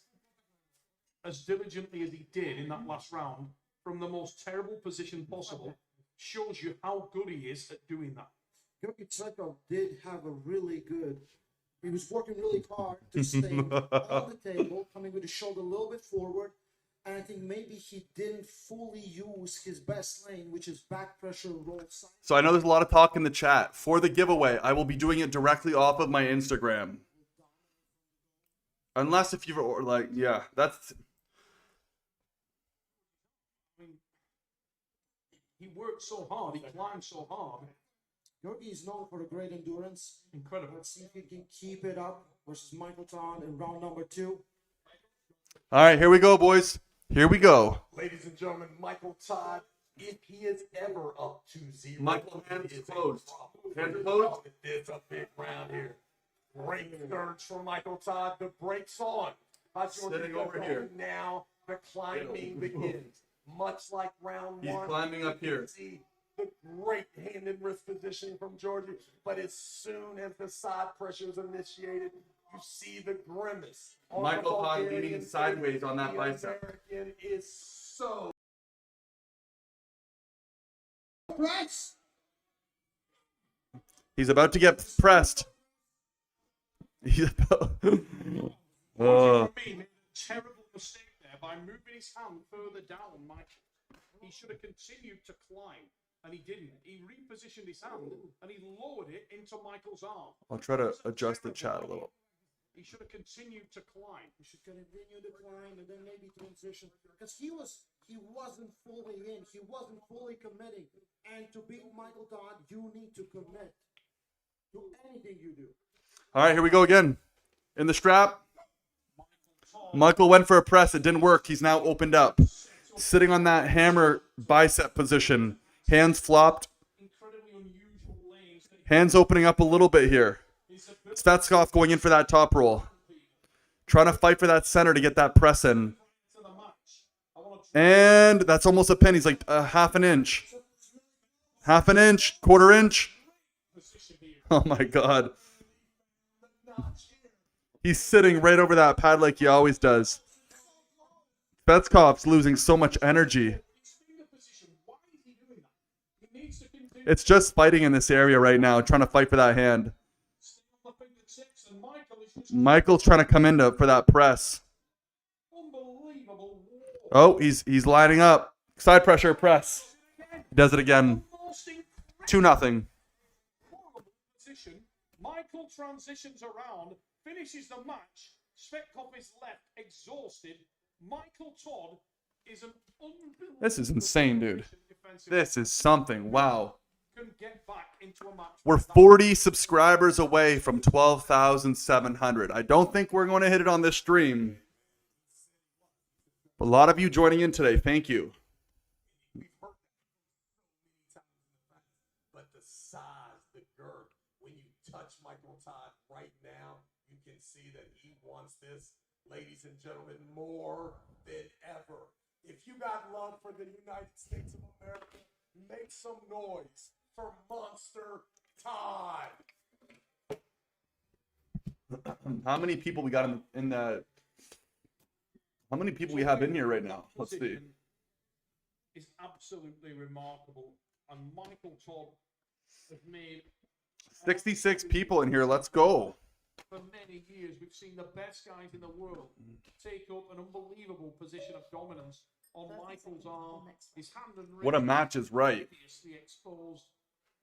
as diligently as he did in that last round from the most terrible position possible shows you how good he is at doing that. Georgi Tseko did have a really good. He was working really hard to stay on the table, coming with his shoulder a little bit forward. And I think maybe he didn't fully use his best lane, which is back pressure roll side. So I know there's a lot of talk in the chat. For the giveaway, I will be doing it directly off of my Instagram. Unless if you've, or like, yeah, that's... He worked so hard, he climbed so hard. Georgi is known for a great endurance. Incredible. Let's see if he can keep it up versus Michael Todd in round number 2. All right, here we go, boys. Here we go. Ladies and gentlemen, Michael Todd, if he is ever up to 0, Michael, hands it is a closed. problem. Hands closed. It's a big round here. Great surge from Michael Todd. The brakes on. Sitting over here. Now the climbing begins. Much like round He's 1. climbing up here. See the great hand and wrist positioning from Georgie, but as soon as the side pressure is initiated, you see the grimace. on the Michael Todd Bulgarian leaning face. sideways on that The bicep. American is so. Press. He's about to get pressed. He's about... Terrible mistake there by moving his hand further down, Michael. He should have continued to climb, and he didn't. He repositioned his hand, and he lowered it into Michael's arm. I'll try to adjust the chat a little. He should have continued to climb. He should continue to climb and then maybe transition because he wasn't fully in. He wasn't fully committing. And to beat Michael Todd, you need to commit to anything you do. All right, here we go again. In the strap. Michael went for a press. It didn't work. He's now opened up. Sitting on that hammer bicep position. Hands flopped. Hands opening up a little bit here. Svetskov going in for that top roll. Trying to fight for that center to get that press in. And that's almost a pin. He's like half an inch. Half an inch. Quarter inch. Oh my God. He's sitting right over that pad like he always does. Svetskov's losing so much energy. It's just fighting in this area right now, trying to fight for that hand. Michael's trying to come in for that press. Oh, he's lining up. Side pressure press. He does it again. 2-0. Michael transitions around, finishes the match. Svetkov is left exhausted. Michael Todd is an unbelievable. This is insane, dude. This is something. Wow. Can get back into a match. We're 40 subscribers away from 12,700. I don't think we're going to hit it on this stream. A lot of you joining in today. Thank you. But the size, the girth, when you touch Michael Todd right now, you can see that he wants this, ladies and gentlemen, more than ever. If you got love for the United States of America, make some noise for Monster Todd. How many people we got in the... How many people we have in here right now? Let's see. Is absolutely remarkable, and Michael Todd has made 66 people in here. Let's go. for many years. We've seen the best guys in the world take up an unbelievable position of dominance on Michael's arm. His hand and wrist What a match is right. obviously exposed,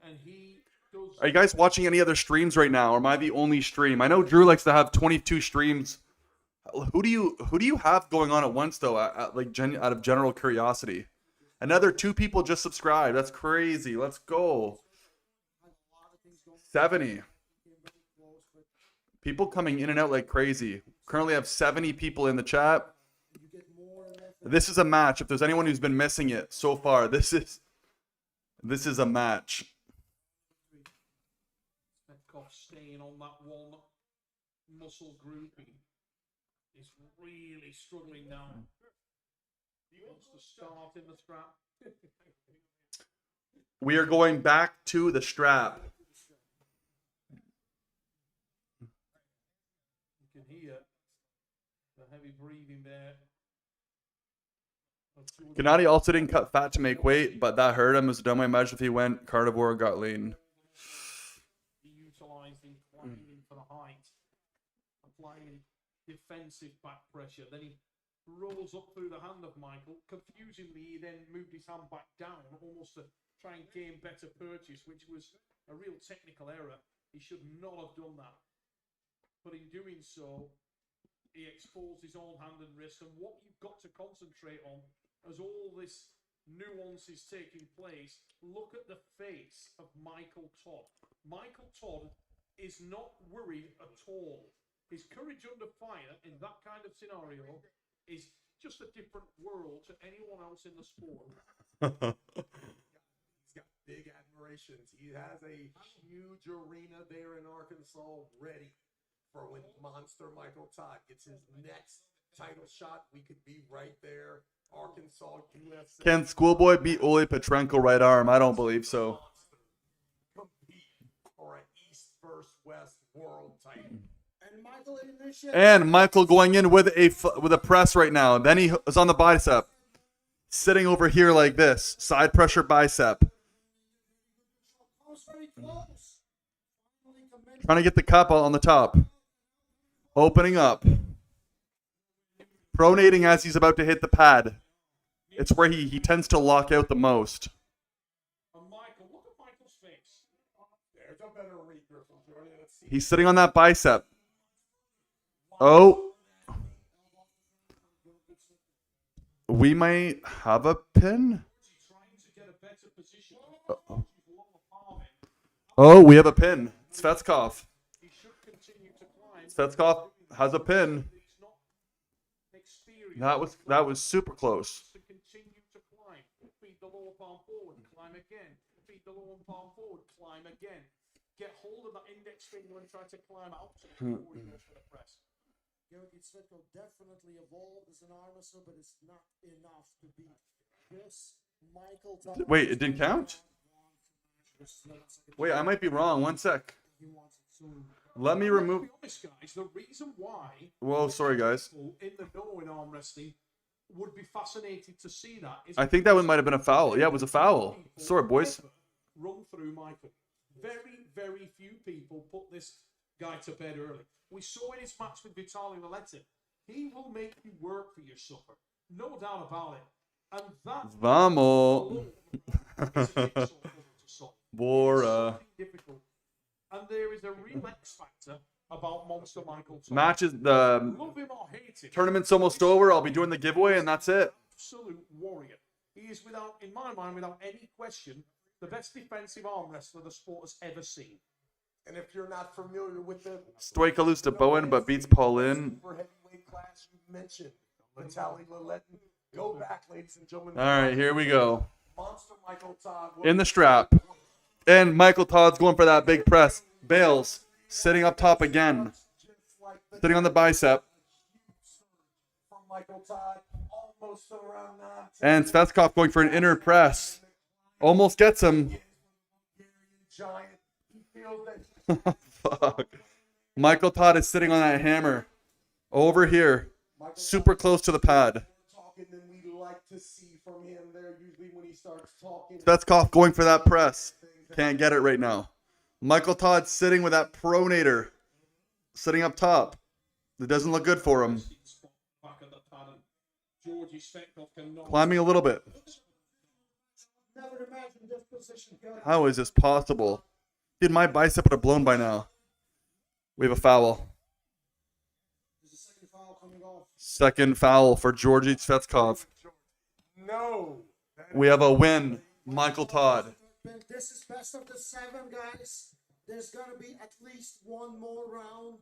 and he does. Are you guys watching any other streams right now, or am I the only stream? I know Drew likes to have 22 streams. Who do you have going on at once though? Out of general curiosity, another 2 people just subscribed. That's crazy. Let's go. 70 people coming in and out like crazy. Currently have 70 people in the chat. This is a match. If there's anyone who's been missing it so far, this is a match. Svetkov staying on that one muscle grouping. He's really struggling now. He wants to start in the scrap. We are going back to the strap. You can hear the heavy breathing there. Gennady also didn't cut fat to make weight, but that hurt him. It was dumb. I imagine if he went carnivore and got lean. He utilised him climbing for the height, applying defensive back pressure. Then he rolls up through the hand of Michael. Confusingly, he then moved his hand back down, almost to try and gain better purchase, which was a real technical error. He should not have done that. But in doing so, he exposed his own hand and wrist. And what you've got to concentrate on, as all this nuance is taking place, look at the face of Michael Todd. Michael Todd is not worried at all. His courage under fire in that kind of scenario is just a different world to anyone else in the sport. He's got big admirations. He has a huge arena there in Arkansas ready for when Monster Michael Todd gets his next title shot. We could be right there. Arkansas, UFC. Can Schoolboy beat Ole Petrenko right arm? I don't believe so. Compete for an East versus West world title. And Michael going in with a press right now. Then he is on the bicep, sitting over here like this, side pressure bicep, trying to get the cup on the top, opening up, pronating as he's about to hit the pad. It's where he tends to lock out the most. And Michael, look at Michael's face. There's a better read, Griffin. Let's see. He's sitting on that bicep. Oh. We might have a pin. Uh-oh. Oh, we have a pin. Svetkov. Svetkov has a pin. That was super close. To continue to climb. Feed the lower palm forward, climb again. Feed the lower palm forward, climb again. Get hold of that index finger and try to climb out to the before he goes for the press. Gennady Svetkov definitely evolved as an arm wrestler, but it's not enough to beat this Michael Todd. Wait, it didn't count? Wait, I might be wrong. One sec. Let me remove. To be honest, guys, the reason why Whoa, sorry, guys. people in the know in arm wrestling would be fascinated to see that is I think that one might have been a foul. Yeah, it was a foul. Sorry, boys. run through Michael. Very, very few people put this guy to bed early. We saw in his match with Vitaly Valetta. He will make you work for your supper. No doubt about it. And that Vamos. is a jigsaw puzzle to solve. Bora. It's something difficult. And there is a real X factor about Monster Michael Todd. Matches, Love him or hate him, tournament's almost over. I'll be doing the giveaway, and that's it. absolute warrior. He is, without, in my mind, without any question, the best defensive arm wrestler the sport has ever seen. And if you're not familiar with the Stoica loses to Bowen, but beats Paul Linn. super heavyweight class you mentioned, Vitaly Laletin, go back, ladies and gentlemen. All right, here we go. Monster Michael Todd In the strap. And Michael Todd's going for that big press. Bales sitting up top again. Sitting on the bicep. from Michael Todd, almost around 9. And Sveskov going for an inner press. Almost gets him. Giant. He feels that Fuck. Michael Todd is sitting on that hammer. Over here. Super close to the pad. talking than we like to see from him there. Usually when he starts talking. Sveskov going for that press. Can't get it right now. Michael Todd sitting with that pronator. Sitting up top. It doesn't look good for him. Climbing a little bit. Never imagined this position. How is this possible? Dude, my bicep would have blown by now. We have a foul. There's a second foul coming off. Second foul for Georgi Sveskov. No. We have a win. Michael Todd. This is best of the 7, guys. There's gonna be at least one more round.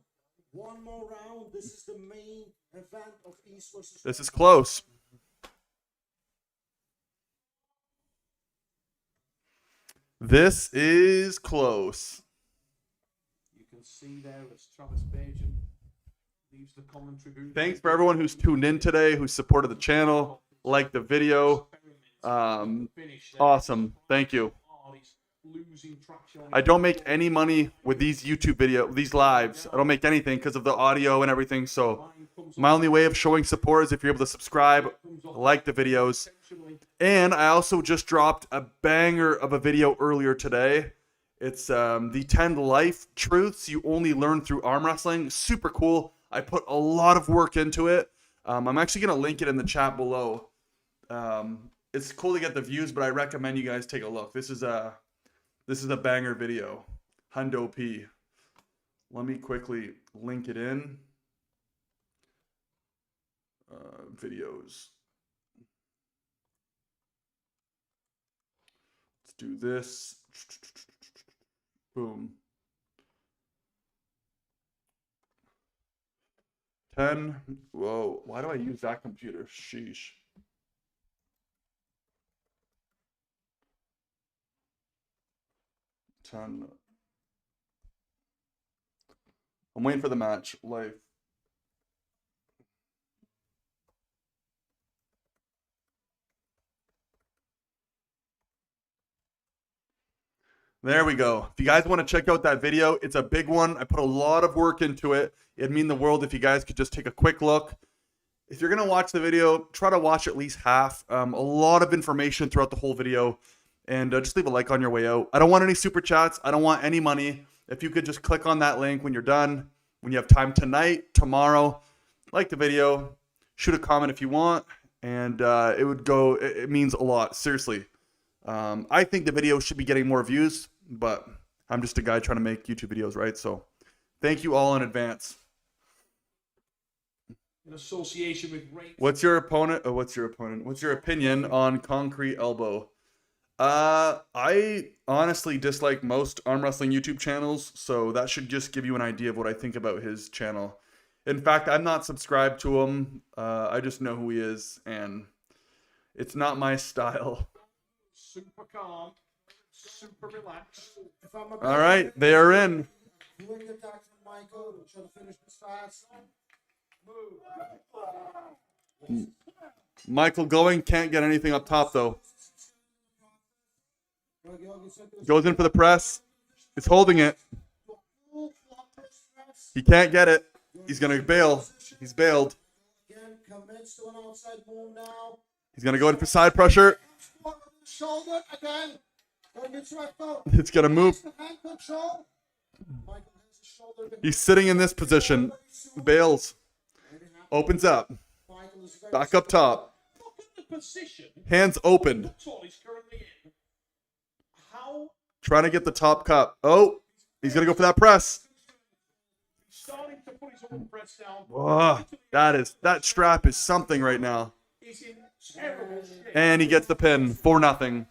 One more round. This is the main event of East versus This is close. This is close. You can see there as Travis Bajan leaves the commentary booth. Thanks for everyone who's tuned in today, who supported the channel, liked the video. Awesome. Thank you. I don't make any money with these YouTube these lives. I don't make anything because of the audio and everything. So my only way of showing support is if you're able to subscribe, like the videos. And I also just dropped a banger of a video earlier today. It's the 10 life truths you only learn through arm wrestling. Super cool. I put a lot of work into it. I'm actually going to link it in the chat below. It's cool to get the views, but I recommend you guys take a look. This is a banger video. Hundo P. Let me quickly link it in. Videos. Let's do this. Boom. 10. Whoa. Why do I use that computer? Sheesh. I'm waiting for the match. Life. There we go. If you guys want to check out that video, it's a big one. I put a lot of work into it. It'd mean the world if you guys could just take a quick look. If you're going to watch the video, try to watch at least half. A lot of information throughout the whole video. And just leave a like on your way out. I don't want any super chats. I don't want any money. If you could just click on that link when you're done, when you have time tonight, tomorrow, like the video, shoot a comment if you want, and it means a lot, seriously. I think the video should be getting more views, but I'm just a guy trying to make YouTube videos, right? So thank you all in advance. In association with Ray. What's your opinion on Concrete Elbow? I honestly dislike most arm wrestling YouTube channels, so that should just give you an idea of what I think about his channel. In fact, I'm not subscribed to him. I just know who he is, and it's not my style. Super calm, super relaxed. All right, they are in. Michael going, can't get anything up top though. Goes in for the press. He's holding it. He can't get it. He's going to bail. He's bailed. He's going to go in for side pressure. It's going to move. He's sitting in this position. Bails. Opens up. Back up top. Hands opened. Trying to get the top cup. Oh, He's going to go for that press. Starting to put his own press down. Oh, that strap is something right now. He's in terrible shape. And he gets the pin, 4-0.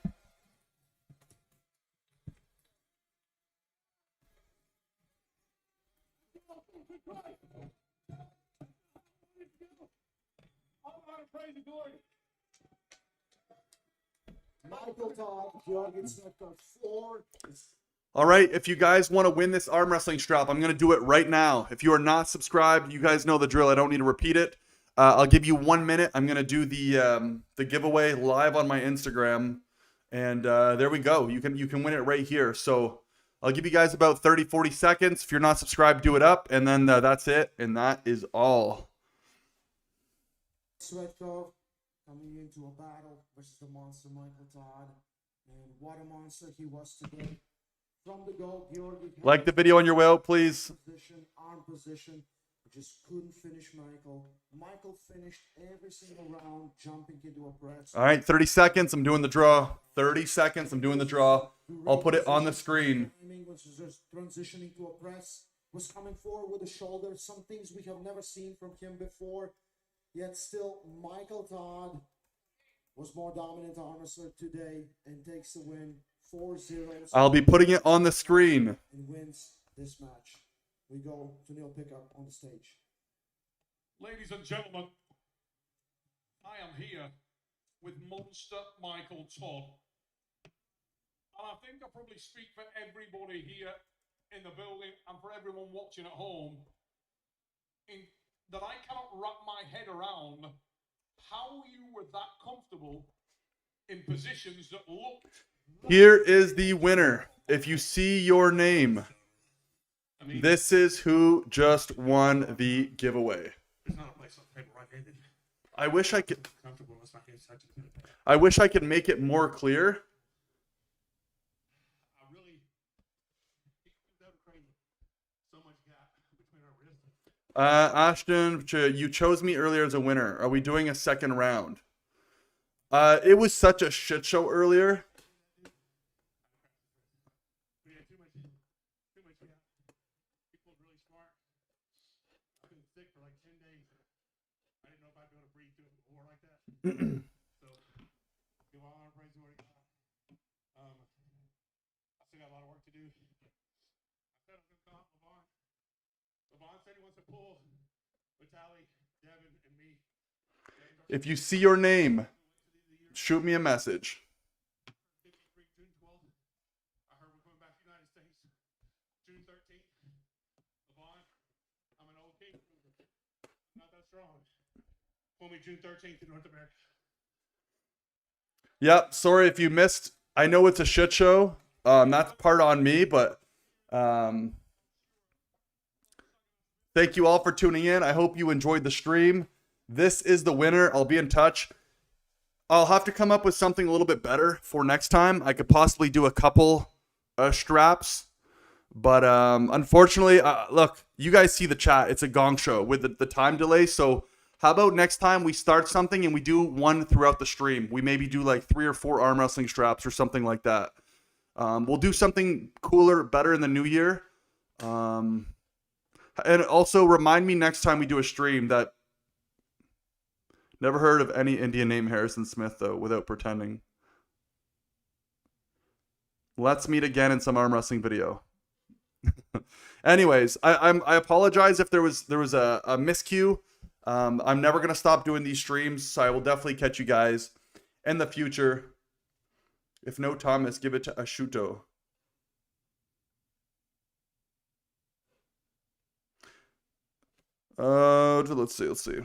Michael Todd, Georgian Stoker 4. All right, if you guys want to win this arm wrestling strap, I'm going to do it right now. If you are not subscribed, you guys know the drill. I don't need to repeat it. I'll give you 1 minute. I'm going to do the giveaway live on my Instagram. And there we go. You can win it right here. So I'll give you guys about 30, 40 seconds. If you're not subscribed, do it up. And then that's it. And that is all. Svetkov coming into a battle versus the monster Michael Todd. And what a monster he was today. From the goal, Georgi Like the video on your way out, please. Arm position. Just couldn't finish Michael. Michael finished every single round jumping into a press. All right, 30 seconds. I'm doing the draw. 30 seconds. I'm doing the draw. I'll put it on the screen. Was just transitioning to a press. Was coming forward with the shoulder. Some things we have never seen from him before. Yet still, Michael Todd was more dominant arm wrestler today and takes the win 4-0. I'll be putting it on the screen. And wins this match. We go to Neil Pickup on the stage. Ladies and gentlemen, I am here with Monster Michael Todd. And I think I probably speak for everybody here in the building and for everyone watching at home that I cannot wrap my head around how you were that comfortable in positions that looked... Here is the winner. If you see your name, this is who just won the giveaway. I wish I could. I wish I could make it more clear. Ashton, you chose me earlier as a winner. Are we doing a second round? It was such a shit show earlier. If you see your name, shoot me a message. June 13th in North America. Yep, sorry if you missed. I know it's a shit show. That's part on me, but thank you all for tuning in. I hope you enjoyed the stream. This is the winner. I'll be in touch. I'll have to come up with something a little bit better for next time. I could possibly do a couple straps. But unfortunately, look, you guys see the chat. It's a gong show with the time delay. So how about next time we start something and we do one throughout the stream? We maybe do like 3 or 4 arm wrestling straps or something like that. We'll do something cooler, better in the new year. And also remind me next time we do a stream that never heard of any Indian named Harrison Smith, though, without pretending. Let's meet again in some arm wrestling video. Anyways, I apologize if there was a miscue. I'm never going to stop doing these streams, so I will definitely catch you guys in the future. If no Thomas, give it to Ashuto. Let's see.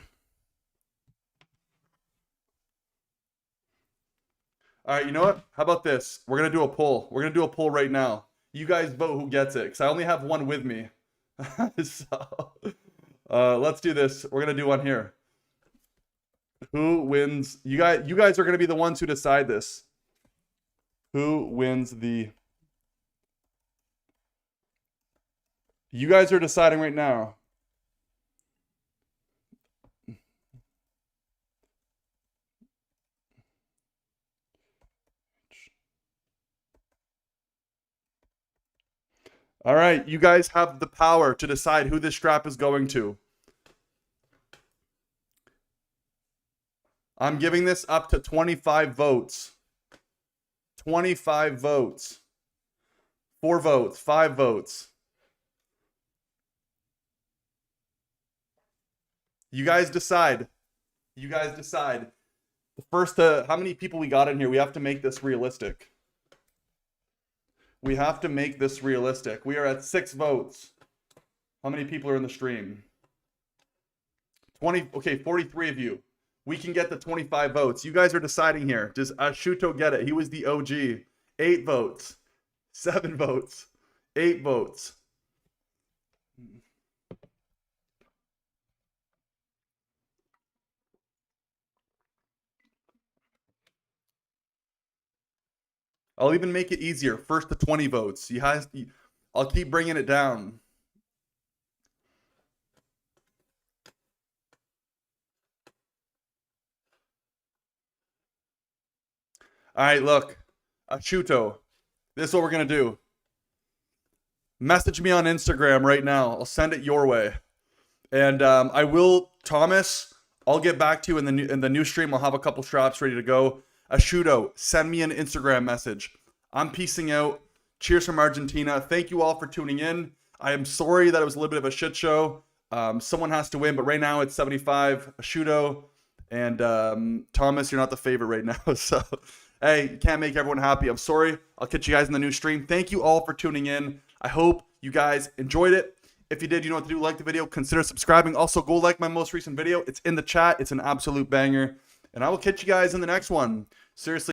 All right, you know what? How about this? We're going to do a poll. We're going to do a poll right now. You guys vote who gets it, because I only have one with me. So, let's do this. We're going to do one here. Who wins? You guys are going to be the ones who decide this. Who wins the... You guys are deciding right now. All right, you guys have the power to decide who this strap is going to. I'm giving this up to 25 votes. 25 votes. 4 votes, 5 votes. You guys decide. You guys decide. The first, how many people we got in here? We have to make this realistic. We have to make this realistic. We are at 6 votes. How many people are in the stream? 20, okay, 43 of you. We can get the 25 votes. You guys are deciding here. Does Ashuto get it? He was the OG. 8 votes. 7 votes. 8 votes. I'll even make it easier. First to 20 votes. I'll keep bringing it down. All right, look. Ashuto, this is what we're going to do. Message me on Instagram right now. I'll send it your way. And I will, Thomas, I'll get back to you in the new stream. I'll have a couple straps ready to go. Ashuto, send me an Instagram message. I'm peacing out. Cheers from Argentina. Thank you all for tuning in. I am sorry that it was a little bit of a shit show. Someone has to win, but right now it's 75. Ashuto and Thomas, you're not the favorite right now. So, hey, you can't make everyone happy. I'm sorry. I'll catch you guys in the new stream. Thank you all for tuning in. I hope you guys enjoyed it. If you did, you know what to do. Like the video. Consider subscribing. Also, go like my most recent video. It's in the chat. It's an absolute banger. And I will catch you guys in the next one. Seriously.